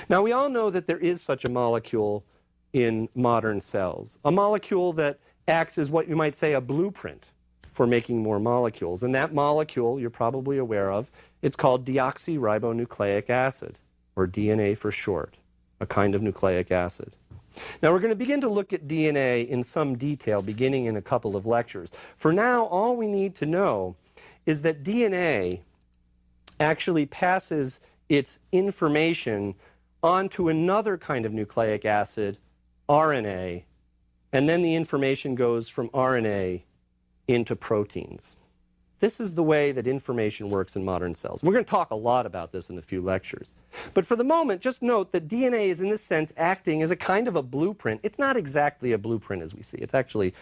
Now, we all know that there is such a molecule in modern cells, a molecule that acts as what you might say a blueprint for making more molecules. And that molecule, you're probably aware of, it's called deoxyribonucleic acid, or DNA for short, a kind of nucleic acid. Now, we're going to begin to look at DNA in some detail beginning in a couple of lectures. For now, all we need to know is that DNA actually passes its information onto another kind of nucleic acid, RNA, and then the information goes from RNA into proteins. This is the way that information works in modern cells. We're going to talk a lot about this in a few lectures. But for the moment, just note that DNA is, in this sense, acting as a kind of a blueprint. It's not exactly a blueprint as we see. It's actually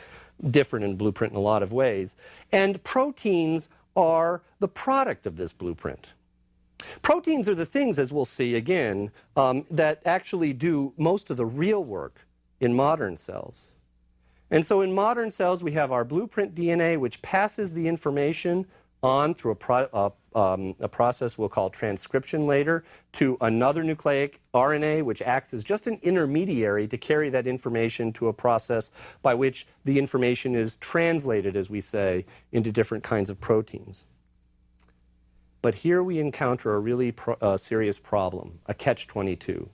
different in blueprint in a lot of ways. And proteins are the product of this blueprint. Proteins are the things, as we'll see again, that actually do most of the real work in modern cells. And so in modern cells, we have our blueprint DNA, which passes the information on through a process we'll call transcription later to another nucleic RNA, which acts as just an intermediary to carry that information to a process by which the information is translated, as we say, into different kinds of proteins. But here we encounter a really serious problem, a catch-22.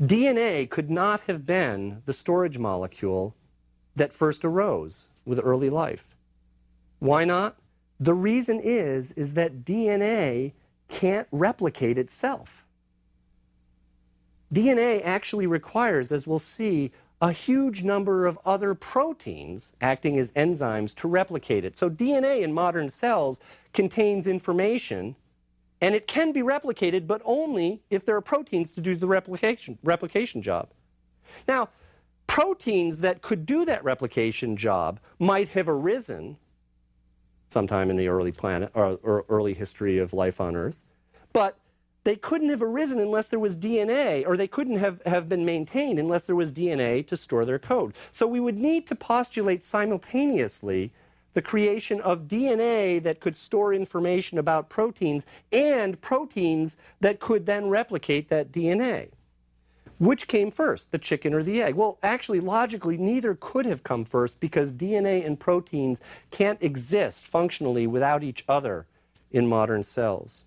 DNA could not have been the storage molecule that first arose with early life. Why not? The reason is that DNA can't replicate itself. DNA actually requires, as we'll see, a huge number of other proteins acting as enzymes to replicate it. So DNA in modern cells contains information, and it can be replicated, but only if there are proteins to do the replication job. Now, proteins that could do that replication job might have arisen sometime in the early planet or early history of life on Earth, but they couldn't have arisen unless there was DNA, or they couldn't have been maintained unless there was DNA to store their code. So we would need to postulate simultaneously the creation of DNA that could store information about proteins and proteins that could then replicate that DNA. Which came first, the chicken or the egg? Well, actually, logically, neither could have come first because DNA and proteins can't exist functionally without each other in modern cells.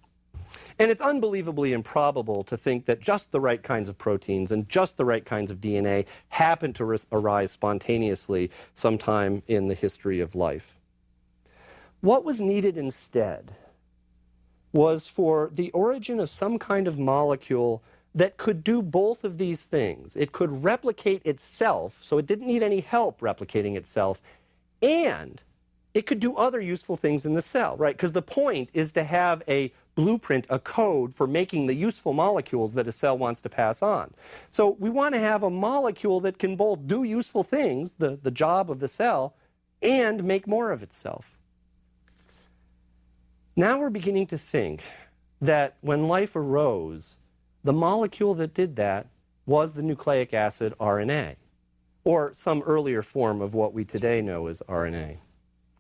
And it's unbelievably improbable to think that just the right kinds of proteins and just the right kinds of DNA happen to arise spontaneously sometime in the history of life. What was needed instead was for the origin of some kind of molecule that could do both of these things. It could replicate itself, so it didn't need any help replicating itself, and it could do other useful things in the cell, right? Because the point is to have a blueprint, a code for making the useful molecules that a cell wants to pass on. So we want to have a molecule that can both do useful things, the job of the cell, and make more of itself. Now we're beginning to think that when life arose, the molecule that did that was the nucleic acid RNA, or some earlier form of what we today know as RNA.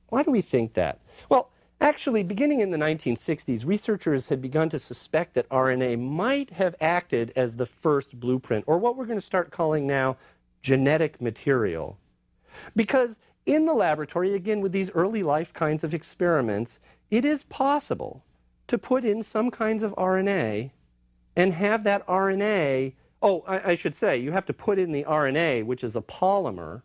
Why do we think that? Well, actually, beginning in the 1960s, researchers had begun to suspect that RNA might have acted as the first blueprint, or what we're going to start calling now genetic material. Because in the laboratory, again, with these early life kinds of experiments, it is possible to put in some kinds of RNA and have that RNA, I should say, you have to put in the RNA, which is a polymer,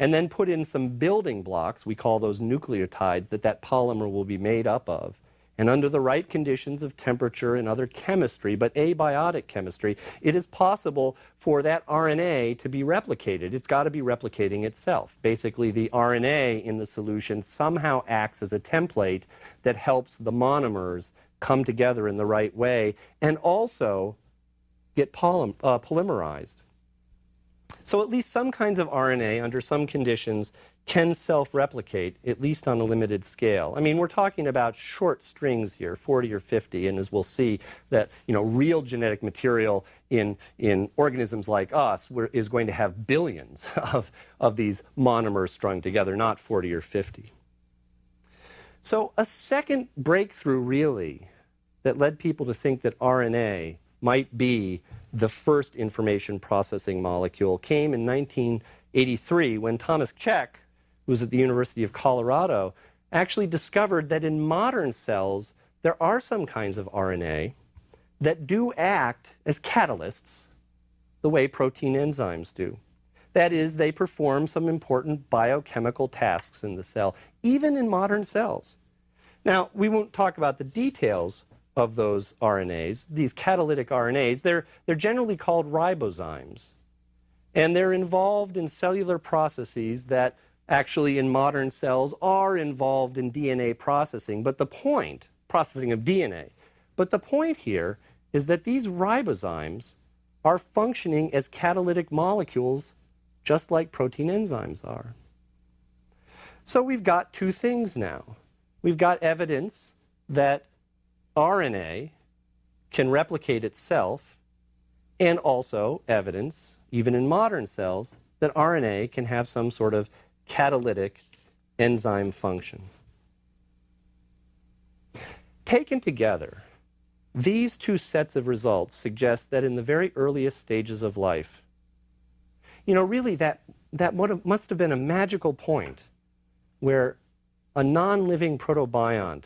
and then put in some building blocks, we call those nucleotides, that polymer will be made up of. And under the right conditions of temperature and other chemistry, but abiotic chemistry, it is possible for that RNA to be replicated. It's got to be replicating itself. Basically, the RNA in the solution somehow acts as a template that helps the monomers come together in the right way and also get polymerized. So at least some kinds of RNA, under some conditions, can self-replicate, at least on a limited scale. I mean, we're talking about short strings here, 40 or 50, and as we'll see, that real genetic material in organisms like us is going to have billions of these monomers strung together, not 40 or 50. So a second breakthrough, really, that led people to think that RNA might be the first information processing molecule came in 1983 when Thomas Cech, who was at the University of Colorado, actually discovered that in modern cells there are some kinds of RNA that do act as catalysts the way protein enzymes do. That is, they perform some important biochemical tasks in the cell, even in modern cells. Now, we won't talk about the details of those RNAs, these catalytic RNAs. They're generally called ribozymes. And they're involved in cellular processes that actually in modern cells are involved in DNA processing. But the point, processing of DNA, but the point here is that these ribozymes are functioning as catalytic molecules just like protein enzymes are. So we've got two things now. We've got evidence that RNA can replicate itself, and also evidence, even in modern cells, that RNA can have some sort of catalytic enzyme function. Taken together, these two sets of results suggest that in the very earliest stages of life, really that must have been a magical point where a non-living protobiont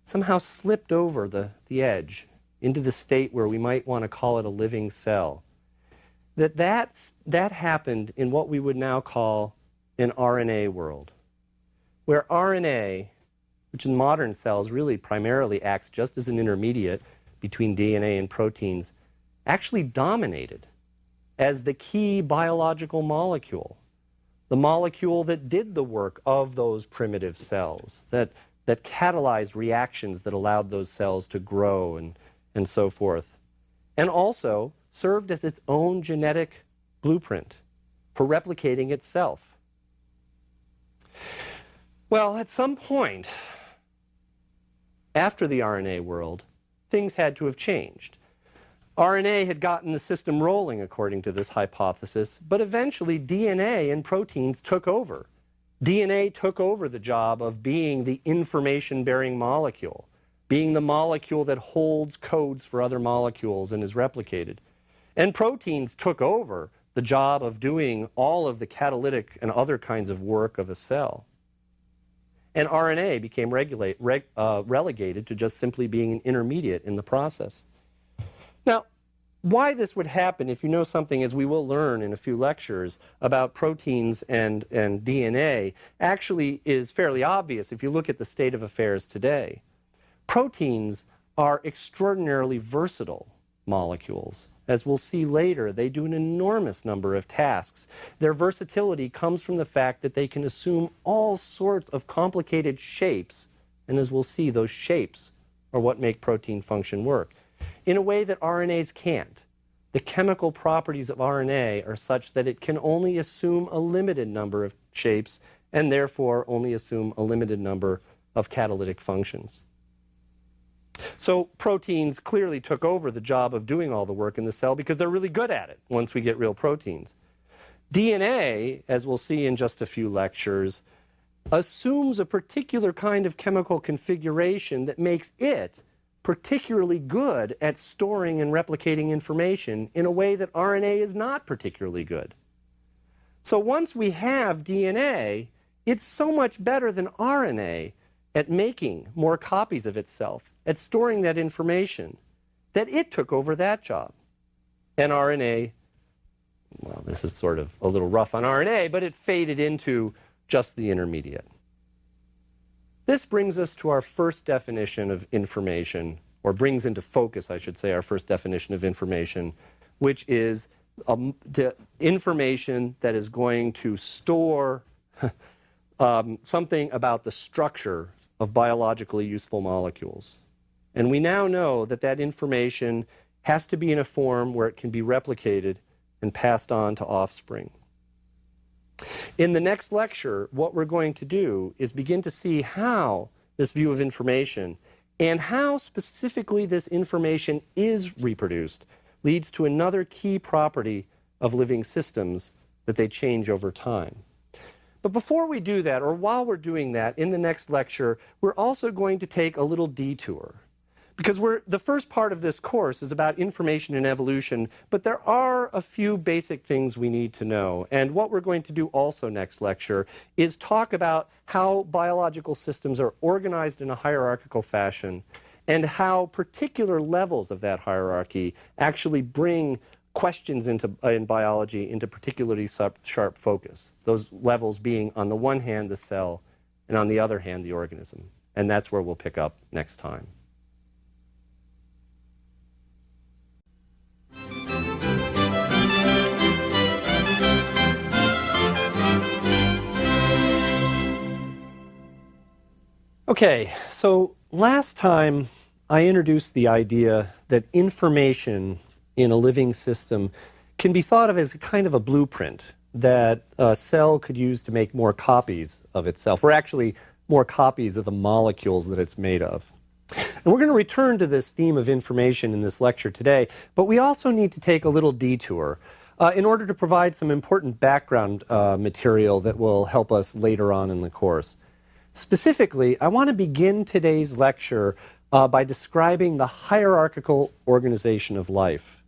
somehow slipped over the edge into the state where we might want to call it a living cell. That happened in what we would now call an RNA world, where RNA, which in modern cells really primarily acts just as an intermediate between DNA and proteins, actually dominated as the key biological molecule, the molecule that did the work of those primitive cells, that catalyzed reactions that allowed those cells to grow and so forth, and also served as its own genetic blueprint for replicating itself. Well, at some point after the RNA world, things had to have changed. RNA had gotten the system rolling according to this hypothesis, but eventually DNA and proteins took over. DNA took over the job of being the information-bearing molecule, being the molecule that holds codes for other molecules and is replicated. And proteins took over the job of doing all of the catalytic and other kinds of work of a cell. And RNA became relegated to just simply being an intermediate in the process. Now, why this would happen, if you know something, as we will learn in a few lectures, about proteins and DNA, actually is fairly obvious if you look at the state of affairs today. Proteins are extraordinarily versatile molecules. As we'll see later, they do an enormous number of tasks. Their versatility comes from the fact that they can assume all sorts of complicated shapes, and as we'll see, those shapes are what make protein function work, in a way that RNAs can't. The chemical properties of RNA are such that it can only assume a limited number of shapes, and therefore only assume a limited number of catalytic functions. So proteins clearly took over the job of doing all the work in the cell because they're really good at it once we get real proteins. DNA, as we'll see in just a few lectures, assumes a particular kind of chemical configuration that makes it particularly good at storing and replicating information in a way that RNA is not particularly good. So once we have DNA, it's so much better than RNA at making more copies of itself, at storing that information, that it took over that job. And RNA, well, this is sort of a little rough on RNA, but it faded into just the intermediate. This brings us to our first definition of information, or brings into focus, I should say, our first definition of information, which is the information that is going to store something about the structure of biologically useful molecules. And we now know that that information has to be in a form where it can be replicated and passed on to offspring. In the next lecture, what we're going to do is begin to see how this view of information and how specifically this information is reproduced leads to another key property of living systems, that they change over time. But before we do that, or while we're doing that, in the next lecture, we're also going to take a little detour. Because the first part of this course is about information and evolution, but there are a few basic things we need to know. And what we're going to do also next lecture is talk about how biological systems are organized in a hierarchical fashion, and how particular levels of that hierarchy actually bring questions in biology into particularly sharp focus. Those levels being, on the one hand, the cell, and on the other hand, the organism. And that's where we'll pick up next time. Okay, so last time I introduced the idea that information in a living system can be thought of as a kind of a blueprint that a cell could use to make more copies of itself, or actually more copies of the molecules that it's made of. And we're going to return to this theme of information in this lecture today, but we also need to take a little detour in order to provide some important background material that will help us later on in the course. Specifically, I want to begin today's lecture by describing the hierarchical organization of life.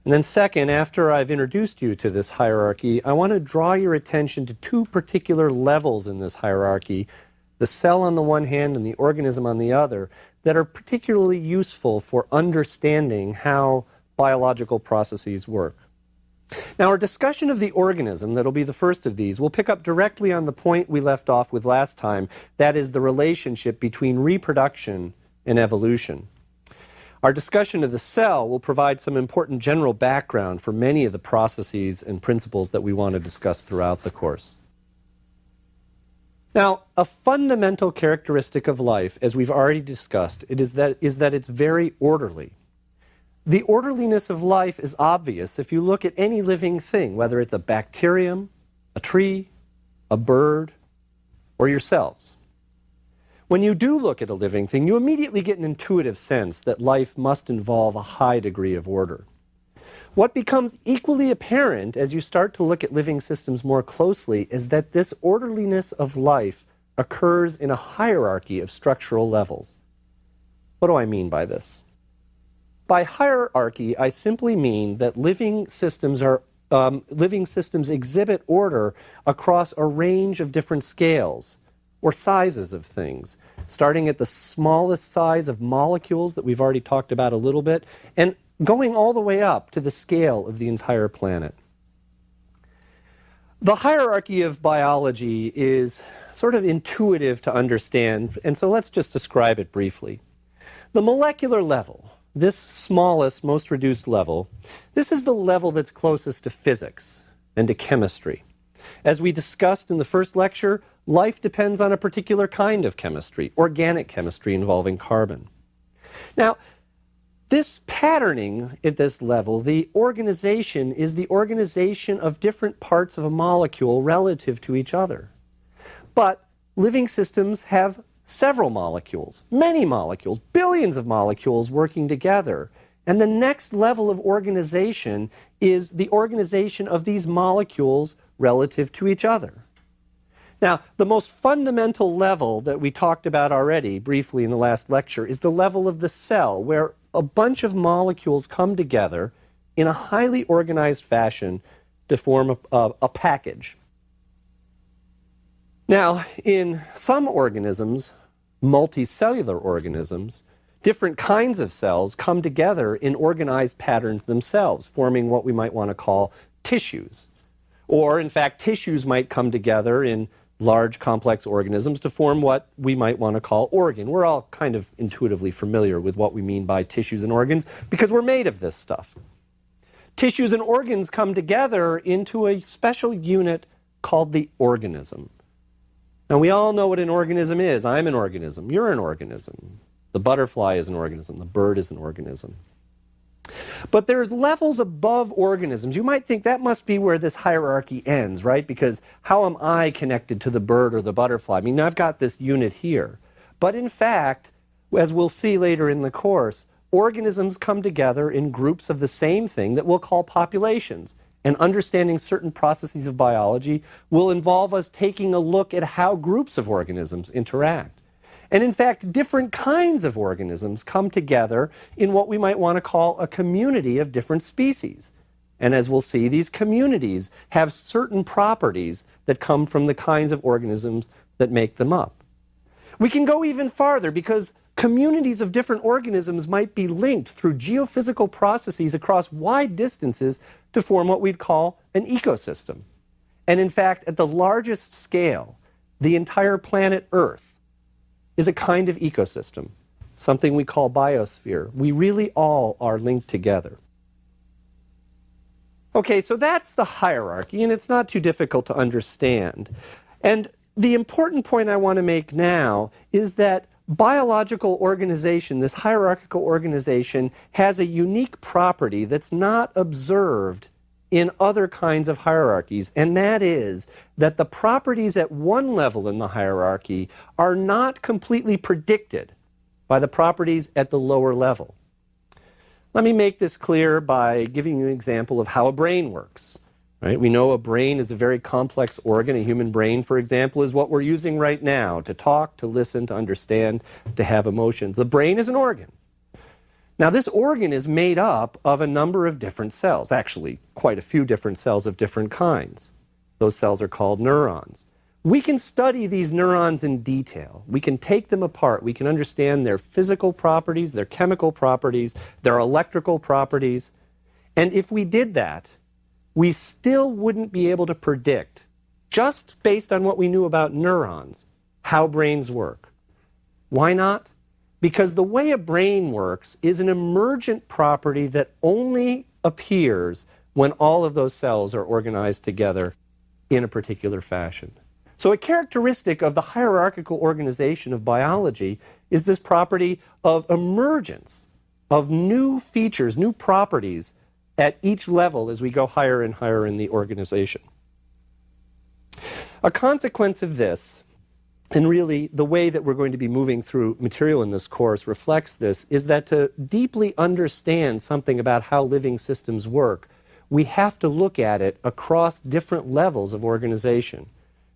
And then second, after I've introduced you to this hierarchy, I want to draw your attention to two particular levels in this hierarchy, the cell on the one hand and the organism on the other, that are particularly useful for understanding how biological processes work. Now, our discussion of the organism, that'll be the first of these, will pick up directly on the point we left off with last time, that is the relationship between reproduction and evolution. Our discussion of the cell will provide some important general background for many of the processes and principles that we want to discuss throughout the course. Now, a fundamental characteristic of life, as we've already discussed, is that it's very orderly. The orderliness of life is obvious if you look at any living thing, whether it's a bacterium, a tree, a bird, or yourselves. When you do look at a living thing, you immediately get an intuitive sense that life must involve a high degree of order. What becomes equally apparent as you start to look at living systems more closely is that this orderliness of life occurs in a hierarchy of structural levels. What do I mean by this? By hierarchy, I simply mean that living systems exhibit order across a range of different scales or sizes of things, starting at the smallest size of molecules that we've already talked about a little bit, and going all the way up to the scale of the entire planet. The hierarchy of biology is sort of intuitive to understand, and so let's just describe it briefly. The molecular level, this smallest, most reduced level, this is the level that's closest to physics and to chemistry. As we discussed in the first lecture, life depends on a particular kind of chemistry, organic chemistry involving carbon. Now, this patterning at this level, the organization is the organization of different parts of a molecule relative to each other. But living systems have several molecules, many molecules, billions of molecules working together. And the next level of organization is the organization of these molecules relative to each other. Now, the most fundamental level that we talked about already briefly in the last lecture is the level of the cell, where a bunch of molecules come together in a highly organized fashion to form a package. Now, in some organisms, multicellular organisms, different kinds of cells come together in organized patterns themselves, forming what we might want to call tissues. Or, in fact, tissues might come together in large complex organisms to form what we might want to call organ. We're all kind of intuitively familiar with what we mean by tissues and organs because we're made of this stuff. Tissues and organs come together into a special unit called the organism. Now, we all know what an organism is. I'm an organism. You're an organism. The butterfly is an organism. The bird is an organism. But there's levels above organisms. You might think that must be where this hierarchy ends, right? Because how am I connected to the bird or the butterfly? I mean, I've got this unit here. But in fact, as we'll see later in the course, organisms come together in groups of the same thing that we'll call populations. And understanding certain processes of biology will involve us taking a look at how groups of organisms interact. And in fact, different kinds of organisms come together in what we might want to call a community of different species. And as we'll see, these communities have certain properties that come from the kinds of organisms that make them up. We can go even farther because communities of different organisms might be linked through geophysical processes across wide distances to form what we'd call an ecosystem. And in fact, at the largest scale, the entire planet Earth is a kind of ecosystem, something we call biosphere. We really all are linked together. Okay, so that's the hierarchy, and it's not too difficult to understand. And the important point I want to make now is that biological organization, this hierarchical organization, has a unique property that's not observed in other kinds of hierarchies, and that is that the properties at one level in the hierarchy are not completely predicted by the properties at the lower level. Let me make this clear by giving you an example of how a brain works. Right? We know a brain is a very complex organ. A human brain, for example, is what we're using right now to talk, to listen, to understand, to have emotions. The brain is an organ. Now, this organ is made up of a number of different cells, actually quite a few different cells of different kinds. Those cells are called neurons. We can study these neurons in detail. We can take them apart. We can understand their physical properties, their chemical properties, their electrical properties. And if we did that, we still wouldn't be able to predict, just based on what we knew about neurons, how brains work. Why not? Because the way a brain works is an emergent property that only appears when all of those cells are organized together in a particular fashion. So a characteristic of the hierarchical organization of biology is this property of emergence of new features, new properties at each level as we go higher and higher in the organization. A consequence of this, and really the way that we're going to be moving through material in this course reflects this, is that to deeply understand something about how living systems work, we have to look at it across different levels of organization.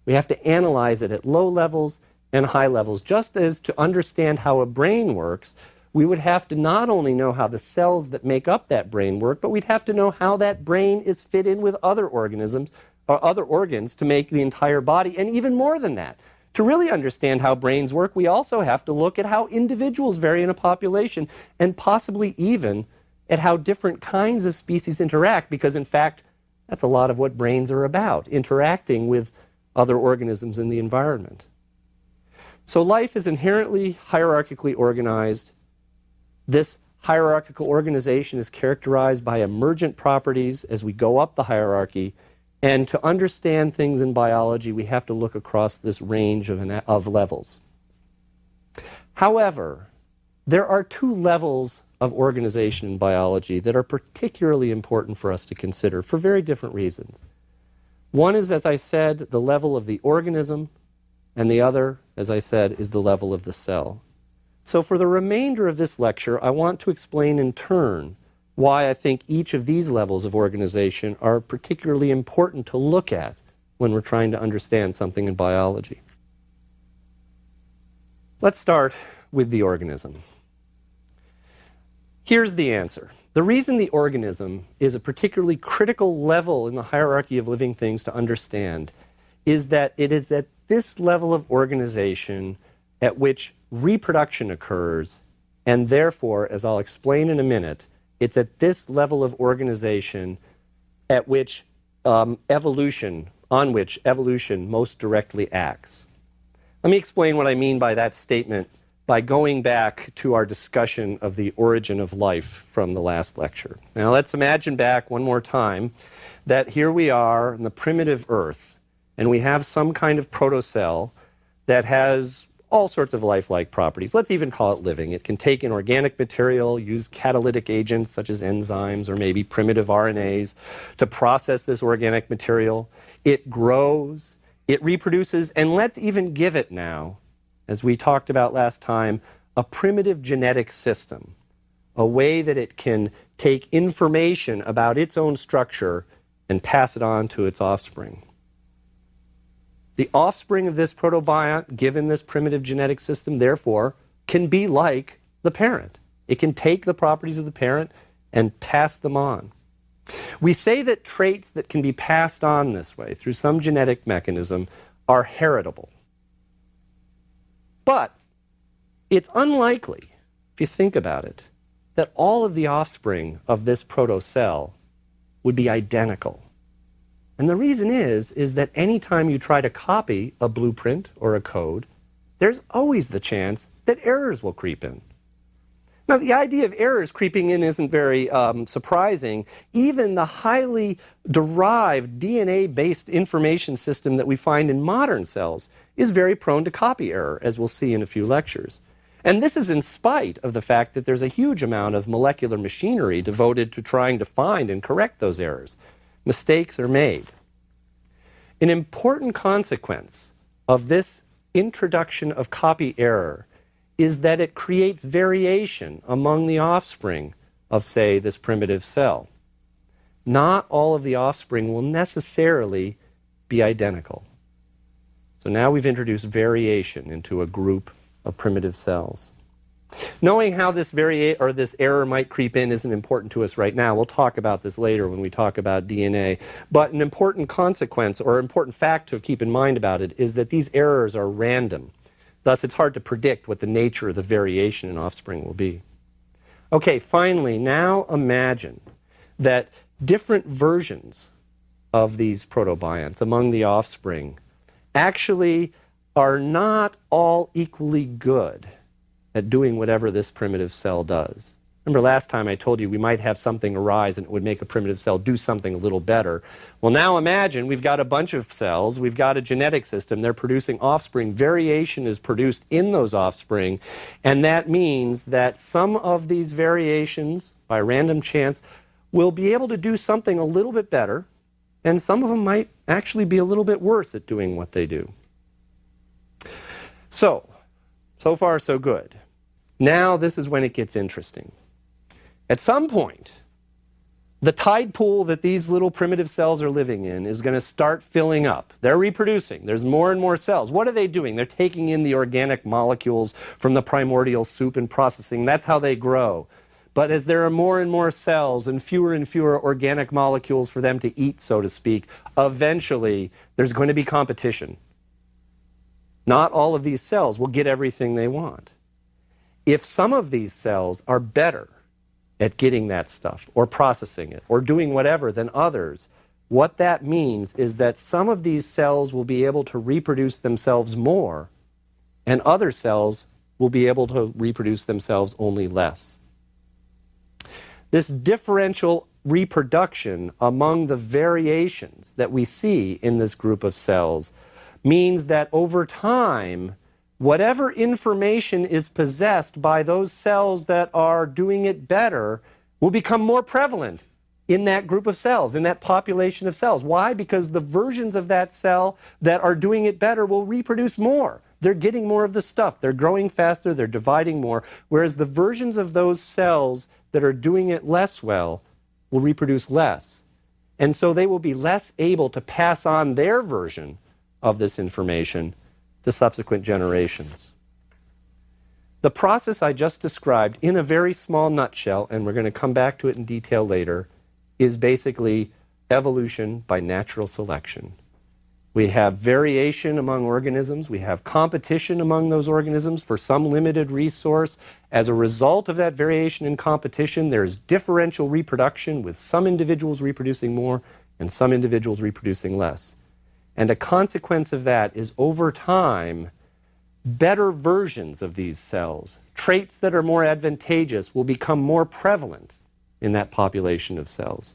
We have to analyze it at low levels and high levels. Just as to understand how a brain works, we would have to not only know how the cells that make up that brain work, but we'd have to know how that brain is fit in with other organisms or other organs to make the entire body, and even more than that. To really understand how brains work, we also have to look at how individuals vary in a population and possibly even at how different kinds of species interact, because in fact, that's a lot of what brains are about, interacting with other organisms in the environment. So life is inherently hierarchically organized. This hierarchical organization is characterized by emergent properties as we go up the hierarchy. And to understand things in biology, we have to look across this range of levels. However, there are two levels of organization in biology that are particularly important for us to consider for very different reasons. One is, as I said, the level of the organism, and the other, as I said, is the level of the cell. So for the remainder of this lecture, I want to explain in turn why I think each of these levels of organization are particularly important to look at when we're trying to understand something in biology. Let's start with the organism. Here's the answer. The reason the organism is a particularly critical level in the hierarchy of living things to understand is that it is at this level of organization at which reproduction occurs, and therefore, as I'll explain in a minute, it's at this level of organization at which evolution on which evolution most directly acts. Let me explain what I mean by that statement by going back to our discussion of the origin of life from the last lecture. Now let's imagine back one more time that here we are in the primitive Earth, and we have some kind of protocell that has all sorts of lifelike properties. Let's even call it living. It can take in organic material, use catalytic agents such as enzymes or maybe primitive RNAs to process this organic material. It grows, it reproduces, and let's even give it now, as we talked about last time, a primitive genetic system, a way that it can take information about its own structure and pass it on to its offspring. The offspring of this protobiont, given this primitive genetic system, therefore, can be like the parent. It can take the properties of the parent and pass them on. We say that traits that can be passed on this way, through some genetic mechanism, are heritable. But it's unlikely, if you think about it, that all of the offspring of this protocell would be identical. And the reason is that anytime you try to copy a blueprint or a code, there's always the chance that errors will creep in. Now, the idea of errors creeping in isn't very surprising. Even the highly derived DNA-based information system that we find in modern cells is very prone to copy error, as we'll see in a few lectures. And this is in spite of the fact that there's a huge amount of molecular machinery devoted to trying to find and correct those errors. Mistakes are made. An important consequence of this introduction of copy error is that it creates variation among the offspring of, say, this primitive cell. Not all of the offspring will necessarily be identical. So now we've introduced variation into a group of primitive cells. Knowing how this error might creep in isn't important to us right now. We'll talk about this later when we talk about DNA. But an important consequence or important fact to keep in mind about it is that these errors are random. Thus, it's hard to predict what the nature of the variation in offspring will be. Okay, finally, now imagine that different versions of these protobionts among the offspring actually are not all equally good at doing whatever this primitive cell does. Remember last time I told you we might have something arise and it would make a primitive cell do something a little better. Well, now imagine we've got a bunch of cells, we've got a genetic system, they're producing offspring. Variation is produced in those offspring, and that means that some of these variations, by random chance, will be able to do something a little bit better, and some of them might actually be a little bit worse at doing what they do. So far so good. Now this is when it gets interesting. At some point, the tide pool that these little primitive cells are living in is going to start filling up. They're reproducing. There's more and more cells. What are they doing? They're taking in the organic molecules from the primordial soup and processing. That's how they grow. But as there are more and more cells and fewer organic molecules for them to eat, so to speak, eventually there's going to be competition. Not all of these cells will get everything they want. If some of these cells are better at getting that stuff or processing it or doing whatever than others, what that means is that some of these cells will be able to reproduce themselves more and other cells will be able to reproduce themselves only less. This differential reproduction among the variations that we see in this group of cells means that over time, whatever information is possessed by those cells that are doing it better will become more prevalent in that group of cells, in that population of cells. Why? Because the versions of that cell that are doing it better will reproduce more. They're getting more of the stuff. They're growing faster. They're dividing more. Whereas the versions of those cells that are doing it less well will reproduce less. And so they will be less able to pass on their version of this information to subsequent generations. The process I just described in a very small nutshell, and we're going to come back to it in detail later, is basically evolution by natural selection. We have variation among organisms. We have competition among those organisms for some limited resource. As a result of that variation and competition, there's differential reproduction with some individuals reproducing more and some individuals reproducing less. And a consequence of that is, over time, better versions of these cells, traits that are more advantageous, will become more prevalent in that population of cells.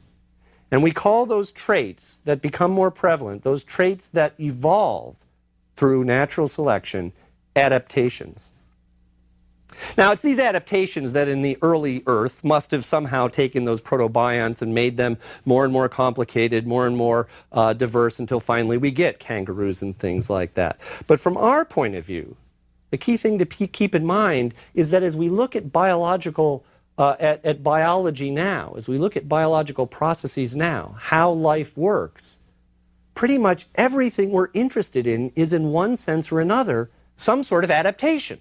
And we call those traits that become more prevalent, those traits that evolve through natural selection, adaptations. Now, it's these adaptations that in the early Earth must have somehow taken those protobionts and made them more and more complicated, more and more diverse, until finally we get kangaroos and things like that. But from our point of view, the key thing to keep in mind is that as we look at biological, at biology now, as we look at biological processes now, how life works, pretty much everything we're interested in is, in one sense or another, some sort of adaptation.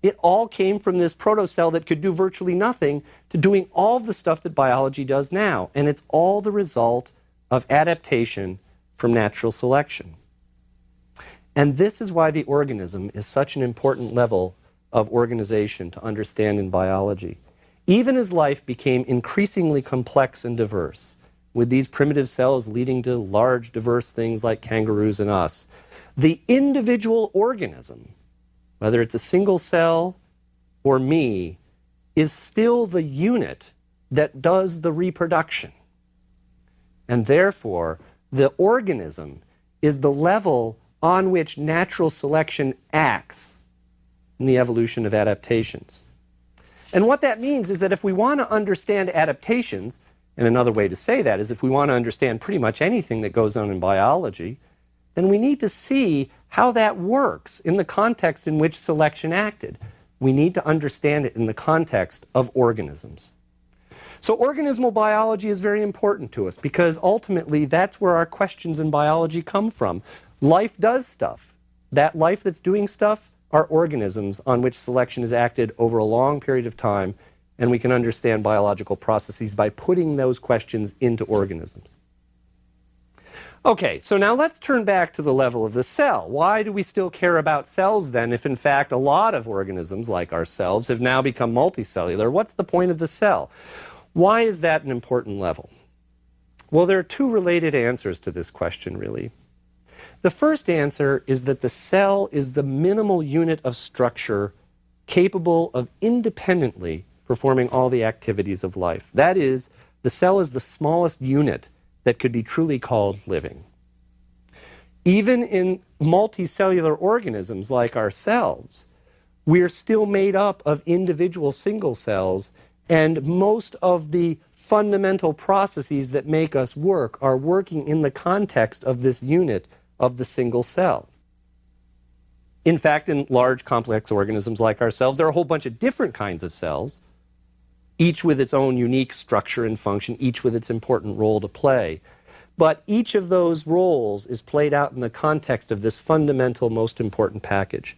It all came from this protocell that could do virtually nothing to doing all of the stuff that biology does now. And it's all the result of adaptation from natural selection. And this is why the organism is such an important level of organization to understand in biology. Even as life became increasingly complex and diverse, with these primitive cells leading to large, diverse things like kangaroos and us, the individual organism, whether it's a single cell or me, is still the unit that does the reproduction. And therefore, the organism is the level on which natural selection acts in the evolution of adaptations. And what that means is that if we want to understand adaptations, and another way to say that is if we want to understand pretty much anything that goes on in biology, then we need to see how that works in the context in which selection acted. We need to understand it in the context of organisms. So organismal biology is very important to us because ultimately that's where our questions in biology come from. Life does stuff. That life that's doing stuff are organisms on which selection has acted over a long period of time, and we can understand biological processes by putting those questions into organisms. Okay, so now let's turn back to the level of the cell. Why do we still care about cells then if in fact a lot of organisms like ourselves have now become multicellular? What's the point of the cell? Why is that an important level? Well, there are two related answers to this question, really. The first answer is that the cell is the minimal unit of structure capable of independently performing all the activities of life. That is, the cell is the smallest unit that could be truly called living. Even in multicellular organisms like ourselves, we're still made up of individual single cells, and most of the fundamental processes that make us work are working in the context of this unit of the single cell. In fact, in large complex organisms like ourselves, there are a whole bunch of different kinds of cells, each with its own unique structure and function, each with its important role to play. But each of those roles is played out in the context of this fundamental, most important package.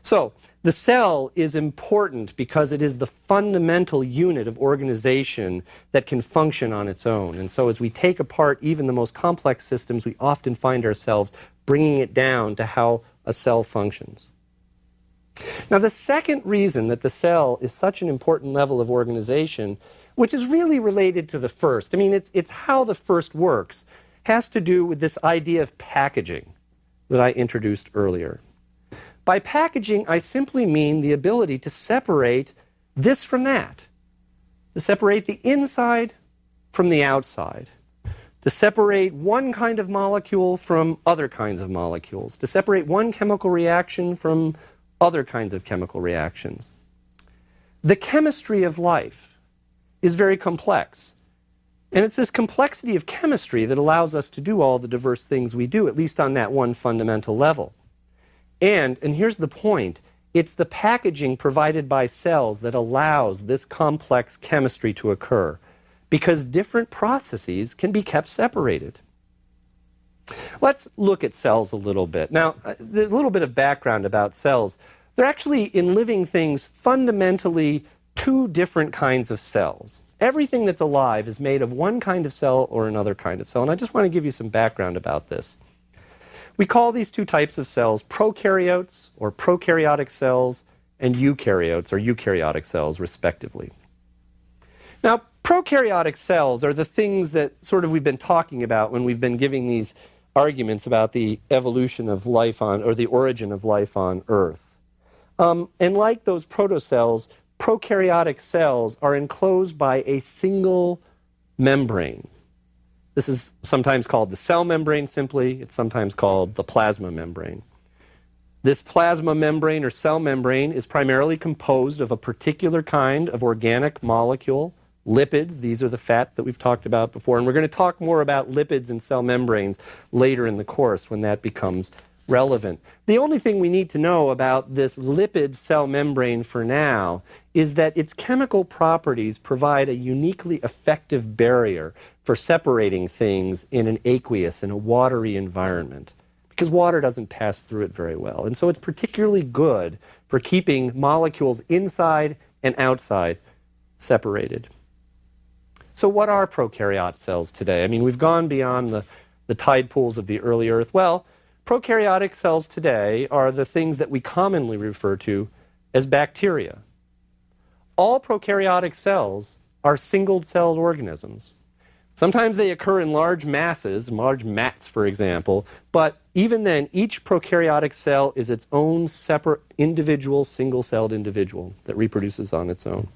So, the cell is important because it is the fundamental unit of organization that can function on its own. And so as we take apart even the most complex systems, we often find ourselves bringing it down to how a cell functions. Now, the second reason that the cell is such an important level of organization, which is really related to the first, I mean, it's how the first works, has to do with this idea of packaging that I introduced earlier. By packaging, I simply mean the ability to separate this from that, to separate the inside from the outside, to separate one kind of molecule from other kinds of molecules, to separate one chemical reaction from other kinds of chemical reactions. The chemistry of life is very complex. And it's this complexity of chemistry that allows us to do all the diverse things we do, at least on that one fundamental level. And here's the point, it's the packaging provided by cells that allows this complex chemistry to occur, because different processes can be kept separated. Let's look at cells a little bit. Now, there's a little bit of background about cells. They're actually, in living things, fundamentally two different kinds of cells. Everything that's alive is made of one kind of cell or another kind of cell. And I just want to give you some background about this. We call these two types of cells prokaryotes, or prokaryotic cells, and eukaryotes, or eukaryotic cells, respectively. Now, prokaryotic cells are the things that sort of we've been talking about when we've been giving these arguments about the evolution of life or the origin of life on Earth. And like those protocells, prokaryotic cells are enclosed by a single membrane. This is sometimes called the cell membrane simply. It's sometimes called the plasma membrane. This plasma membrane or cell membrane is primarily composed of a particular kind of organic molecule, lipids. These are the fats that we've talked about before. And we're going to talk more about lipids and cell membranes later in the course when that becomes relevant. The only thing we need to know about this lipid cell membrane for now is that its chemical properties provide a uniquely effective barrier for separating things in an aqueous, in a watery environment, because water doesn't pass through it very well. And so it's particularly good for keeping molecules inside and outside separated. So what are prokaryote cells today? I mean, we've gone beyond the tide pools of the early Earth. Well, prokaryotic cells today are the things that we commonly refer to as bacteria. All prokaryotic cells are single-celled organisms. Sometimes they occur in large masses, large mats, for example, but even then, each prokaryotic cell is its own separate individual, single-celled individual that reproduces on its own.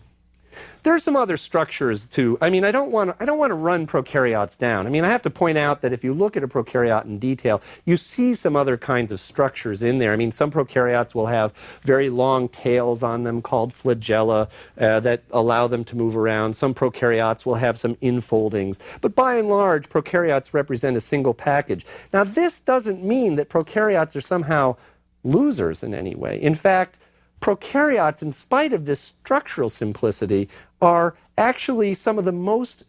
There are some other structures too. I mean, I don't want to run prokaryotes down. I mean, I have to point out that if you look at a prokaryote in detail, you see some other kinds of structures in there. I mean, some prokaryotes will have very long tails on them called flagella that allow them to move around. Some prokaryotes will have some infoldings. But by and large, prokaryotes represent a single package. Now, this doesn't mean that prokaryotes are somehow losers in any way. In fact, prokaryotes, in spite of this structural simplicity, are actually some of the most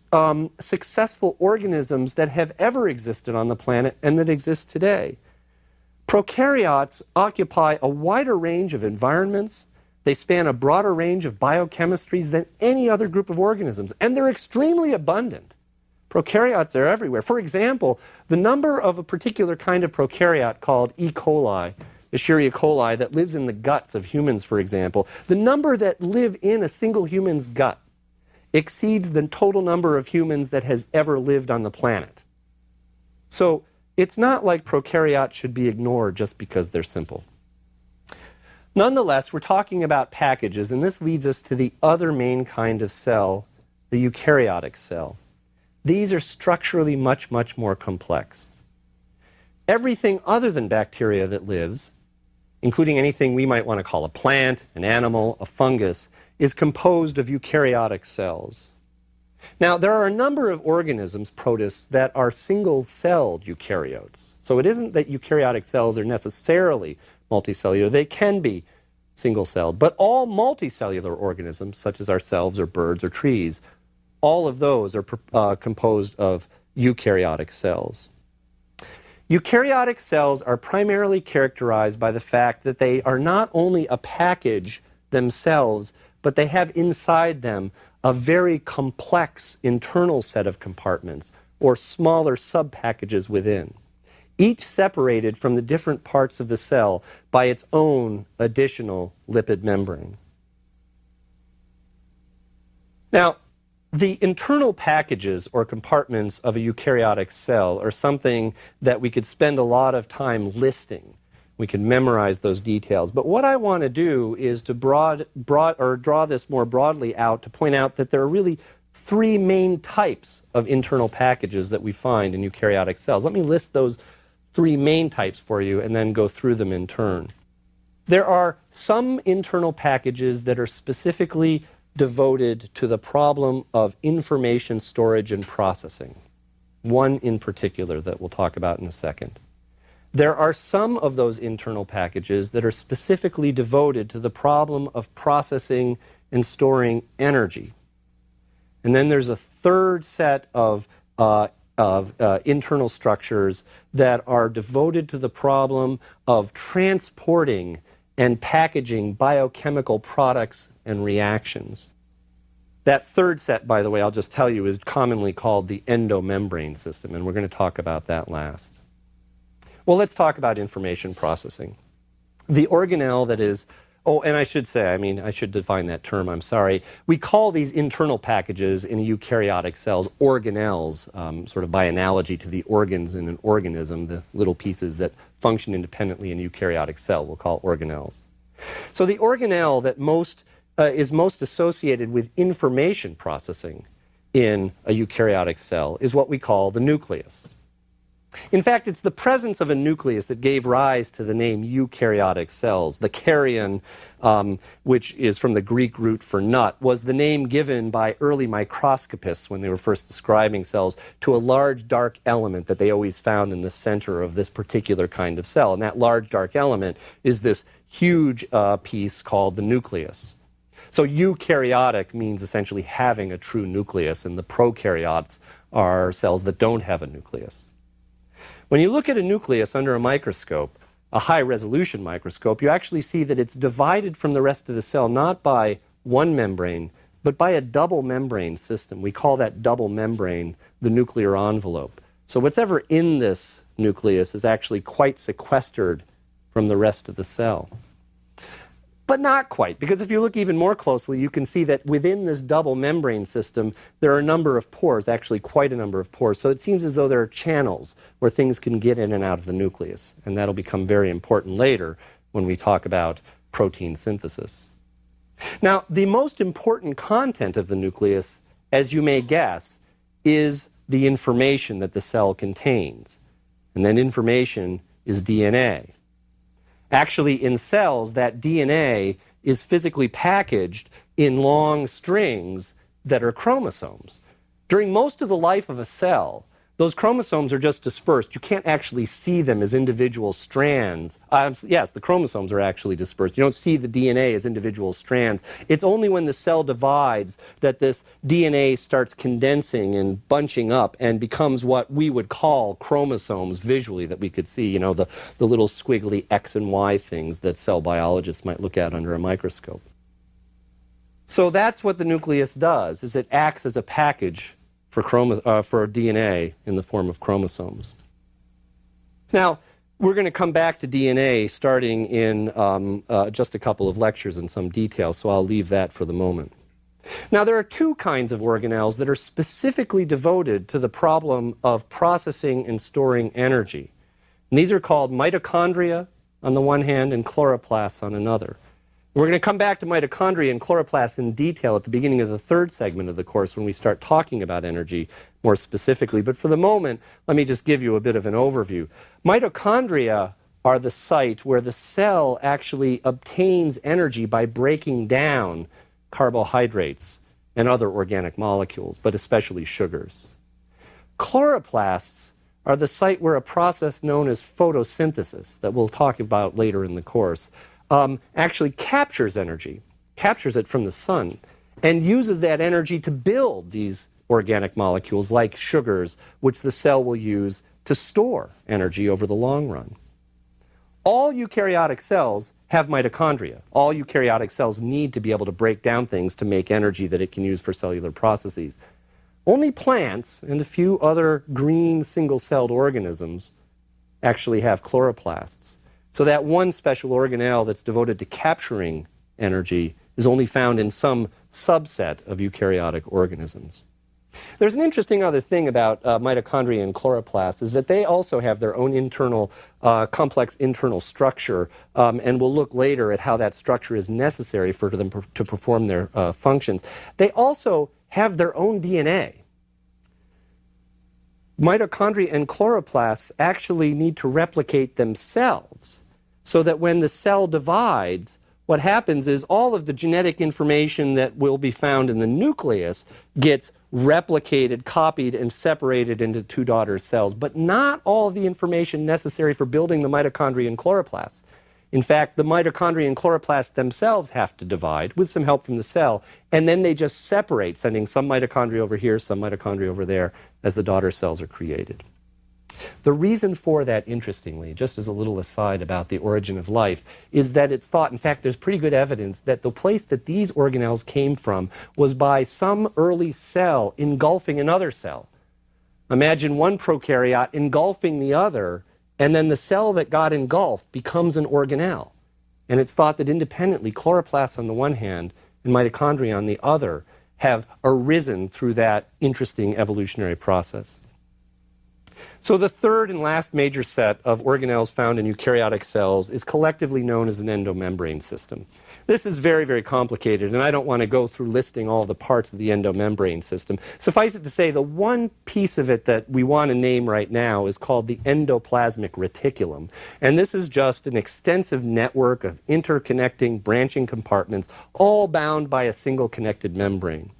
successful organisms that have ever existed on the planet and that exist today. Prokaryotes occupy a wider range of environments. They span a broader range of biochemistries than any other group of organisms, and they're extremely abundant. Prokaryotes are everywhere. For example, the number of a particular kind of prokaryote called E. coli, Escherichia coli, that lives in the guts of humans, for example, the number that live in a single human's gut exceeds the total number of humans that has ever lived on the planet. So it's not like prokaryotes should be ignored just because they're simple. Nonetheless, we're talking about packages, and this leads us to the other main kind of cell, the eukaryotic cell. These are structurally much, much more complex. Everything other than bacteria that lives, including anything we might want to call a plant, an animal, a fungus, is composed of eukaryotic cells. Now, there are a number of organisms, protists, that are single-celled eukaryotes. So it isn't that eukaryotic cells are necessarily multicellular. They can be single-celled. But all multicellular organisms, such as ourselves or birds or trees, all of those are composed of eukaryotic cells. Eukaryotic cells are primarily characterized by the fact that they are not only a package themselves, but they have inside them a very complex internal set of compartments, or smaller sub-packages within, each separated from the different parts of the cell by its own additional lipid membrane. Now, the internal packages or compartments of a eukaryotic cell are something that we could spend a lot of time listing. We could memorize those details. But what I want to do is to draw this more broadly out to point out that there are really three main types of internal packages that we find in eukaryotic cells. Let me list those three main types for you and then go through them in turn. There are some internal packages that are specifically devoted to the problem of information storage and processing. One in particular that we'll talk about in a second. There are some of those internal packages that are specifically devoted to the problem of processing and storing energy. And then there's a third set of internal structures that are devoted to the problem of transporting and packaging biochemical products and reactions. That third set, by the way, I'll just tell you, is commonly called the endomembrane system, and we're going to talk about that last. Well, let's talk about information processing. The organelle that is Oh, and I should say, I should define that term, I'm sorry. We call these internal packages in eukaryotic cells organelles, sort of by analogy to the organs in an organism, the little pieces that function independently in a eukaryotic cell. We'll call organelles. So the organelle that is most associated with information processing in a eukaryotic cell is what we call the nucleus. In fact, it's the presence of a nucleus that gave rise to the name eukaryotic cells. The karyon, which is from the Greek root for nut, was the name given by early microscopists when they were first describing cells to a large dark element that they always found in the center of this particular kind of cell. And that large dark element is this huge piece called the nucleus. So eukaryotic means essentially having a true nucleus, and the prokaryotes are cells that don't have a nucleus. When you look at a nucleus under a microscope, a high-resolution microscope, you actually see that it's divided from the rest of the cell not by one membrane, but by a double membrane system. We call that double membrane the nuclear envelope. So whatever in this nucleus is actually quite sequestered from the rest of the cell. But not quite, because if you look even more closely, you can see that within this double membrane system, there are a number of pores, actually quite a number of pores. So it seems as though there are channels where things can get in and out of the nucleus. And that'll become very important later when we talk about protein synthesis. Now, the most important content of the nucleus, as you may guess, is the information that the cell contains. And that information is DNA. Actually, in cells, that DNA is physically packaged in long strings that are chromosomes. During most of the life of a cell, those chromosomes are just dispersed. You can't actually see them as individual strands. Yes, the chromosomes are actually dispersed. You don't see the DNA as individual strands. It's only when the cell divides that this DNA starts condensing and bunching up and becomes what we would call chromosomes visually, that we could see, you know, the little squiggly X and Y things that cell biologists might look at under a microscope. So that's what the nucleus does, is it acts as a package for DNA in the form of chromosomes. Now, we're going to come back to DNA starting in just a couple of lectures in some detail, so I'll leave that for the moment. Now, there are two kinds of organelles that are specifically devoted to the problem of processing and storing energy. And these are called mitochondria on the one hand and chloroplasts on another. We're going to come back to mitochondria and chloroplasts in detail at the beginning of the third segment of the course when we start talking about energy more specifically. But for the moment, let me just give you a bit of an overview. Mitochondria are the site where the cell actually obtains energy by breaking down carbohydrates and other organic molecules, but especially sugars. Chloroplasts are the site where a process known as photosynthesis, that we'll talk about later in the course, actually captures energy, captures it from the sun, and uses that energy to build these organic molecules like sugars, which the cell will use to store energy over the long run. All eukaryotic cells have mitochondria. All eukaryotic cells need to be able to break down things to make energy that it can use for cellular processes. Only plants and a few other green single-celled organisms actually have chloroplasts. So that one special organelle that's devoted to capturing energy is only found in some subset of eukaryotic organisms. There's an interesting other thing about mitochondria and chloroplasts is that they also have their own internal, complex internal structure, and we'll look later at how that structure is necessary for them to perform their functions. They also have their own DNA. Mitochondria and chloroplasts actually need to replicate themselves so that when the cell divides, what happens is all of the genetic information that will be found in the nucleus gets replicated, copied, and separated into two daughter cells, but not all of the information necessary for building the mitochondria and chloroplasts. In fact, the mitochondria and chloroplasts themselves have to divide with some help from the cell, and then they just separate, sending some mitochondria over here, some mitochondria over there, as the daughter cells are created. The reason for that, interestingly, just as a little aside about the origin of life, is that it's thought, in fact, there's pretty good evidence that the place that these organelles came from was by some early cell engulfing another cell. Imagine one prokaryote engulfing the other, and then the cell that got engulfed becomes an organelle. And it's thought that independently, chloroplasts on the one hand and mitochondria on the other have arisen through that interesting evolutionary process. So the third and last major set of organelles found in eukaryotic cells is collectively known as an endomembrane system. This is very, very complicated, and I don't want to go through listing all the parts of the endomembrane system. Suffice it to say, the one piece of it that we want to name right now is called the endoplasmic reticulum. And this is just an extensive network of interconnecting, branching compartments, all bound by a single connected membrane.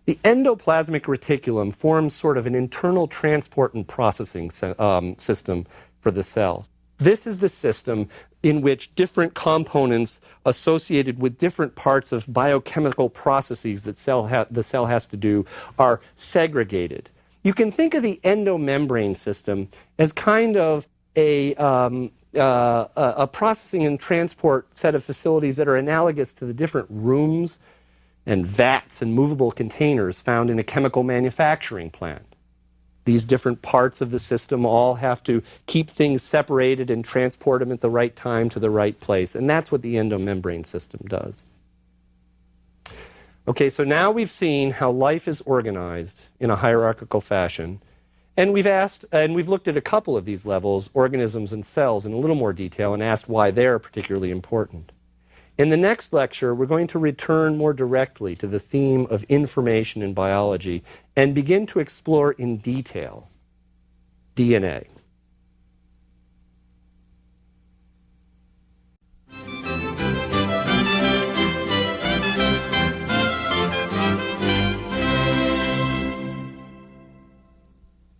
The endoplasmic reticulum forms sort of an internal transport and processing system for the cell. This is the system in which different components associated with different parts of biochemical processes that the cell has to do are segregated. You can think of the endomembrane system as kind of a processing and transport set of facilities that are analogous to the different rooms and vats and movable containers found in a chemical manufacturing plant. These different parts of the system all have to keep things separated and transport them at the right time to the right place. And that's what the endomembrane system does. Okay, so now we've seen how life is organized in a hierarchical fashion. And we've looked at a couple of these levels, organisms and cells, in a little more detail and asked why they're particularly important. In the next lecture, we're going to return more directly to the theme of information in biology and begin to explore in detail DNA.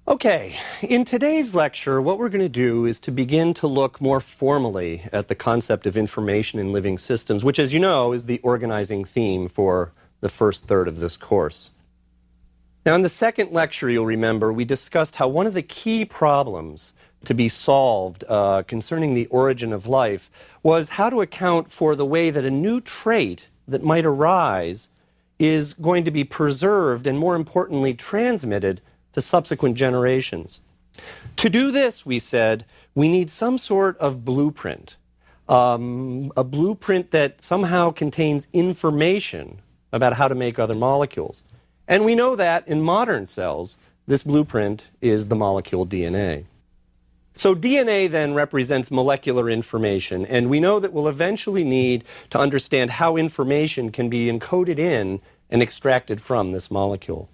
Okay, in today's lecture, what we're going to do is to begin to look more formally at the concept of information in living systems, which, as you know, is the organizing theme for the first third of this course. Now, in the second lecture, you'll remember, we discussed how one of the key problems to be solved concerning the origin of life was how to account for the way that a new trait that might arise is going to be preserved and, more importantly, transmitted to subsequent generations. To do this, we said, we need some sort of blueprint, a blueprint that somehow contains information about how to make other molecules. And we know that in modern cells, this blueprint is the molecule DNA. So DNA then represents molecular information, and we know that we'll eventually need to understand how information can be encoded in and extracted from this molecule.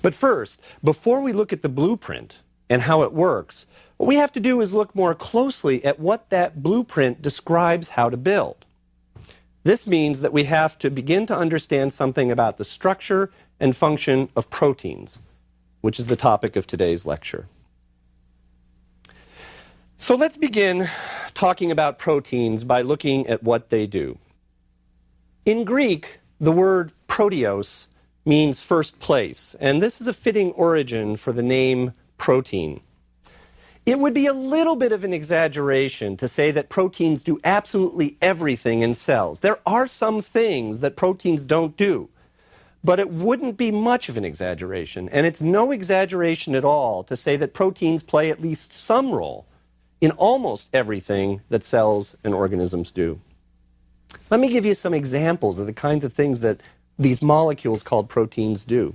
But first, before we look at the blueprint and how it works, what we have to do is look more closely at what that blueprint describes how to build. This means that we have to begin to understand something about the structure and function of proteins, which is the topic of today's lecture. So let's begin talking about proteins by looking at what they do. In Greek, the word proteos means first place, and this is a fitting origin for the name protein. It would be a little bit of an exaggeration to say that proteins do absolutely everything in cells. There are some things that proteins don't do, but it wouldn't be much of an exaggeration, and it's no exaggeration at all to say that proteins play at least some role in almost everything that cells and organisms do. Let me give you some examples of the kinds of things that these molecules called proteins do.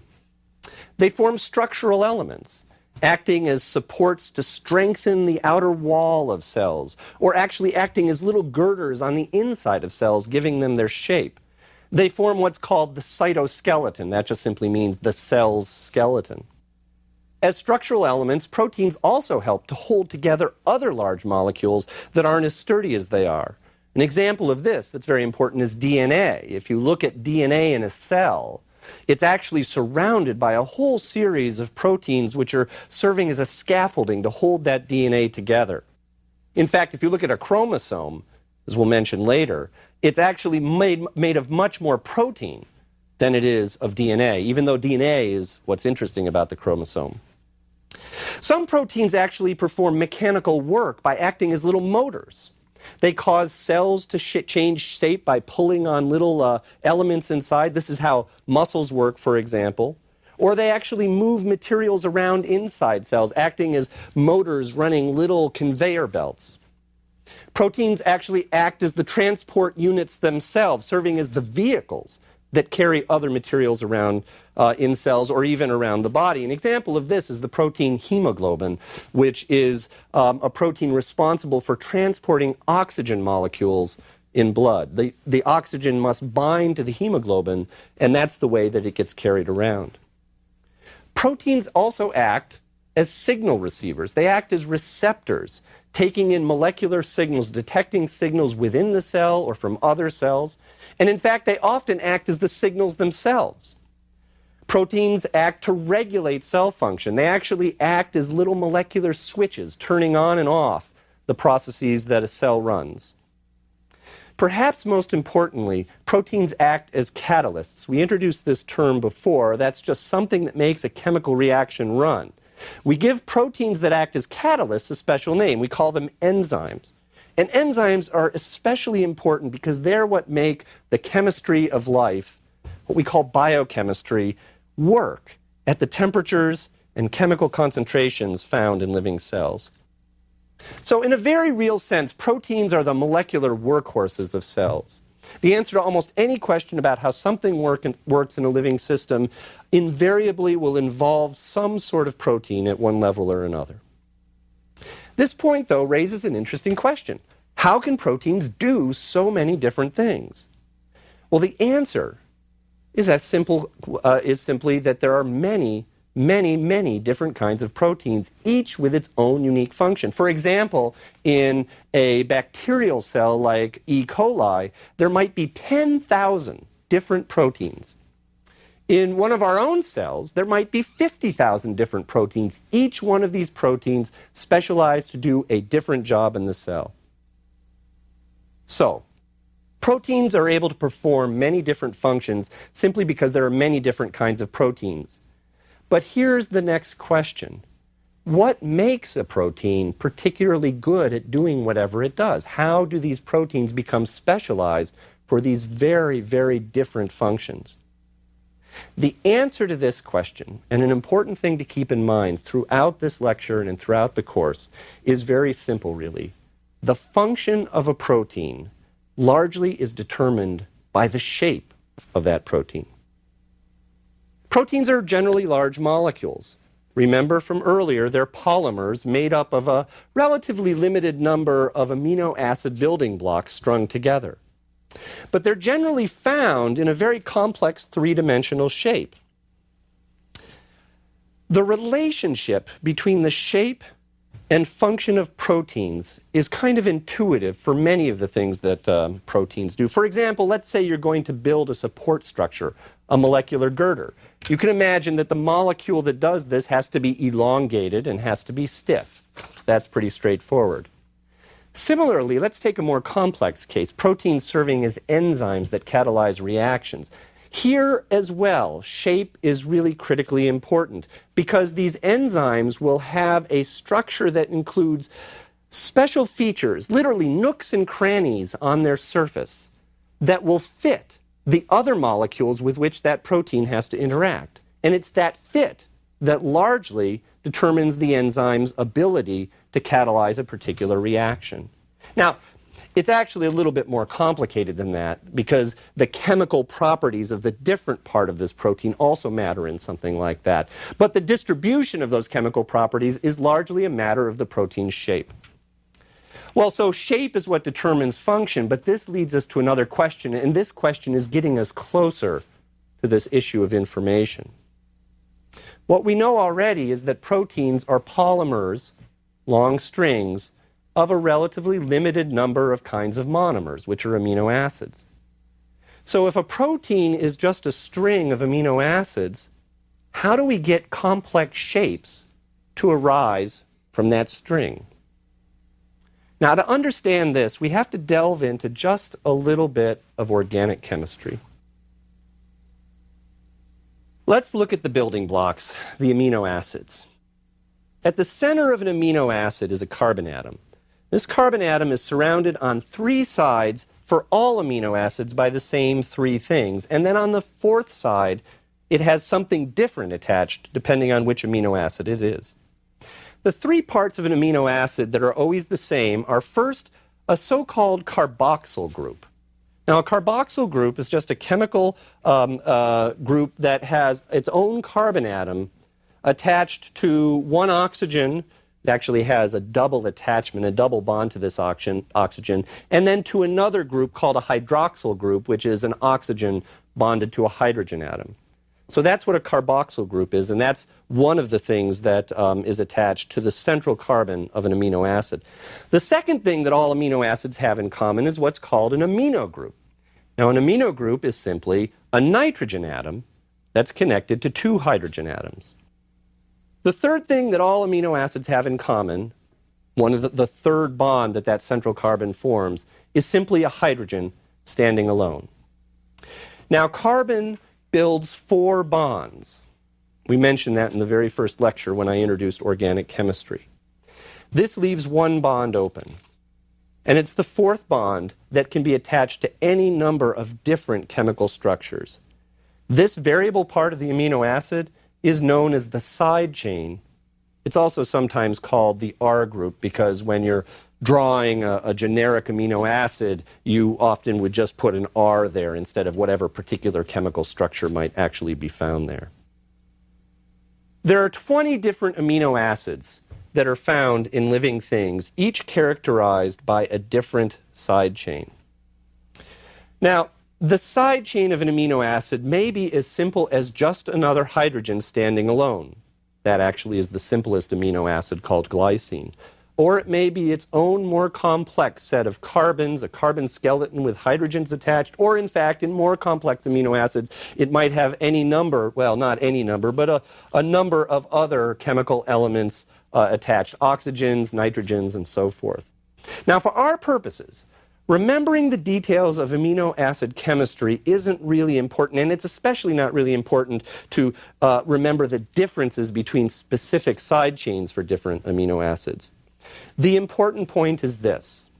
They form structural elements, acting as supports to strengthen the outer wall of cells, or actually acting as little girders on the inside of cells, giving them their shape. They form what's called the cytoskeleton. That just simply means the cell's skeleton. As structural elements, proteins also help to hold together other large molecules that aren't as sturdy as they are. An example of this that's very important is DNA. If you look at DNA in a cell, it's actually surrounded by a whole series of proteins which are serving as a scaffolding to hold that DNA together. In fact, if you look at a chromosome, as we'll mention later, it's actually made of much more protein than it is of DNA, even though DNA is what's interesting about the chromosome. Some proteins actually perform mechanical work by acting as little motors. They cause cells to change shape by pulling on little elements inside. This is how muscles work, for example. Or they actually move materials around inside cells, acting as motors running little conveyor belts. Proteins actually act as the transport units themselves, serving as the vehicles that carry other materials around in cells or even around the body. An example of this is the protein hemoglobin, which is a protein responsible for transporting oxygen molecules in blood. The oxygen must bind to the hemoglobin, and that's the way that it gets carried around. Proteins also act as signal receivers. They act as receptors, taking in molecular signals, detecting signals within the cell or from other cells. And in fact, they often act as the signals themselves. Proteins act to regulate cell function. They actually act as little molecular switches, turning on and off the processes that a cell runs. Perhaps most importantly, proteins act as catalysts. We introduced this term before. That's just something that makes a chemical reaction run. We give proteins that act as catalysts a special name. We call them enzymes. And enzymes are especially important because they're what make the chemistry of life, what we call biochemistry, work at the temperatures and chemical concentrations found in living cells. So in a very real sense, proteins are the molecular workhorses of cells. The answer to almost any question about how something works in a living system invariably will involve some sort of protein at one level or another. This point, though, raises an interesting question. How can proteins do so many different things? Well, the answer is simply that there are many different kinds of proteins, each with its own unique function. For example, in a bacterial cell like E. coli, there might be 10,000 different proteins. In one of our own cells, there might be 50,000 different proteins, each one of these proteins specialized to do a different job in the cell. So, proteins are able to perform many different functions simply because there are many different kinds of proteins. But here's the next question. What makes a protein particularly good at doing whatever it does? How do these proteins become specialized for these very, very different functions? The answer to this question, and an important thing to keep in mind throughout this lecture and throughout the course, is very simple, really. The function of a protein largely is determined by the shape of that protein. Proteins are generally large molecules. Remember from earlier, they're polymers made up of a relatively limited number of amino acid building blocks strung together. But they're generally found in a very complex three-dimensional shape. The relationship between the shape and function of proteins is kind of intuitive for many of the things that proteins do. For example, let's say you're going to build a support structure, a molecular girder. You can imagine that the molecule that does this has to be elongated and has to be stiff. That's pretty straightforward. Similarly, let's take a more complex case, proteins serving as enzymes that catalyze reactions. Here as well, shape is really critically important because these enzymes will have a structure that includes special features, literally nooks and crannies on their surface that will fit the other molecules with which that protein has to interact. And it's that fit that largely determines the enzyme's ability to catalyze a particular reaction. Now, it's actually a little bit more complicated than that because the chemical properties of the different part of this protein also matter in something like that. But the distribution of those chemical properties is largely a matter of the protein's shape. Well, so shape is what determines function, but this leads us to another question, and this question is getting us closer to this issue of information. What we know already is that proteins are polymers, long strings, of a relatively limited number of kinds of monomers, which are amino acids. So if a protein is just a string of amino acids, how do we get complex shapes to arise from that string? Now, to understand this, we have to delve into just a little bit of organic chemistry. Let's look at the building blocks, the amino acids. At the center of an amino acid is a carbon atom. This carbon atom is surrounded on three sides for all amino acids by the same three things. And then on the fourth side, it has something different attached depending on which amino acid it is. The three parts of an amino acid that are always the same are first a so-called carboxyl group. Now, a carboxyl group is just a chemical group that has its own carbon atom attached to one oxygen. It actually has a double attachment, a double bond to this oxygen, and then to another group called a hydroxyl group, which is an oxygen bonded to a hydrogen atom. So that's what a carboxyl group is, and that's one of the things that is attached to the central carbon of an amino acid. The second thing that all amino acids have in common is what's called an amino group. Now, an amino group is simply a nitrogen atom that's connected to two hydrogen atoms. The third thing that all amino acids have in common, one of the third bond that that central carbon forms, is simply a hydrogen standing alone. Now, carbon builds 4 bonds. We mentioned that in the very first lecture when I introduced organic chemistry. This leaves 1 bond open. And it's the 4th bond that can be attached to any number of different chemical structures. This variable part of the amino acid is known as the side chain. It's also sometimes called the R group because when you're drawing a generic amino acid, you often would just put an R there instead of whatever particular chemical structure might actually be found there. There are 20 different amino acids that are found in living things, each characterized by a different side chain. Now, the side chain of an amino acid may be as simple as just another hydrogen standing alone. That actually is the simplest amino acid called glycine. Or it may be its own more complex set of carbons, a carbon skeleton with hydrogens attached, or in fact, in more complex amino acids, it might have any number, well, not any number, but a number of other chemical elements attached, oxygens, nitrogens, and so forth. Now, for our purposes, remembering the details of amino acid chemistry isn't really important, and it's especially not really important to remember the differences between specific side chains for different amino acids. The important point is this,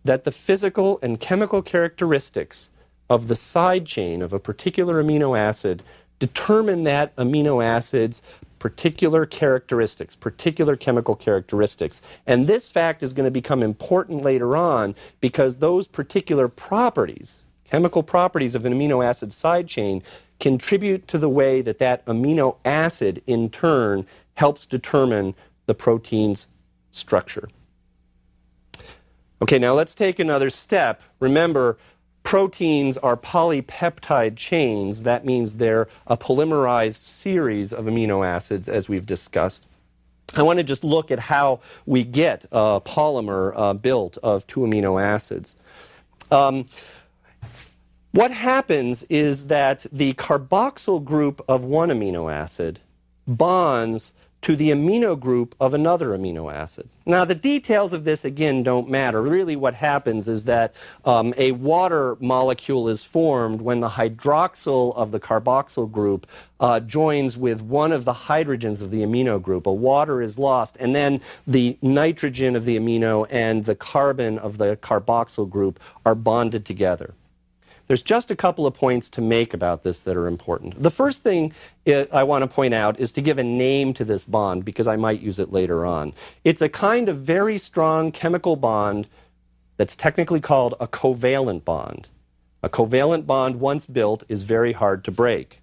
that the physical and chemical characteristics of the side chain of a particular amino acid determine that amino acid's particular characteristics, particular chemical characteristics. And this fact is going to become important later on because those particular properties, chemical properties of an amino acid side chain, contribute to the way that that amino acid in turn helps determine the protein's structure. Okay, now let's take another step. Remember, proteins are polypeptide chains. That means they're a polymerized series of amino acids, as we've discussed. I want to just look at how we get a polymer built of 2 amino acids. What happens is that the carboxyl group of one amino acid bonds to the amino group of another amino acid. Now, the details of this, again, don't matter. Really what happens is that a water molecule is formed when the hydroxyl of the carboxyl group joins with one of the hydrogens of the amino group. A water is lost, and then the nitrogen of the amino and the carbon of the carboxyl group are bonded together. There's just a couple of points to make about this that are important. The first thing I want to point out is to give a name to this bond because I might use it later on. It's a kind of very strong chemical bond that's technically called a covalent bond. A covalent bond, once built, is very hard to break.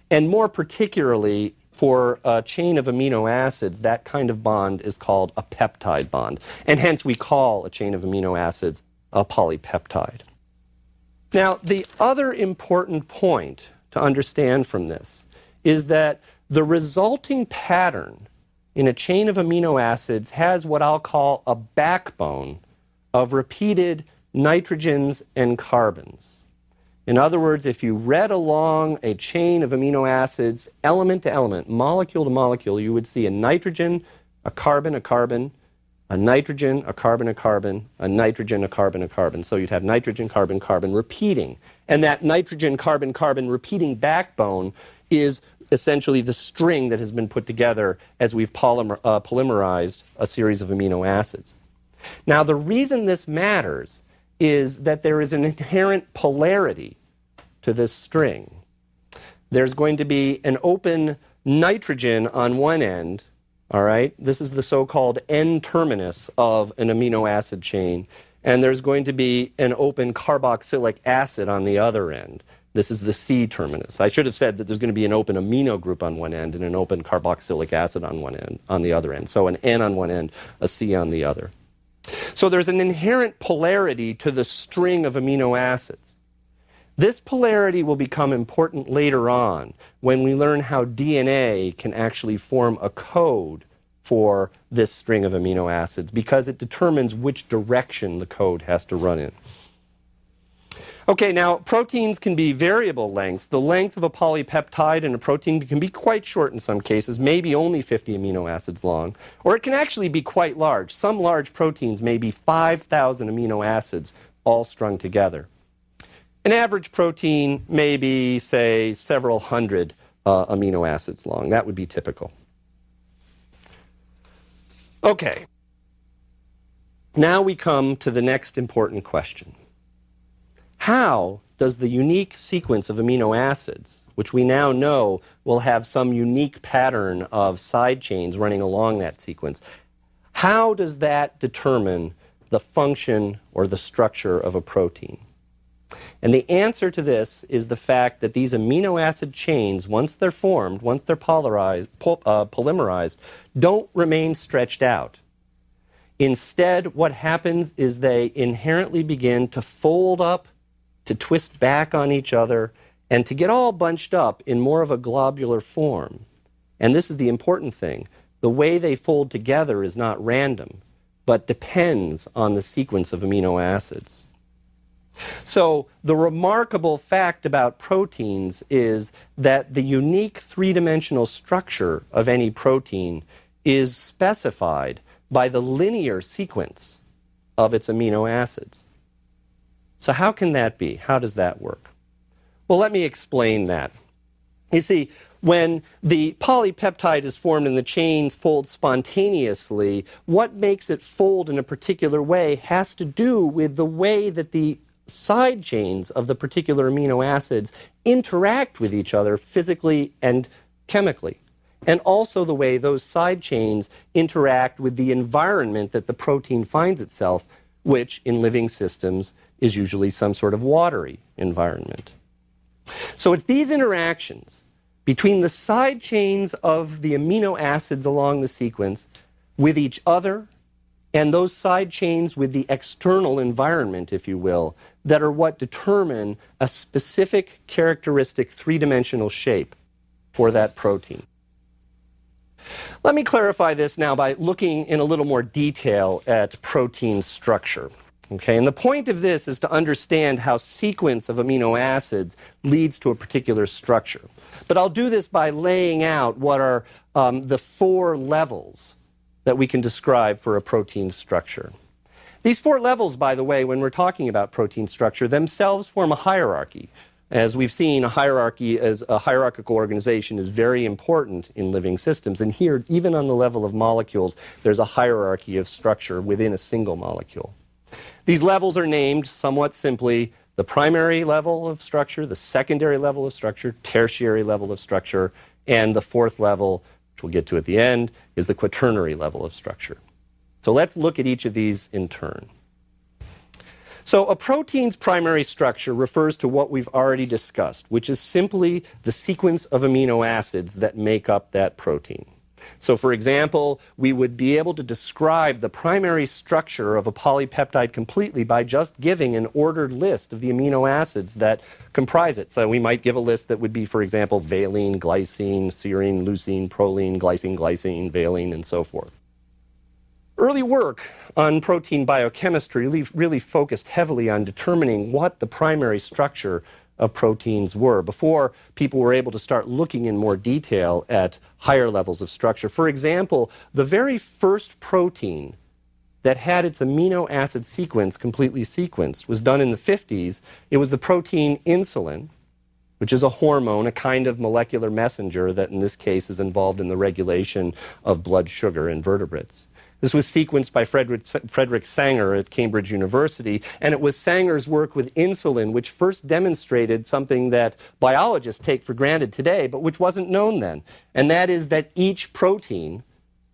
And more particularly, for a chain of amino acids, that kind of bond is called a peptide bond. And hence we call a chain of amino acids a polypeptide. Now, the other important point to understand from this is that the resulting pattern in a chain of amino acids has what I'll call a backbone of repeated nitrogens and carbons. In other words, if you read along a chain of amino acids, element to element, molecule to molecule, you would see a nitrogen, a carbon, a nitrogen, a carbon, a nitrogen, a carbon, a carbon. So you'd have nitrogen, carbon, carbon repeating. And that nitrogen, carbon, carbon repeating backbone is essentially the string that has been put together as we've polymerized a series of amino acids. Now, the reason this matters is that there is an inherent polarity to this string. There's going to be an open nitrogen on one end. All right, this is the so-called N-terminus of an amino acid chain. and there's going to be an open carboxylic acid on the other end. This is the C terminus. I should have said that there's going to be an open amino group on one end and an open carboxylic acid on one end, on the other end. So an N on one end, a C on the other. So there's an inherent polarity to the string of amino acids. This polarity will become important later on when we learn how DNA can actually form a code for this string of amino acids, because it determines which direction the code has to run in. Okay, now proteins can be variable lengths. The length of a polypeptide in a protein can be quite short in some cases, maybe only 50 amino acids long, or it can actually be quite large. Some large proteins may be 5,000 amino acids all strung together. An average protein may be, say, several hundred amino acids long. That would be typical. Okay, now we come to the next important question. How does the unique sequence of amino acids, which we now know will have some unique pattern of side chains running along that sequence, how does that determine the function or the structure of a protein? And the answer to this is the fact that these amino acid chains, once they're formed, once they're polymerized, don't remain stretched out. Instead, what happens is they inherently begin to fold up, to twist back on each other, and to get all bunched up in more of a globular form. And this is the important thing. The way they fold together is not random, but depends on the sequence of amino acids. So the remarkable fact about proteins is that the unique three-dimensional structure of any protein is specified by the linear sequence of its amino acids. So how can that be? How does that work? Well, let me explain that. You see, when the polypeptide is formed and the chains fold spontaneously, what makes it fold in a particular way has to do with the way that the side chains of the particular amino acids interact with each other physically and chemically, and also the way those side chains interact with the environment that the protein finds itself, which in living systems is usually some sort of watery environment. So it's these interactions between the side chains of the amino acids along the sequence with each other and those side chains with the external environment, if you will, that are what determine a specific characteristic three-dimensional shape for that protein. Let me clarify this now by looking in a little more detail at protein structure. Okay, and the point of this is to understand how sequence of amino acids leads to a particular structure. But I'll do this by laying out what are the four levels that we can describe for a protein structure. These four levels, by the way, when we're talking about protein structure, themselves form a hierarchy. As we've seen, a hierarchy as a hierarchical organization is very important in living systems. And here, even on the level of molecules, there's a hierarchy of structure within a single molecule. These levels are named somewhat simply the primary level of structure, the secondary level of structure, tertiary level of structure, and the fourth level, which we'll get to at the end, is the quaternary level of structure. So let's look at each of these in turn. So a protein's primary structure refers to what we've already discussed, which is simply the sequence of amino acids that make up that protein. So for example, we would be able to describe the primary structure of a polypeptide completely by just giving an ordered list of the amino acids that comprise it. So we might give a list that would be, for example, valine, glycine, serine, leucine, proline, glycine, glycine, valine, and so forth. Early work on protein biochemistry really focused heavily on determining what the primary structure of proteins were before people were able to start looking in more detail at higher levels of structure. For example, the very first protein that had its amino acid sequence completely sequenced was done in the 50s. It was the protein insulin, which is a hormone, a kind of molecular messenger that in this case is involved in the regulation of blood sugar in vertebrates. This was sequenced by Frederick Sanger at Cambridge University, and it was Sanger's work with insulin which first demonstrated something that biologists take for granted today, but which wasn't known then, and that is that each protein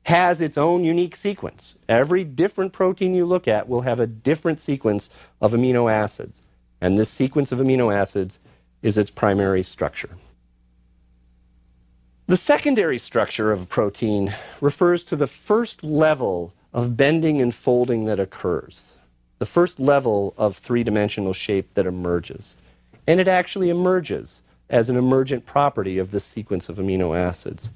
has its own unique sequence. Every different protein you look at will have a different sequence of amino acids. And this sequence of amino acids is its primary structure. The secondary structure of a protein refers to the first level of bending and folding that occurs, the first level of three-dimensional shape that emerges. And it actually emerges as an emergent property of this sequence of amino acids.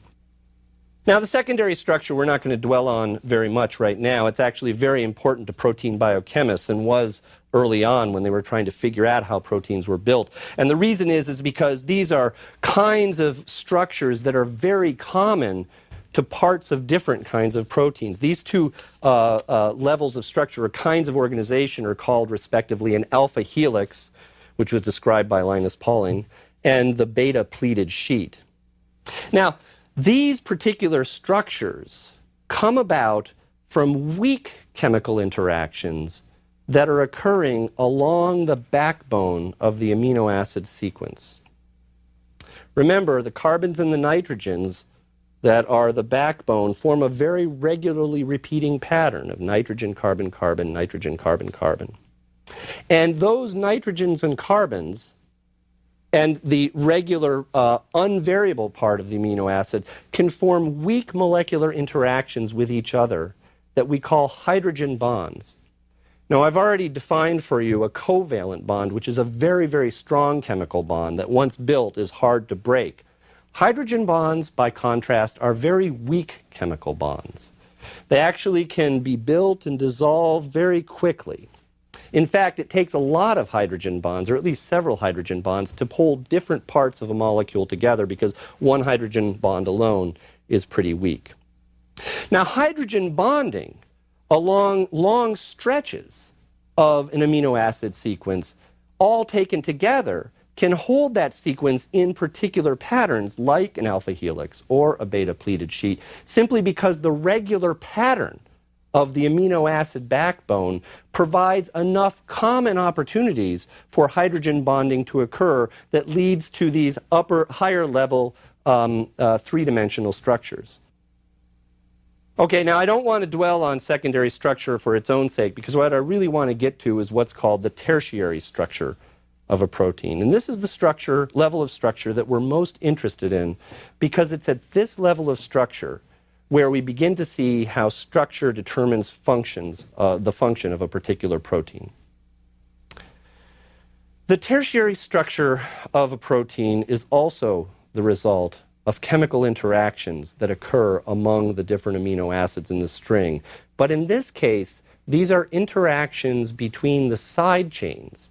Now, the secondary structure we're not going to dwell on very much right now. It's actually very important to protein biochemists and was early on when they were trying to figure out how proteins were built. And the reason is because these are kinds of structures that are very common to parts of different kinds of proteins. These two levels of structure or kinds of organization are called respectively an alpha helix, which was described by Linus Pauling, and the beta pleated sheet. Now, these particular structures come about from weak chemical interactions that are occurring along the backbone of the amino acid sequence. Remember, the carbons and the nitrogens that are the backbone form a very regularly repeating pattern of nitrogen, carbon, carbon, nitrogen, carbon, carbon. And those nitrogens and carbons and the regular unvariable part of the amino acid can form weak molecular interactions with each other that we call hydrogen bonds. Now, I've already defined for you a covalent bond, which is a very, very strong chemical bond that once built is hard to break. Hydrogen bonds, by contrast, are very weak chemical bonds. They actually can be built and dissolve very quickly. In fact, it takes a lot of hydrogen bonds, or at least several hydrogen bonds, to hold different parts of a molecule together because one hydrogen bond alone is pretty weak. Now, hydrogen bonding along long stretches of an amino acid sequence, all taken together, can hold that sequence in particular patterns like an alpha helix or a beta pleated sheet, simply because the regular pattern of the amino acid backbone provides enough common opportunities for hydrogen bonding to occur that leads to these higher level three-dimensional structures. Okay, now I don't want to dwell on secondary structure for its own sake, because what I really want to get to is what's called the tertiary structure of a protein. And this is the level of structure that we're most interested in, because it's at this level of structure where we begin to see how structure determines the function of a particular protein. The tertiary structure of a protein is also the result of chemical interactions that occur among the different amino acids in the string. But in this case, these are interactions between the side chains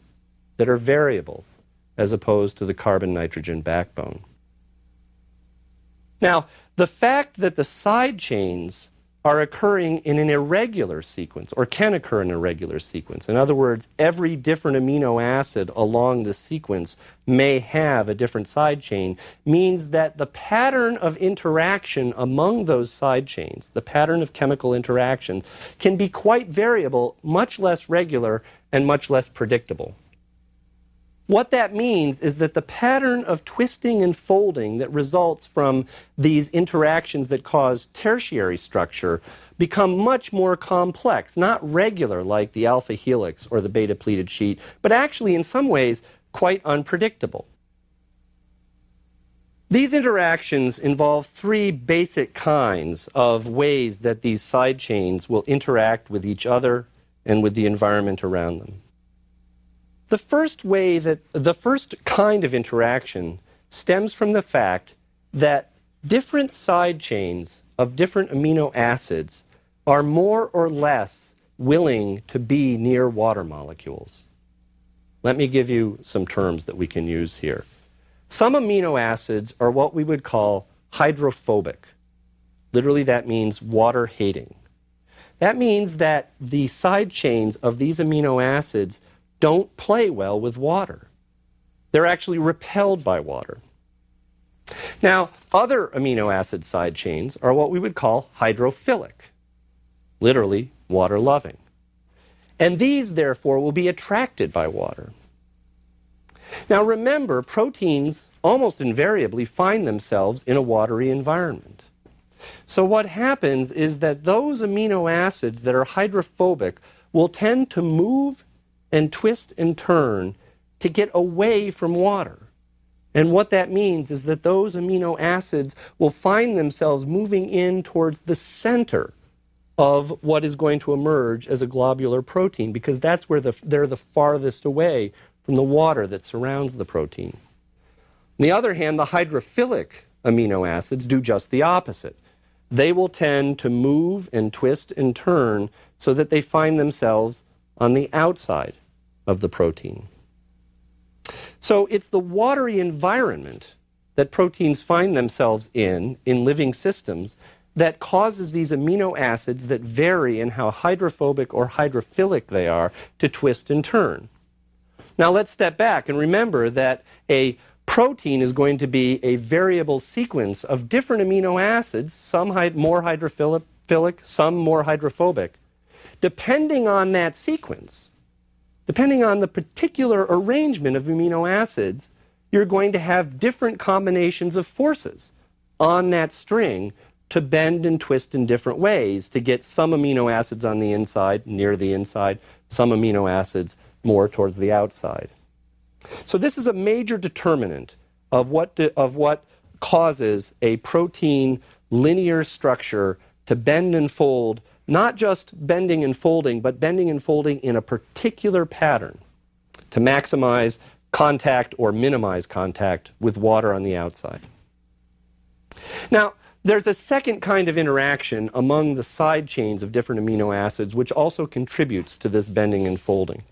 that are variable as opposed to the carbon-nitrogen backbone. Now, the fact that the side chains are occurring in an irregular sequence, or can occur in an irregular sequence. In other words, every different amino acid along the sequence may have a different side chain, means that the pattern of interaction among those side chains, the pattern of chemical interaction, can be quite variable, much less regular, and much less predictable. What that means is that the pattern of twisting and folding that results from these interactions that cause tertiary structure become much more complex, not regular like the alpha helix or the beta pleated sheet, but actually in some ways quite unpredictable. These interactions involve three basic kinds of ways that these side chains will interact with each other and with the environment around them. The first kind of interaction stems from the fact that different side chains of different amino acids are more or less willing to be near water molecules. Let me give you some terms that we can use here. Some amino acids are what we would call hydrophobic. Literally, that means water-hating. That means that the side chains of these amino acids don't play well with water. They're actually repelled by water. Now, other amino acid side chains are what we would call hydrophilic, literally water-loving. And these, therefore, will be attracted by water. Now, remember, proteins almost invariably find themselves in a watery environment. So what happens is that those amino acids that are hydrophobic will tend to move and twist and turn to get away from water. And what that means is that those amino acids will find themselves moving in towards the center of what is going to emerge as a globular protein, because that's where they're the farthest away from the water that surrounds the protein. On the other hand, the hydrophilic amino acids do just the opposite. They will tend to move and twist and turn so that they find themselves on the outside of the protein. So it's the watery environment that proteins find themselves in living systems that causes these amino acids that vary in how hydrophobic or hydrophilic they are to twist and turn. Now let's step back and remember that a protein is going to be a variable sequence of different amino acids, some more hydrophilic, some more hydrophobic. Depending on that sequence, depending on the particular arrangement of amino acids, you're going to have different combinations of forces on that string to bend and twist in different ways to get some amino acids on the inside, near the inside, some amino acids more towards the outside. So this is a major determinant of what causes a protein linear structure to bend and fold, not just bending and folding, but bending and folding in a particular pattern to maximize contact or minimize contact with water on the outside. Now, there's a second kind of interaction among the side chains of different amino acids which also contributes to this bending and folding.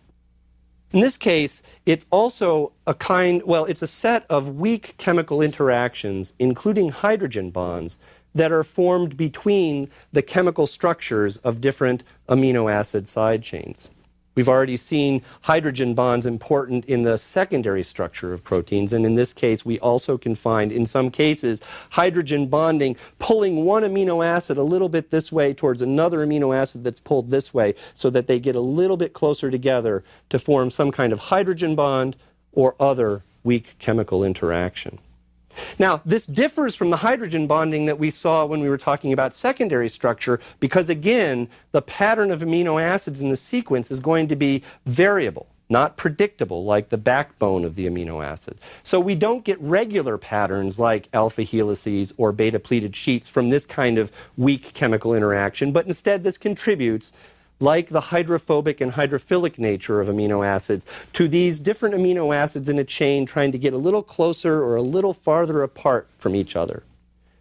In this case, it's also it's a set of weak chemical interactions, including hydrogen bonds, that are formed between the chemical structures of different amino acid side chains. We've already seen hydrogen bonds important in the secondary structure of proteins, and in this case we also can find, in some cases, hydrogen bonding pulling one amino acid a little bit this way towards another amino acid that's pulled this way so that they get a little bit closer together to form some kind of hydrogen bond or other weak chemical interaction. Now, this differs from the hydrogen bonding that we saw when we were talking about secondary structure because, again, the pattern of amino acids in the sequence is going to be variable, not predictable like the backbone of the amino acid. So we don't get regular patterns like alpha helices or beta pleated sheets from this kind of weak chemical interaction, but instead this contributes, like the hydrophobic and hydrophilic nature of amino acids, to these different amino acids in a chain trying to get a little closer or a little farther apart from each other.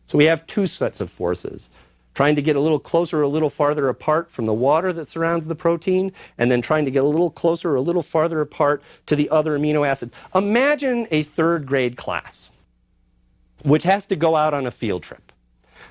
So we have two sets of forces, trying to get a little closer or a little farther apart from the water that surrounds the protein, and then trying to get a little closer or a little farther apart to the other amino acids. Imagine a third grade class which has to go out on a field trip.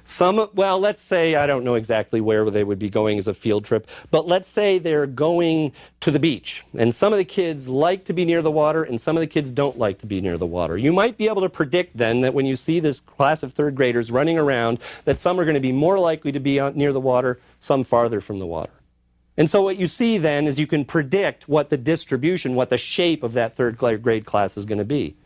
Let's say, I don't know exactly where they would be going as a field trip, but let's say they're going to the beach, and some of the kids like to be near the water, and some of the kids don't like to be near the water. You might be able to predict then that when you see this class of third graders running around, that some are going to be more likely to be near the water, some farther from the water. And so what you see then is you can predict what the distribution, what the shape of that third grade class is going to be.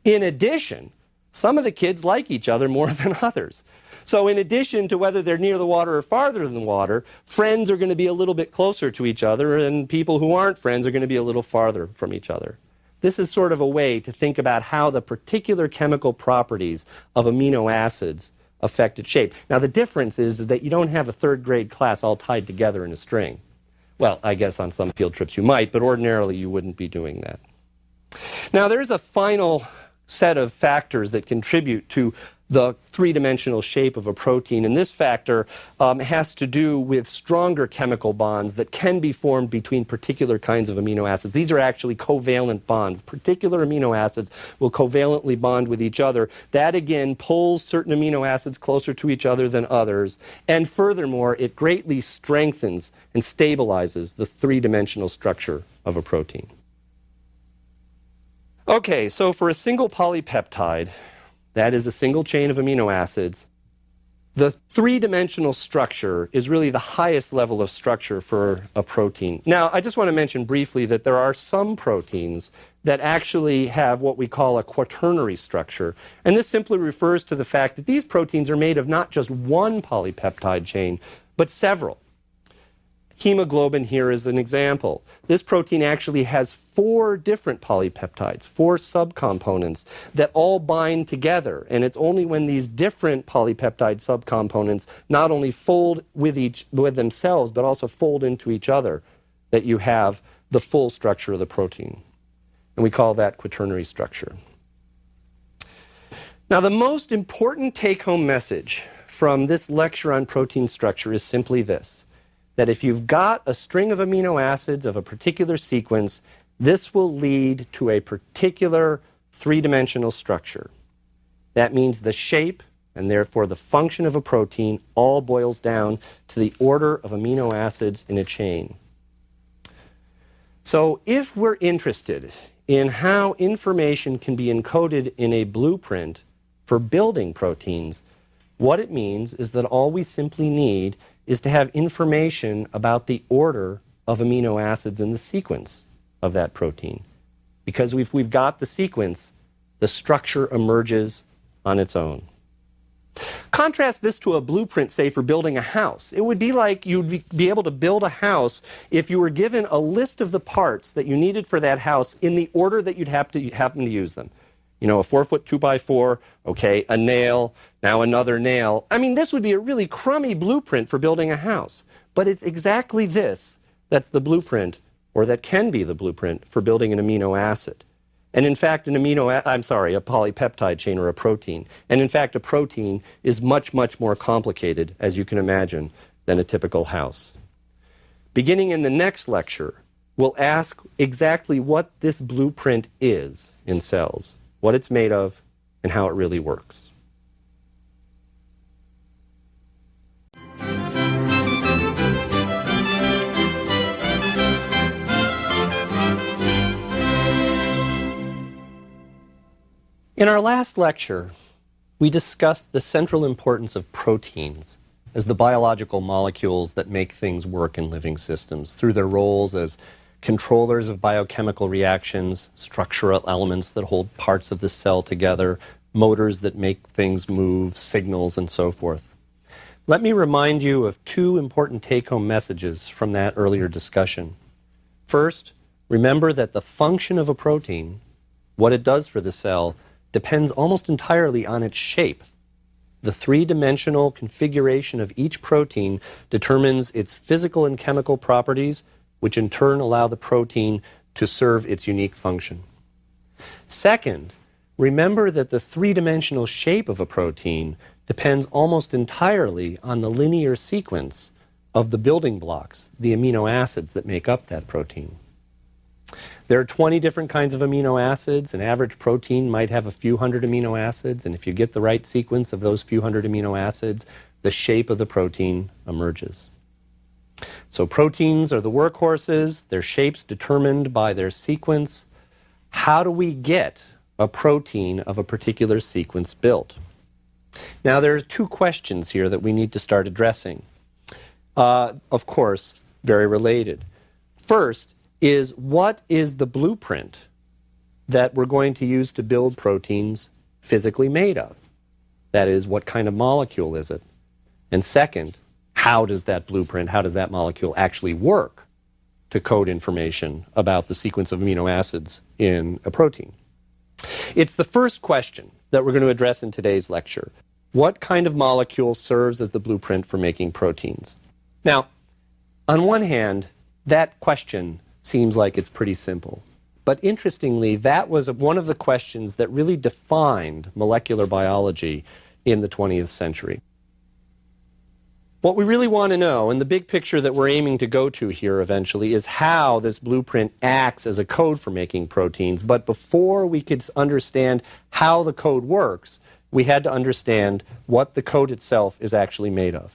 In addition, some of the kids like each other more than others. So in addition to whether they're near the water or farther than the water, friends are going to be a little bit closer to each other, and people who aren't friends are going to be a little farther from each other. This is sort of a way to think about how the particular chemical properties of amino acids affect its shape. Now the difference is that you don't have a third grade class all tied together in a string. Well, I guess on some field trips you might, but ordinarily you wouldn't be doing that. Now there's a final set of factors that contribute to the three-dimensional shape of a protein, and this factor has to do with stronger chemical bonds that can be formed between particular kinds of amino acids. These are actually covalent bonds. Particular amino acids will covalently bond with each other. That again pulls certain amino acids closer to each other than others, and furthermore it greatly strengthens and stabilizes the three-dimensional structure of a protein. Okay, so for a single polypeptide, that is a single chain of amino acids, The three-dimensional structure is really the highest level of structure for a protein. Now, I just want to mention briefly that there are some proteins that actually have what we call a quaternary structure. And this simply refers to the fact that these proteins are made of not just one polypeptide chain, but several. Hemoglobin here is an example. This protein actually has 4 different polypeptides, 4 subcomponents that all bind together. And it's only when these different polypeptide subcomponents not only fold with themselves, but also fold into each other, that you have the full structure of the protein. And we call that quaternary structure. Now, the most important take-home message from this lecture on protein structure is simply this: that if you've got a string of amino acids of a particular sequence, this will lead to a particular three-dimensional structure. That means the shape, and therefore the function of a protein, all boils down to the order of amino acids in a chain. So if we're interested in how information can be encoded in a blueprint for building proteins, what it means is that all we simply need is to have information about the order of amino acids in the sequence of that protein. Because we've got the sequence, the structure emerges on its own. Contrast this to a blueprint, say, for building a house. It would be like you'd be able to build a house if you were given a list of the parts that you needed for that house in the order that you'd happen to use them. You know, a 4-foot 2x4, okay, a nail, now another nail. I mean, this would be a really crummy blueprint for building a house. But it's exactly this that's the blueprint, or that can be the blueprint, for building an amino acid. And in fact, a polypeptide chain or a protein. And in fact, a protein is much, much more complicated, as you can imagine, than a typical house. Beginning in the next lecture, we'll ask exactly what this blueprint is in cells, what it's made of, and how it really works. In our last lecture, we discussed the central importance of proteins as the biological molecules that make things work in living systems through their roles as controllers of biochemical reactions, structural elements that hold parts of the cell together, motors that make things move, signals, and so forth. Let me remind you of 2 important take-home messages from that earlier discussion. First, remember that the function of a protein, what it does for the cell, depends almost entirely on its shape. The 3-dimensional configuration of each protein determines its physical and chemical properties, which in turn allow the protein to serve its unique function. Second, remember that the 3-dimensional shape of a protein depends almost entirely on the linear sequence of the building blocks, the amino acids that make up that protein. There are 20 different kinds of amino acids. An average protein might have a few hundred amino acids, and if you get the right sequence of those few hundred amino acids, the shape of the protein emerges. So proteins are the workhorses, their shapes determined by their sequence. How do we get a protein of a particular sequence built? Now, there are 2 questions here that we need to start addressing. Of course, very related. First is, what is the blueprint that we're going to use to build proteins physically made of? That is, what kind of molecule is it? And second, how does that blueprint, how does that molecule actually work to code information about the sequence of amino acids in a protein? It's the first question that we're going to address in today's lecture. What kind of molecule serves as the blueprint for making proteins? Now, on one hand, that question seems like it's pretty simple. But interestingly, that was one of the questions that really defined molecular biology in the 20th century. What we really want to know, and the big picture that we're aiming to go to here eventually, is how this blueprint acts as a code for making proteins. But before we could understand how the code works, we had to understand what the code itself is actually made of.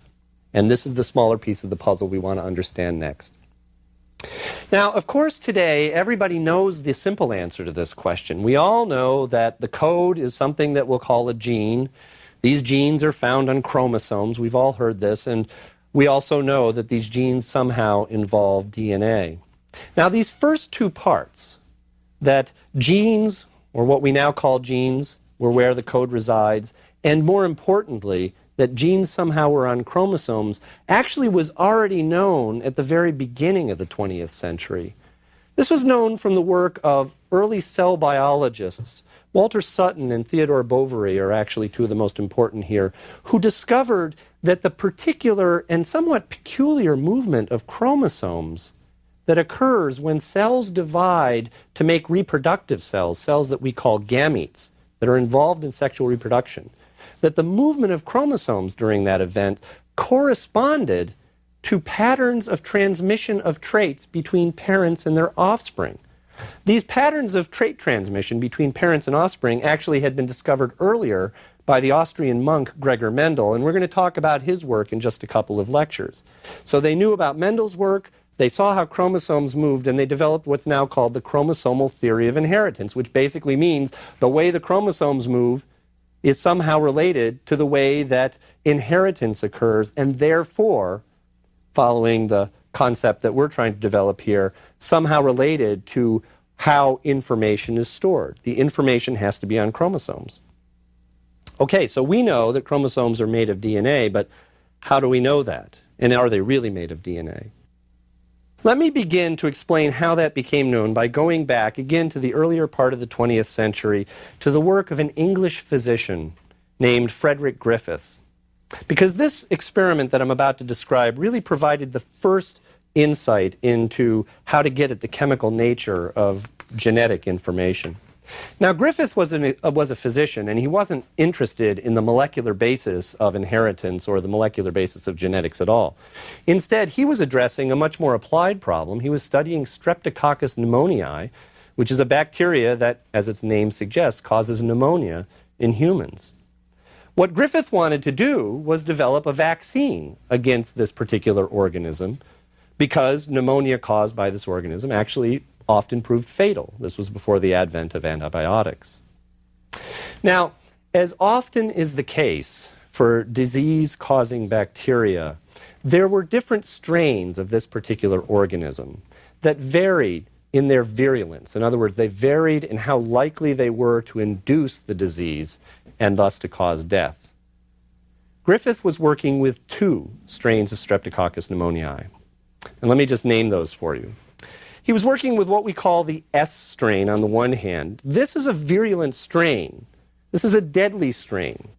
And this is the smaller piece of the puzzle we want to understand next. Now, of course, today, everybody knows the simple answer to this question. We all know that the code is something that we'll call a gene. These genes are found on chromosomes. We've all heard this, and we also know that these genes somehow involve DNA. Now, these first two parts, that genes, or what we now call genes, were where the code resides, and more importantly, that genes somehow were on chromosomes, actually was already known at the very beginning of the 20th century. This was known from the work of early cell biologists. Walter Sutton and Theodore Boveri are actually two of the most important here, who discovered that the particular and somewhat peculiar movement of chromosomes that occurs when cells divide to make reproductive cells, cells that we call gametes, that are involved in sexual reproduction, that the movement of chromosomes during that event corresponded to patterns of transmission of traits between parents and their offspring. These patterns of trait transmission between parents and offspring actually had been discovered earlier by the Austrian monk Gregor Mendel, and we're going to talk about his work in just a couple of lectures. So they knew about Mendel's work, they saw how chromosomes moved, and they developed what's now called the chromosomal theory of inheritance, which basically means the way the chromosomes move is somehow related to the way that inheritance occurs, and therefore, following the concept that we're trying to develop here, somehow related to how information is stored. The information has to be on chromosomes. Okay, so we know that chromosomes are made of DNA, but how do we know that? And are they really made of DNA? Let me begin to explain how that became known by going back again to the earlier part of the 20th century to the work of an English physician named Frederick Griffith. Because this experiment that I'm about to describe really provided the first insight into how to get at the chemical nature of genetic information. Now, Griffith was a physician, and he wasn't interested in the molecular basis of inheritance or the molecular basis of genetics at all. Instead, he was addressing a much more applied problem. He was studying Streptococcus pneumoniae, which is a bacteria that, as its name suggests, causes pneumonia in humans. What Griffith wanted to do was develop a vaccine against this particular organism, because pneumonia caused by this organism actually often proved fatal. This was before the advent of antibiotics. Now, as often is the case for disease-causing bacteria, there were different strains of this particular organism that varied in their virulence. In other words, they varied in how likely they were to induce the disease and thus to cause death. Griffith was working with two strains of Streptococcus pneumoniae. And let me just name those for you. He was working with what we call the S strain on the one hand. This is a virulent strain. This is a deadly strain,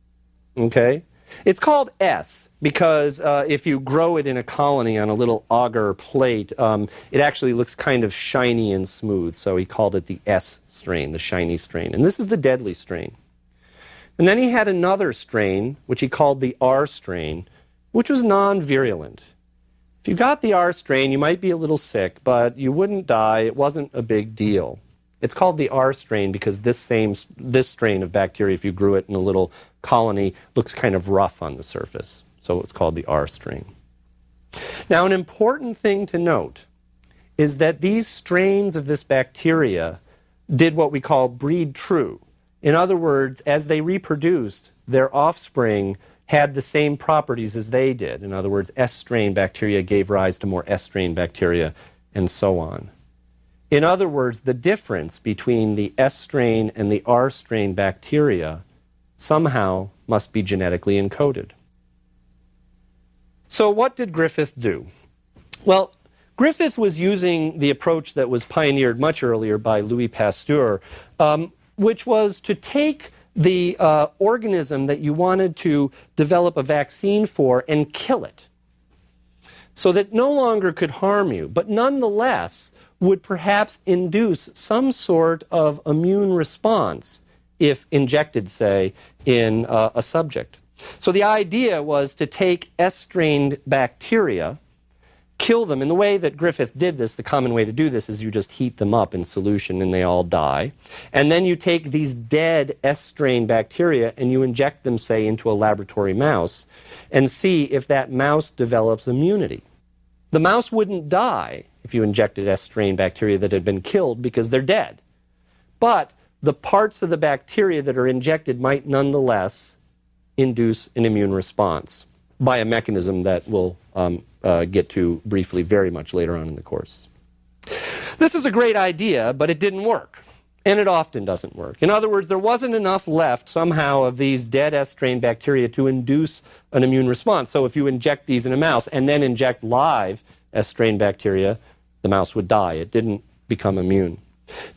okay? It's called S because if you grow it in a colony on a little agar plate, it actually looks kind of shiny and smooth. So he called it the S strain, the shiny strain. And this is the deadly strain. And then he had another strain, which he called the R strain, which was non-virulent. If you got the R strain, you might be a little sick, but you wouldn't die. It wasn't a big deal. It's called the R strain because this strain of bacteria, if you grew it in a little colony, looks kind of rough on the surface. So it's called the R strain. Now, an important thing to note is that these strains of this bacteria did what we call breed true. In other words, as they reproduced, their offspring had the same properties as they did. In other words, S-strain bacteria gave rise to more S-strain bacteria, and so on. In other words, the difference between the S-strain and the R-strain bacteria somehow must be genetically encoded. So what did Griffith do? Well, Griffith was using the approach that was pioneered much earlier by Louis Pasteur, which was to take the organism that you wanted to develop a vaccine for and kill it so that it no longer could harm you, but nonetheless would perhaps induce some sort of immune response if injected, say, in a subject. So the idea was to take S-strained bacteria, kill them. In the way that Griffith did this, the common way to do this is you just heat them up in solution and they all die. And then you take these dead S-strain bacteria and you inject them, say, into a laboratory mouse and see if that mouse develops immunity. The mouse wouldn't die if you injected S-strain bacteria that had been killed because they're dead. But the parts of the bacteria that are injected might nonetheless induce an immune response by a mechanism that we'll get to briefly very much later on in the course. This is a great idea, but it didn't work. And it often doesn't work. In other words, there wasn't enough left somehow of these dead S strain bacteria to induce an immune response. So if you inject these in a mouse and then inject live S strain bacteria, the mouse would die. It didn't become immune.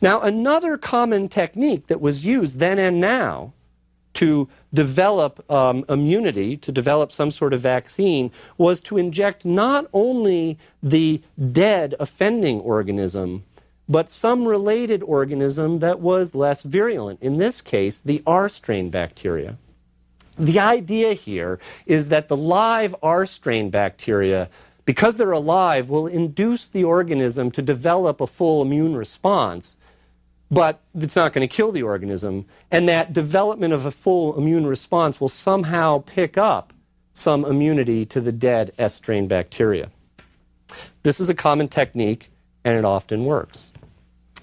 Now, another common technique that was used then and now to develop immunity, to develop some sort of vaccine, was to inject not only the dead offending organism, but some related organism that was less virulent, in this case, the R strain bacteria. The idea here is that the live R strain bacteria, because they're alive, will induce the organism to develop a full immune response, but it's not going to kill the organism, and that development of a full immune response will somehow pick up some immunity to the dead S strain bacteria. This is a common technique, and it often works.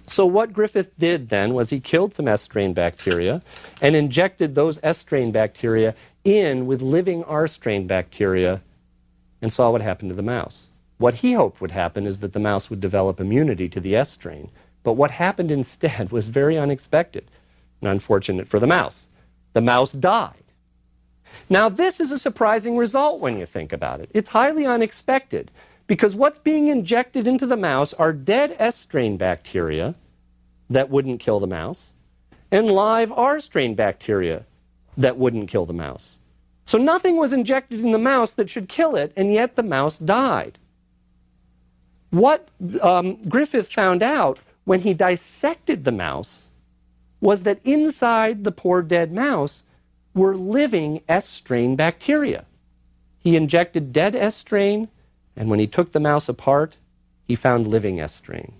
So what Griffith did then was he killed some S strain bacteria and injected those S strain bacteria in with living R strain bacteria and saw what happened to the mouse. What he hoped would happen is that the mouse would develop immunity to the S strain, but what happened instead was very unexpected and unfortunate for the mouse. The mouse died. Now this is a surprising result when you think about it. It's highly unexpected, because what's being injected into the mouse are dead S strain bacteria that wouldn't kill the mouse and live R strain bacteria that wouldn't kill the mouse. So nothing was injected in the mouse that should kill it, and yet the mouse died. What Griffith found out when he dissected the mouse was that inside the poor dead mouse were living S strain bacteria. He injected dead S strain, and when he took the mouse apart, he found living S strain.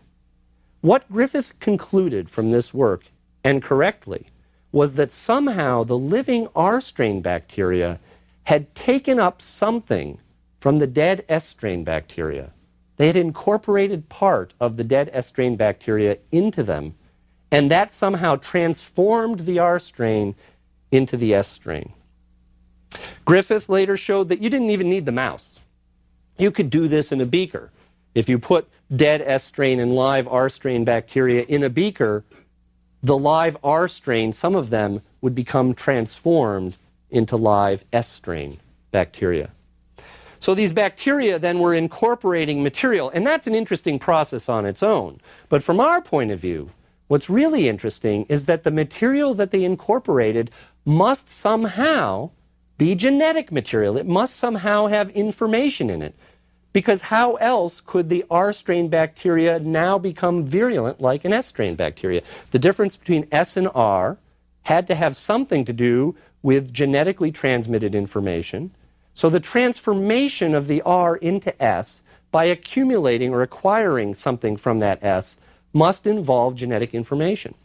What Griffith concluded from this work, and correctly, was that somehow the living R strain bacteria had taken up something from the dead S strain bacteria. They had incorporated part of the dead S strain bacteria into them, and that somehow transformed the R strain into the S strain. Griffith later showed that you didn't even need the mouse. You could do this in a beaker. If you put dead S strain and live R strain bacteria in a beaker, the live R strain, some of them, would become transformed into live S strain bacteria. So these bacteria then were incorporating material, and that's an interesting process on its own. But from our point of view, what's really interesting is that the material that they incorporated must somehow be genetic material. It must somehow have information in it. Because how else could the R strain bacteria now become virulent like an S strain bacteria? The difference between S and R had to have something to do with genetically transmitted information. So the transformation of the R into S by accumulating or acquiring something from that S must involve genetic information.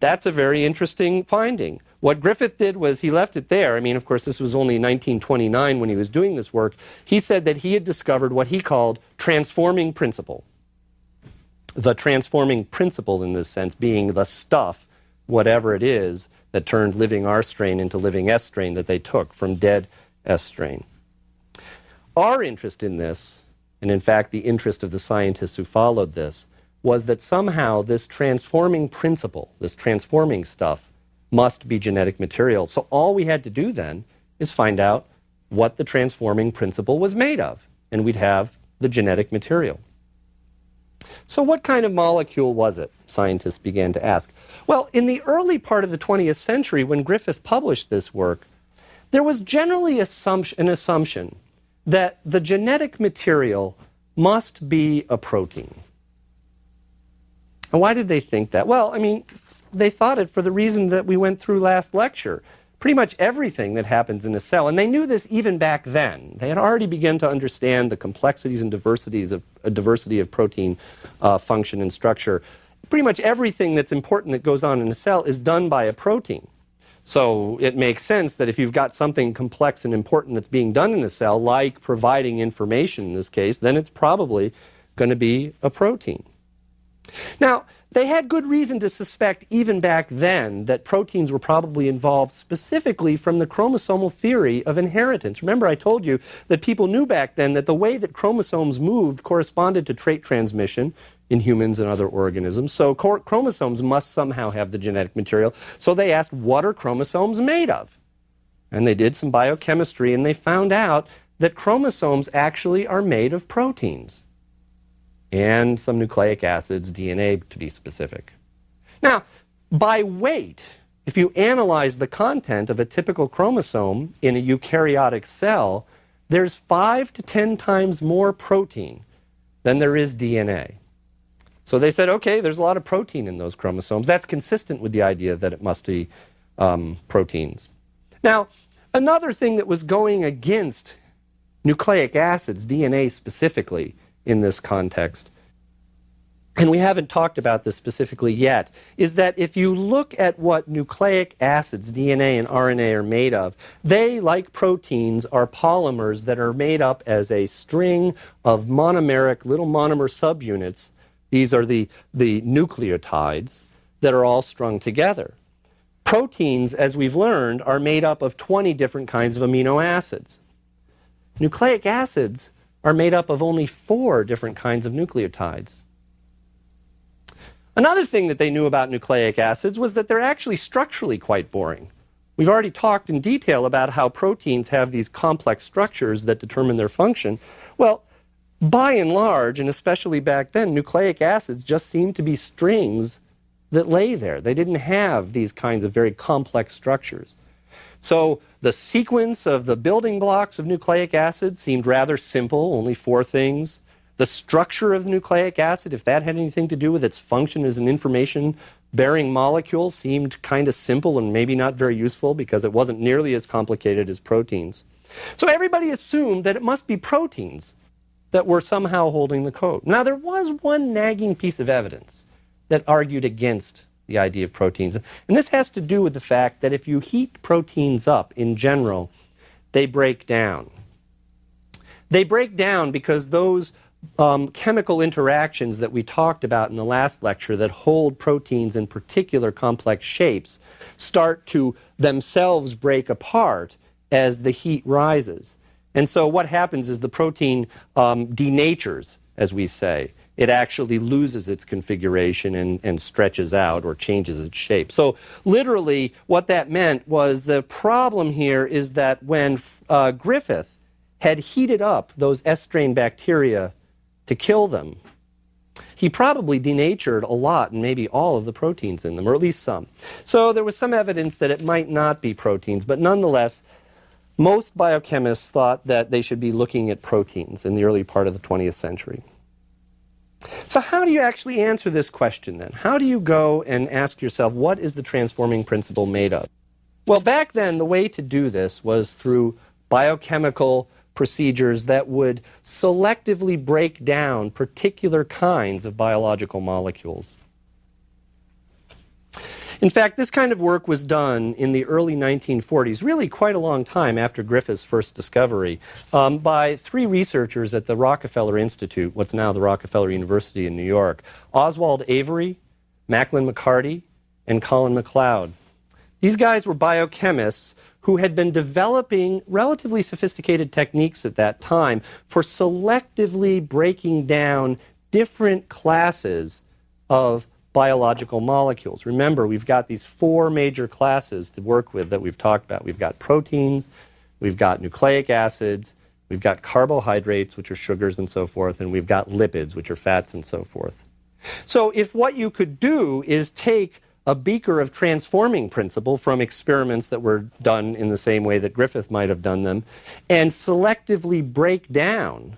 That's a very interesting finding. What Griffith did was he left it there. I mean, of course, this was only 1929 when he was doing this work. He said that he had discovered what he called transforming principle. The transforming principle in this sense being the stuff, whatever it is, that turned living R strain into living S strain that they took from dead S strain. Our interest in this, and in fact the interest of the scientists who followed this, was that somehow this transforming principle, this transforming stuff, must be genetic material. So all we had to do then is find out what the transforming principle was made of, and we'd have the genetic material. So what kind of molecule was it? Scientists began to ask. Well, in the early part of the 20th century, when Griffith published this work, there was generally an assumption that the genetic material must be a protein. And why did they think that? Well, I mean, they thought it for the reason that we went through last lecture. Pretty much everything that happens in a cell, and they knew this even back then. They had already begun to understand the complexities and diversity of protein function and structure. Pretty much everything that's important that goes on in a cell is done by a protein. So it makes sense that if you've got something complex and important that's being done in a cell, like providing information in this case, then it's probably going to be a protein. Now, they had good reason to suspect even back then that proteins were probably involved specifically from the chromosomal theory of inheritance. Remember, I told you that people knew back then that the way that chromosomes moved corresponded to trait transmission in humans and other organisms. So chromosomes must somehow have the genetic material. So they asked, what are chromosomes made of? And they did some biochemistry, and they found out that chromosomes actually are made of proteins and some nucleic acids, DNA to be specific. Now, by weight, if you analyze the content of a typical chromosome in a eukaryotic cell, there's 5 to 10 times more protein than there is DNA. So they said, okay, there's a lot of protein in those chromosomes. That's consistent with the idea that it must be proteins. Now, another thing that was going against nucleic acids, DNA specifically, in this context, and we haven't talked about this specifically yet, is that if you look at what nucleic acids, DNA and RNA, are made of, they, like proteins, are polymers that are made up as a string of monomeric little monomer subunits. These are the nucleotides that are all strung together. Proteins, as we've learned, are made up of 20 different kinds of amino acids. Nucleic acids are made up of only 4 different kinds of nucleotides. Another thing that they knew about nucleic acids was that they're actually structurally quite boring. We've already talked in detail about how proteins have these complex structures that determine their function. Well, by and large, and especially back then, nucleic acids just seemed to be strings that lay there. They didn't have these kinds of very complex structures. So the sequence of the building blocks of nucleic acid seemed rather simple, only 4 things. The structure of the nucleic acid, if that had anything to do with its function as an information-bearing molecule, seemed kind of simple and maybe not very useful because it wasn't nearly as complicated as proteins. So everybody assumed that it must be proteins that were somehow holding the code. Now, there was one nagging piece of evidence that argued against the idea of proteins. And this has to do with the fact that if you heat proteins up in general, they break down. They break down because those chemical interactions that we talked about in the last lecture that hold proteins in particular complex shapes start to themselves break apart as the heat rises. And so what happens is the protein denatures, as we say. It actually loses its configuration and stretches out or changes its shape. So literally what that meant was the problem here is that when Griffith had heated up those S-strain bacteria to kill them, he probably denatured a lot and maybe all of the proteins in them, or at least some. So there was some evidence that it might not be proteins, but nonetheless, most biochemists thought that they should be looking at proteins in the early part of the 20th century. So how do you actually answer this question then? How do you go and ask yourself, what is the transforming principle made of? Well, back then, the way to do this was through biochemical procedures that would selectively break down particular kinds of biological molecules. In fact, this kind of work was done in the early 1940s, really quite a long time after Griffith's first discovery, by 3 researchers at the Rockefeller Institute, what's now the Rockefeller University in New York, Oswald Avery, Macklin McCarty, and Colin MacLeod. These guys were biochemists who had been developing relatively sophisticated techniques at that time for selectively breaking down different classes of biological molecules. Remember, we've got these 4 major classes to work with that we've talked about. We've got proteins, we've got nucleic acids, we've got carbohydrates, which are sugars and so forth, and we've got lipids, which are fats and so forth. So if what you could do is take a beaker of transforming principle from experiments that were done in the same way that Griffith might have done them, and selectively break down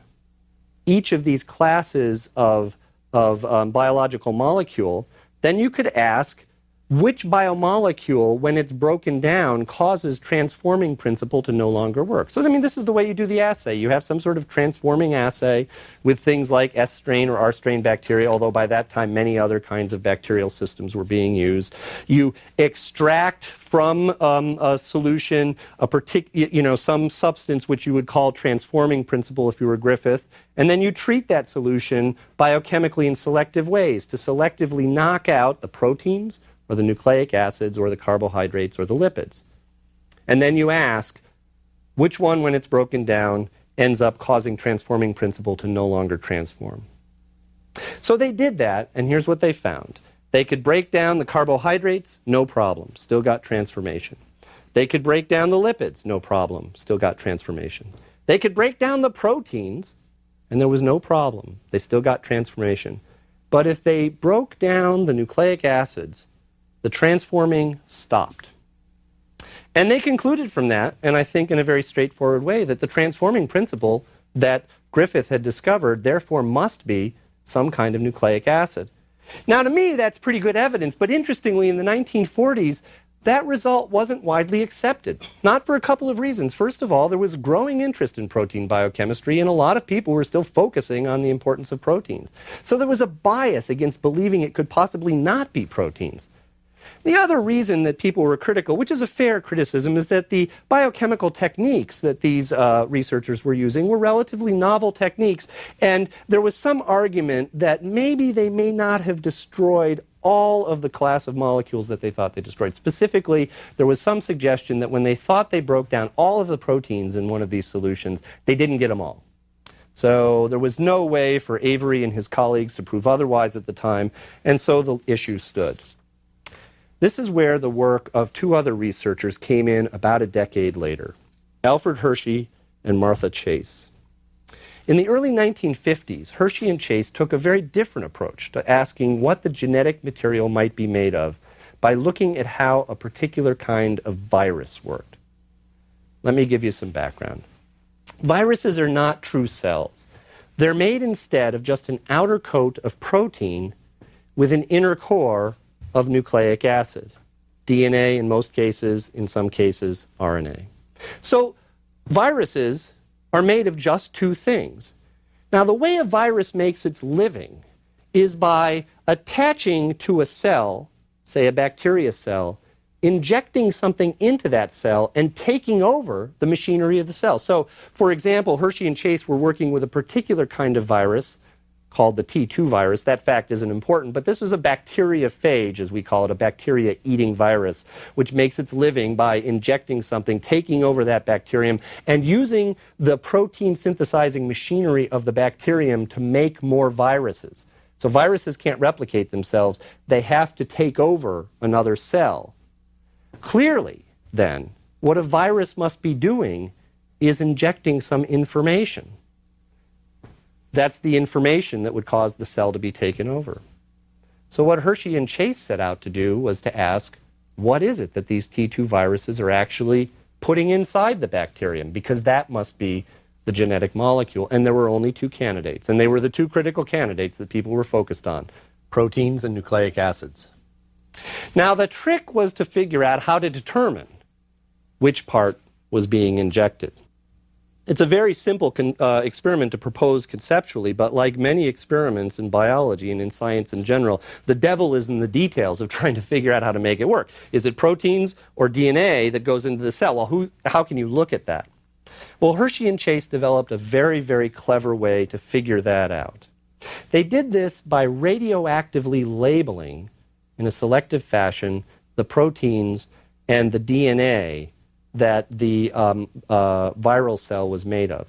each of these classes of biological molecule, then you could ask, which biomolecule, when it's broken down, causes transforming principle to no longer work. So, I mean, this is the way you do the assay. You have some sort of transforming assay with things like S strain or R strain bacteria, although by that time many other kinds of bacterial systems were being used. You extract from a solution some substance which you would call transforming principle if you were Griffith, and then you treat that solution biochemically in selective ways to selectively knock out the proteins or the nucleic acids or the carbohydrates or the lipids. And then you ask which one, when it's broken down, ends up causing transforming principle to no longer transform. So they did that, and here's what they found. They could break down the carbohydrates, no problem, still got transformation. They could break down the lipids, no problem, still got transformation. They could break down the proteins, and there was no problem, they still got transformation. But if they broke down the nucleic acids, the transforming stopped. And they concluded from that, and I think in a very straightforward way, that the transforming principle that Griffith had discovered therefore must be some kind of nucleic acid. Now, to me, that's pretty good evidence, but interestingly, in the 1940s, that result wasn't widely accepted, not for a couple of reasons. First of all, there was growing interest in protein biochemistry, and a lot of people were still focusing on the importance of proteins. So there was a bias against believing it could possibly not be proteins. The other reason that people were critical, which is a fair criticism, is that the biochemical techniques that these researchers were using were relatively novel techniques, and there was some argument that maybe they may not have destroyed all of the class of molecules that they thought they destroyed. Specifically, there was some suggestion that when they thought they broke down all of the proteins in one of these solutions, they didn't get them all. So there was no way for Avery and his colleagues to prove otherwise at the time, and so the issue stood. This is where the work of two other researchers came in about a decade later, Alfred Hershey and Martha Chase. In the early 1950s, Hershey and Chase took a very different approach to asking what the genetic material might be made of by looking at how a particular kind of virus worked. Let me give you some background. Viruses are not true cells. They're made instead of just an outer coat of protein with an inner core of nucleic acid, DNA in most cases, in some cases RNA. So viruses are made of just two things. Now, the way a virus makes its living is by attaching to a cell, say a bacteria cell, injecting something into that cell and taking over the machinery of the cell. So, for example, Hershey and Chase were working with a particular kind of virus called the T2 virus. That fact isn't important, but this was a bacteriophage, as we call it, a bacteria-eating virus, which makes its living by injecting something, taking over that bacterium, and using the protein synthesizing machinery of the bacterium to make more viruses. So viruses can't replicate themselves. They have to take over another cell. Clearly, then, what a virus must be doing is injecting some information. That's the information that would cause the cell to be taken over. So what Hershey and Chase set out to do was to ask, what is it that these T2 viruses are actually putting inside the bacterium? Because that must be the genetic molecule. And there were only two candidates, and they were the two critical candidates that people were focused on, proteins and nucleic acids. Now, the trick was to figure out how to determine which part was being injected. It's a very simple experiment to propose conceptually, but like many experiments in biology and in science in general, the devil is in the details of trying to figure out how to make it work. Is it proteins or DNA that goes into the cell? Well, how can you look at that? Well, Hershey and Chase developed a very, very clever way to figure that out. They did this by radioactively labeling, in a selective fashion, the proteins and the DNA that the viral cell was made of.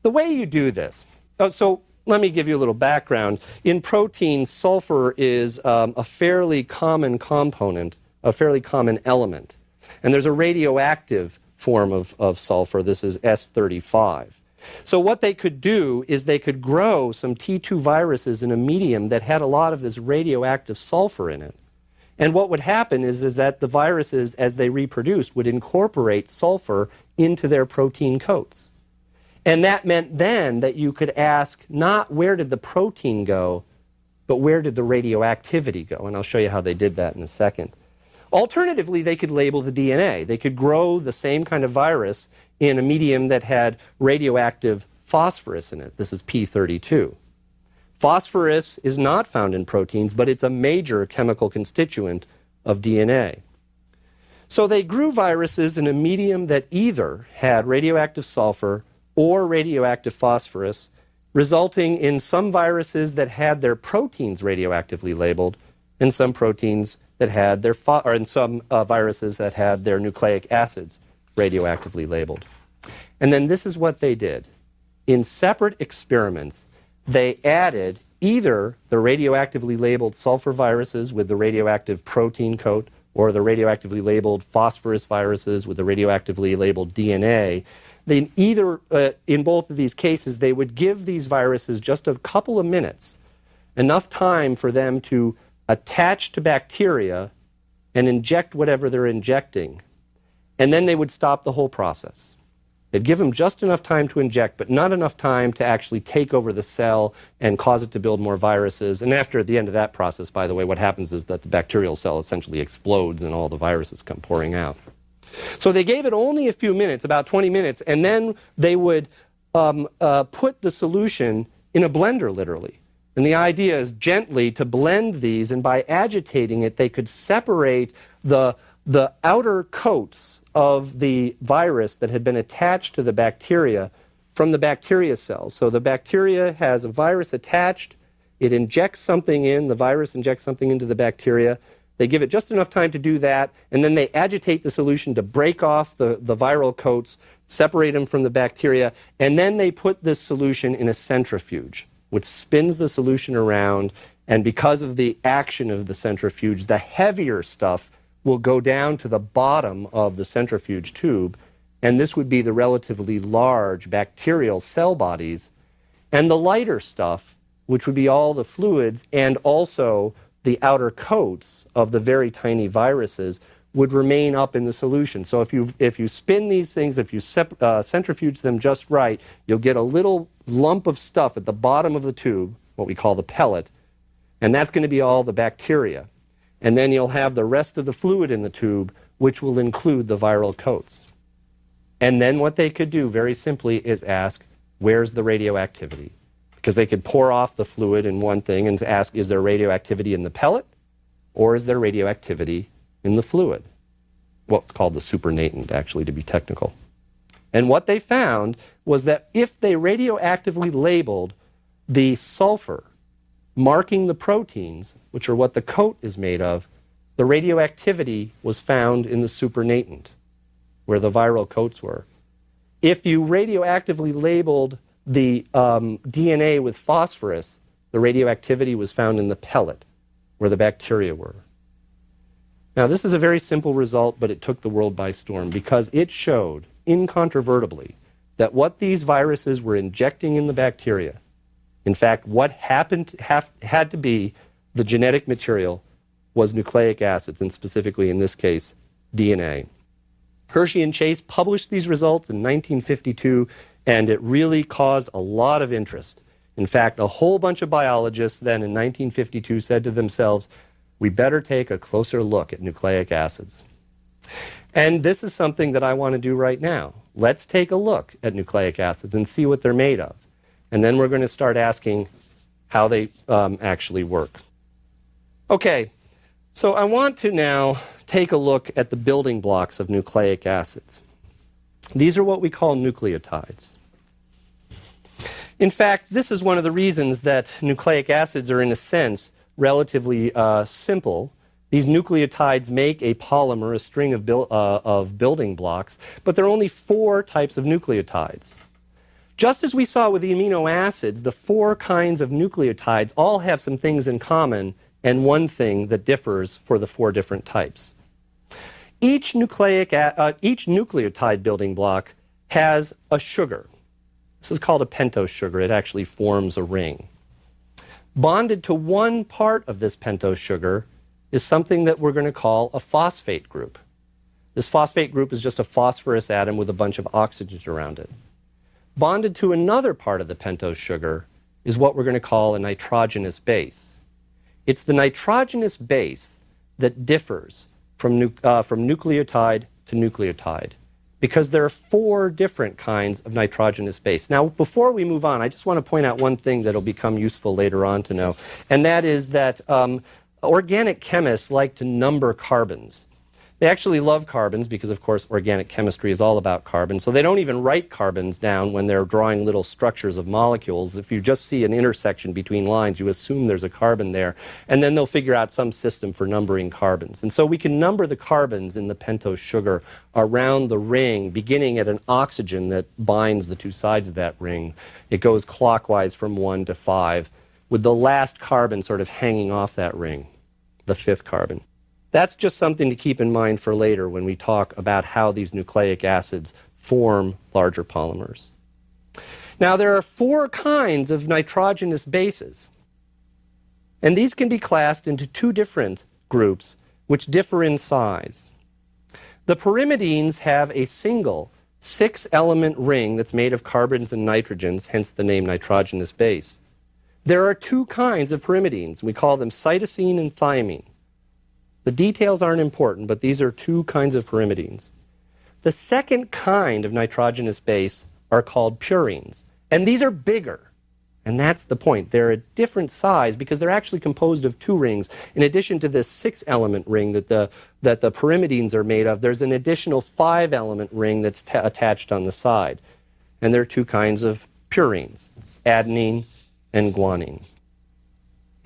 The way you do this, so let me give you a little background. In proteins, sulfur is a fairly common component, a fairly common element. And there's a radioactive form of sulfur. This is S35. So what they could do is they could grow some T2 viruses in a medium that had a lot of this radioactive sulfur in it. And what would happen is that the viruses, as they reproduced, would incorporate sulfur into their protein coats. And that meant then that you could ask not where did the protein go, but where did the radioactivity go? And I'll show you how they did that in a second. Alternatively, they could label the DNA. They could grow the same kind of virus in a medium that had radioactive phosphorus in it. This is P32. Phosphorus is not found in proteins, but it's a major chemical constituent of DNA. So they grew viruses in a medium that either had radioactive sulfur or radioactive phosphorus, resulting in some viruses that had their proteins radioactively labeled and some proteins that had their viruses that had their nucleic acids radioactively labeled. And then this is what they did. In separate experiments, they added either the radioactively labeled sulfur viruses with the radioactive protein coat or the radioactively labeled phosphorus viruses with the radioactively labeled DNA. Then in both of these cases, they would give these viruses just a couple of minutes, enough time for them to attach to bacteria and inject whatever they're injecting. And then they would stop the whole process. They'd give them just enough time to inject, but not enough time to actually take over the cell and cause it to build more viruses. And after the end of that process, by the way, what happens is that the bacterial cell essentially explodes and all the viruses come pouring out. So they gave it only a few minutes, about 20 minutes, and then they would put the solution in a blender, literally. And the idea is gently to blend these, and by agitating it, they could separate the outer coats of the virus that had been attached to the bacteria from the bacteria cells. So the bacteria has a virus attached, it injects something in, the virus injects something into the bacteria. They give it just enough time to do that, and then they agitate the solution to break off the viral coats, separate them from the bacteria, and then they put this solution in a centrifuge, which spins the solution around, and because of the action of the centrifuge, the heavier stuff will go down to the bottom of the centrifuge tube, and this would be the relatively large bacterial cell bodies, and the lighter stuff, which would be all the fluids and also the outer coats of the very tiny viruses, would remain up in the solution. So if you spin these things, if you centrifuge them just right, you'll get a little lump of stuff at the bottom of the tube, what we call the pellet, and that's going to be all the bacteria. And then you'll have the rest of the fluid in the tube, which will include the viral coats. And then what they could do, very simply, is ask, where's the radioactivity? Because they could pour off the fluid in one thing and ask, is there radioactivity in the pellet, or is there radioactivity in the fluid? What's called the supernatant, actually, to be technical. And what they found was that if they radioactively labeled the sulfur, marking the proteins, which are what the coat is made of, the radioactivity was found in the supernatant, where the viral coats were. If you radioactively labeled the DNA with phosphorus, the radioactivity was found in the pellet, where the bacteria were. Now, this is a very simple result, but it took the world by storm because it showed, incontrovertibly, that what these viruses were injecting in the bacteria, in fact, what had to be the genetic material was nucleic acids, and specifically, in this case, DNA. Hershey and Chase published these results in 1952, and it really caused a lot of interest. In fact, a whole bunch of biologists then in 1952 said to themselves, we better take a closer look at nucleic acids. And this is something that I want to do right now. Let's take a look at nucleic acids and see what they're made of. And then we're going to start asking how they actually work. Okay, so I want to now take a look at the building blocks of nucleic acids. These are what we call nucleotides. In fact, this is one of the reasons that nucleic acids are, in a sense, relatively simple. These nucleotides make a polymer, a string of building blocks, but there are only 4 types of nucleotides. Just as we saw with the amino acids, the 4 kinds of nucleotides all have some things in common and one thing that differs for the 4 different types. Each nucleotide building block has a sugar. This is called a pentose sugar. It actually forms a ring. Bonded to one part of this pentose sugar is something that we're going to call a phosphate group. This phosphate group is just a phosphorus atom with a bunch of oxygens around it. Bonded to another part of the pentose sugar is what we're going to call a nitrogenous base. It's the nitrogenous base that differs from nucleotide to nucleotide, because there are 4 different kinds of nitrogenous base. Now, before we move on, I just want to point out one thing that will become useful later on to know, and that is that organic chemists like to number carbons. They actually love carbons because, of course, organic chemistry is all about carbon. So they don't even write carbons down when they're drawing little structures of molecules. If you just see an intersection between lines, you assume there's a carbon there. And then they'll figure out some system for numbering carbons. And so we can number the carbons in the pentose sugar around the ring, beginning at an oxygen that binds the 2 sides of that ring. It goes clockwise from 1 to 5, with the last carbon sort of hanging off that ring, the 5th carbon. That's just something to keep in mind for later when we talk about how these nucleic acids form larger polymers. Now, there are 4 kinds of nitrogenous bases, and these can be classed into 2 different groups which differ in size. The pyrimidines have a single 6-element ring that's made of carbons and nitrogens, hence the name nitrogenous base. There are 2 kinds of pyrimidines. We call them cytosine and thymine. The details aren't important, but these are 2 kinds of pyrimidines. The second kind of nitrogenous base are called purines, and these are bigger. And that's the point. They're a different size because they're actually composed of 2 rings. In addition to this 6-element ring that the pyrimidines are made of, there's an additional 5-element ring that's attached on the side. And there are 2 kinds of purines, adenine and guanine.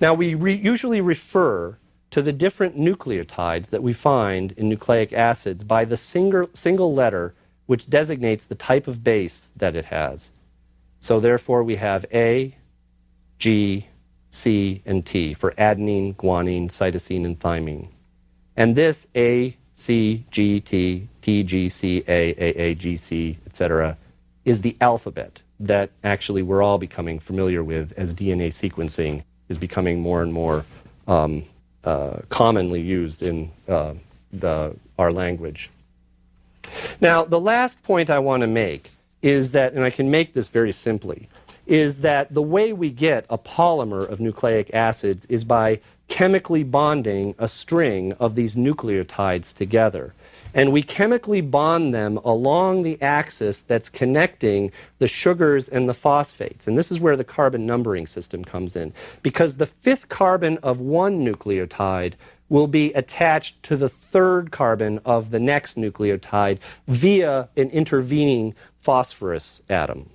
Now, we usually refer to the different nucleotides that we find in nucleic acids by the single letter which designates the type of base that it has. So therefore we have A, G, C, and T for adenine, guanine, cytosine, and thymine. And this A, C, G, T, T, G, C, A, G, C, etc. is the alphabet that actually we're all becoming familiar with as DNA sequencing is becoming more and more commonly used in our language. Now, the last point I want to make is that, and I can make this very simply, is that the way we get a polymer of nucleic acids is by chemically bonding a string of these nucleotides together. And we chemically bond them along the axis that's connecting the sugars and the phosphates. And this is where the carbon numbering system comes in. Because the 5th carbon of one nucleotide will be attached to the 3rd carbon of the next nucleotide via an intervening phosphorus atom.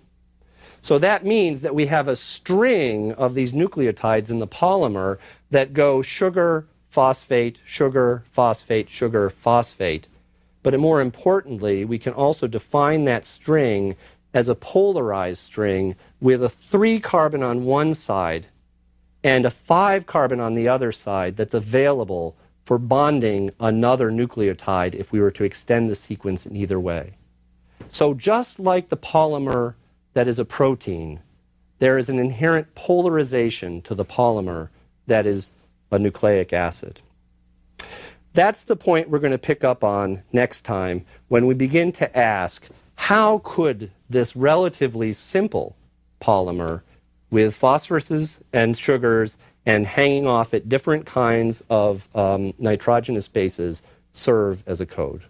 So that means that we have a string of these nucleotides in the polymer that go sugar, phosphate, sugar, phosphate, sugar, phosphate. But more importantly, we can also define that string as a polarized string with a 3 carbon on one side and a 5 carbon on the other side that's available for bonding another nucleotide if we were to extend the sequence in either way. So just like the polymer that is a protein, there is an inherent polarization to the polymer that is a nucleic acid. That's the point we're going to pick up on next time when we begin to ask, how could this relatively simple polymer with phosphoruses and sugars and hanging off at different kinds of nitrogenous bases serve as a code?